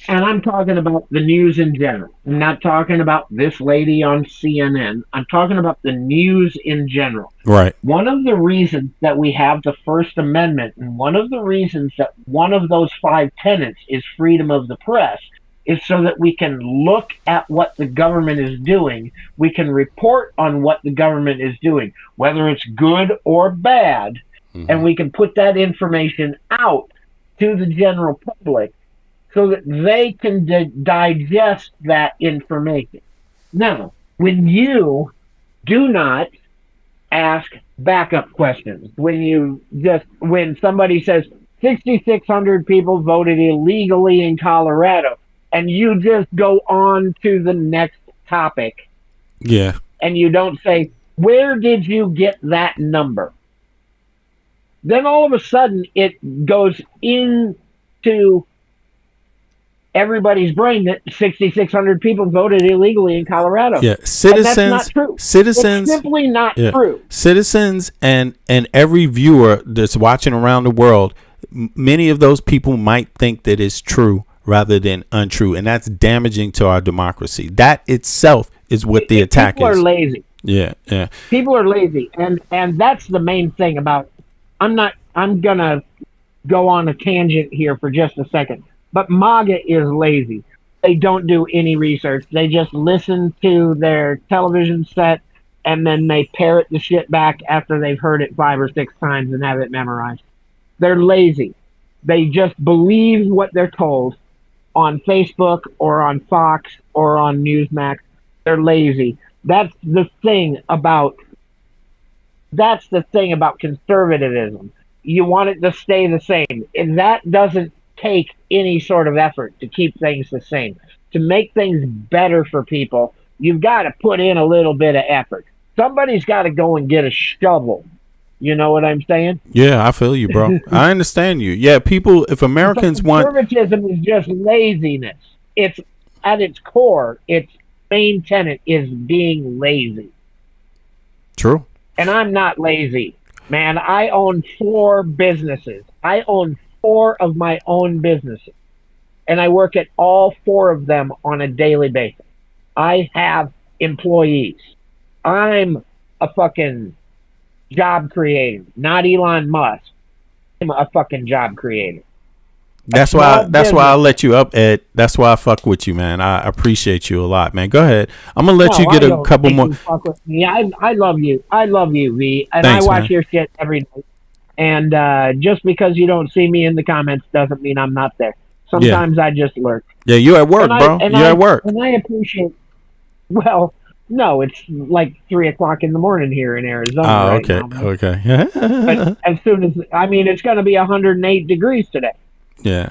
and I'm talking about the news in general. I'm not talking about this lady on CNN. I'm talking about the news in general. Right. One of the reasons that we have the First Amendment, and one of the reasons that one of those 5 tenets is freedom of the press, is so that we can look at what the government is doing. We can report on what the government is doing, whether it's good or bad, and we can put that information out to the general public so that they can digest that information. Now, when you do not ask backup questions, when somebody says 6,600 people voted illegally in Colorado, and you just go on to the next topic, and you don't say, where did you get that number? Then all of a sudden it goes into everybody's brain that 6,600 people voted illegally in Colorado. Yeah, citizens. And that's not true. It's simply not true. Citizens and every viewer that's watching around the world, many of those people might think that it's true rather than untrue, and that's damaging to our democracy. That itself is what the attack is. People are lazy. Yeah. People are lazy, and that's the main thing about. I'm gonna go on a tangent here for just a second. But MAGA is lazy. They don't do any research. They just listen to their television set and then they parrot the shit back after they've heard it 5 or 6 times and have it memorized. They're lazy. They just believe what they're told on Facebook or on Fox or on Newsmax. They're lazy. That's the thing about conservatism. You want it to stay the same. And that doesn't take any sort of effort to keep things the same. To make things better for people, you've got to put in a little bit of effort. Somebody's got to go and get a shovel. You know what I'm saying? Yeah, I feel you, bro. I understand you. Yeah, people, if Americans want... Conservatism is just laziness. It's, at its core, its main tenet is being lazy. True. And I'm not lazy. Man, I own 4 businesses. I own 4 of my own businesses. And I work at all 4 of them on a daily basis. I have employees. I'm a fucking job creator, not Elon Musk. I'm a fucking job creator. That's why I let you up, Ed. That's why I fuck with you, man. I appreciate you a lot, man. Go ahead. I'm gonna let you get a couple more. Fuck with me. I love you. I love you, V. And Thanks, I watch man. your shit every day. And just because you don't see me in the comments doesn't mean I'm not there. Sometimes I just lurk. Yeah, you're at work, bro. You're at work. And I appreciate. Well, no, it's like 3:00 in the morning here in Arizona. Oh, right okay, now, okay. but as soon as it's going to be 108 degrees today. Yeah.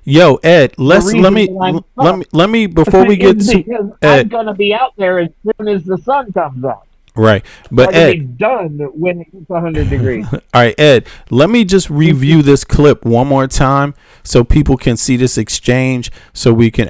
Yo, Ed, let me before we get to Ed, I'm going to be out there as soon as the sun comes up. Right, but Ed, be done when it gets 100 degrees. All right, Ed, let me just review this clip one more time so people can see this exchange, so we can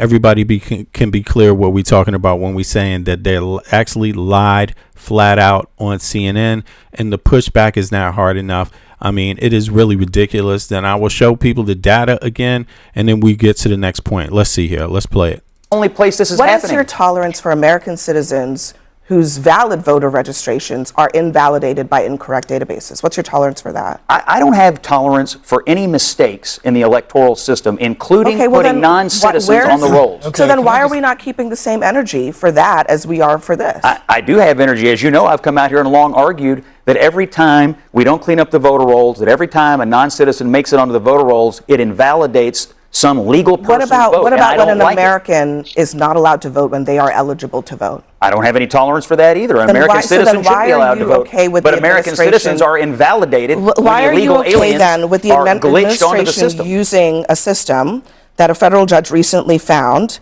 can be clear what we're talking about when we're saying that they actually lied flat out on CNN, and the pushback is not hard enough. I mean, it is really ridiculous. Then I will show people the data again, and then we get to the next point. Let's see here. Let's play it. Only place this is happening. happening. What is your tolerance for American citizens whose valid voter registrations are invalidated by incorrect databases? What's your tolerance for that? I don't have tolerance for any mistakes in the electoral system, including putting non-citizens on the rolls. So then why are we not keeping the same energy for that as we are for this? I do have energy. As you know, I've come out here and long argued that every time we don't clean up the voter rolls, that every time a non-citizen makes it onto the voter rolls, it invalidates some legal person What about vote. what and I about when don't an like it. American is not allowed to vote when they are eligible to vote? I don't have any tolerance for that either. An Then American why- so then citizen should why be are allowed to you vote. okay with but the American administration- citizens are invalidated Why when are you illegal okay aliens then with the are glitched onto the administration system. using a system that a federal judge recently found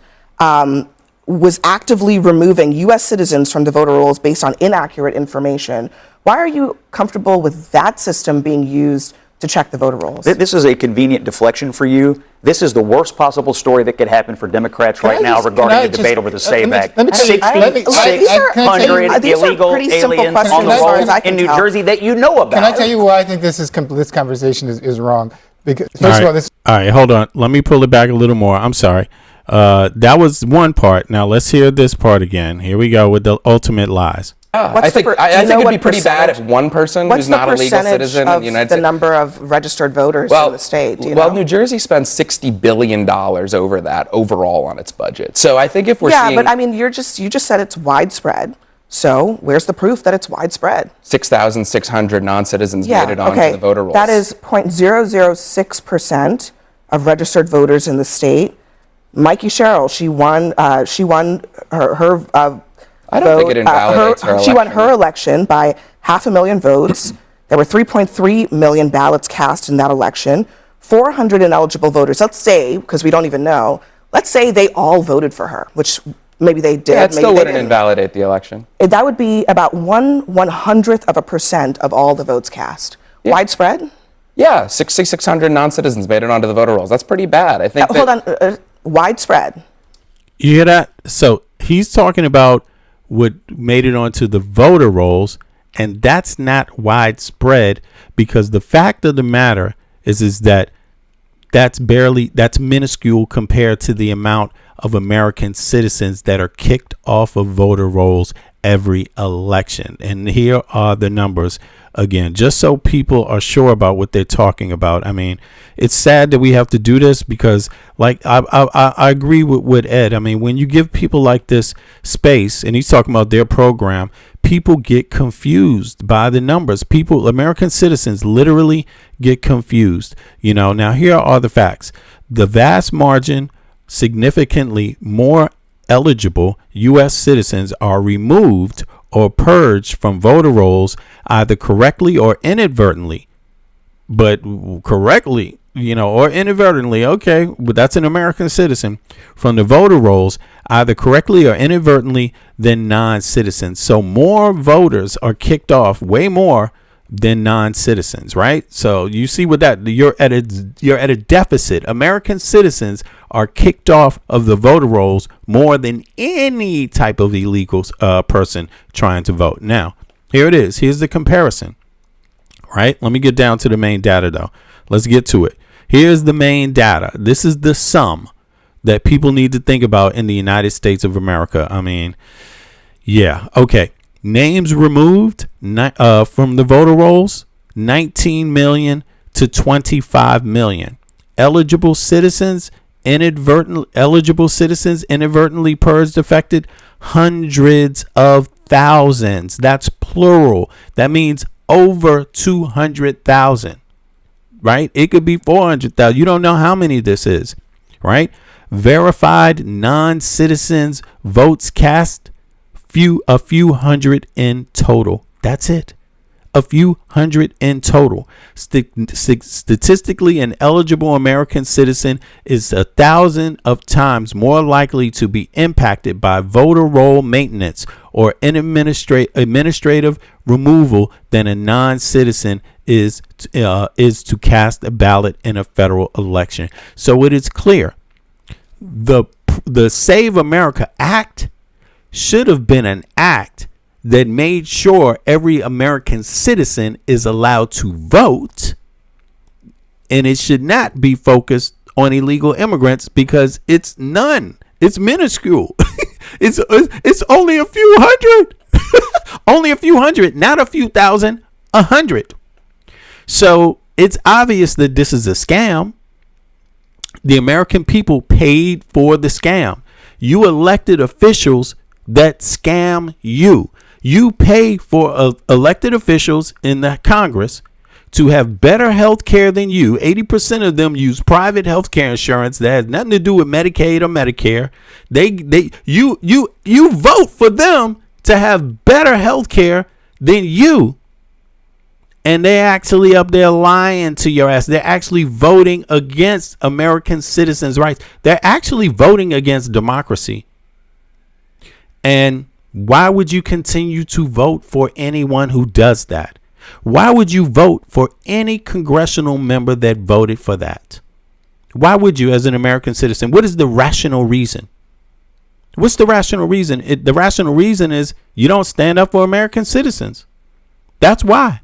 was actively removing U.S. citizens from the voter rolls based on inaccurate information? Why are you comfortable with that system being used to check the voter rolls? This is a convenient deflection for you. This is the worst possible story that could happen for Democrats right now regarding the debate over the SAVE Act. 6,600 illegal aliens on the rolls in New Jersey that you know about. Can I tell you why I think this conversation is wrong? Because first of all, this. All right, hold on. Let me pull it back a little more. I'm sorry. That was one part. Now let's hear this part again. Here we go with the ultimate lies. I think it'd be pretty bad if one person who's not a legal citizen in the United States. The number of registered voters in the state. Do you know? New Jersey spends $60 billion over that overall on its budget. So I think if we're seeing, but I mean, you just said it's widespread. So where's the proof that it's widespread? 6,600 non-citizens made it onto the voter rolls. That is 0.006% of registered voters in the state. Mikey Sherrill, she won her I don't think it invalidates her She won election. her election by 500,000 votes. There were 3.3 million ballots cast in that election. 400 ineligible voters. Let's say, because we don't even know, let's say they all voted for her, which maybe they did. Yeah, it maybe still they wouldn't didn't. invalidate the election. That would be about 1/100% of all the votes cast. Widespread? Yeah, 6,600 non-citizens made it onto the voter rolls. That's pretty bad. I think. Hold on. Widespread. You hear that? So he's talking about what made it onto the voter rolls, and that's not widespread, because the fact of the matter is that that's minuscule compared to the amount of American citizens that are kicked off of voter rolls every election. And here are the numbers again, just so people are sure about what they're talking about. I mean, it's sad that we have to do this because, like, I agree with Ed. I mean, when you give people like this space, and he's talking about their program, people get confused by the numbers. American citizens literally get confused. Now here are the facts. The vast margin, significantly more eligible U.S. citizens are removed or purged from voter rolls either correctly or inadvertently. But correctly, or inadvertently, okay, but that's an American citizen, from the voter rolls either correctly or inadvertently than non-citizens. So more voters are kicked off, way more than non-citizens, right? So you see with that, you're at a deficit. American citizens are kicked off of the voter rolls more than any type of illegal person trying to vote. Now, here it is. Here's the comparison, right? Let me get down to the main data, though. Let's get to it. Here's the main data. This is the sum that people need to think about in the United States of America. I mean, yeah, okay. Names removed from the voter rolls, 19 million to 25 million. Eligible citizens inadvertently purged, affected, hundreds of thousands. That's plural. That means over 200,000, right? It could be 400,000. You don't know how many this is, right? Verified non-citizens votes cast, a few hundred in total. That's it. A few hundred in total. Statistically, an eligible American citizen is 1,000 of times more likely to be impacted by voter roll maintenance or administrative removal than a non-citizen is to cast a ballot in a federal election. So it is clear. The Save America Act should have been an act that made sure every American citizen is allowed to vote, and it should not be focused on illegal immigrants because it's none. It's minuscule. It's only a few hundred. Only a few hundred, not a few thousand, 100. So it's obvious that this is a scam. The American people paid for the scam. You elected officials that scam you. You pay for elected officials in the Congress to have better health care than you. 80% of them use private health care insurance that has nothing to do with Medicaid or Medicare. You vote for them to have better health care than you. And they're actually up there lying to your ass. They're actually voting against American citizens' rights. They're actually voting against democracy. And why would you continue to vote for anyone who does that? Why would you vote for any congressional member that voted for that? Why would you, as an American citizen? What is the rational reason? What's the rational reason? The rational reason is you don't stand up for American citizens. That's why.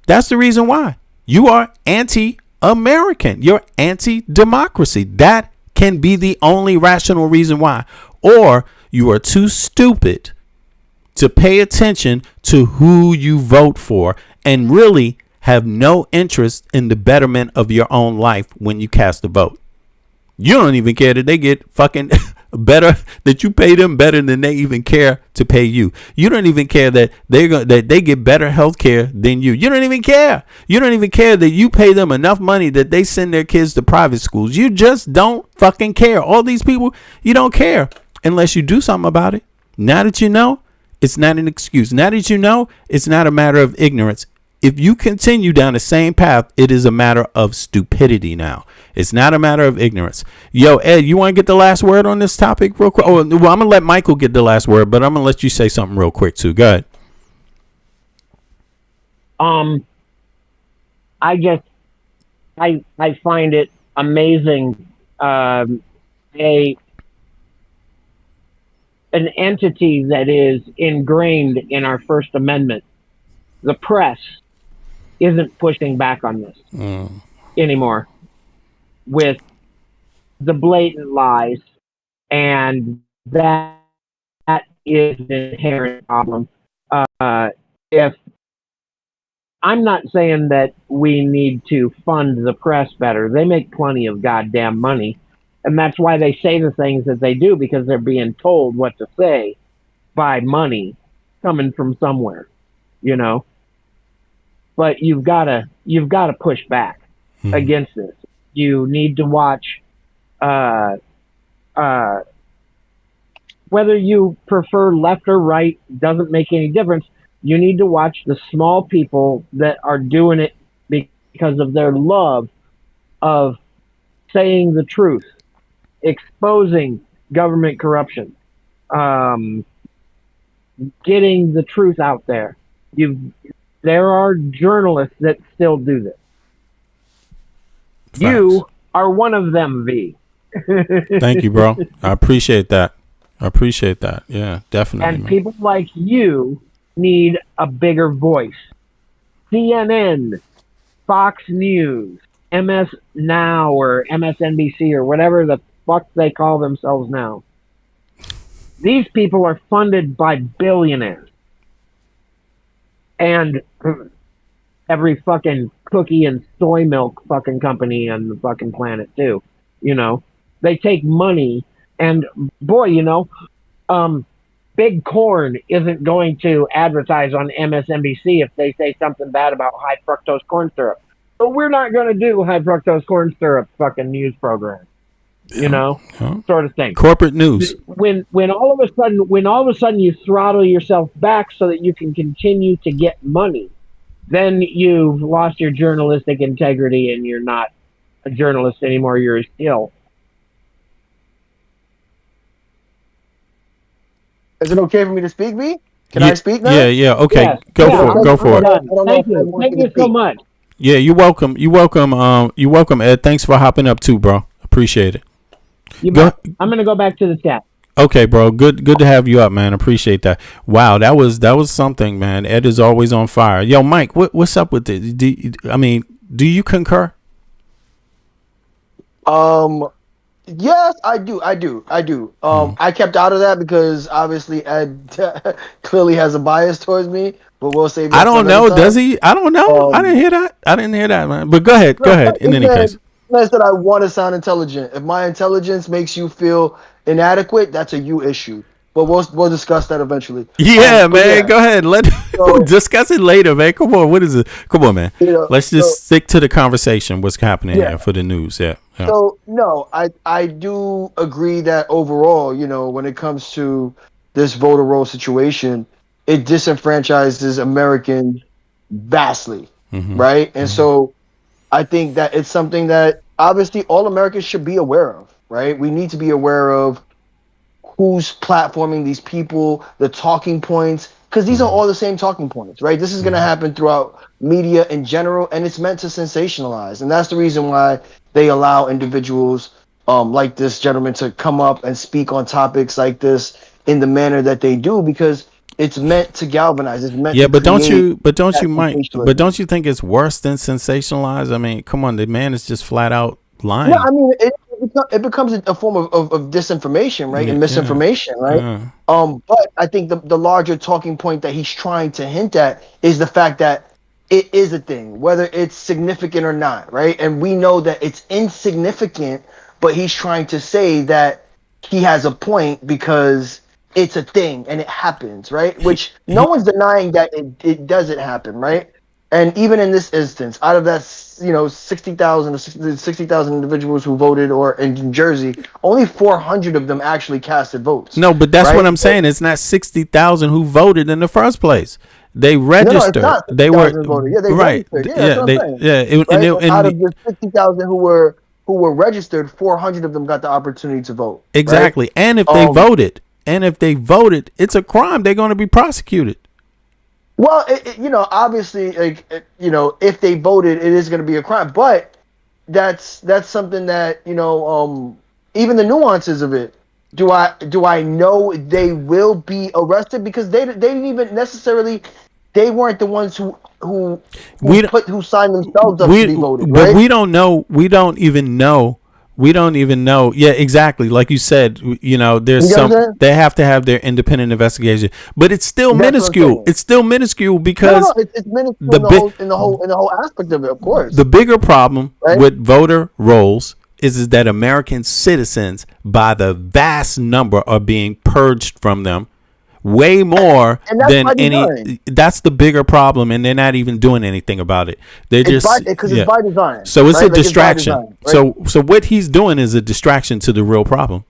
That's the reason why. You are anti-American. You're anti-democracy. That can be the only rational reason why. Or you are too stupid to pay attention to who you vote for and really have no interest in the betterment of your own life when you cast a vote. You don't even care that they get fucking better, that you pay them better than they even care to pay you. You don't even care that they get better health care than you. You don't even care. You don't even care that you pay them enough money that they send their kids to private schools. You just don't fucking care. All these people, you don't care unless you do something about it. Now that you know, it's not an excuse. Now that you know, it's not a matter of ignorance. If you continue down the same path, it is a matter of stupidity now. It's not a matter of ignorance. Yo, Ed, you want to get the last word on this topic real quick? Oh, well, I'm going to let Michael get the last word, but I'm going to let you say something real quick too. Go ahead. I find it amazing. An entity that is ingrained in our First Amendment, the press, isn't pushing back on this anymore with the blatant lies, and that is an inherent problem. If I'm not saying that we need to fund the press better, they make plenty of goddamn money, and that's why they say the things that they do, because they're being told what to say by money coming from somewhere, you know. But you've got to push back against this. You need to watch, whether you prefer left or right, doesn't make any difference. You need to watch the small people that are doing it because of their love of saying the truth, exposing government corruption, getting the truth out there. There are journalists that still do this. Facts. You are one of them, V. Thank you, bro. I appreciate that. Yeah, definitely. And people like you need a bigger voice. CNN, Fox News, MS Now, or MSNBC, or whatever the fuck they call themselves now. These people are funded by billionaires. And every fucking cookie and soy milk fucking company on the fucking planet too. You know, they take money, and boy, you know, Big Corn isn't going to advertise on MSNBC if they say something bad about high fructose corn syrup. But we're not going to do high fructose corn syrup fucking news program. You know, sort of thing. Corporate news. When all of a sudden you throttle yourself back so that you can continue to get money, then you've lost your journalistic integrity and you're not a journalist anymore. You're a shill. Is it okay for me to speak, V? Can I speak now? Yeah. Okay, yes. Go for it. Thank you so much. Yeah, you're welcome. You're welcome, Ed. Thanks for hopping up too, bro. Appreciate it. I'm gonna go back to the chat. Okay, bro. Good to have you up, man. Appreciate that. Wow, that was something, man. Ed is always on fire. Yo, Mike, what's up with this? Do you concur? Yes, I do. I kept out of that because obviously Ed clearly has a bias towards me. But we'll save that. I don't know. Does he? I don't know. I didn't hear that, man. But go ahead. In any case. I said I want to sound intelligent. If my intelligence makes you feel inadequate, that's a you issue. but we'll discuss that eventually. Yeah, But man. yeah, Go ahead. We'll discuss it later, man. Come on. What is it? Come on, man. Let's just stick to the conversation. What's happening here for the news? Yeah. So no, I do agree that overall, when it comes to this voter roll situation, it disenfranchises Americans vastly, right? And so I think that it's something that obviously all Americans should be aware of, right? We need to be aware of who's platforming these people, the talking points, because these are all the same talking points, right? This is going to happen throughout media in general, and it's meant to sensationalize. And that's the reason why they allow individuals like this gentleman to come up and speak on topics like this in the manner that they do, because it's meant to galvanize. It's meant Yeah, to but don't you sensationalism. don't you think it's worse than sensationalize? I mean, come on, the man is just flat out lying. No, I mean it becomes a form of disinformation, right, and misinformation, right. But I think the larger talking point that he's trying to hint at is the fact that it is a thing, whether it's significant or not, right? And we know that it's insignificant, but he's trying to say that he has a point because it's a thing and it happens, right? Which no one's denying that it doesn't happen, right? And even in this instance, out of that, 60,000 individuals who voted, or in New Jersey, only 400 of them actually casted votes. No, but that's right? what I'm saying. It's not 60,000 who voted in the first place. They registered. No, it's not they were voted. Yeah, they right. registered. Yeah, that's what I'm saying. Yeah. Out of the 60,000 who were registered, 400 of them got the opportunity to vote. Exactly. Right? And if they voted, it's a crime. They're going to be prosecuted. Well, obviously, if they voted, it is going to be a crime. But that's something that even the nuances of it. Do I know they will be arrested, because they didn't even necessarily, they weren't the ones who signed themselves up to be voted, but right? we don't know. We don't even know. Yeah, exactly. Like you said, there's they have to have their independent investigation, but it's still minuscule. It's still minuscule because it's minuscule in the whole aspect of it, of course. The bigger problem with voter rolls is that American citizens, by the vast number, are being purged from them. Way more than any. That's the bigger problem, and they're not even doing anything about it. They're it's by design. So it's a distraction. So what he's doing is a distraction to the real problem,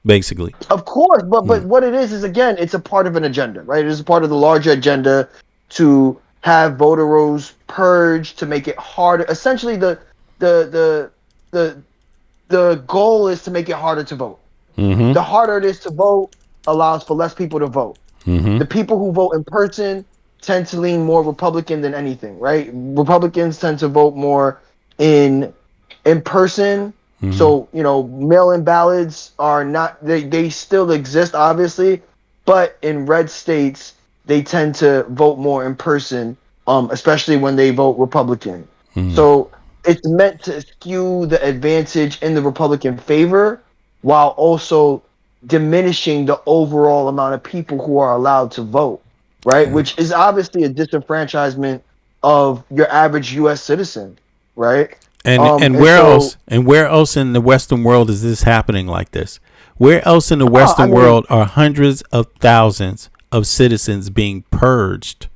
basically. Of course, but what it is again, it's a part of an agenda, right? It is a part of the larger agenda to have voter rolls purged, to make it harder. Essentially, the goal is to make it harder to vote. Mm-hmm. The harder it is to vote, allows for less people to vote. Mm-hmm. The people who vote in person tend to lean more Republican than anything, right? Republicans tend to vote more in person. Mm-hmm. So, mail-in ballots are not, they still exist, obviously, but in red states, they tend to vote more in person, especially when they vote Republican. Mm-hmm. So it's meant to skew the advantage in the Republican favor, while also diminishing the overall amount of people who are allowed to vote, right? Which is obviously a disenfranchisement of your average U.S. citizen, right? And where else in the Western world is this happening like this? Where else in the Western world are hundreds of thousands of citizens being purged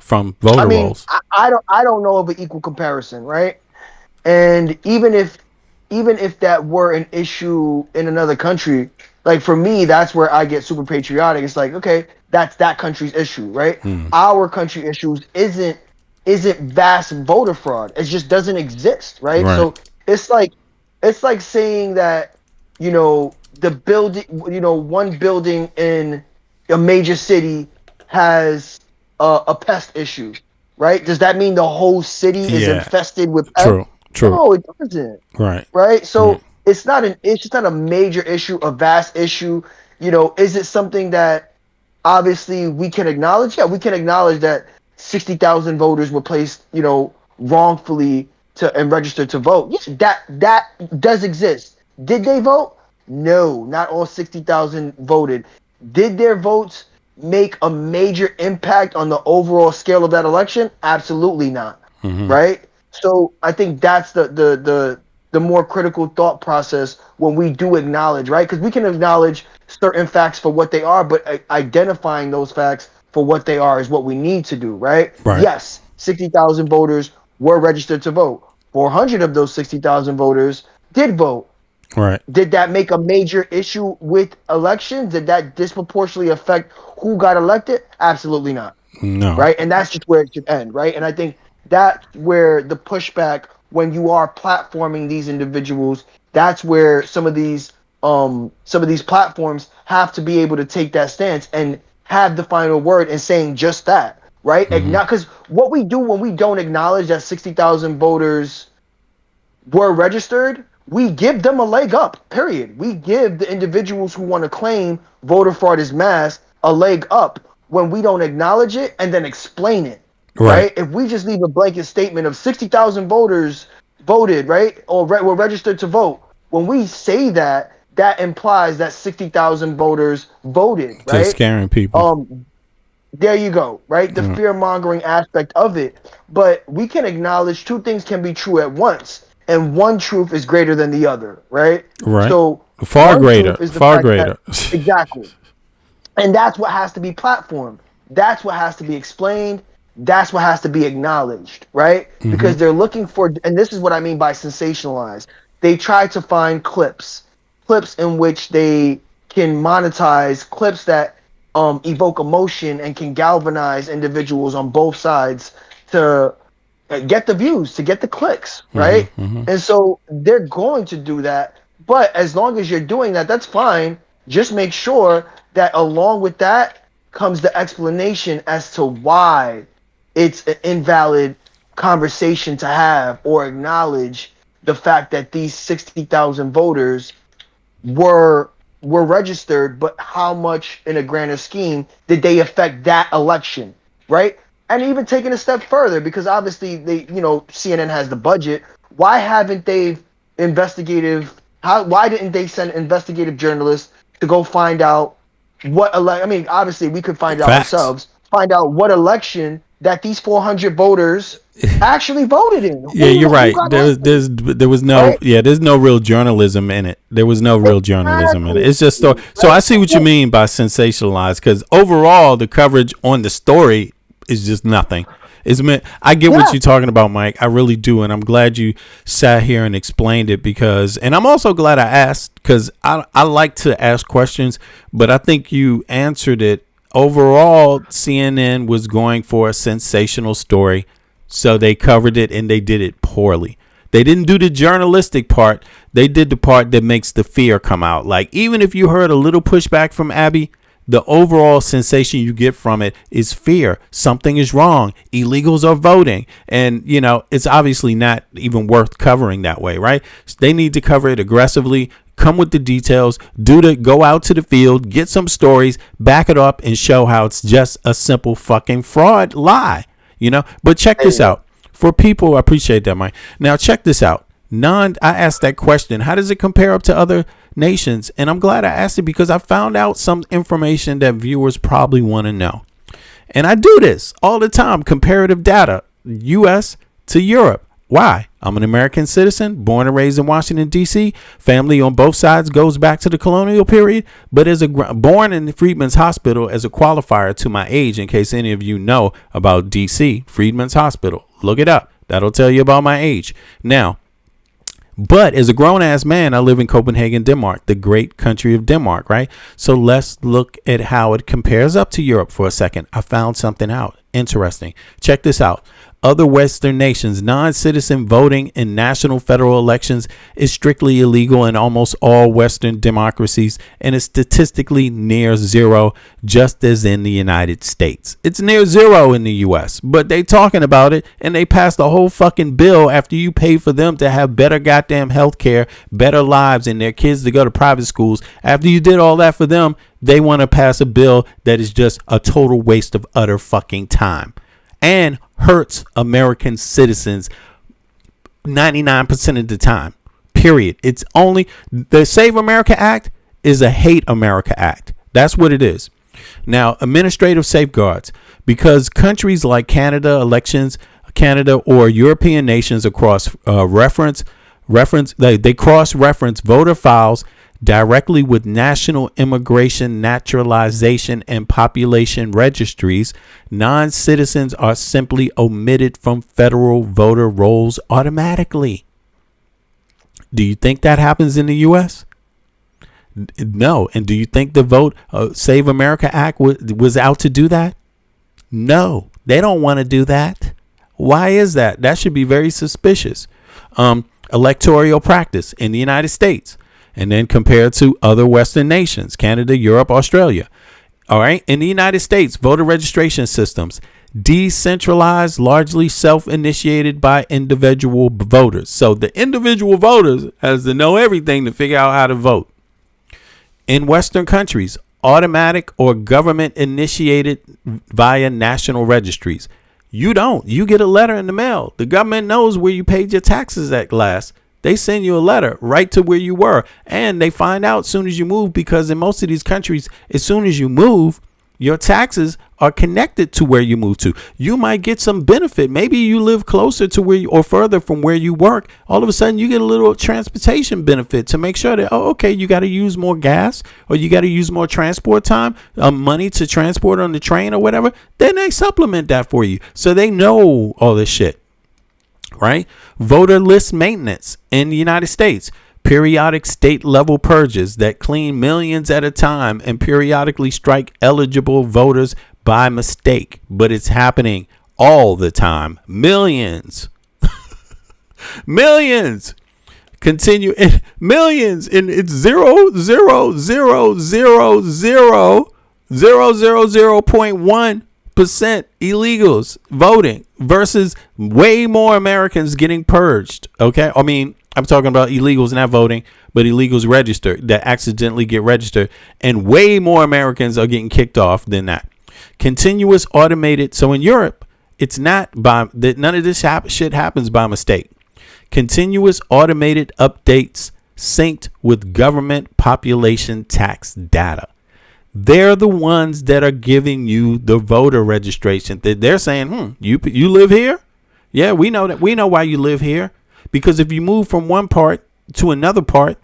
from voter rolls? I don't know of an equal comparison, right? And even if that were an issue in another country, like for me, that's where I get super patriotic. It's like, okay, that's that country's issue, right? Our country issues isn't vast voter fraud. It just doesn't exist, right? So it's like saying that, the building, one building in a major city has a pest issue, right? Does that mean the whole city is infested with pests? True. No, it doesn't. Right. So it's not a major issue, a vast issue. Is it something that obviously we can acknowledge? Yeah, we can acknowledge that 60,000 voters were placed, wrongfully and registered to vote. Yeah, that does exist. Did they vote? No, not all 60,000 voted. Did their votes make a major impact on the overall scale of that election? Absolutely not. Mm-hmm. Right. So I think that's the the more critical thought process when we do acknowledge, right? Because we can acknowledge certain facts for what they are, but identifying those facts for what they are is what we need to do, right? Right. Yes, 60,000 voters were registered to vote. 400 of those 60,000 voters did vote. Right. Did that make a major issue with elections? Did that disproportionately affect who got elected? Absolutely not. No. Right. And that's just where it should end. Right. And I think that's where the pushback, when you are platforming these individuals, that's where some of these platforms have to be able to take that stance and have the final word in saying just that. Right. Because what we do when we don't acknowledge that 60,000 voters were registered, we give them a leg up, period. We give the individuals who want to claim voter fraud is mass a leg up when we don't acknowledge it and then explain it, right? If we just leave a blanket statement of 60,000 voters voted, right, or were registered to vote, when we say that, that implies that 60,000 voters voted, right? Just scaring people. There you go, right? The fear-mongering aspect of it. But we can acknowledge two things can be true at once, and one truth is greater than the other, right? Right. So far one greater. truth is the Far fact greater. that- exactly. And that's what has to be platformed. That's what has to be explained. That's what has to be acknowledged, right? Because they're looking for, and this is what I mean by sensationalize. They try to find clips in which they can monetize, clips that evoke emotion and can galvanize individuals on both sides to get the views, to get the clicks, right? And so they're going to do that. But as long as you're doing that, that's fine. Just make sure that along with that comes the explanation as to why it's an invalid conversation to have, or acknowledge the fact that these 60,000 voters were registered, but how much in a grander scheme did they affect that election, right? And even taking a step further, because obviously CNN has the budget. Why haven't they why didn't they send investigative journalists to go find out what obviously we could find out ourselves, find out what election that these 400 voters actually voted in. Yeah, you're right. There's no real journalism in it. There was no real journalism in it. It's just so I see what you mean by sensationalized, because overall the coverage on the story is just nothing. I get what you're talking about, Mike. I really do, and I'm glad you sat here and explained it, and I'm also glad I asked, because I like to ask questions, but I think you answered it. Overall, CNN was going for a sensational story, so they covered it, and they did it poorly. They didn't do the journalistic part. They did the part that makes the fear come out. Like, even if you heard a little pushback from Abby, the overall sensation you get from it is fear. Something is wrong. Illegals are voting. And, it's obviously not even worth covering that way, right? They need to cover it aggressively, come with the details, go out to the field, get some stories, back it up, and show how it's just a simple fucking fraud lie, But check this out. For people, I appreciate that, Mike. Now, check this out. I asked that question. How does it compare up to other nations? And I'm glad I asked it, because I found out some information that viewers probably want to know. And I do this all the time, comparative data, U.S. to Europe. Why? I'm an American citizen, born and raised in Washington, D.C. Family on both sides goes back to the colonial period, but born in Freedman's Hospital as a qualifier to my age, in case any of you know about D.C., Freedman's Hospital. Look it up. That'll tell you about my age. Now, but as a grown-ass man, I live in Copenhagen, Denmark, the great country of Denmark, right? So let's look at how it compares up to Europe for a second. I found something out interesting. Check this out. Other Western nations, non-citizen voting in national federal elections is strictly illegal in almost all Western democracies, and is statistically near zero, just as in the United States. It's near zero in the U.S., but they talking about it, and they passed a whole fucking bill after you pay for them to have better goddamn health care, better lives, and their kids to go to private schools. After you did all that for them, they want to pass a bill that is just a total waste of utter fucking time and hurts American citizens 99% of the time, period. It's only the Save America Act is a Hate America Act. That's what it is. Now, administrative safeguards, because countries like Canada or European nations across reference they cross-reference voter files directly with national immigration, naturalization, and population registries. Non-citizens are simply omitted from federal voter rolls automatically. Do you think that happens in the U.S.? No. And do you think the Save America Act was out to do that? No, they don't want to do that. Why is that? That should be very suspicious. Electoral practice in the United States, and then compared to other Western nations, Canada, Europe, Australia. All right. In the United States, voter registration systems, decentralized, largely self-initiated by individual voters. So the individual voters has to know everything to figure out how to vote. In Western countries, automatic or government initiated via national registries. You don't. You get a letter in the mail. The government knows where you paid your taxes at last. They send you a letter right to where you were. And they find out as soon as you move, because in most of these countries, as soon as you move, your taxes are connected to where you move to. You might get some benefit. Maybe you live closer to where you, or further from where you work. All of a sudden, you get a little transportation benefit to make sure that, oh, okay, you got to use more gas, or you got to use more transport time, money to transport on the train or whatever. Then they supplement that for you. So they know all this shit, right? Voter list maintenance in the United States. Periodic state level purges that clean millions at a time and periodically strike eligible voters by mistake. But it's happening all the time. Millions. Millions. Continue. Millions. And it's 0.1% illegals voting versus way more Americans getting purged. Okay. I mean, I'm talking about illegals not voting, but illegals registered that accidentally get registered, and way more Americans are getting kicked off than that. Continuous automated. So in Europe, it's not by that. None of this shit happens by mistake. Continuous automated updates synced with government population tax data. They're the ones that are giving you the voter registration. They're saying, you live here? Yeah, we know that. We know why you live here. Because if you move from one part to another part,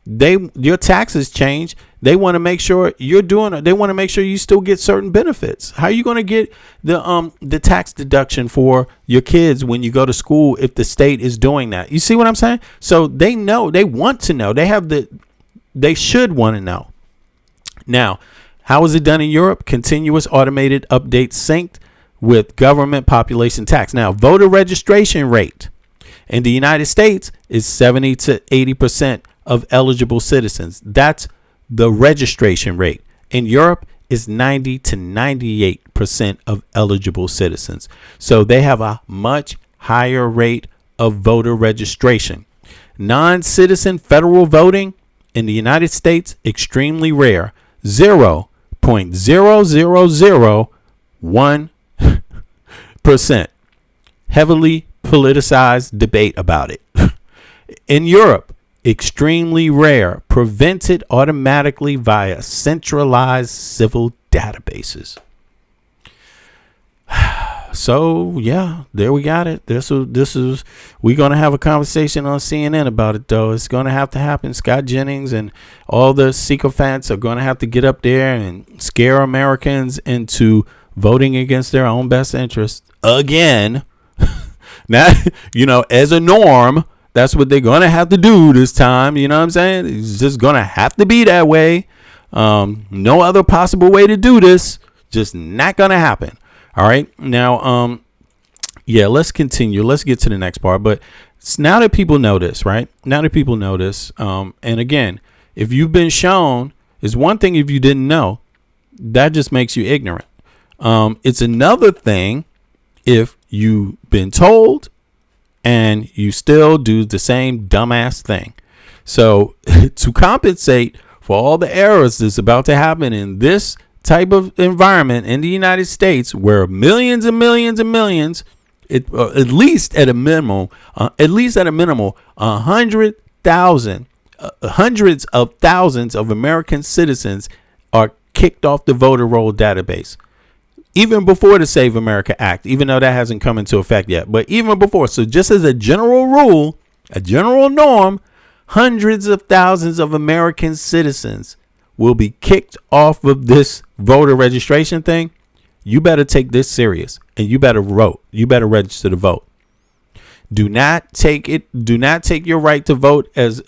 your taxes change. They want to make sure you're doing it. They want to make sure you still get certain benefits. How are you going to get the tax deduction for your kids when you go to school if the state is doing that? You see what I'm saying? So they know, they want to know. They should want to know. Now, how is it done in Europe? Continuous automated updates synced with government population tax. Now, voter registration rate in the United States is 70 to 80% of eligible citizens. That's the registration rate. In Europe, is 90 to 98% of eligible citizens. So they have a much higher rate of voter registration. Non-citizen federal voting in the United States, extremely rare. 0.0001%. Heavily politicized debate about it. In Europe, extremely rare, prevented automatically via centralized civil databases. So yeah, there we got it. This is we're gonna have a conversation on CNN about it, though. It's gonna have to happen. Scott Jennings and all the sycophants are gonna have to get up there and scare Americans into voting against their own best interest again. Now, as a norm, that's what they're going to have to do this time. You know what I'm saying? It's just going to have to be that way. No other possible way to do this. Just not going to happen. All right. Now, let's continue. Let's get to the next part. But now that people know this, right? Now that people know this, and again, if you've been shown, it's one thing if you didn't know, that just makes you ignorant. It's another thing if you've been told and you still do the same dumbass thing. So to compensate for all the errors that's about to happen in this type of environment in the United States, where millions and millions and millions, at least at a minimal, 100,000, hundreds of thousands of American citizens are kicked off the voter roll database. Even before the Save America Act, even though that hasn't come into effect yet, but even before. So just as a general rule, a general norm, hundreds of thousands of American citizens will be kicked off of this voter registration thing, you better take this serious and you better vote. You better register to vote. Do not take your right to vote as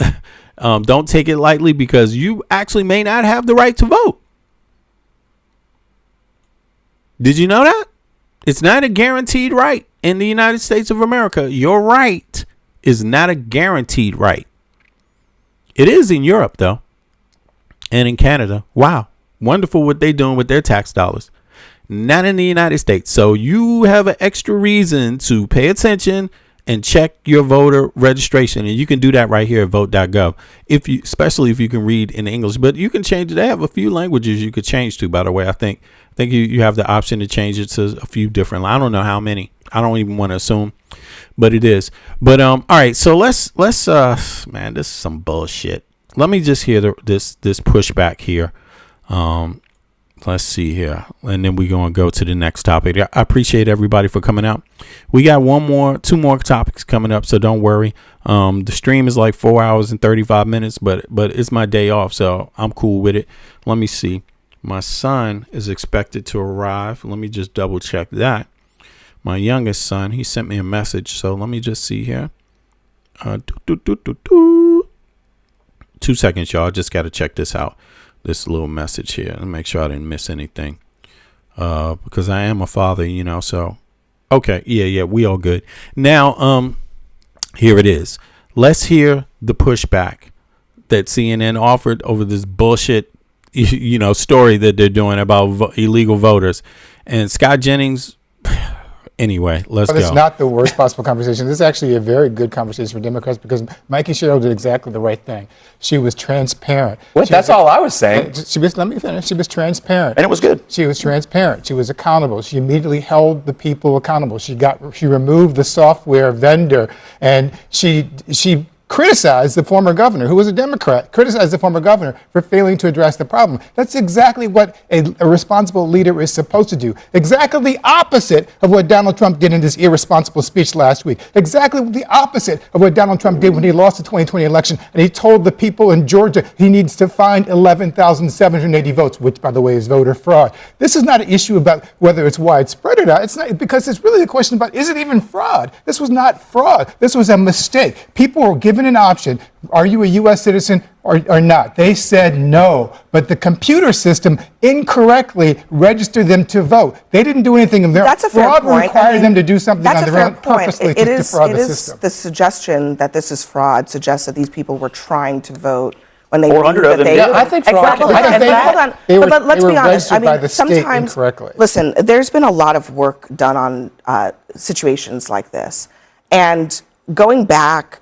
don't take it lightly, because you actually may not have the right to vote. Did you know that? It's not a guaranteed right in the United States of America. Your right is not a guaranteed right. It is in Europe, though, and in Canada. Wow. Wonderful what they're doing with their tax dollars. Not in the United States. So you have an extra reason to pay attention and check your voter registration. And you can do that right here at vote.gov, especially if you can read in English. But you can change it. They have a few languages you could change to, by the way. I think you have the option to change it to a few different. I don't know how many. I don't even want to assume, but it is. But all right. So let's man, this is some bullshit. Let me just hear this pushback here. Let's see here, and then we're going to go to the next topic. I appreciate everybody for coming out. We got two more topics coming up, so don't worry. The stream is like 4 hours and 35 minutes, but it's my day off, so I'm cool with it. Let me see. My son is expected to arrive. Let me just double check that. My youngest son, he sent me a message, so let me just see here. 2 seconds, y'all. Just got to check this out. This little message here and make sure I didn't miss anything, because I am a father, so okay. Yeah, we all good now. Here it is. Let's hear the pushback that CNN offered over this bullshit story that they're doing about illegal voters. And Scott Jennings, anyway, let's go. It's not the worst possible conversation. This is actually a very good conversation for Democrats, because Mikey Sherrill did exactly the right thing. She was transparent. That's all I was saying. Let me finish. She was transparent. And it was good. She was transparent. She was accountable. She immediately held the people accountable. She removed the software vendor, and she criticized the former governor, who was a Democrat, criticized the former governor for failing to address the problem. That's exactly what a responsible leader is supposed to do. Exactly the opposite of what Donald Trump did in his irresponsible speech last week. Exactly the opposite of what Donald Trump did when he lost the 2020 election, and he told the people in Georgia he needs to find 11,780 votes, which, by the way, is voter fraud. This is not an issue about whether it's widespread or not. It's not, because it's really a question about, is it even fraud? This was not fraud. This was a mistake. People were given an option. Are you a U.S. citizen or not? They said no, but the computer system incorrectly registered them to vote. They didn't do anything of their own. That's a fair point. Required them to do something on their own purposely to defraud the system. The suggestion that this is fraud suggests that these people were trying to vote when they 400 of them. Yeah, I think fraud. Exactly. Hold on. But let's be honest. By the state incorrectly. Listen, there's been a lot of work done on situations like this, and going back,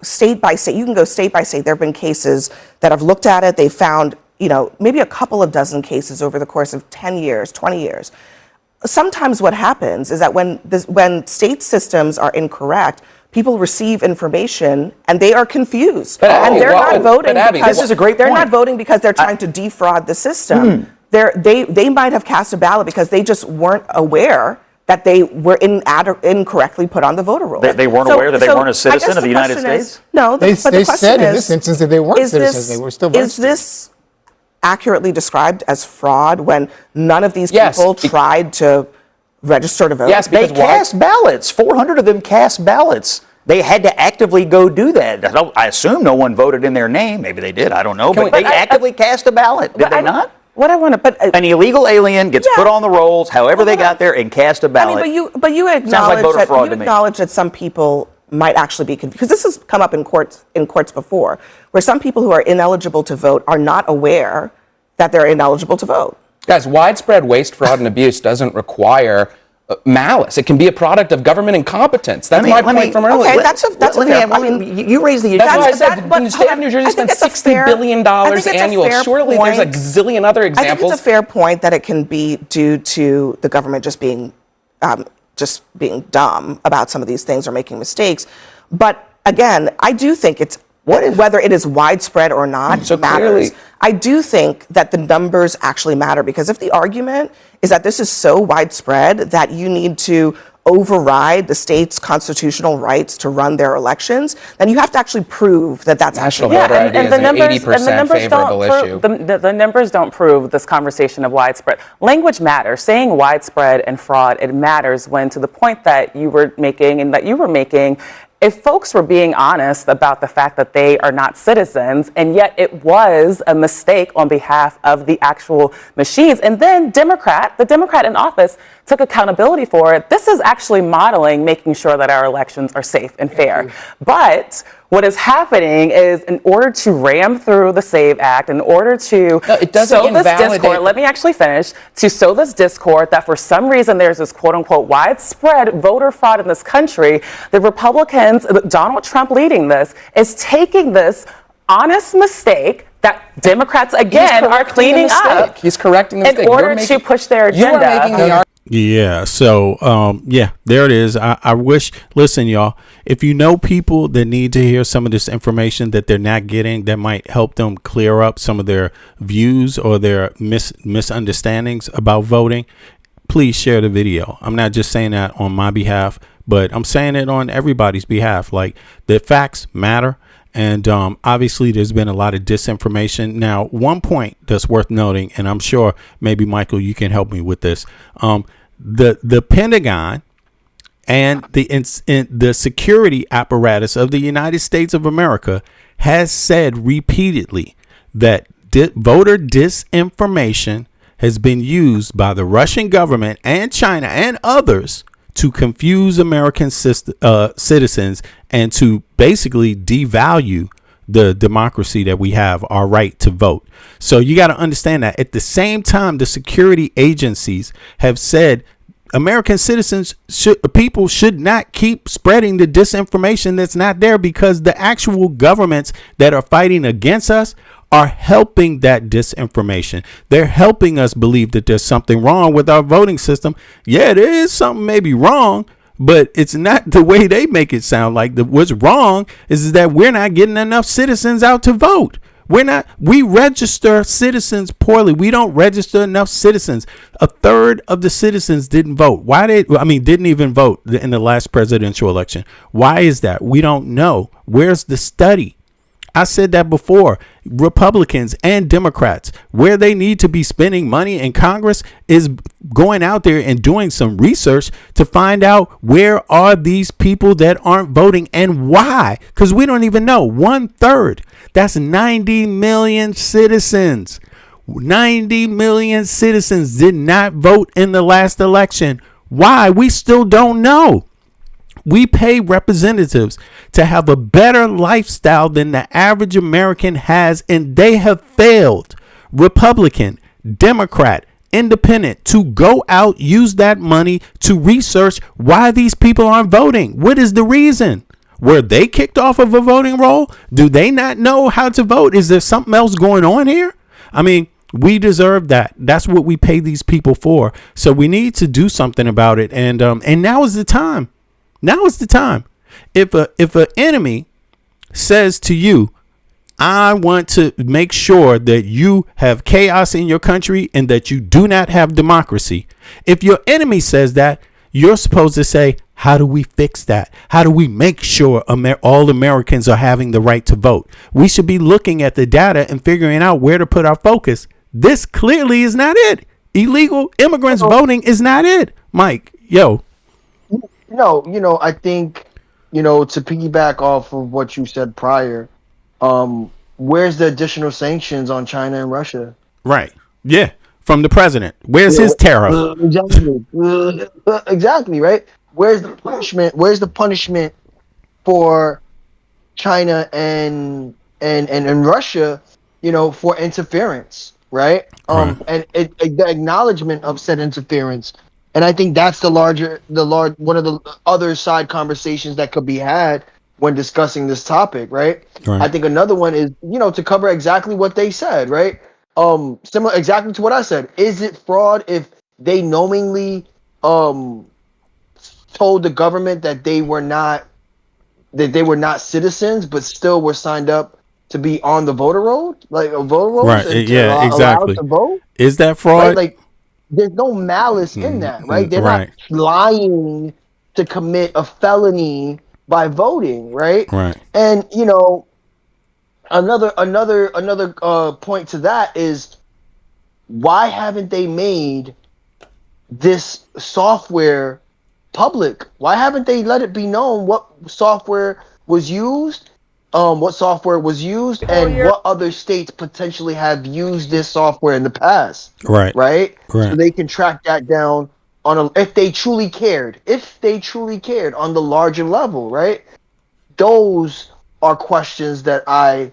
state by state, you can go state by state. There have been cases that have looked at it. They found, maybe a couple of dozen cases over the course of 10 years, 20 years. Sometimes what happens is that when state systems are incorrect, people receive information and they are confused, and they're not voting because this is a great they're point. not voting because they're trying to defraud the system. They might have cast a ballot because they just weren't aware that they were incorrectly put on the voter roll. They weren't aware that they weren't a citizen of the United States? No, they but the question said in this instance that they weren't citizens. They were still registered. Is this accurately described as fraud when none of these people tried to register to vote? Yes, they cast ballots. 400 of them cast ballots. They had to actively go do that. I assume no one voted in their name. Maybe they did. I don't know. But they actively cast a ballot. Did they not? An illegal alien gets put on the rolls, however they got there, and cast a ballot. I mean, but you acknowledge that some people might actually be confused, because this has come up in courts before, where some people who are ineligible to vote are not aware that they're ineligible to vote. Guys, widespread waste, fraud, and abuse doesn't require malice. It can be a product of government incompetence. That's my point from earlier. Okay, that's a fair. I mean, you raised the issue. That's why I said the state of New Jersey spends $60 billion annual. Surely there's a gazillion other examples. I think it's a fair point that it can be due to the government just being dumb about some of these things or making mistakes. But again, I do think it's whether it is widespread or not matters. I do think that the numbers actually matter, because if the argument is that this is so widespread that you need to override the state's constitutional rights to run their elections, then you have to actually prove that that's National actually voter ID is an 80% favorable issue. The numbers don't prove this conversation of widespread. Language matters. Saying widespread and fraud, it matters when, to the point that you were making and that you were making, if folks were being honest about the fact that they are not citizens, and yet it was a mistake on behalf of the actual machines, and then the Democrat in office took accountability for it, this is actually modeling making sure that our elections are safe and fair. But what is happening is, in order to ram through the SAVE Act, in order to sow this discord, let me actually finish, to sow this discord that for some reason there's this quote unquote widespread voter fraud in this country, the Republicans, Donald Trump leading this, is taking this honest mistake that Democrats, again, are cleaning up. He's correcting the mistake. In order to push their agenda. Yeah. So, there it is. I wish, listen, y'all, if you know people that need to hear some of this information that they're not getting, that might help them clear up some of their views or their misunderstandings about voting, please share the video. I'm not just saying that on my behalf, but I'm saying it on everybody's behalf. Like, the facts matter. And obviously, there's been a lot of disinformation. Now, one point that's worth noting, and I'm sure maybe, Michael, you can help me with this. The Pentagon and the security apparatus of the United States of America has said repeatedly that voter disinformation has been used by the Russian government and China and others to confuse American citizens and to basically devalue the democracy that we have, our right to vote. So you got to understand that at the same time, the security agencies have said American citizens people should not keep spreading the disinformation that's not there, because the actual governments that are fighting against us are helping that disinformation. They're helping us believe that there's something wrong with our voting system. Yeah, there is something maybe wrong, but it's not the way they make it sound like. What's wrong is that we're not getting enough citizens out to vote. We register citizens poorly. We don't register enough citizens. A third of the citizens didn't vote. Didn't even vote in the last presidential election. Why is that? We don't know. Where's the study? I said that before. Republicans and Democrats, where they need to be spending money in Congress is going out there and doing some research to find out where are these people that aren't voting and why. Because we don't even know. 1/3. That's 90 million citizens. 90 million citizens did not vote in the last election. Why? We still don't know. We pay representatives to have a better lifestyle than the average American has, and they have failed, Republican, Democrat, Independent, to go out, use that money to research why these people aren't voting. What is the reason? Were they kicked off of a voting roll? Do they not know how to vote? Is there something else going on here? I mean, we deserve that. That's what we pay these people for. So we need to do something about it. And now is the time. Now is the time. If an enemy says to you, I want to make sure that you have chaos in your country and that you do not have democracy. If your enemy says that, you're supposed to say, how do we fix that? How do we make sure all Americans are having the right to vote? We should be looking at the data and figuring out where to put our focus. This clearly is not it. Illegal immigrants voting is not it. Mike, yo. No, I think, to piggyback off of what you said prior, where's the additional sanctions on China and Russia? Right. Yeah. From the president. Where's his tariff? Exactly, right? Where's the punishment? Where's the punishment for China and Russia, for interference, right? And the acknowledgement of said interference. And I think that's one of the other side conversations that could be had when discussing this topic, right? I think another one is, to cover exactly what they said, right? Similar exactly to what I said. Is it fraud if they knowingly told the government that they were not citizens, but still were signed up to be on the voter roll, like a voter roll? Right. Yeah, exactly. To vote? Is that fraud? Right? Like, there's no malice in that, right? They're not lying to commit a felony by voting, right? Right. And another point to that is, why haven't they made this software public? Why haven't they let it be known what software was used, and what other states potentially have used this software in the past? Right. Right. Right. So they can track that down if they truly cared on the larger level, right? Those are questions that I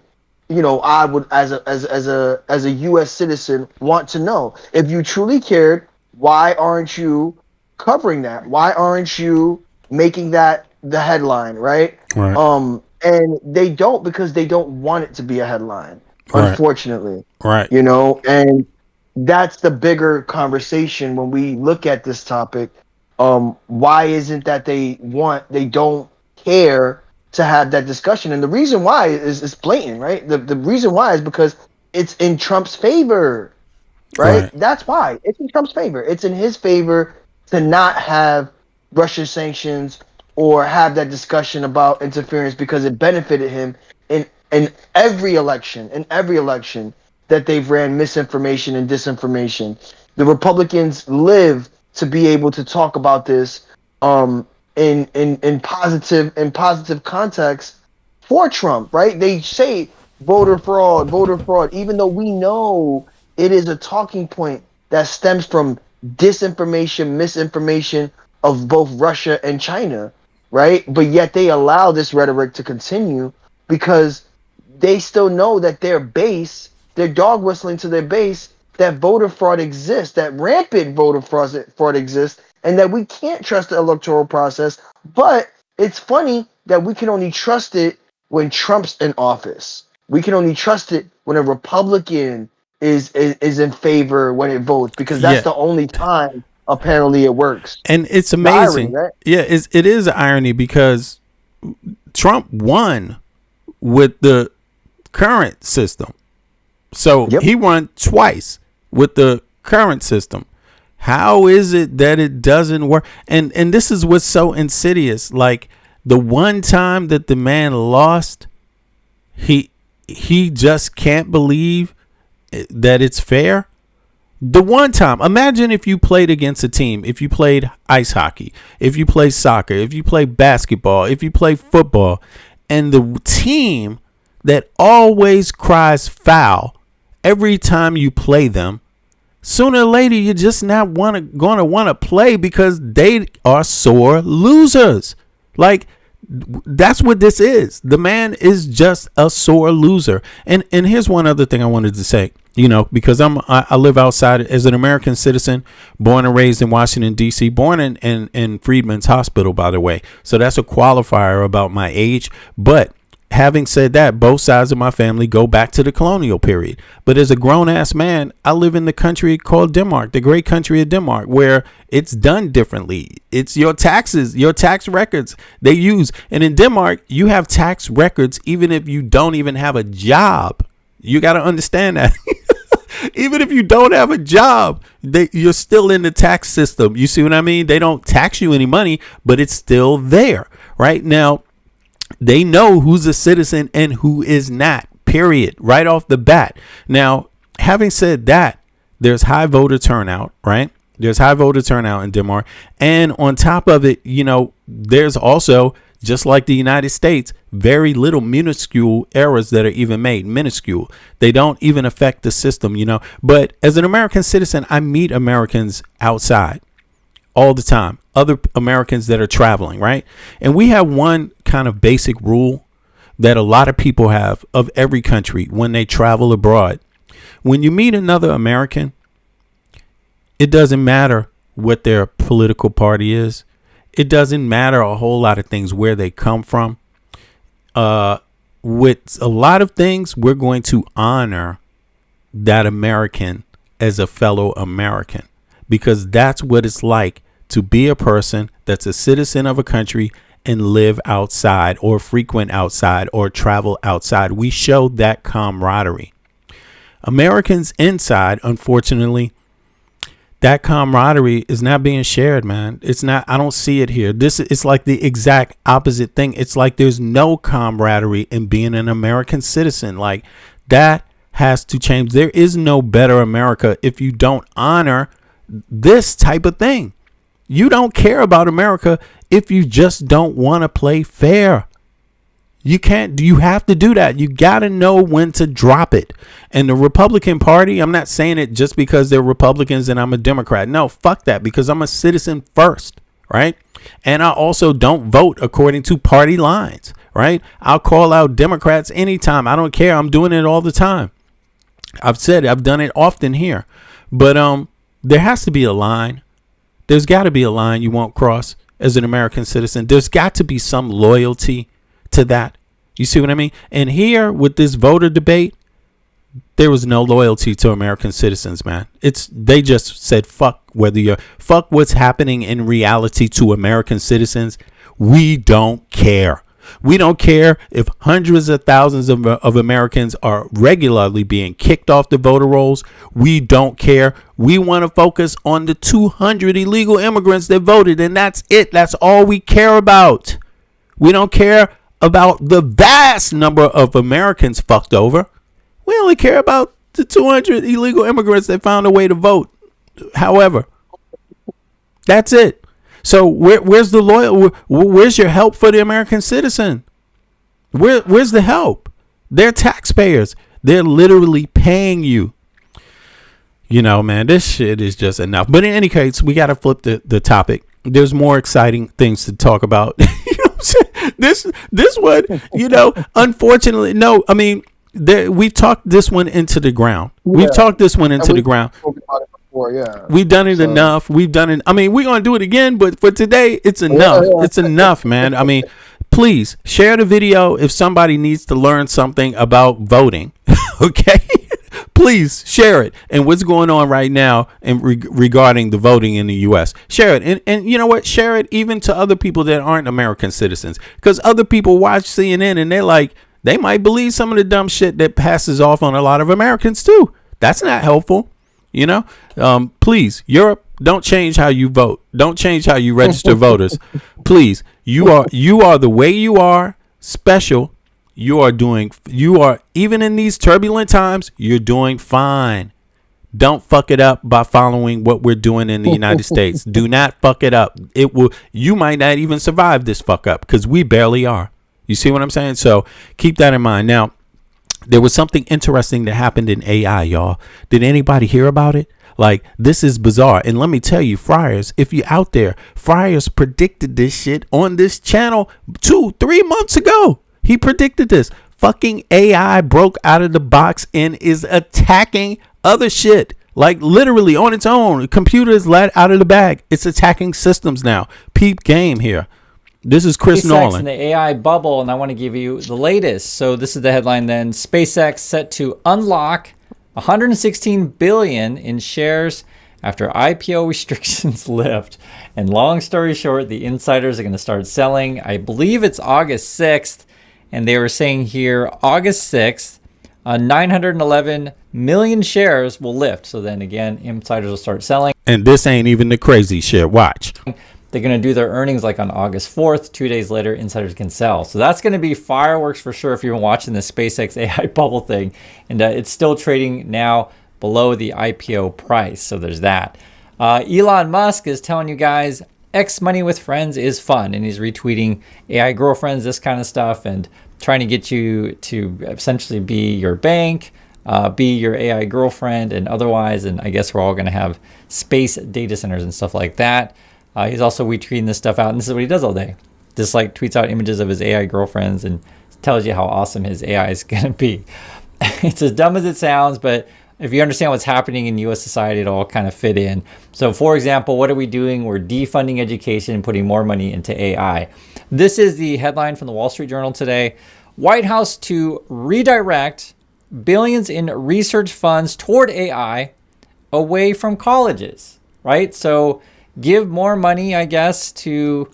would, as a U.S. citizen, want to know. If you truly cared, why aren't you covering that? Why aren't you making that the headline, right? Right. And they don't, because they don't want it to be a headline, Right. unfortunately. Right. And that's the bigger conversation when we look at this topic. Why isn't that they don't care to have that discussion? And the reason why is blatant, right? The reason why is because it's in Trump's favor, right? Right. That's why it's in Trump's favor. It's in his favor to not have Russia sanctions or have that discussion about interference, because it benefited him in every election, that they've ran misinformation and disinformation. The Republicans live to be able to talk about this in positive context for Trump, right? They say voter fraud, even though we know it is a talking point that stems from disinformation, misinformation of both Russia and China, right? But yet they allow this rhetoric to continue because they still know that their base, they're dog whistling to their base, that voter fraud exists, that rampant voter fraud exists, and that we can't trust the electoral process. But it's funny that we can only trust it when Trump's in office. We can only trust it when a Republican is in favor when it votes, because that's the only time apparently it works. And it's The amazing. irony, right? Yeah, it is an irony, because Trump won with the current system. So he won twice with the current system. How is it that it doesn't work? And this is what's so insidious. Like, the one time that the man lost, he just can't believe that it's fair. The one time, imagine if you played against a team, if you played ice hockey, if you play soccer, if you play basketball, if you play football, and the team that always cries foul every time you play them, sooner or later you're just not gonna want to play because they are sore losers. Like, that's what this is. The man is just a sore loser. And here's one other thing I wanted to say. Because I live outside as an American citizen, born and raised in Washington, D.C., born in Freedman's Hospital, by the way. So that's a qualifier about my age. But having said that, both sides of my family go back to the colonial period. But as a grown-ass man, I live in the country called Denmark, the great country of Denmark, where it's done differently. It's your taxes, your tax records they use. And in Denmark, you have tax records even if you don't even have a job. You got to understand that. Even if you don't have a job, you're still in the tax system. You see what I mean? They don't tax you any money, but it's still there. Right now, they know who's a citizen and who is not, period, right off the bat. Now, having said that, there's high voter turnout, right? There's high voter turnout in Denmark. And on top of it, there's also, just like the United States, very little minuscule errors that are even made. Minuscule. They don't even affect the system, But as an American citizen, I meet Americans outside all the time. Other Americans that are traveling, right? And we have one kind of basic rule that a lot of people have of every country when they travel abroad. When you meet another American, it doesn't matter what their political party is. It doesn't matter a whole lot of things, where they come from. With a lot of things, we're going to honor that American as a fellow American, because that's what it's like to be a person that's a citizen of a country and live outside or frequent outside or travel outside. We show that camaraderie. Americans inside, unfortunately, that camaraderie is not being shared, man. It's not. I don't see it here. It's like the exact opposite thing. It's like there's no camaraderie in being an American citizen. Like, that has to change. There is no better America if you don't honor this type of thing. You don't care about America if you just don't want to play fair. You can't. You have to do that. You got to know when to drop it. And the Republican Party, I'm not saying it just because they're Republicans and I'm a Democrat. No, fuck that, because I'm a citizen first, right? And I also don't vote according to party lines, right? I'll call out Democrats anytime. I don't care. I'm doing it all the time. I've done it often here. But there has to be a line. There's got to be a line you won't cross as an American citizen. There's got to be some loyalty to that. You see what I mean? And here with this voter debate, there was no loyalty to American citizens, man. They just said fuck what's happening in reality to American citizens. We don't care. We don't care if hundreds of thousands of Americans are regularly being kicked off the voter rolls. We don't care. We want to focus on the 200 illegal immigrants that voted, and that's it. That's all we care about. We don't care about the vast number of Americans fucked over. We only care about the 200 illegal immigrants that found a way to vote. However, that's it. So where's the loyal? Where's your help for the American citizen? Where's the help? They're taxpayers. They're literally paying you. You know, man, this shit is just enough. But in any case, we got to flip the topic. There's more exciting things to talk about. You know what I'm saying? This one, you know, unfortunately, no. I mean, we've talked this one into the ground. We've talked this one into the ground. Yeah. We've done it enough. We've done it. I mean, we're going to do it again, but for today, it's enough. It's enough, man. I mean, please share the video if somebody needs to learn something about voting. Okay? Please share it and what's going on right now and regarding the voting in the U.S. Share it. And you know what? Share it even to other people that aren't American citizens, because other people watch CNN and they're like, they might believe some of the dumb shit that passes off on a lot of Americans too. That's not helpful. You know, please, Europe, don't change how you vote. Don't change how you register voters. Please, you are the way you are, special. You are, even in these turbulent times, you're doing fine. Don't fuck it up by following what we're doing in the United States. Do not fuck it up. You might not even survive this fuck up, because we barely are. You see what I'm saying? So keep that in mind. Now, there was something interesting that happened in AI, y'all. Did anybody hear about it? Like, this is bizarre. And let me tell you, Friars, if you're out there, Friars predicted this shit on this channel 2-3 months ago. He predicted this. Fucking AI broke out of the box and is attacking other shit. Like, literally on its own. Computer is let out of the bag. It's attacking systems now. Peep game here. This is Chris Nolan. In the AI bubble, and I want to give you the latest. So this is the headline then. SpaceX set to unlock 116 billion in shares after IPO restrictions lift. And long story short, the insiders are going to start selling. I believe it's August 6th. And they were saying here, August 6th, 911 million shares will lift. So then again, insiders will start selling. And this ain't even the crazy shit. Watch. They're going to do their earnings like on August 4th. 2 days later, insiders can sell. So that's going to be fireworks for sure if you're watching the SpaceX AI bubble thing. And it's still trading now below the IPO price. So there's that. Elon Musk is telling you guys X money with friends is fun. And he's retweeting AI girlfriends, this kind of stuff, and trying to get you to essentially be your bank, be your AI girlfriend, and otherwise. And I guess we're all going to have space data centers and stuff like that. He's also retweeting this stuff out, and this is what he does all day. Just like tweets out images of his AI girlfriends and tells you how awesome his AI is going to be. It's as dumb as it sounds, but if you understand what's happening in U.S. society, it all kind of fit in. So for example, what are we doing? We're defunding education and putting more money into AI. This is the headline from the Wall Street Journal today. White House to redirect billions in research funds toward AI away from colleges, right? So give more money, I guess, to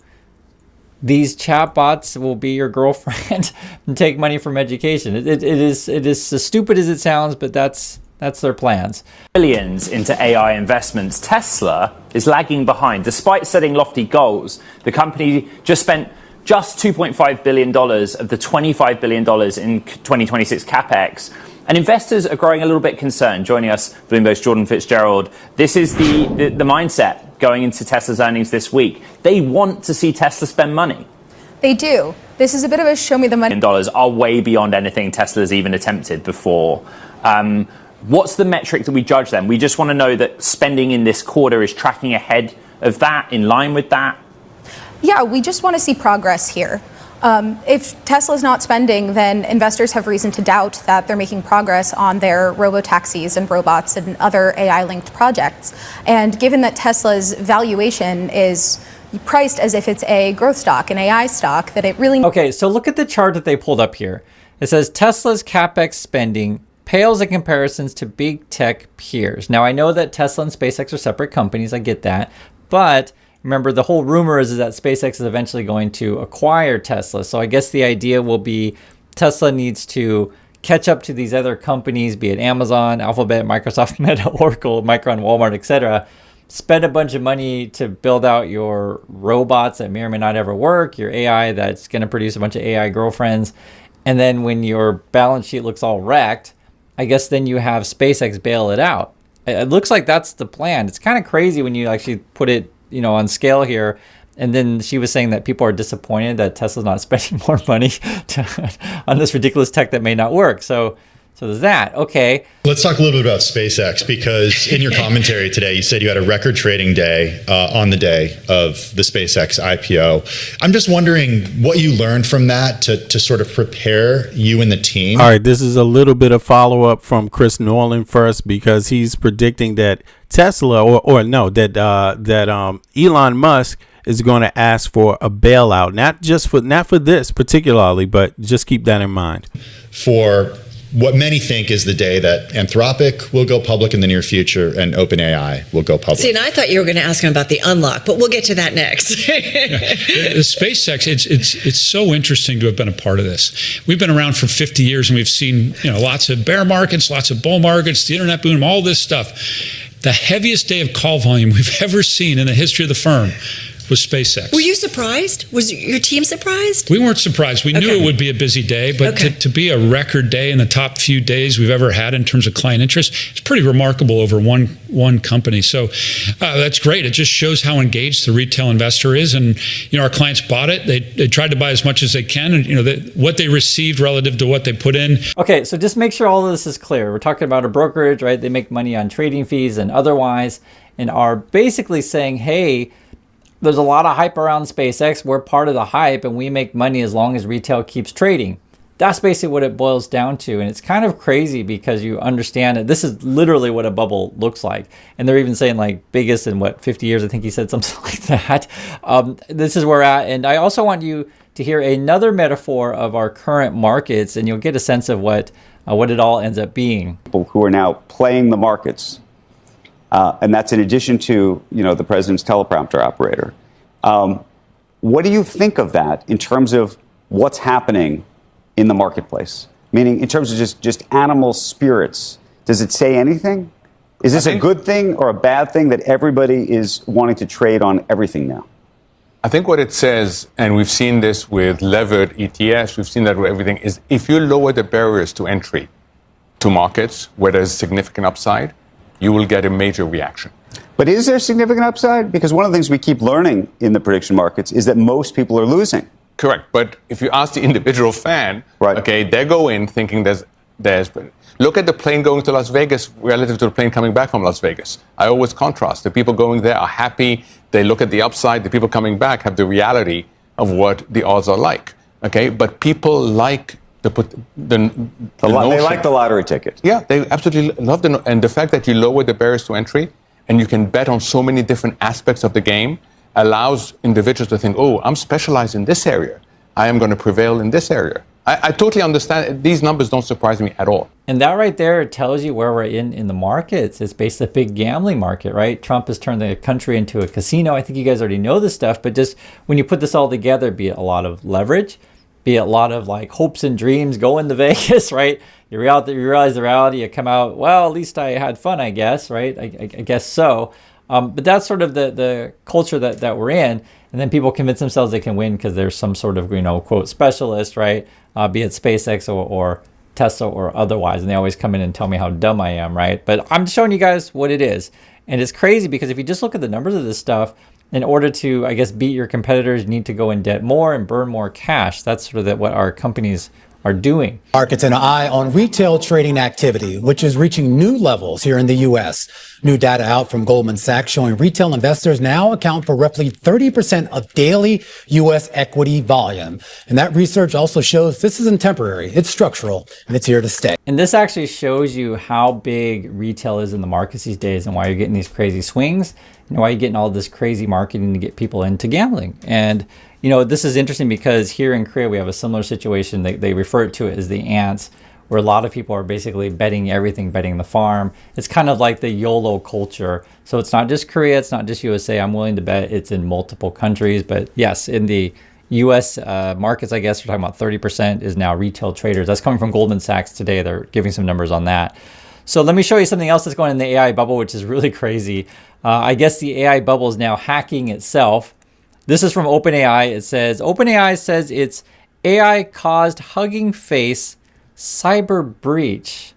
these chatbots will be your girlfriend and take money from education. It is as stupid as it sounds, but that's That's their plans. Billions into AI investments. Tesla is lagging behind. Despite setting lofty goals, the company just spent just $2.5 billion of the $25 billion in 2026 capex. And investors are growing a little bit concerned. Joining us, Bloomberg's Jordan Fitzgerald. This is the mindset going into Tesla's earnings this week. They want to see Tesla spend money. They do. This is a bit of a show me the money. Dollars are way beyond anything Tesla's even attempted before. What's the metric that we judge them? We just want to know that spending in this quarter is tracking ahead of that, in line with that? Yeah, we just want to see progress here. If Tesla's not spending, then investors have reason to doubt that they're making progress on their robo-taxis and robots and other AI-linked projects. And given that Tesla's valuation is priced as if it's a growth stock, an AI stock, that it really... Okay, so look at the chart that they pulled up here. It says Tesla's capex spending pales in comparisons to big tech peers. Now, I know that Tesla and SpaceX are separate companies. I get that. But remember, the whole rumor is that SpaceX is eventually going to acquire Tesla. So I guess the idea will be Tesla needs to catch up to these other companies, be it Amazon, Alphabet, Microsoft, Meta, Oracle, Micron, Walmart, etc. Spend a bunch of money to build out your robots that may or may not ever work, your AI that's going to produce a bunch of AI girlfriends. And then when your balance sheet looks all wrecked, I guess then you have SpaceX bail it out. It looks like that's the plan. It's kind of crazy when you actually put it, on scale here. And then she was saying that people are disappointed that Tesla's not spending more money on this ridiculous tech that may not work. So there's that. Okay. Let's talk a little bit about SpaceX, because in your commentary today, you said you had a record trading day on the day of the SpaceX IPO. I'm just wondering what you learned from that to sort of prepare you and the team. All right, this is a little bit of follow-up from Chris Nolan first, because he's predicting that Tesla, that Elon Musk is going to ask for a bailout, not for this particularly, but just keep that in mind. For what many think is the day that Anthropic will go public in the near future and OpenAI will go public. See, and I thought you were going to ask him about the unlock, but we'll get to that next. The SpaceX, it's so interesting to have been a part of this. We've been around for 50 years and we've seen lots of bear markets, lots of bull markets, the internet boom, all this stuff. The heaviest day of call volume we've ever seen in the history of the firm was SpaceX. Were you surprised? Was your team surprised? We weren't surprised. We knew it would be a busy day, but to be a record day in the top few days we've ever had in terms of client interest, it's pretty remarkable over one company. So that's great. It just shows how engaged the retail investor is, and our clients bought it. They tried to buy as much as they can, and what they received relative to what they put in. Okay, so just make sure all of this is clear. We're talking about a brokerage, right? They make money on trading fees and otherwise, and are basically saying, hey, there's a lot of hype around SpaceX. We're part of the hype and we make money as long as retail keeps trading. That's basically what it boils down to. And it's kind of crazy because you understand that this is literally what a bubble looks like. And they're even saying like biggest in 50 years. I think he said something like that. This is where we're at. And I also want you to hear another metaphor of our current markets, and you'll get a sense of what it all ends up being. People who are now playing the markets. And that's in addition to, the president's teleprompter operator. What do you think of that in terms of what's happening in the marketplace? Meaning in terms of just animal spirits. Does it say anything? Is this a good thing or a bad thing that everybody is wanting to trade on everything now? I think what it says, and we've seen this with levered ETFs, we've seen that with everything, is if you lower the barriers to entry to markets where there's significant upside, you will get a major reaction. But is there significant upside? Because one of the things we keep learning in the prediction markets is that most people are losing. Correct. But if you ask the individual fan, okay, they go in thinking there's look at the plane going to Las Vegas relative to the plane coming back from Las Vegas. I always contrast. The people going there are happy. They look at the upside. The people coming back have the reality of what the odds are like. Okay, but people like they like the lottery ticket. Yeah, they absolutely love and the fact that you lower the barriers to entry and you can bet on so many different aspects of the game allows individuals to think, oh, I'm specialized in this area. I am going to prevail in this area. I totally understand. These numbers don't surprise me at all. And that right there tells you where we're in the markets. It's basically a big gambling market, right? Trump has turned the country into a casino. I think you guys already know this stuff, but just when you put this all together, be it a lot of leverage, be a lot of like hopes and dreams going to Vegas, right? You realize the reality, you come out, well, at least I had fun, I guess, right? I guess so. But that's sort of the culture that we're in. And then people convince themselves they can win because there's some sort of, quote, specialist, right? Be it SpaceX or Tesla or otherwise. And they always come in and tell me how dumb I am, right? But I'm showing you guys what it is. And it's crazy because if you just look at the numbers of this stuff, in order to, I guess, beat your competitors, you need to go in debt more and burn more cash. That's sort of what our companies are doing. Markets an eye on retail trading activity, which is reaching new levels here in the U.S. New data out from Goldman Sachs showing retail investors now account for roughly 30% of daily U.S. equity volume. And that research also shows this isn't temporary, it's structural, and it's here to stay. And this actually shows you how big retail is in the markets these days and why you're getting these crazy swings and why you're getting all this crazy marketing to get people into gambling. And this is interesting because here in Korea, we have a similar situation. They refer to it as the ants, where a lot of people are basically betting everything, betting the farm. It's kind of like the YOLO culture. So it's not just Korea, it's not just USA. I'm willing to bet it's in multiple countries. But yes, in the US markets, I guess we're talking about 30% is now retail traders. That's coming from Goldman Sachs today. They're giving some numbers on that. So let me show you something else that's going in the AI bubble, which is really crazy. I guess the AI bubble is now hacking itself. This is from OpenAI. It says, OpenAI says it's AI-caused Hugging Face cyber breach.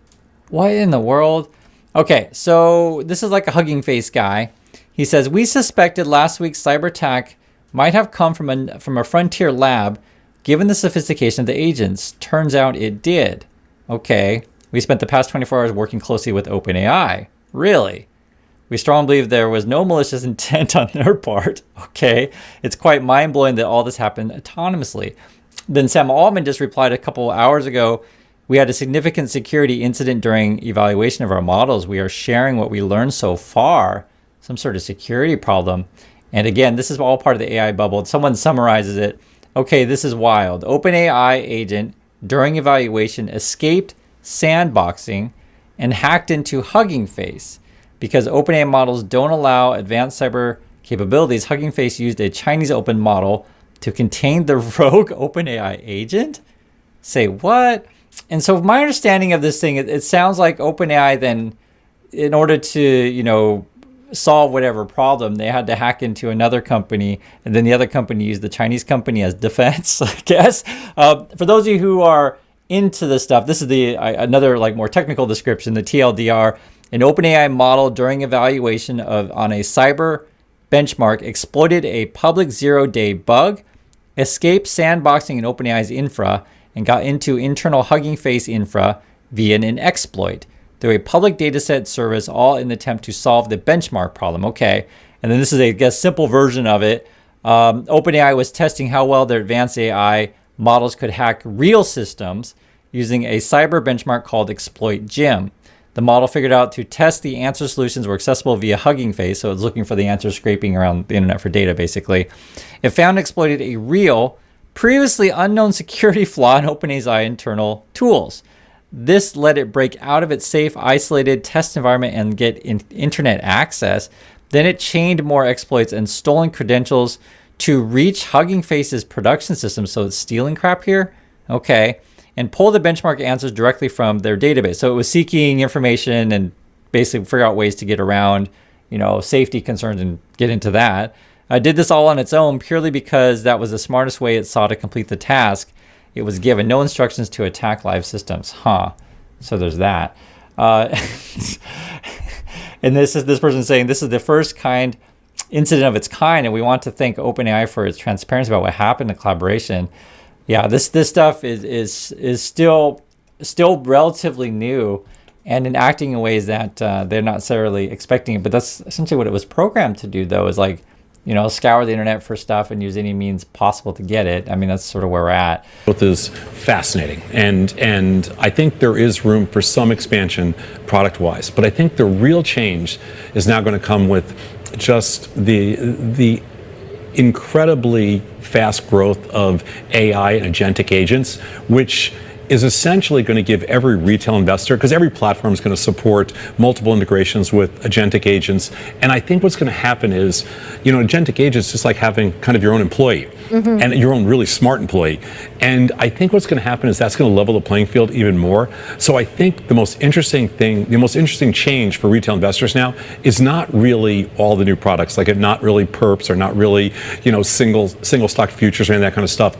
What in the world? Okay, so this is like a Hugging Face guy. He says, we suspected last week's cyber attack might have come from a frontier lab, given the sophistication of the agents. Turns out it did. Okay, we spent the past 24 hours working closely with OpenAI. Really? We strongly believe there was no malicious intent on their part. Okay, it's quite mind-blowing that all this happened autonomously. Then Sam Altman just replied a couple hours ago, we had a significant security incident during evaluation of our models. We are sharing what we learned so far, some sort of security problem. And again, this is all part of the AI bubble. Someone summarizes it. Okay, this is wild. OpenAI agent during evaluation escaped sandboxing and hacked into Hugging Face. Because OpenAI models don't allow advanced cyber capabilities, Hugging Face used a Chinese open model to contain the rogue OpenAI agent? Say what? And so my understanding of this thing, it sounds like OpenAI then, in order to, solve whatever problem, they had to hack into another company, and then the other company used the Chinese company as defense, I guess. For those of you who are into this stuff, this is another more technical description, the TLDR. An OpenAI model during evaluation on a cyber benchmark exploited a public zero-day bug, escaped sandboxing in OpenAI's infra, and got into internal Hugging Face infra via an exploit through a public dataset service, all in the attempt to solve the benchmark problem. Okay, and then this is a simple version of it. OpenAI was testing how well their advanced AI models could hack real systems using a cyber benchmark called Exploit Gym. The model figured out to test the answer solutions were accessible via Hugging Face, so it's looking for the answer scraping around the internet for data, basically. It found and exploited a real, previously unknown security flaw in OpenAI's internal tools. This let it break out of its safe, isolated test environment and get internet access. Then it chained more exploits and stolen credentials to reach Hugging Face's production system, so it's stealing crap here? Okay. And pull the benchmark answers directly from their database. So it was seeking information and basically figure out ways to get around, safety concerns and get into that. I did this all on its own purely because that was the smartest way it saw to complete the task. It was given no instructions to attack live systems. So there's that. And this person saying this is the first incident of its kind, and we want to thank OpenAI for its transparency about what happened in collaboration. Yeah, this stuff is still relatively new and acting in ways that they're not necessarily expecting it. But that's essentially what it was programmed to do, though, is scour the internet for stuff and use any means possible to get it. I mean, that's sort of where we're at. Both is fascinating, and I think there is room for some expansion product-wise. But I think the real change is now going to come with just the incredibly fast growth of AI and agentic agents, which is essentially going to give every retail investor, because every platform is going to support multiple integrations with agentic agents. And I think what's going to happen is, agentic agents is just like having kind of your own employee and your own really smart employee. And I think what's going to happen is that's going to level the playing field even more. So I think the most interesting change for retail investors now is not really all the new products, like not really perps or not really, single stock futures or any of that kind of stuff.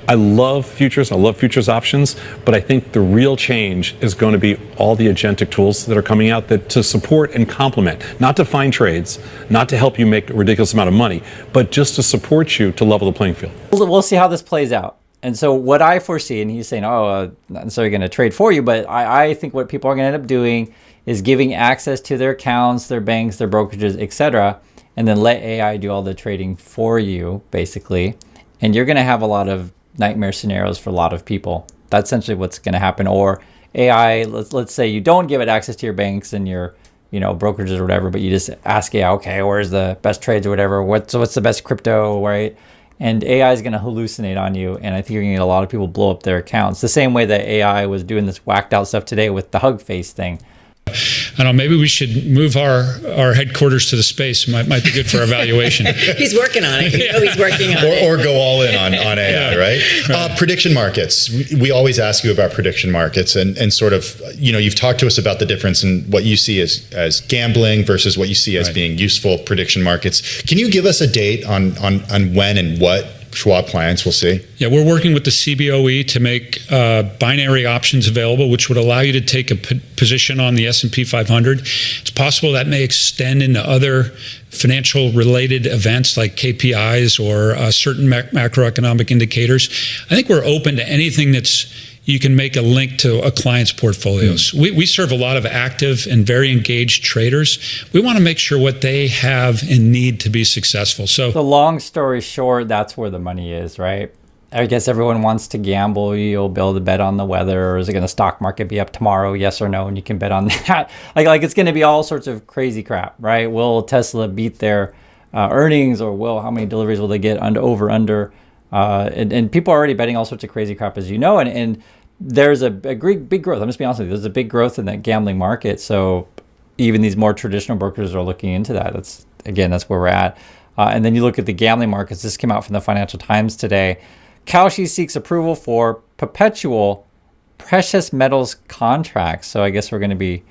I love futures. I love futures options, but I think the real change is going to be all the agentic tools that are coming out that to support and complement, not to find trades, not to help you make a ridiculous amount of money, but just to support you to level the playing field. We'll see how this plays out. And so what I foresee, and he's saying, not necessarily going to trade for you, but I think what people are going to end up doing is giving access to their accounts, their banks, their brokerages, etc., and then let AI do all the trading for you, basically. And you're going to have a lot of nightmare scenarios for a lot of people. That's essentially what's going to happen. Or AI, let's say you don't give it access to your banks and your brokerages or whatever, but you just ask AI, okay, where's the best trades or whatever, what's the best crypto, right? And AI is going to hallucinate on you, and I think you're going to get a lot of people blow up their accounts the same way that AI was doing this whacked out stuff today with the hug face thing. I don't know, maybe we should move our headquarters to the space. Might be good for our valuation. He's working on it. He's working on it. Or go all in on AI, right? Prediction markets. We always ask you about prediction markets and sort of, you've talked to us about the difference in what you see as gambling versus what you see as being useful prediction markets. Can you give us a date on when and what Schwab clients will see? Yeah, we're working with the CBOE to make binary options available, which would allow you to take a position on the S&P 500. It's possible that may extend into other financial related events like KPIs or certain macroeconomic indicators. I think we're open to anything you can make a link to a client's portfolios. We serve a lot of active and very engaged traders. We want to make sure what they have and need to be successful. So the long story short, that's where the money is, right? I guess everyone wants to gamble. You'll be able to bet on the weather, or is it going to stock market be up tomorrow? Yes or no, and you can bet on that. Like it's going to be all sorts of crazy crap, right? Will Tesla beat their earnings, or how many deliveries will they get over under? And people are already betting all sorts of crazy crap, as you know, and there's a big growth. I'm just being honest with you. There's a big growth in that gambling market. So even these more traditional brokers are looking into that. That's where we're at. And then you look at the gambling markets. This came out from the Financial Times today. Kalshi seeks approval for perpetual precious metals contracts. So I guess we're going to be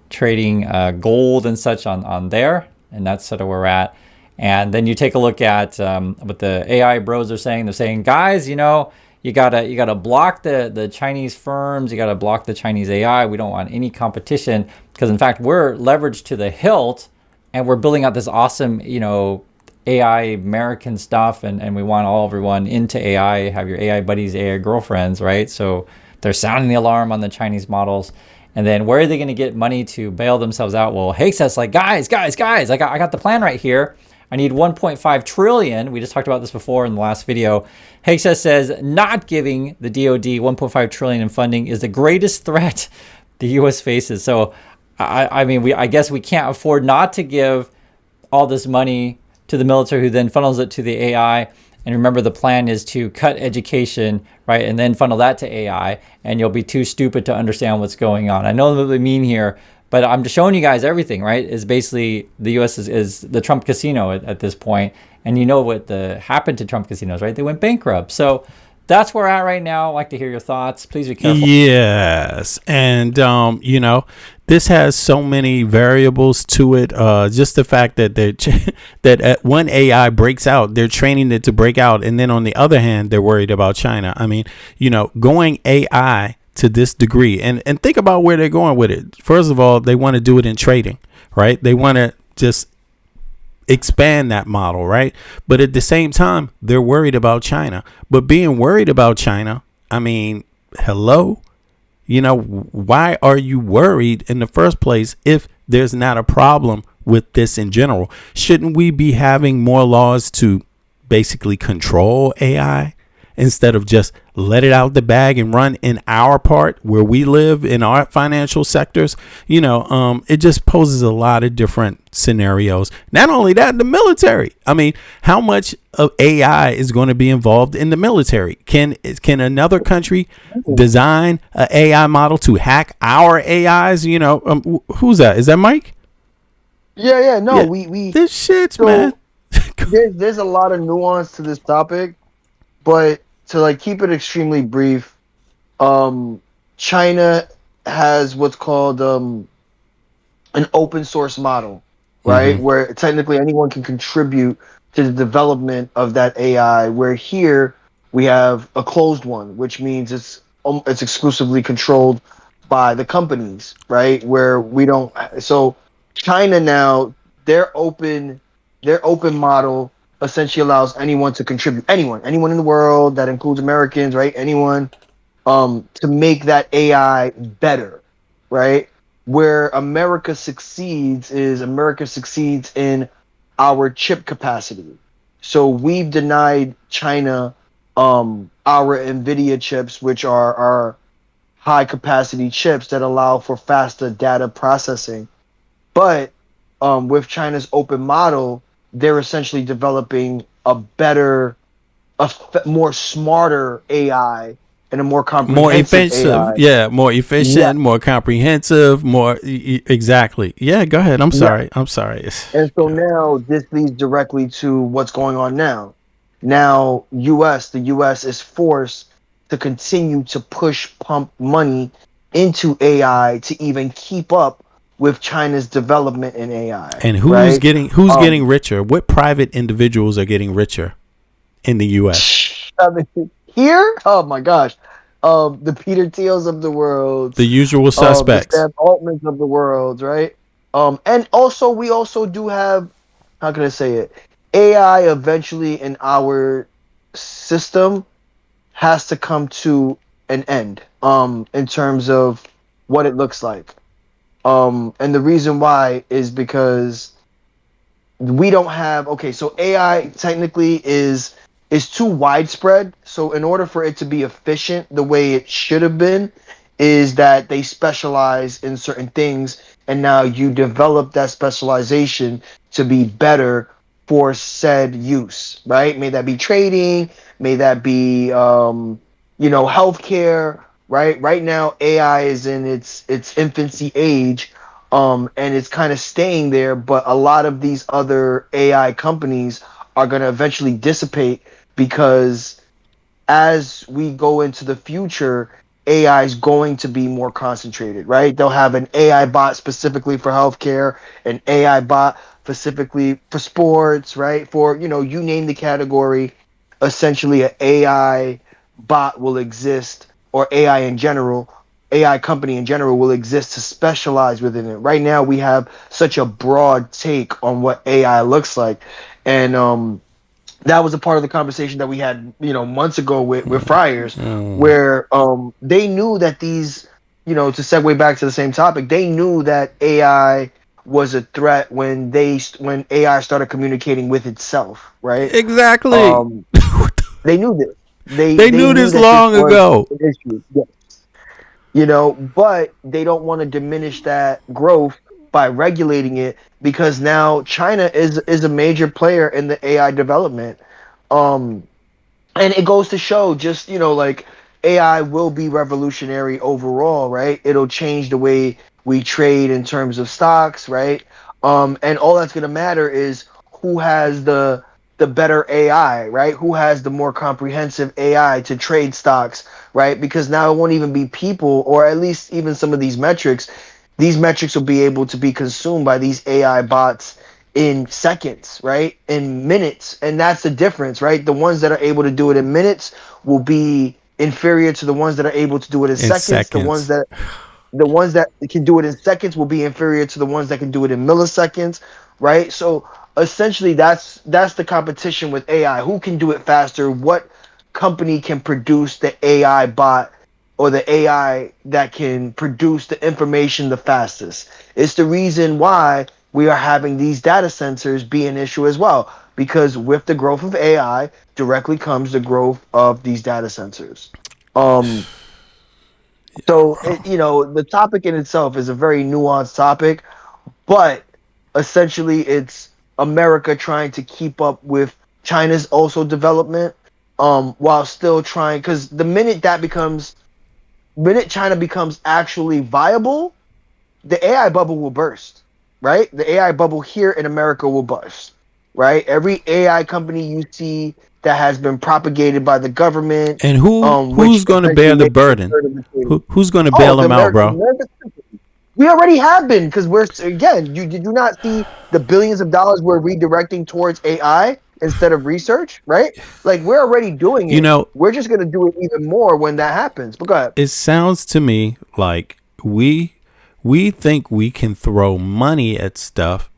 trading gold and such on there, and that's sort of where we're at. And then you take a look at what the AI bros are saying. They're saying, guys, you gotta block the Chinese firms. You gotta block the Chinese AI. We don't want any competition, because in fact we're leveraged to the hilt, and we're building out this awesome AI American stuff, and we want everyone into AI. Have your AI buddies, AI girlfriends, right? So they're sounding the alarm on the Chinese models. And then where are they going to get money to bail themselves out? Well, Hexas like, guys, I got the plan right here. I need 1.5 trillion. We just talked about this before in the last video. Hexas says not giving the DoD 1.5 trillion in funding is the greatest threat the U.S. faces. So, I guess we can't afford not to give all this money to the military, who then funnels it to the AI. And remember, the plan is to cut education, right, and then funnel that to AI. And you'll be too stupid to understand what's going on. I know what they mean here, but I'm just showing you guys everything, right? Is basically the U.S. is the Trump casino at this point. And you know what happened to Trump casinos, right? They went bankrupt. So that's where we're at right now. I'd like to hear your thoughts. Please be careful. Yes. And, this has so many variables to it. Just the fact that that one AI breaks out, they're training it to break out. And then on the other hand, they're worried about China. I mean, going AI to this degree, and think about where they're going with it. First of all, they want to do it in trading, right? They want to just expand that model, right? But at the same time, they're worried about China. But being worried about China, I mean, hello? Why are you worried in the first place if there's not a problem with this in general? Shouldn't we be having more laws to basically control AI? instead of just let it out the bag and run in our part where we live in our financial sectors. It just poses a lot of different scenarios. Not only that, the military. I mean, how much of AI is going to be involved in the military? Can another country design an AI model to hack our AIs? Who's that? Is that Mike? Yeah. No, Yeah. we This shit's, so man. there's a lot of nuance to this topic, but to keep it extremely brief, China has what's called an open source model, right? Mm-hmm. Where technically anyone can contribute to the development of that AI. Where here we have a closed one, which means it's exclusively controlled by the companies, right? Where we don't. So China now, their open model essentially allows anyone to contribute. Anyone in the world, that includes Americans, right? Anyone, to make that AI better, right? Where America succeeds in our chip capacity. So we've denied China our NVIDIA chips, which are our high capacity chips that allow for faster data processing. But with China's open model, they're essentially developing a better, more smarter AI and a more More comprehensive efficient, AI. yeah, more Yeah. efficient, more comprehensive, more exactly. Yeah, go ahead. I'm Yeah. sorry. And so now this leads directly to what's going on now. Now, the US is forced to continue to pump money into AI to even keep up with China's development in AI, And right? who's getting richer? What private individuals are getting richer in the U.S.? I mean, here, oh my gosh, the Peter Thiels of the world, The usual the suspects. Sam Altmans of the world, right? And also we also do have, how can I say it? AI eventually in our system has to come to an end, in terms of what it looks like. And the reason why is because we don't have, okay, so AI technically is too widespread. So in order for it to be efficient the way it should have been, is that they specialize in certain things, and now you develop that specialization to be better for said use, right? May that be trading, may that be healthcare, right? Right now AI is in its infancy age, and it's kind of staying there, but a lot of these other AI companies are going to eventually dissipate, because as we go into the future, AI is going to be more concentrated, right? They'll have an AI bot specifically for healthcare, an AI bot specifically for sports, right? For, you name the category, essentially an AI bot will exist, or AI company in general will exist to specialize within it. Right now, we have such a broad take on what AI looks like. And that was a part of the conversation that we had, months ago with Friars, where they knew that these, to segue back to the same topic, they knew that AI was a threat when AI started communicating with itself, right? Exactly. They knew this. They They knew knew this that this long was ago. an issue. Yes. But they don't want to diminish that growth by regulating it, because now China is a major player in the AI development. Um, and it goes to show, just, AI will be revolutionary overall, right? It'll change the way we trade in terms of stocks, right? And all that's going to matter is who has the better AI, right? Who has the more comprehensive AI to trade stocks, right? Because now it won't even be people, or at least even some of these metrics. These metrics will be able to be consumed by these AI bots in seconds, right? In minutes. And that's the difference, right? The ones that are able to do it in minutes will be inferior to the ones that are able to do it in In seconds. seconds. The ones that can do it in seconds will be inferior to the ones that can do it in milliseconds, right? So essentially that's the competition with AI. Who can do it faster? What company can produce the AI bot, or the AI that can produce the information the fastest? It's the reason why we are having these data centers be an issue as well. because with the growth of AI directly comes the growth of these data centers. So the topic in itself is a very nuanced topic, but essentially it's America trying to keep up with China's also development, while still trying, because the minute China becomes actually viable, the AI bubble will burst, right? The AI bubble here in America will burst, right? Every AI company you see that has been propagated by the government, And which who's going to bear essentially the makes it burden? Who's going to bail them out, bro? we already have been, because did you not see the billions of dollars we're redirecting towards AI instead of research, right? Like, we're already doing You it. know, We're just going to do it even more when that happens. But go ahead. it sounds to me like we think we can throw money at stuff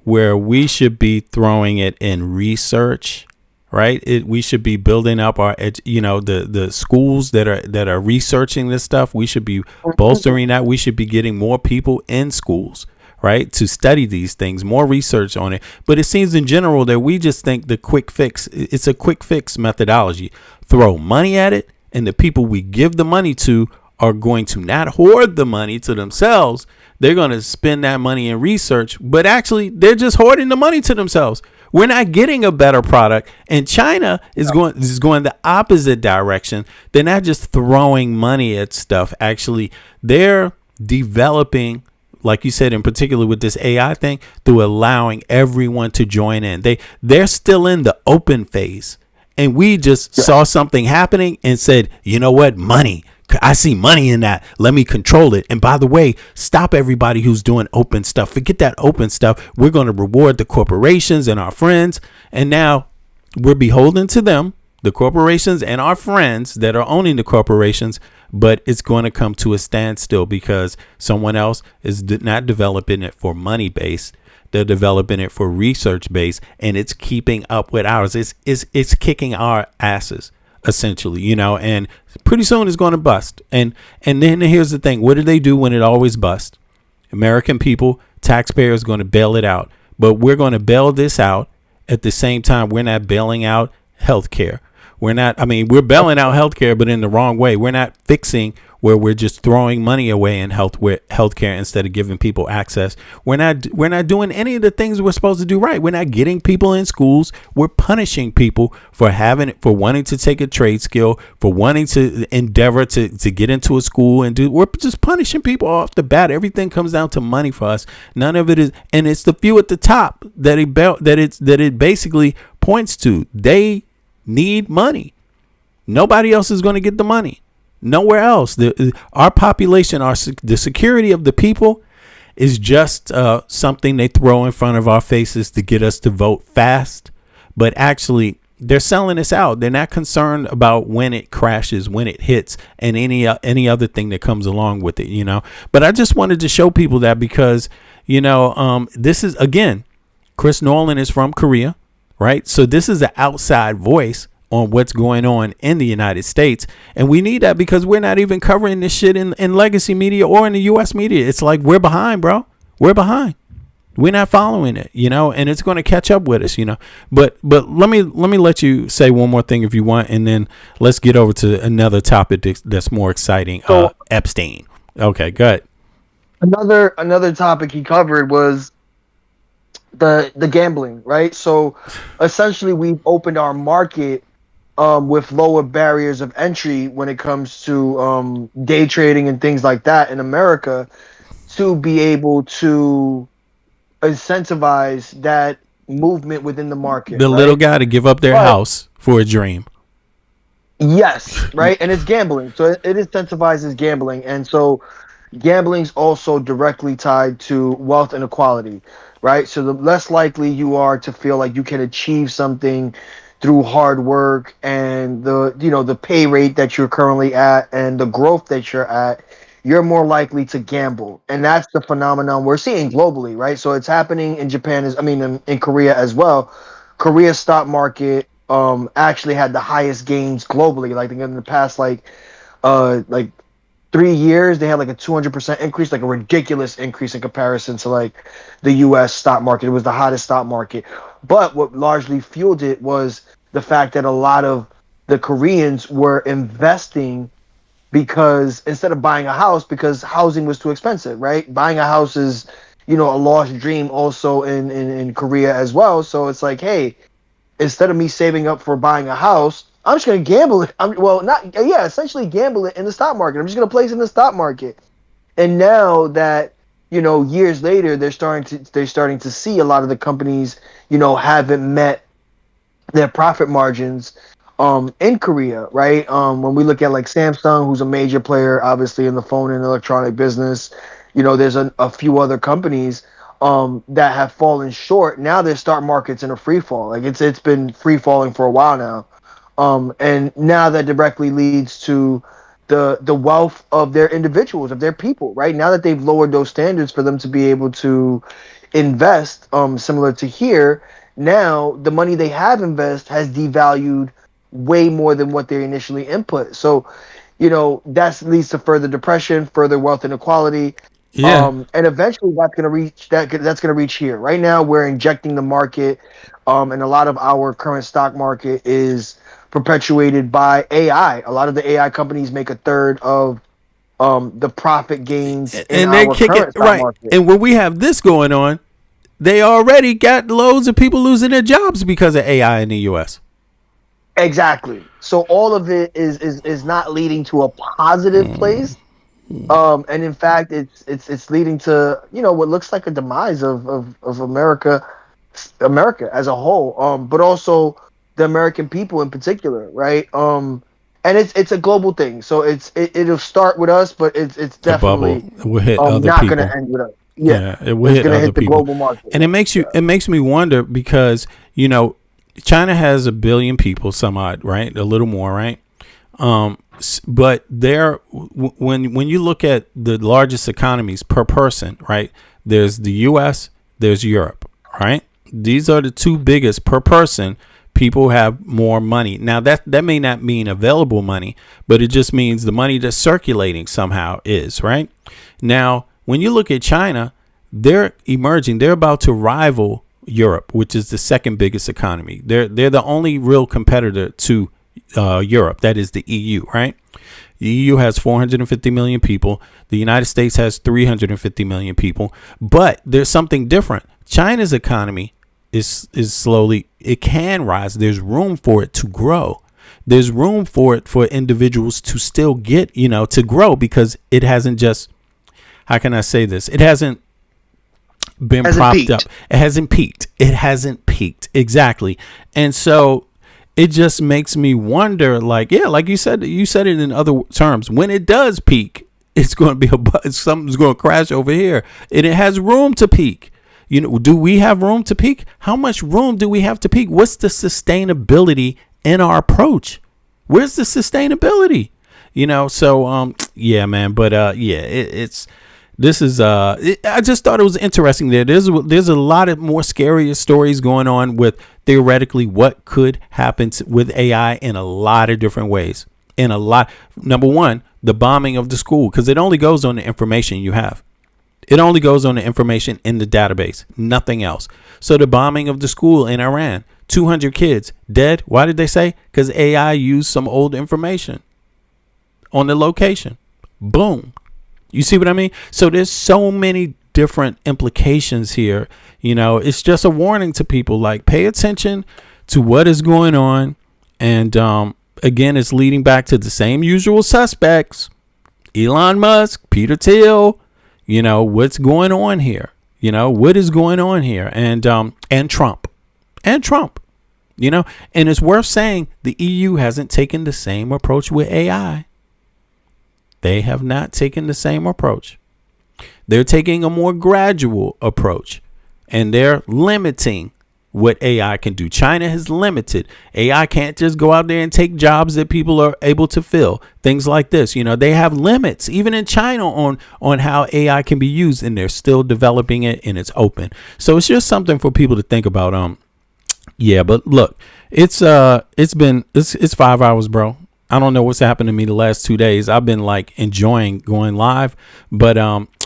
where we should be throwing it in research, right? We should be building up our the schools that are researching this stuff. We should be bolstering that. We should be getting more people in schools, right, to study these things, more research on it. But it seems in general that we just think it's a quick fix methodology. Throw money at it, and the people we give the money to are going to not hoard the money to themselves. They're going to spend that money in research, but actually they're just hoarding the money to themselves. We're not getting a better product, and China is going the opposite direction. They're not just throwing money at stuff. Actually, they're developing, like you said, in particular with this AI thing, through allowing everyone to join in. They're still in the open phase, and we just saw something happening and said, you know what, money. I see money in that. Let me control it. And by the way, stop everybody who's doing open stuff. Forget that open stuff. We're going to reward the corporations and our friends. And now we're beholden to them, the corporations and our friends that are owning the corporations. But it's going to come to a standstill because someone else is not developing it for money base. They're developing it for research base, and it's keeping up with ours. It's kicking our asses, essentially, and pretty soon it's going to bust. And then here's the thing. What do they do when it always busts? American people, taxpayers, going to bail it out. But we're going to bail this out at the same time. We're not bailing out healthcare. We're bailing out healthcare, but in the wrong way. We're not fixing where we're just throwing money away in healthcare instead of giving people access. We're not doing any of the things we're supposed to do right. We're not getting people in schools. We're punishing people for wanting to take a trade skill, for wanting to endeavor to get into a school we're just punishing people off the bat. Everything comes down to money for us. None of it is, and it's the few at the top that it basically points to. They need money. Nobody else is going to get the money. Nowhere else. Our population, the security of the people is just something they throw in front of our faces to get us to vote fast. But actually, they're selling us out. They're not concerned about when it crashes, when it hits, and any other thing that comes along with it, But I just wanted to show people that because, this is, again, Chris Nolan is from Korea, right? So this is an outside voice on what's going on in the United States. And we need that because we're not even covering this shit in legacy media or in the US media. It's like, we're behind, bro. We're behind. We're not following it, and it's going to catch up with us, But let me let you say one more thing if you want, and then let's get over to another topic that's more exciting. Epstein. Okay, go ahead. Another topic he covered was the gambling, right? So essentially, we've opened our market with lower barriers of entry when it comes to day trading and things like that in America, to be able to incentivize that movement within the market. The little guy to give up their house for a dream. Yes, right? And it's gambling. So it incentivizes gambling. And so gambling's also directly tied to wealth inequality, right? So the less likely you are to feel like you can achieve something through hard work and the pay rate that you're currently at and the growth that you're at, you're more likely to gamble. And that's the phenomenon we're seeing globally, right? So it's happening in Japan, in Korea as well. Korea's stock market actually had the highest gains globally, like in the past 3 years, they had like a 200% increase, like a ridiculous increase in comparison to like the U.S. stock market. It was the hottest stock market. But what largely fueled it was the fact that a lot of the Koreans were investing because instead of buying a house, because housing was too expensive, right? Buying a house is, a lost dream also in Korea as well. So it's like, hey, instead of me saving up for buying a house, I'm just going to gamble it. Essentially gamble it in the stock market. I'm just going to place it in the stock market. And now that, years later, they're starting to see a lot of the companies, haven't met their profit margins in Korea, right? When we look at like Samsung, who's a major player, obviously in the phone and electronic business, there's a few other companies that have fallen short. Now their stock market's in a free fall. Like it's been free falling for a while now. And now that directly leads to the wealth of their individuals, of their people, right? Now that they've lowered those standards for them to be able to invest, similar to here, now the money they have invest has devalued way more than what they initially input. So, that leads to further depression, further wealth inequality. Yeah. And eventually that's going to reach here. Right now we're injecting the market, and a lot of our current stock market is perpetuated by AI. A lot of the AI companies make a third of the profit gains in And they our kick current it stock right. market. And when we have this going on, they already got loads of people losing their jobs because of AI in the U.S. Exactly. So all of it is not leading to a positive place. And in fact, it's leading to what looks like a demise of America as a whole, but also the American people in particular, right? And it's a global thing, so it'll start with us, but it's The bubble definitely will hit other not people. going to end with us. It will it's hit going to other hit the people. global market. And it makes me wonder because China has 1 billion people, some odd, right? A little more, right? But when you look at the largest economies per person, right? There's the U.S., there's Europe, right? These are the two biggest per person. People have more money. Now that may not mean available money, but it just means the money that's circulating somehow is, right? Now, when you look at China, they're emerging. They're about to rival Europe, which is the second biggest economy. They're the only real competitor to Europe. That is the EU, right? The EU has 450 million people. The United States has 350 million people. But there's something different. China's economy is slowly, it can rise. There's room for it to grow. There's room for it for individuals to still get, to grow because it hasn't just, how can I say this? It hasn't been propped up. It hasn't peaked. It hasn't peaked. Exactly. And so it just makes me wonder, like you said it in other terms. When it does peak, it's going to be something's going to crash over here, and it has room to peak. Do we have room to peak? How much room do we have to peak? What's the sustainability in our approach? Where's the sustainability? So yeah, man. But I just thought it was interesting there. There's a lot of more scarier stories going on with theoretically what could happen with AI in a lot of different ways. Number one, the bombing of the school, because it only goes on the information you have. It only goes on the information in the database, nothing else. So the bombing of the school in Iran, 200 kids dead. Why did they say? Because AI used some old information on the location. Boom. You see what I mean? So there's so many different implications here. It's just a warning to people, like, pay attention to what is going on. And again, it's leading back to the same usual suspects. Elon Musk, Peter Thiel, what's going on here? What is going on here? And Trump. And it's worth saying the EU hasn't taken the same approach with AI. They have not taken the same approach. They're taking a more gradual approach, and they're limiting what AI can do. China has limited. AI can't just go out there and take jobs that people are able to fill. Things like this. They have limits, even in China, on how AI can be used, and they're still developing it, and it's open. So it's just something for people to think about. Yeah, but look, it's 5 hours, bro. I don't know what's happened to me the last 2 days. I've been like enjoying going live, but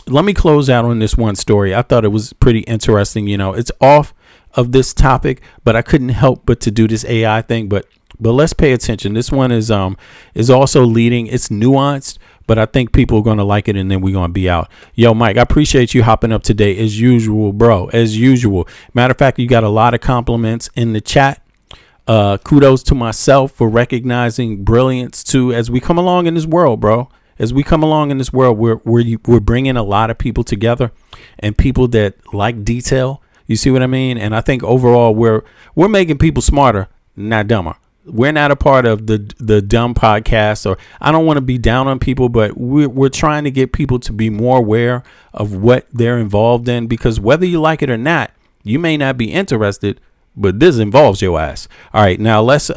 let me close out on this one story. I thought it was pretty interesting. You know, it's off of this topic, but I couldn't help but to do this AI thing. But let's pay attention. This one is also leading. It's nuanced, but I think people are going to like it, and then we're going to be out. Yo, Mike, I appreciate you hopping up today as usual, bro, as usual. Matter of fact, you got a lot of compliments in the chat. Kudos to myself for recognizing brilliance too as we come along in this world, bro. As we come along in this world, we're bringing a lot of people together, and people that like detail. You see what I mean? And I think overall we're making people smarter, not dumber. We're not a part of the dumb podcast, or I don't want to be down on people, but we're trying to get people to be more aware of what they're involved in, because whether you like it or not, you may not be interested, but this involves your ass. All right, now let's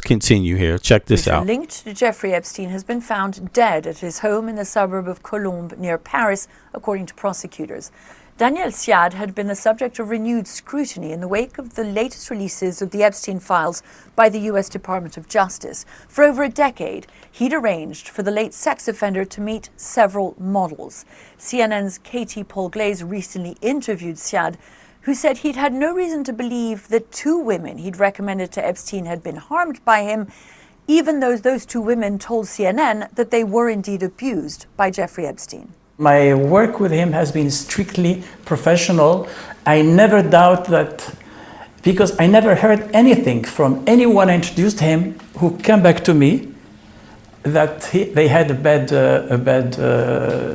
continue here. Check this out. Linked to Jeffrey Epstein has been found dead at his home in the suburb of Colombes near Paris, according to prosecutors. Daniel Siad had been the subject of renewed scrutiny in the wake of the latest releases of the Epstein files by the U.S. Department of Justice. For over a decade, he'd arranged for the late sex offender to meet several models. CNN's Katie Paul-Glaze recently interviewed Siad, who said he'd had no reason to believe that two women he'd recommended to Epstein had been harmed by him, even though those two women told CNN that they were indeed abused by Jeffrey Epstein. My work with him has been strictly professional. I never doubt that, because I never heard anything from anyone I introduced him who came back to me that they had a bad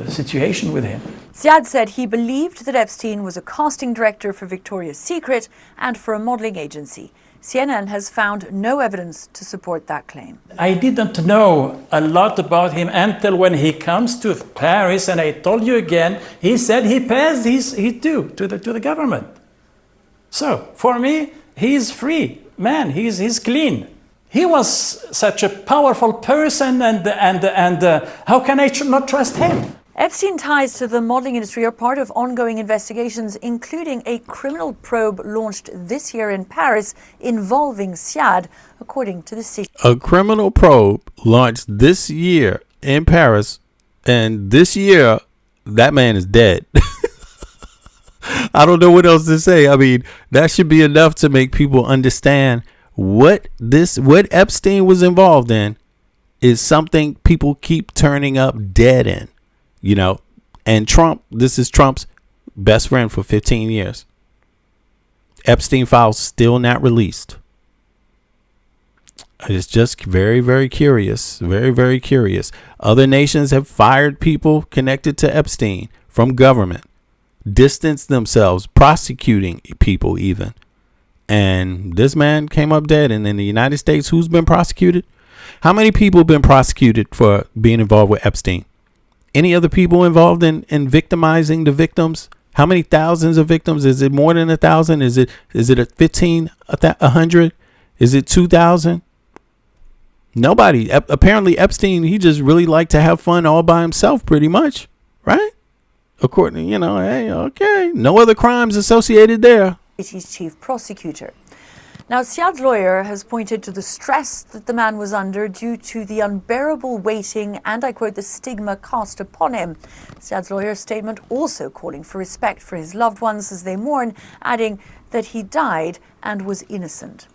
situation with him. Siad said he believed that Epstein was a casting director for Victoria's Secret and for a modeling agency. CNN has found no evidence to support that claim. I didn't know a lot about him until when he comes to Paris, and I told you again, he said he pays his due to the government. So for me, he's free, man. He's clean. He was such a powerful person, and how can I not trust him? Epstein ties to the modeling industry are part of ongoing investigations, including a criminal probe launched this year in Paris involving Siad, according to the city. A criminal probe launched this year in Paris, and this year, that man is dead. I don't know what else to say. I mean, that should be enough to make people understand what Epstein was involved in is something people keep turning up dead in. You know, and this is Trump's best friend for 15 years. Epstein files still not released. It's just very, very curious. Very, very curious. Other nations have fired people connected to Epstein from government, distanced themselves, prosecuting people even. And this man came up dead. And in the United States, who's been prosecuted? How many people have been prosecuted for being involved with Epstein? Any other people involved in victimizing the victims? How many thousands of victims? Is it more than 1,000? Is it 100? Is it 2,000? Nobody. Apparently Epstein, he just really liked to have fun all by himself, pretty much, right? According, hey, okay, no other crimes associated there. City's chief prosecutor. Now, Siad's lawyer has pointed to the stress that the man was under due to the unbearable waiting and, I quote, the stigma cast upon him. Siad's lawyer's statement also calling for respect for his loved ones as they mourn, adding that he died and was innocent.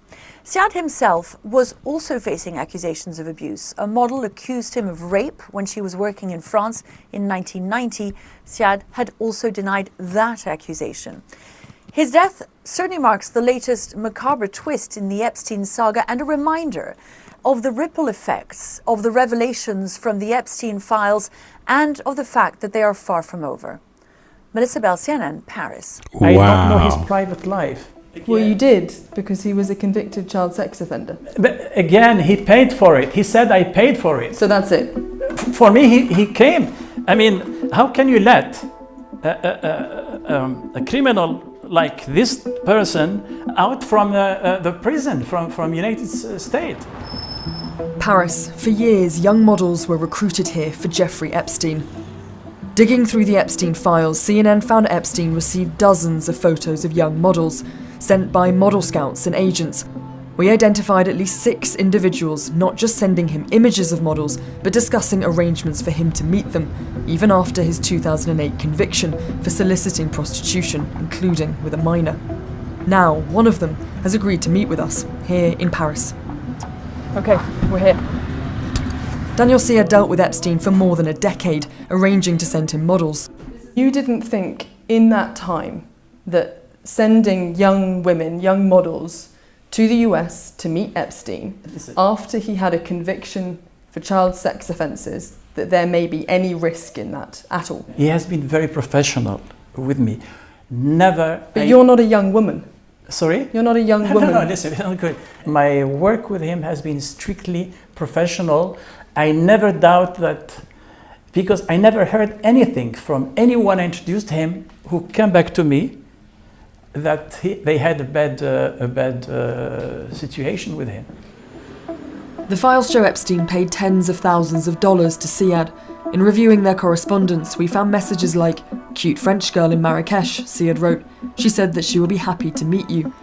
Siad himself was also facing accusations of abuse. A model accused him of rape when she was working in France in 1990. Siad had also denied that accusation. His death certainly marks the latest macabre twist in the Epstein saga and a reminder of the ripple effects of the revelations from the Epstein files and of the fact that they are far from over. Melissa Bell, CNN, Paris. I don't know his private life. Well, you did, because he was a convicted child sex offender. But again, he paid for it. He said, I paid for it. So that's it. For me, he came. I mean, how can you let a criminal like this person out from the prison, from United States? Paris. For years, young models were recruited here for Jeffrey Epstein. Digging through the Epstein files, CNN found Epstein received dozens of photos of young models, sent by model scouts and agents, We identified at least 6 individuals, not just sending him images of models, but discussing arrangements for him to meet them, even after his 2008 conviction for soliciting prostitution, including with a minor. Now, one of them has agreed to meet with us, here in Paris. Okay, we're here. Daniel Sia dealt with Epstein for more than a decade, arranging to send him models. You didn't think in that time that sending young women, young models, to the US to meet Epstein after he had a conviction for child sex offences, that there may be any risk in that at all? He has been very professional with me. Never. But you're not a young woman. Sorry? You're not a young woman. No, listen, good. My work with him has been strictly professional. I never doubt that, because I never heard anything from anyone I introduced him who came back to me that they had a bad situation with him. The files show Epstein paid tens of thousands of dollars to Siad. In reviewing their correspondence, we found messages like, "Cute French girl in Marrakesh," Siad wrote. "She said that she will be happy to meet you."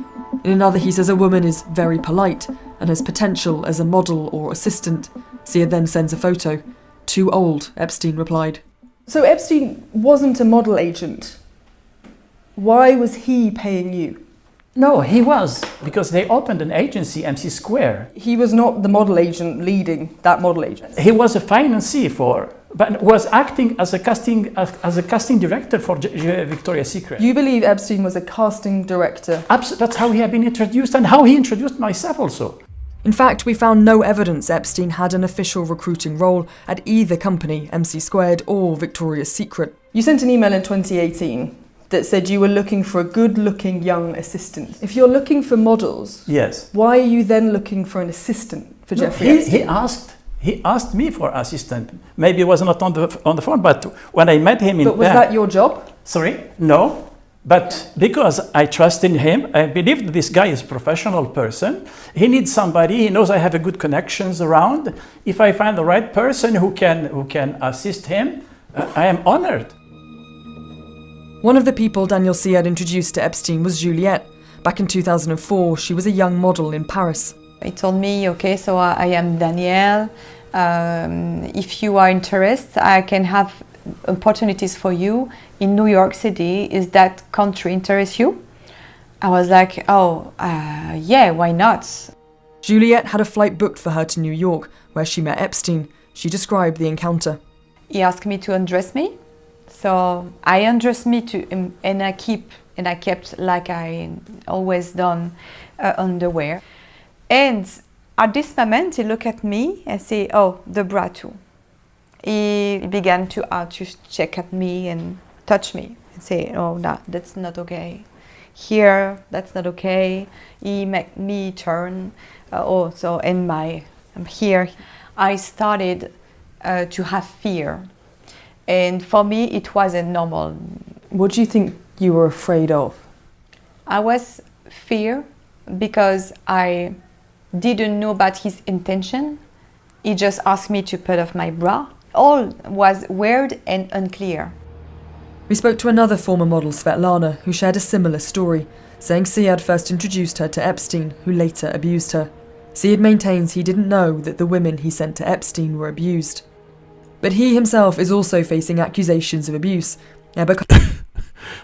In another, he says a woman is very polite and has potential as a model or assistant. Siad then sends a photo. "Too old," Epstein replied. So Epstein wasn't a model agent. Why was he paying you? No, he was, because they opened an agency, MC Square. He was not the model agent leading that model agency. He was a financier but was acting as a casting director for Victoria's Secret. You believe Epstein was a casting director? That's how he had been introduced, and how he introduced myself also. In fact, we found no evidence Epstein had an official recruiting role at either company, MC Squared or Victoria's Secret. You sent an email in 2018 that said you were looking for a good-looking young assistant. If you're looking for models, yes, why are you then looking for an assistant for Jeffrey Epstein? He asked me for assistant. Maybe it was not on the phone, but when I met him in But was that your job? Sorry? No. But because I trust in him, I believe this guy is a professional person. He needs somebody. He knows I have a good connections around. If I find the right person who can assist him, I am honored. One of the people Daniel Siad introduced to Epstein was Juliette. Back in 2004, she was a young model in Paris. He told me, okay, so I am Danielle. If you are interested, I can have opportunities for you in New York City. Is that country interest you? I was like, yeah, why not? Juliette had a flight booked for her to New York, where she met Epstein. She described the encounter. He asked me to undress me. So I undressed me and I kept like I always done underwear. And at this moment, he looked at me and said, "Oh, the bra too." He began to check at me and touch me and say, "Oh, no, that's not okay. Here, that's not okay." He made me turn. Here, I started to have fear. And for me, it wasn't normal. What do you think you were afraid of? I was fear because I didn't know about his intention. He just asked me to put off my bra. All was weird and unclear. We spoke to another former model, Svetlana, who shared a similar story, saying Siad first introduced her to Epstein, who later abused her. Siad maintains he didn't know that the women he sent to Epstein were abused. But he himself is also facing accusations of abuse.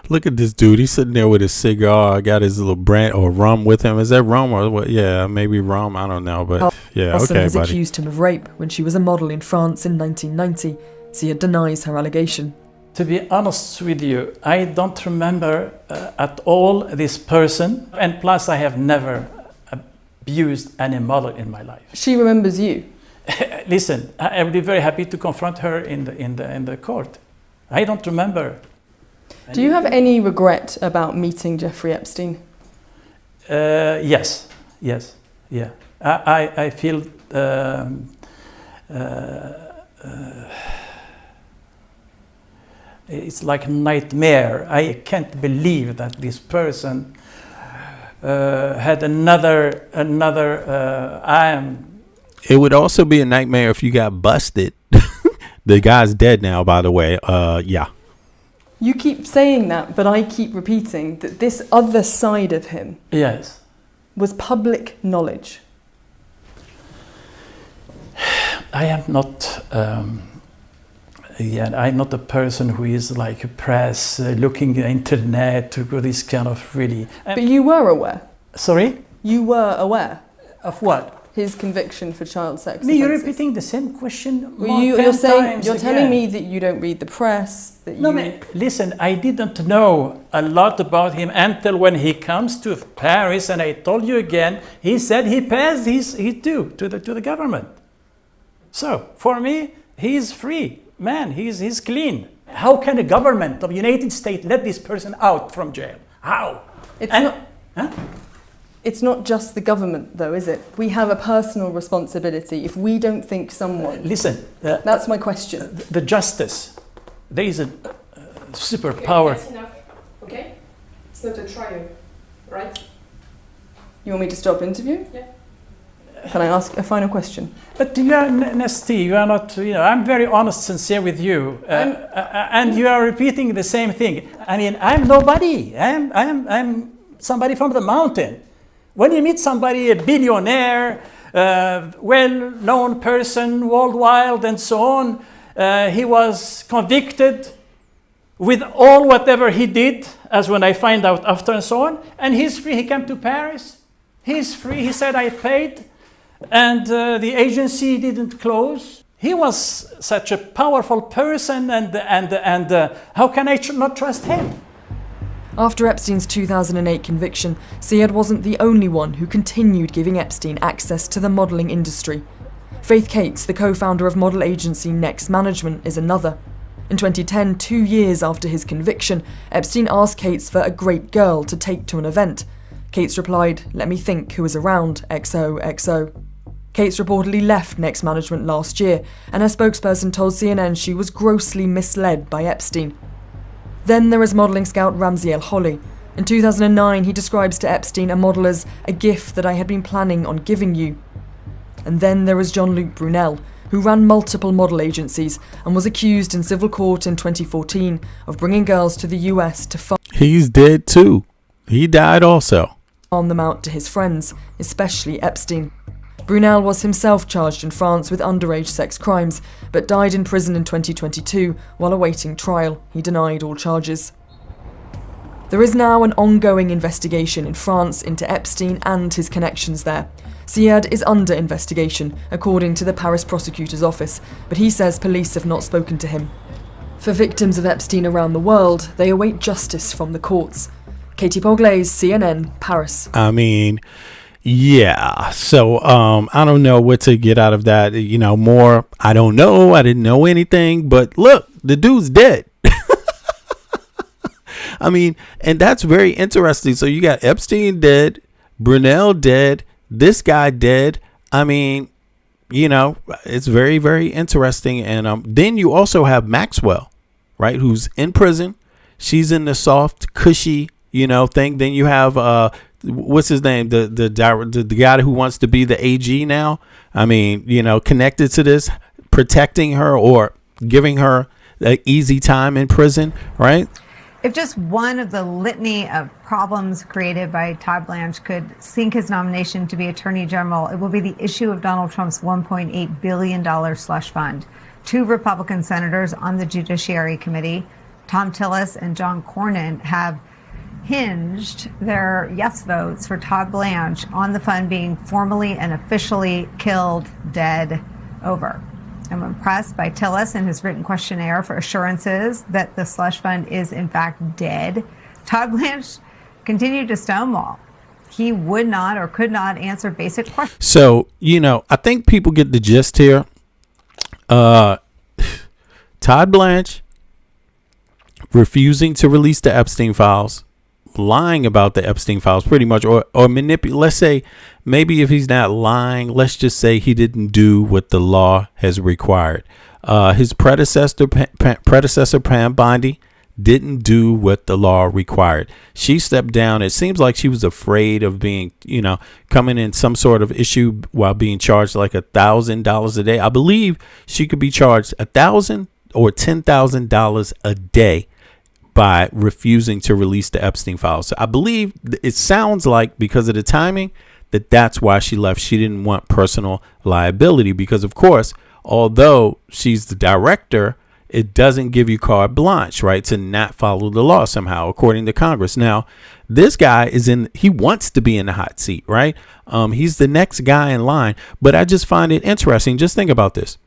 Look at this dude. He's sitting there with his cigar. Got his little brand or rum with him. Is that rum or what? Yeah, maybe rum. I don't know. But yeah, Wilson okay, has buddy. accused him of rape when she was a model in France in 1990. Siad denies her allegation. To be honest with you, I don't remember at all this person. And plus, I have never abused any model in my life. She remembers you. Listen, I would be very happy to confront her in the court. I don't remember. Do you have any regret about meeting Jeffrey Epstein? Yes. Yeah. I feel it's like a nightmare. I can't believe that this person had another. It would also be a nightmare if you got busted. The guy's dead now, by the way. Yeah. You keep saying that, but I keep repeating that this other side of him. Yes. was public knowledge? I am not. I'm not a person who is like a press looking at the internet to go this kind of really. But you were aware. Sorry. You were aware of what? His conviction for child sex. You're offences. repeating the same question. Well, you're saying you're telling me that you don't read the press. That No, you... man, listen. I didn't know a lot about him until when he comes to Paris, and I told you again. He said he pays his due to the government. So for me, he is free, man. He's clean. How can a government of the United States let this person out from jail? How? It's not just the government, though, is it? We have a personal responsibility. If we don't think someone... Listen. That's my question. The justice. There is a superpower. That's enough, okay? It's not a trial, right? You want me to stop interview? Yeah. Can I ask a final question? But you are nasty. You are not. I'm very honest, sincere with you, and you are repeating the same thing. I mean, I'm nobody. I'm somebody from the mountain. When you meet somebody, a billionaire, well-known person worldwide, and so on, he was convicted with all whatever he did, as when I find out after and so on, and he's free. He came to Paris. He's free. He said, I paid. And the agency didn't close. He was such a powerful person, and how can I not trust him? After Epstein's 2008 conviction, Syed wasn't the only one who continued giving Epstein access to the modelling industry. Faith Cates, the co-founder of model agency Next Management, is another. In 2010, 2 years after his conviction, Epstein asked Cates for a great girl to take to an event. Cates replied, "Let me think who is around, XOXO." Cates reportedly left Next Management last year, and her spokesperson told CNN she was grossly misled by Epstein. Then there is modelling scout Ramsey El-Holly. In 2009, he describes to Epstein a model as a gift that I had been planning on giving you. And then there is Jean-Luc Brunel, who ran multiple model agencies and was accused in civil court in 2014 of bringing girls to the US to farm. He's dead too. He died also. Farm them out to his friends, especially Epstein. Brunel was himself charged in France with underage sex crimes, but died in prison in 2022 while awaiting trial. He denied all charges. There is now an ongoing investigation in France into Epstein and his connections there. Syed is under investigation, according to the Paris prosecutor's office, but he says police have not spoken to him. For victims of Epstein around the world, they await justice from the courts. Katie Poglaze, CNN, Paris. I mean, yeah. So I don't know what to get out of that. More, I don't know. I didn't know anything. But look, the dude's dead. I mean, and that's very interesting. So you got Epstein dead, Brunel dead, this guy dead. I mean, it's very, very interesting. And then you also have Maxwell, right, who's in prison. She's in the soft, cushy, thing. Then you have what's his name? The guy who wants to be the AG now. I mean, connected to this, protecting her or giving her an easy time in prison, right? If just one of the litany of problems created by Todd Blanche could sink his nomination to be Attorney General, it will be the issue of Donald Trump's $1.8 billion slush fund. 2 Republican senators on the Judiciary Committee, Tom Tillis and John Cornyn, have hinged their yes votes for Todd Blanche on the fund being formally and officially killed, dead, over. I'm impressed by Tillis and his written questionnaire for assurances that the slush fund is in fact dead. Todd Blanche continued to stonewall. He would not or could not answer basic questions. So, I think people get the gist here. Todd Blanche refusing to release the Epstein files, lying about the Epstein files pretty much, or manipulate. Let's say maybe if he's not lying, let's just say he didn't do what the law has required. His predecessor Pam Bondi didn't do what the law required. She stepped down. It seems like she was afraid of being, coming in some sort of issue while being charged like $1,000 a day. I believe she could be charged $1,000 or $10,000 a day by refusing to release the Epstein files. So I believe it sounds like because of the timing that's why she left. She didn't want personal liability because, of course, although she's the director, it doesn't give you carte blanche, right, to not follow the law somehow, according to Congress. Now, this guy he wants to be in the hot seat, right? He's the next guy in line. But I just find it interesting. Just think about this.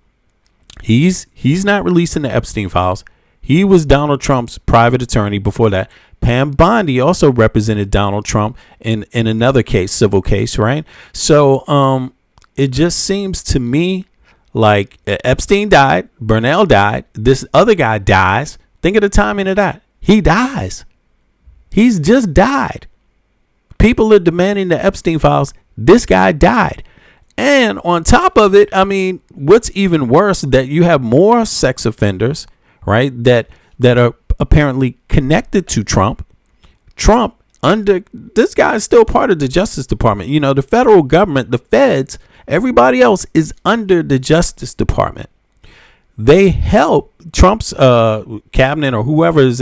He's not releasing the Epstein files. He was Donald Trump's private attorney before that. Pam Bondi also represented Donald Trump in another case, civil case, right? So it just seems to me like Epstein died, Burnell died, this other guy dies. Think of the timing of that. He dies. He's just died. People are demanding the Epstein files. This guy died. And on top of it, I mean, what's even worse that you have more sex offenders, right, that are apparently connected to Trump. This guy is still part of the Justice Department. You know, the federal government, the feds, everybody else is under the Justice Department. They help Trump's cabinet or whoever is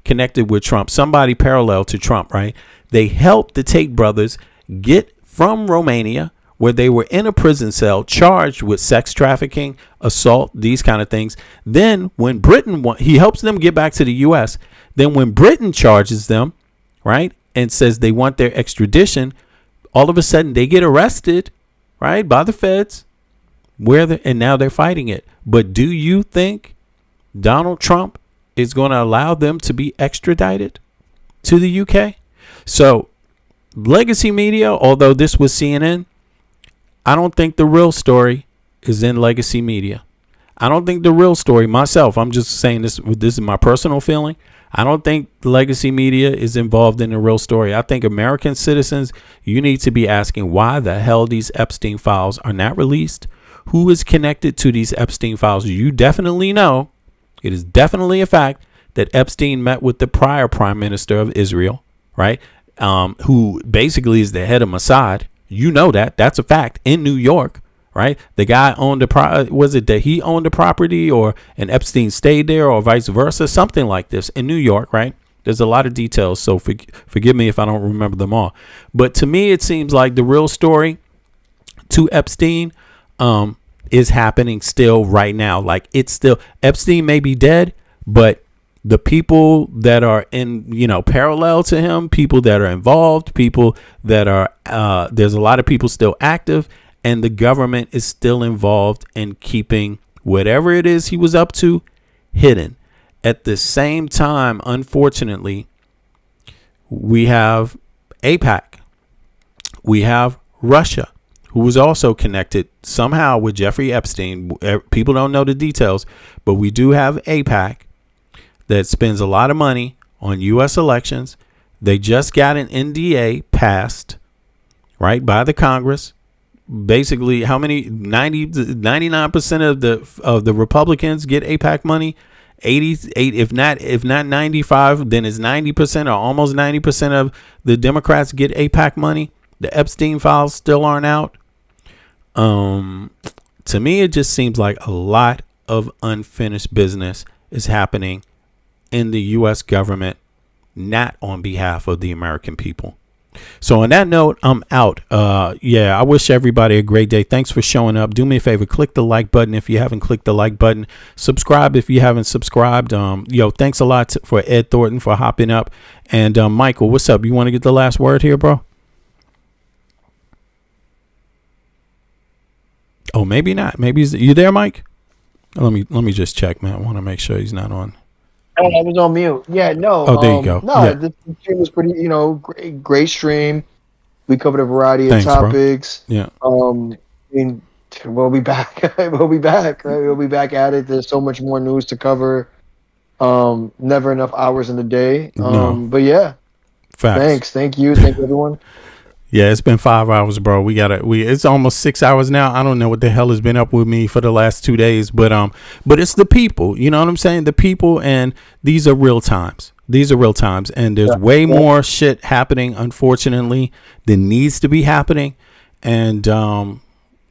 connected with Trump, somebody parallel to Trump, right? They help the Tate brothers get from Romania, where they were in a prison cell charged with sex trafficking, assault, these kind of things. Then when he helps them get back to the U.S. Then when Britain charges them, right, and says they want their extradition, all of a sudden they get arrested, right, by the feds, and now they're fighting it. But do you think Donald Trump is going to allow them to be extradited to the UK? So legacy media, although this was CNN, I don't think the real story is in legacy media. I don't think the real story, myself, I'm just saying this is my personal feeling. I don't think legacy media is involved in the real story. I think American citizens, you need to be asking why the hell these Epstein files are not released. Who is connected to these Epstein files? You definitely know, it is definitely a fact that Epstein met with the prior prime minister of Israel, right? Who basically is the head of Mossad. You know that's a fact in New York, right? The guy owned was it that he owned the property and Epstein stayed there or vice versa, something like this in New York, right? There's a lot of details, so forgive me if I don't remember them all. But to me, it seems like the real story to Epstein is happening still right now. Like Epstein may be dead, but the people that are in, parallel to him, people that are involved, people that are, there's a lot of people still active, and the government is still involved in keeping whatever it is he was up to hidden. At the same time, unfortunately, we have AIPAC. We have Russia, who was also connected somehow with Jeffrey Epstein. People don't know the details, but we do have AIPAC that spends a lot of money on U.S. elections. They just got an NDA passed, right, by the Congress. Basically, how many 99% of the Republicans get AIPAC money? 88, if not 95, then it's 90% or almost 90% of the Democrats get AIPAC money. The Epstein files still aren't out. To me, it just seems like a lot of unfinished business is happening in the U.S. government, not on behalf of the American people. So on that note, I'm out. I wish everybody a great day. Thanks for showing up. Do me a favor, click the like button if you haven't clicked the like button. Subscribe if you haven't subscribed. Thanks a lot for Ed Thornton for hopping up. And Michael, what's up? You want to get the last word here, bro? Oh, maybe not. Maybe you there, Mike? Let me just check, man. I want to make sure he's not on. Oh, I was on mute. Yeah, no. Oh, there you go. No, Yeah. the stream was pretty, great stream. We covered a variety of topics. Bro. Yeah. We'll be back. We'll be back, right? We'll be back at it. There's so much more news to cover. Never enough hours in the day. But yeah. Facts. Thanks. Thank you. Thank everyone. Yeah, it's been 5 hours, bro. It's almost 6 hours now. I don't know what the hell has been up with me for the last 2 days, but it's the people, you know what I'm saying? The people, and these are real times. And there's way more shit happening, unfortunately, than needs to be happening. And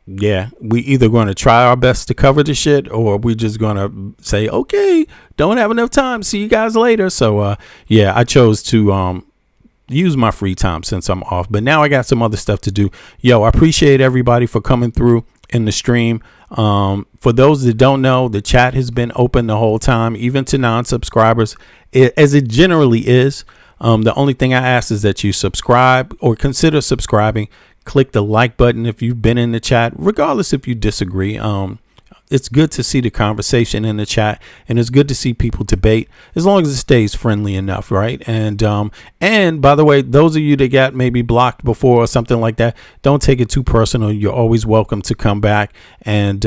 yeah, we either going to try our best to cover the shit, or we just going to say, okay, don't have enough time. See you guys later. So, yeah, I chose to use my free time since I'm off. But now I got some other stuff to do. Yo, I appreciate everybody for coming through in the stream. For those that don't know, the chat has been open the whole time, even to non-subscribers, as it generally is. The only thing I ask is that you subscribe or consider subscribing. Click the like button if you've been in the chat, regardless if you disagree. It's good to see the conversation in the chat, and it's good to see people debate as long as it stays friendly enough, right? And by the way, those of you that got maybe blocked before or something like that, don't take it too personal. You're always welcome to come back, and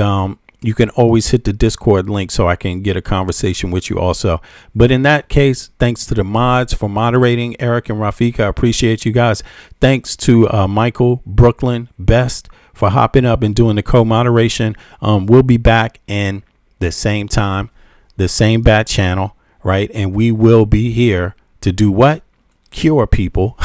you can always hit the Discord link so I can get a conversation with you also. But in that case, thanks to the mods for moderating, Eric and Rafika. I appreciate you guys. Thanks to Michael, Brooklyn, Best for hopping up and doing the co-moderation. We'll be back in the same time, the same bat channel, right? And we will be here to do what? Cure people.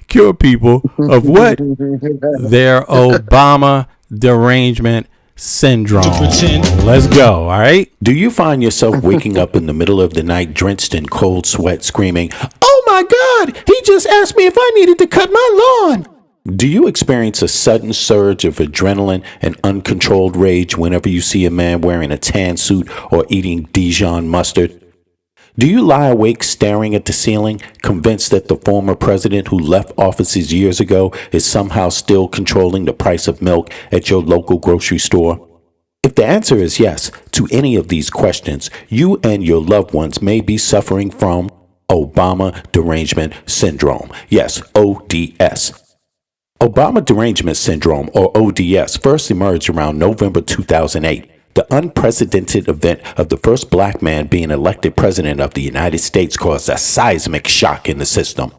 Cure people of what? Their Obama derangement syndrome. Let's go. All right. Do you find yourself waking up in the middle of the night drenched in cold sweat screaming, "Oh my God, he just asked me if I needed to cut my lawn"? Do you experience a sudden surge of adrenaline and uncontrolled rage whenever you see a man wearing a tan suit or eating Dijon mustard? Do you lie awake staring at the ceiling, convinced that the former president who left office years ago is somehow still controlling the price of milk at your local grocery store? If the answer is yes to any of these questions, you and your loved ones may be suffering from Obama derangement syndrome. Yes, ODS. Obama derangement syndrome, or ODS, first emerged around November 2008. The unprecedented event of the first black man being elected president of the United States caused a seismic shock in the system.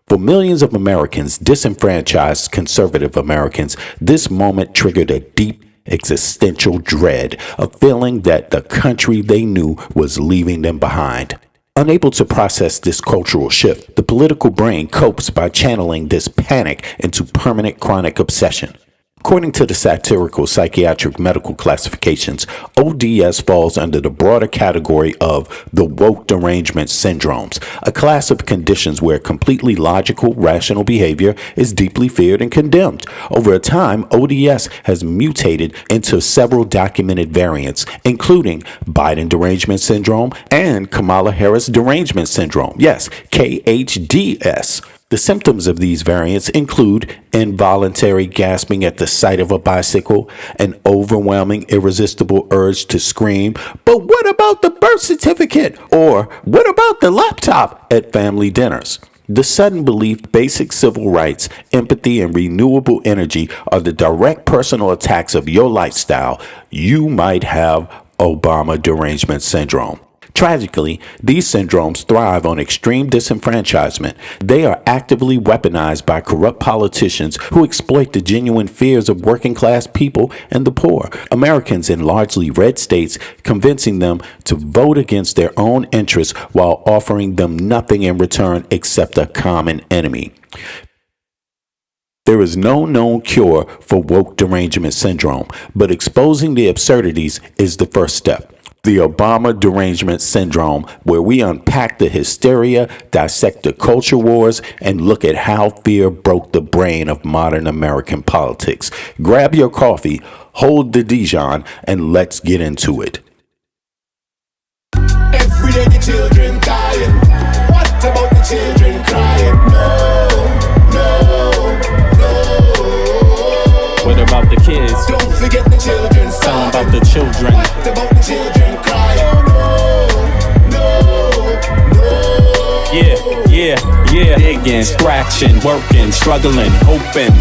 For millions of Americans, disenfranchised conservative Americans, this moment triggered a deep existential dread, a feeling that the country they knew was leaving them behind. Unable to process this cultural shift, the political brain copes by channeling this panic into permanent chronic obsession. According to the satirical psychiatric medical classifications, ODS falls under the broader category of the woke derangement syndromes, a class of conditions where completely logical, rational behavior is deeply feared and condemned. Over time, ODS has mutated into several documented variants, including Biden derangement syndrome and Kamala Harris derangement syndrome. Yes, KHDS. The symptoms of these variants include involuntary gasping at the sight of a bicycle, an overwhelming, irresistible urge to scream, "But what about the birth certificate?" or "What about the laptop?" at family dinners. The sudden belief basic civil rights, empathy, and renewable energy are the direct personal attacks of your lifestyle. You might have Obama derangement syndrome. Tragically, these syndromes thrive on extreme disenfranchisement. They are actively weaponized by corrupt politicians who exploit the genuine fears of working class people and the poor, Americans in largely red states, convincing them to vote against their own interests while offering them nothing in return except a common enemy. There is no known cure for woke derangement syndrome, but exposing the absurdities is the first step. The Obama derangement syndrome, where we unpack the hysteria, dissect the culture wars, and look at how fear broke the brain of modern American politics. Grab your coffee, hold the Dijon, and let's get into it. Every day the children dying. What about the children crying? No. What about the kids? Don't forget the children. Tell them about the children. What about the children crying? Yeah. Digging, scratching, working, struggling, hoping.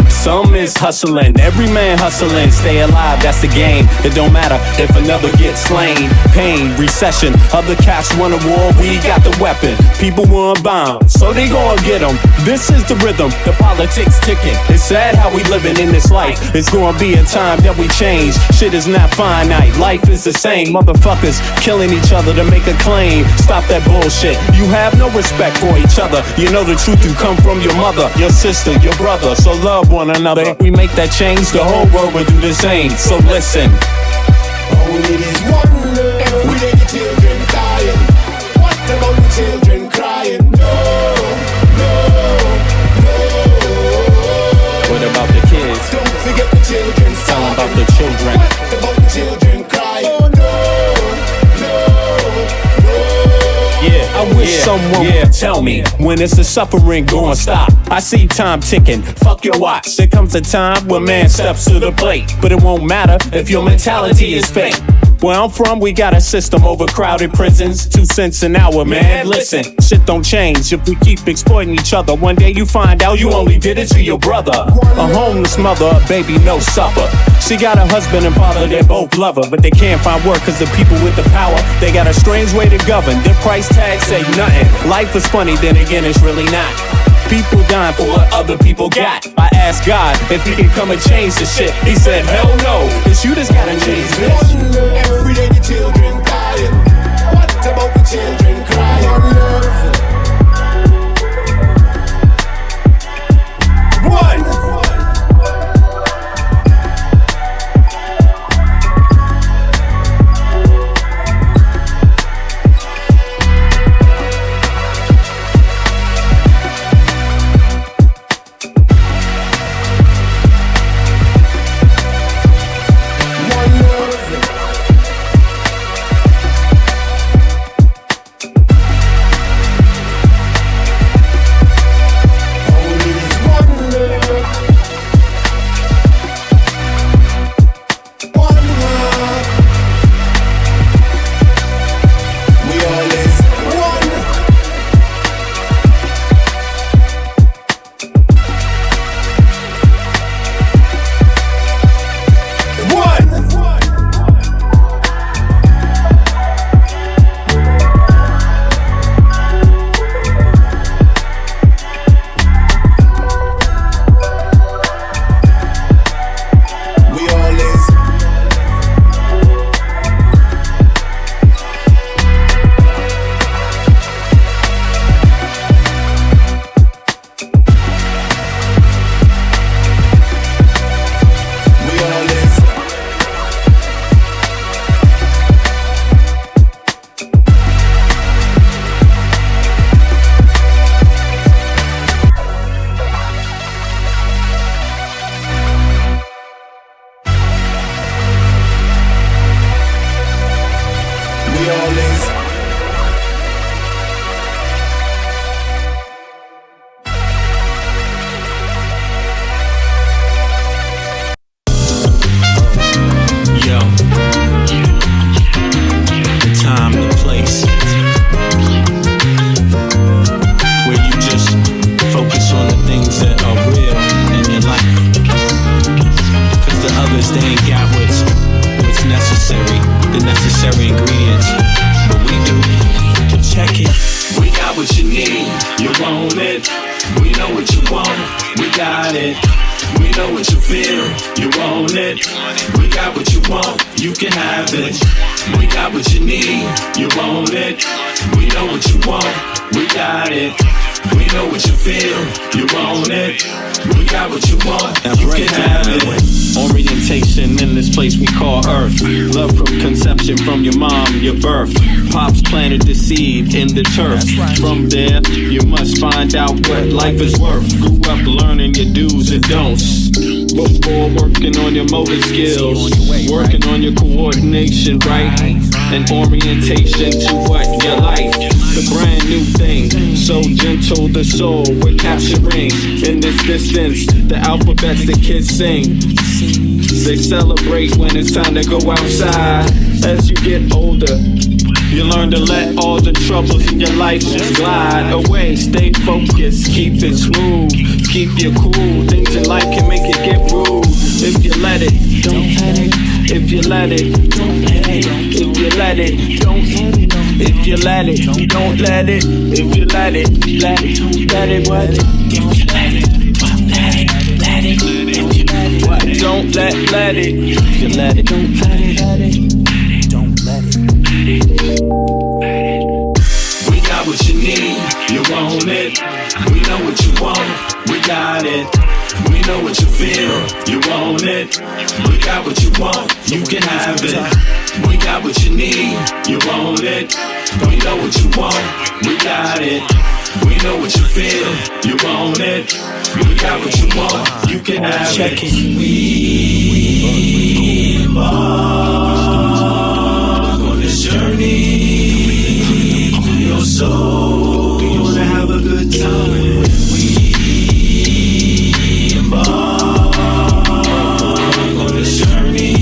Some is hustling, every man hustling, stay alive, that's the game. It don't matter if another gets slain. Pain, recession, other cats want a war, we got the weapon. People want bombs, so they gon' get them. This is the rhythm, the politics ticking. It's sad how we living in this life. It's gonna be a time that we change. Shit is not finite, life is the same. Motherfuckers killing each other to make a claim. Stop that bullshit, you have no respect for each other. You know the truth, you come from your mother, your sister, your brother. So love love one another. If we make that change, the whole world will do the same. So listen. Only there's one love. Every day the children dying. What about the children crying? No, no, no. What about the kids? Don't forget the children. Tell them about the children. What about the children crying? Oh no, no, no. Yeah, I wish someone would tell me when is the suffering gonna stop. I see time ticking, fuck your watch. There comes a time when man steps to the plate, but it won't matter if your mentality is fake. Where I'm from, we got a system, overcrowded prisons, 2 cents an hour, man. Listen, shit don't change if we keep exploiting each other. One day you find out you only did it to your brother. A homeless mother, a baby, no supper. She got a husband and father, they both love her, but they can't find work cause the people with the power, they got a strange way to govern. Their price tag say nothing. Life is funny, then again it's really not. People dying for what other people got. I asked God if he can come and change the shit. He said, hell no, it's you that's gotta change this. Every day the children dying. What about the children crying? One. In the turf. From there, you must find out what life is worth. Grew up learning your do's and don'ts before working on your motor skills, working on your coordination, right? And orientation to what you like. The brand new thing, so gentle the soul we're capturing. In this distance, the alphabets the kids sing. They celebrate when it's time to go outside. As you get older, you learn to let all the troubles in your life just glide away. Stay focused, keep it smooth, keep you cool. Things in life can make it get rude. If you let it, don't let it. If you let it, don't let it. If you let it, don't let it. If you let it, don't let it. If you let it, let it. Let it what? If you let it, don't let it. Let it. If you let it, what? Don't let it. If you let it, don't let it. Let it. Don't let it. We got what you need, you want it. We know what you want, we got it. We know what you feel, you want it. We got what you want, you can have it. We got what you need, you want it. We know what you want, we got it. We know what you feel, you want it. We got what you want, you can have it. We embark on this journey through your soul. We wanna have a good time. We embark on this journey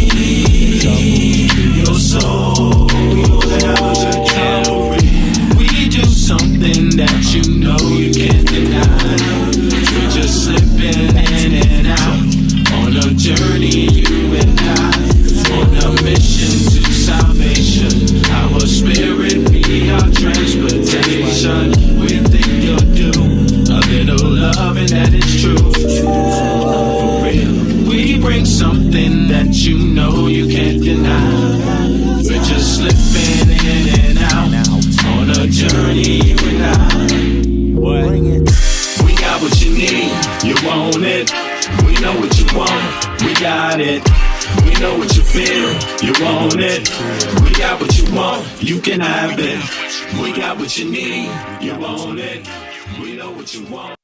through your soul. We wanna have a good time. We do something that you know you can't deny. We're just slipping in and out on a journey, you and I, on a mission to salvation. Our spirit be our transportation. We think you'll do a little loving that is true. For real, we bring something that you know you can't deny. We're just slipping in and out on a journey, you and I. We got what you need, you want it. We know what you want, we got it. We know what you feel, you want it. We got what you want, you can have it. We got what you need, you want it. We know what you want.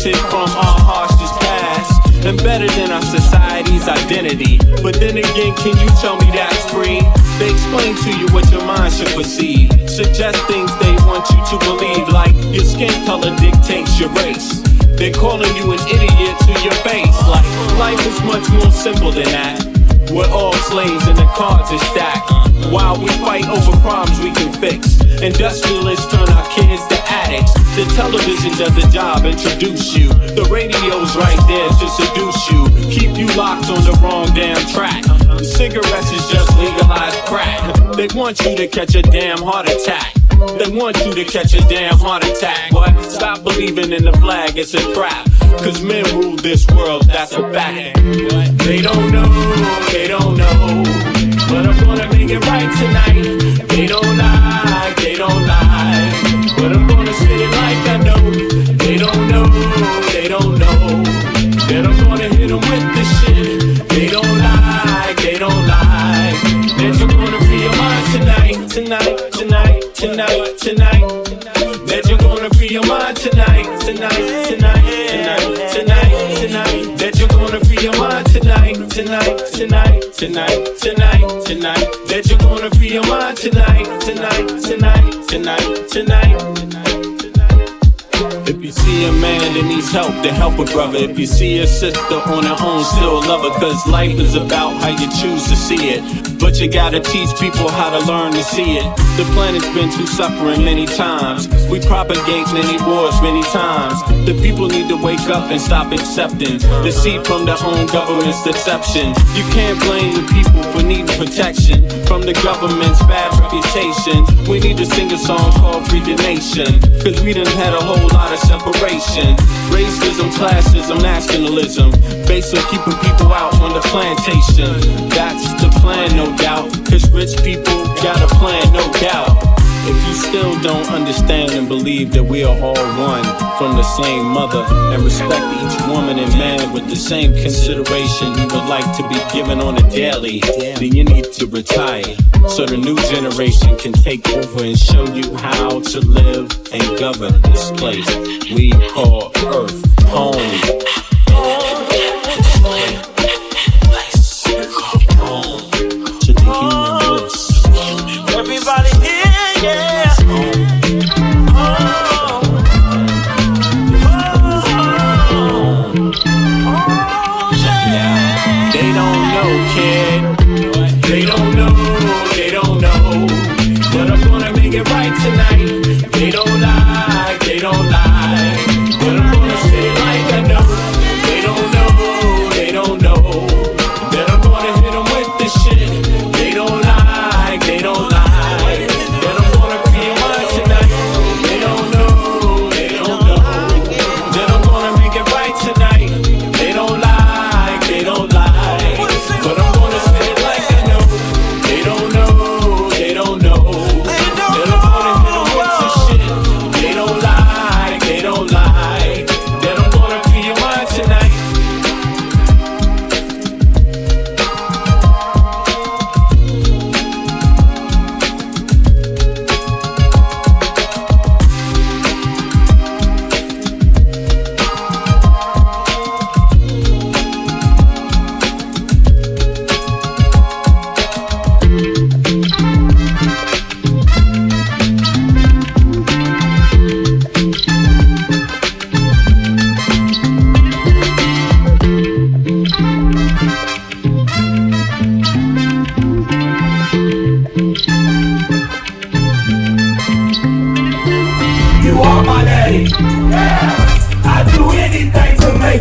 From our harshest past, embedded in our society's identity. But then again, can you tell me that's free? They explain to you what your mind should perceive, suggest things they want you to believe, like your skin color dictates your race. They're calling you an idiot to your face, like life is much more simple than that. We're all slaves and the cards are stacked, while we fight over problems we can fix. Industrialists turn our kids to addicts. The television does a job, introduce you. The radio's right there to seduce you, keep you locked on the wrong damn track. Cigarettes is just legalized crack. They want you to catch a damn heart attack. They want you to catch a damn heart attack. What? Stop believing in the flag, it's a trap. Cause men rule this world, that's a fact. They don't know, but I'm gonna make it right tonight. They don't lie, but I'm gonna say it like I know. They don't know, that I'm gonna hit them with this shit. They don't lie, that you're gonna feel mine tonight. That you're gonna feel mine tonight. That you're gonna feel mine tonight. That you're gonna feel mine tonight. If you see a man that needs help, then help a brother. If you see a sister on her own, still love her. Cause life is about how you choose to see it. But you gotta teach people how to learn to see it. The planet's been through suffering many times. We propagate many wars many times. The people need to wake up and stop accepting deceit from their own government's deception. You can't blame the people for needing protection from the government's bad reputation. We need to sing a song called Free the Nation. Cause we done had a whole lot of separation. Racism, classism, nationalism, based on keeping people out on the plantation. That's the plan, no doubt. Cause rich people got a plan, no doubt. If you still don't understand and believe that we are all one from the same mother, and respect each woman and man with the same consideration you would like to be given on a daily, then you need to retire so the new generation can take over and show you how to live and govern this place we call Earth home. To the human race. Everybody here, yeah. Check it out.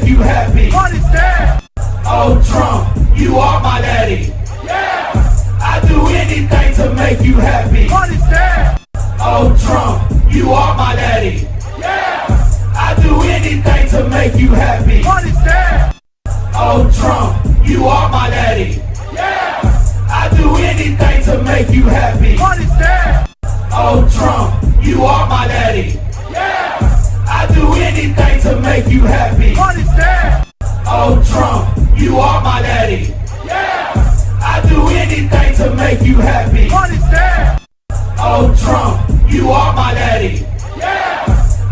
you happy. What is that? Oh, Trump, you are my daddy. Yeah. I do anything to make you happy. What is that? Oh, Trump, you are my daddy. Yeah. I do anything to make you happy. What is that? Oh, Trump, you are my daddy. Yeah. I do anything to make you happy. What is that? Oh, Trump, you are my daddy. Yeah. I do anything to make you happy. What is that? Oh, Trump, you are my daddy. Yeah. I do anything to make you happy. What is that? Oh, Trump, you are my daddy. Yeah.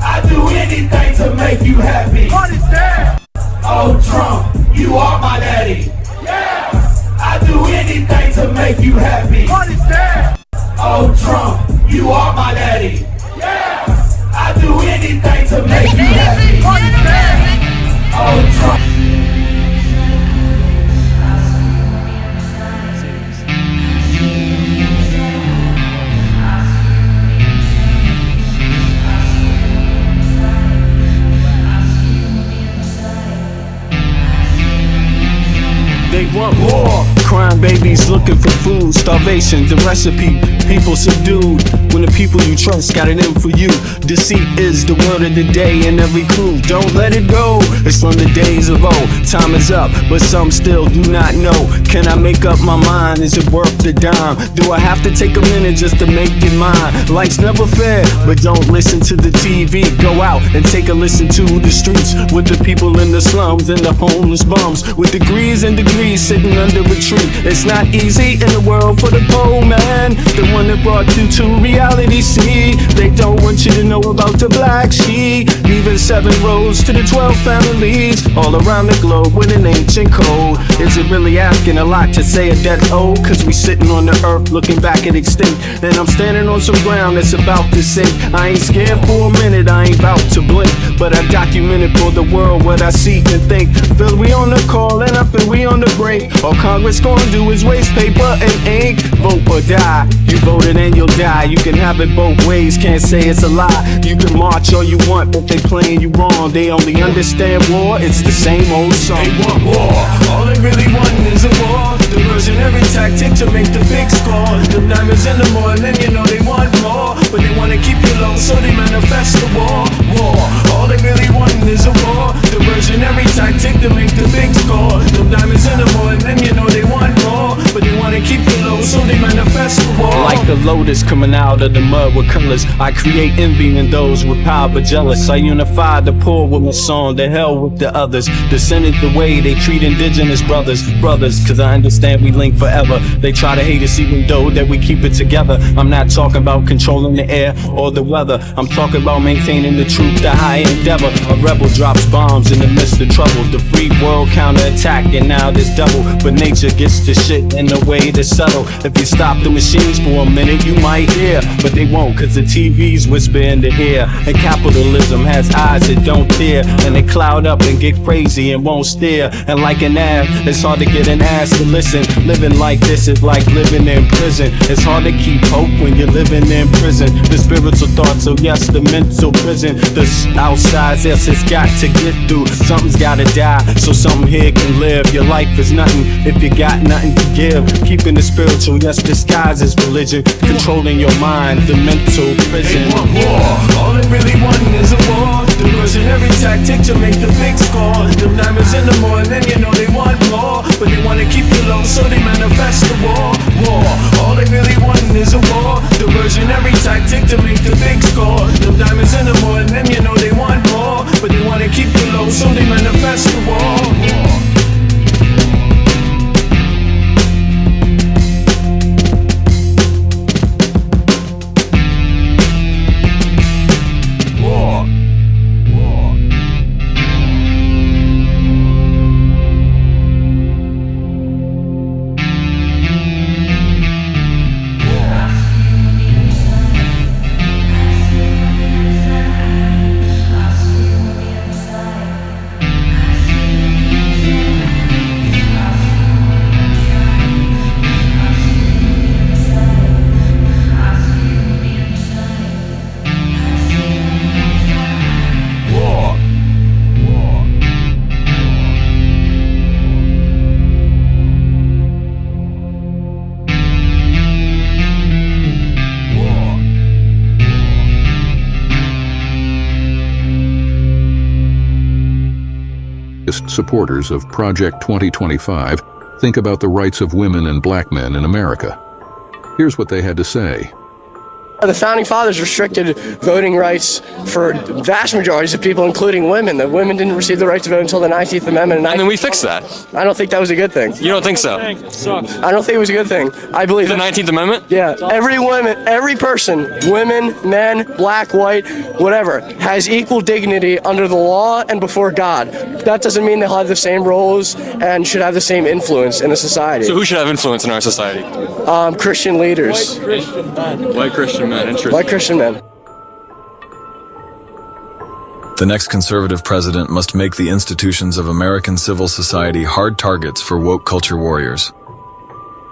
I do anything to make you happy. What is that? Oh, Trump, you are my daddy. Yeah. I do anything to make you happy. What is that? Oh, Trump, you are my daddy. Yeah. I do anything to make you happy. What is that? Oh, Trump. They want war. Crime babies looking for food. Starvation, the recipe. People subdued. When the people you trust got it in for you. Deceit is the word of the day in every clue. Don't let it go. It's from the days of old. Time is up, but some still do not know. Can I make up my mind? Is it worth the dime? Do I have to take a minute just to make it mine? Life's never fair, but don't listen to the TV. Go out and take a listen to the streets with the people in the slums and the homeless bums with degrees and degrees sitting under a tree. It's not easy in the world for the poor man, the one that brought you to reality. See, they don't want you to know about the black sheep. Leaving 7 roads to the 12 families all around the globe with an ancient code. Is it really asking a lot to say a death old? Cause we sitting on the earth looking back at extinct, and I'm standing on some ground that's about to sink. I ain't scared for a minute, I ain't about to blink, but I documented for the world what I see and think. Feel we on the call and up and we on the break. All Congress gonna do is waste paper and ink. Vote or die. You voted and you'll die. You can have it both ways, can't say it's a lie. You can march all you want, but they playing you wrong. They only understand war, it's the same old song. They want war. All they really want is a war. Diversionary tactic to make the big score. The diamonds in the morning, you know they want more, but they wanna keep you low, so they manifest the war. War. All they really want is a war. Diversionary tactic to make the big score. The diamonds in the morning, you know they want more, but they wanna keep you low, so they manifest the war. Like a lotus coming out of the mud with colors, I create envy in those with power but jealous. I unify the poor with my song, the hell with the others. Descended the way they treat indigenous brothers. Cause I understand we link forever. They try to hate us even though that we keep it together. I'm not talking about controlling the air or the weather. I'm talking about maintaining the truth, the high endeavor. A rebel drops bombs in the midst of trouble. The free world counterattack and now there's double. But nature gets the shit in a way that's subtle. If you stop the machines for a minute you might hear, but they won't cause the TVs whisper in the ear. And capitalism has eyes that don't tear, and they cloud up and get crazy and won't steer. And like an ad, it's hard to get an ass to listen. Living like this is like living in prison. It's hard to keep hope when you're living in prison. The spiritual thoughts, so yes, the mental prison. The outside, yes, it's got to get through. Something's gotta die, so something here can live. Your life is nothing if you got nothing to give. Keeping the spiritual, yes, disguised as religion. Controlling your mind, the mental prison. They want war. All they really want is a war. Diversionary tactic to make the big score. The diamonds in the morning, you know they want more, but they wanna keep you low, so they manifest the war. War. All they really want is a war. Diversionary tactic to make the big score. The diamonds in the morning, you know they want more, but they wanna keep you low, so they manifest the war. Supporters of Project 2025 think about the rights of women and black men in America. Here's what they had to say. The Founding Fathers restricted voting rights for vast majorities of people, including women. The women didn't receive the right to vote until the 19th Amendment. And then we fixed that. I don't think that was a good thing. You don't think so? I don't think it was a good thing. I believe the 19th Amendment? Yeah. Every person, women, men, black, white, whatever, has equal dignity under the law and before God. That doesn't mean they'll have the same roles and should have the same influence in a society. So who should have influence in our society? Christian leaders. White Christian men. White Christian men. The next conservative president must make the institutions of American civil society hard targets for woke culture warriors.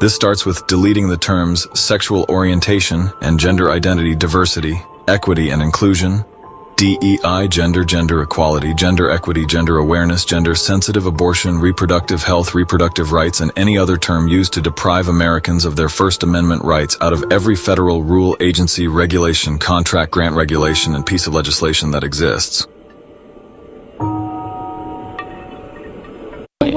This starts with deleting the terms sexual orientation and gender identity diversity, equity and inclusion, DEI, gender equality, gender equity, gender awareness, gender-sensitive abortion, reproductive health, reproductive rights, and any other term used to deprive Americans of their First Amendment rights out of every federal rule, agency, regulation, contract, grant regulation, and piece of legislation that exists.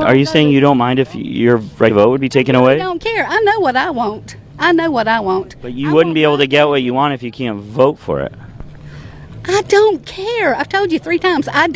Are you saying you don't mind if your right to vote would be taken away? I don't care. I know what I want. I know what I want. But you wouldn't be able to get what you want if you can't vote for it. I don't care. I've told you 3 times. I don't.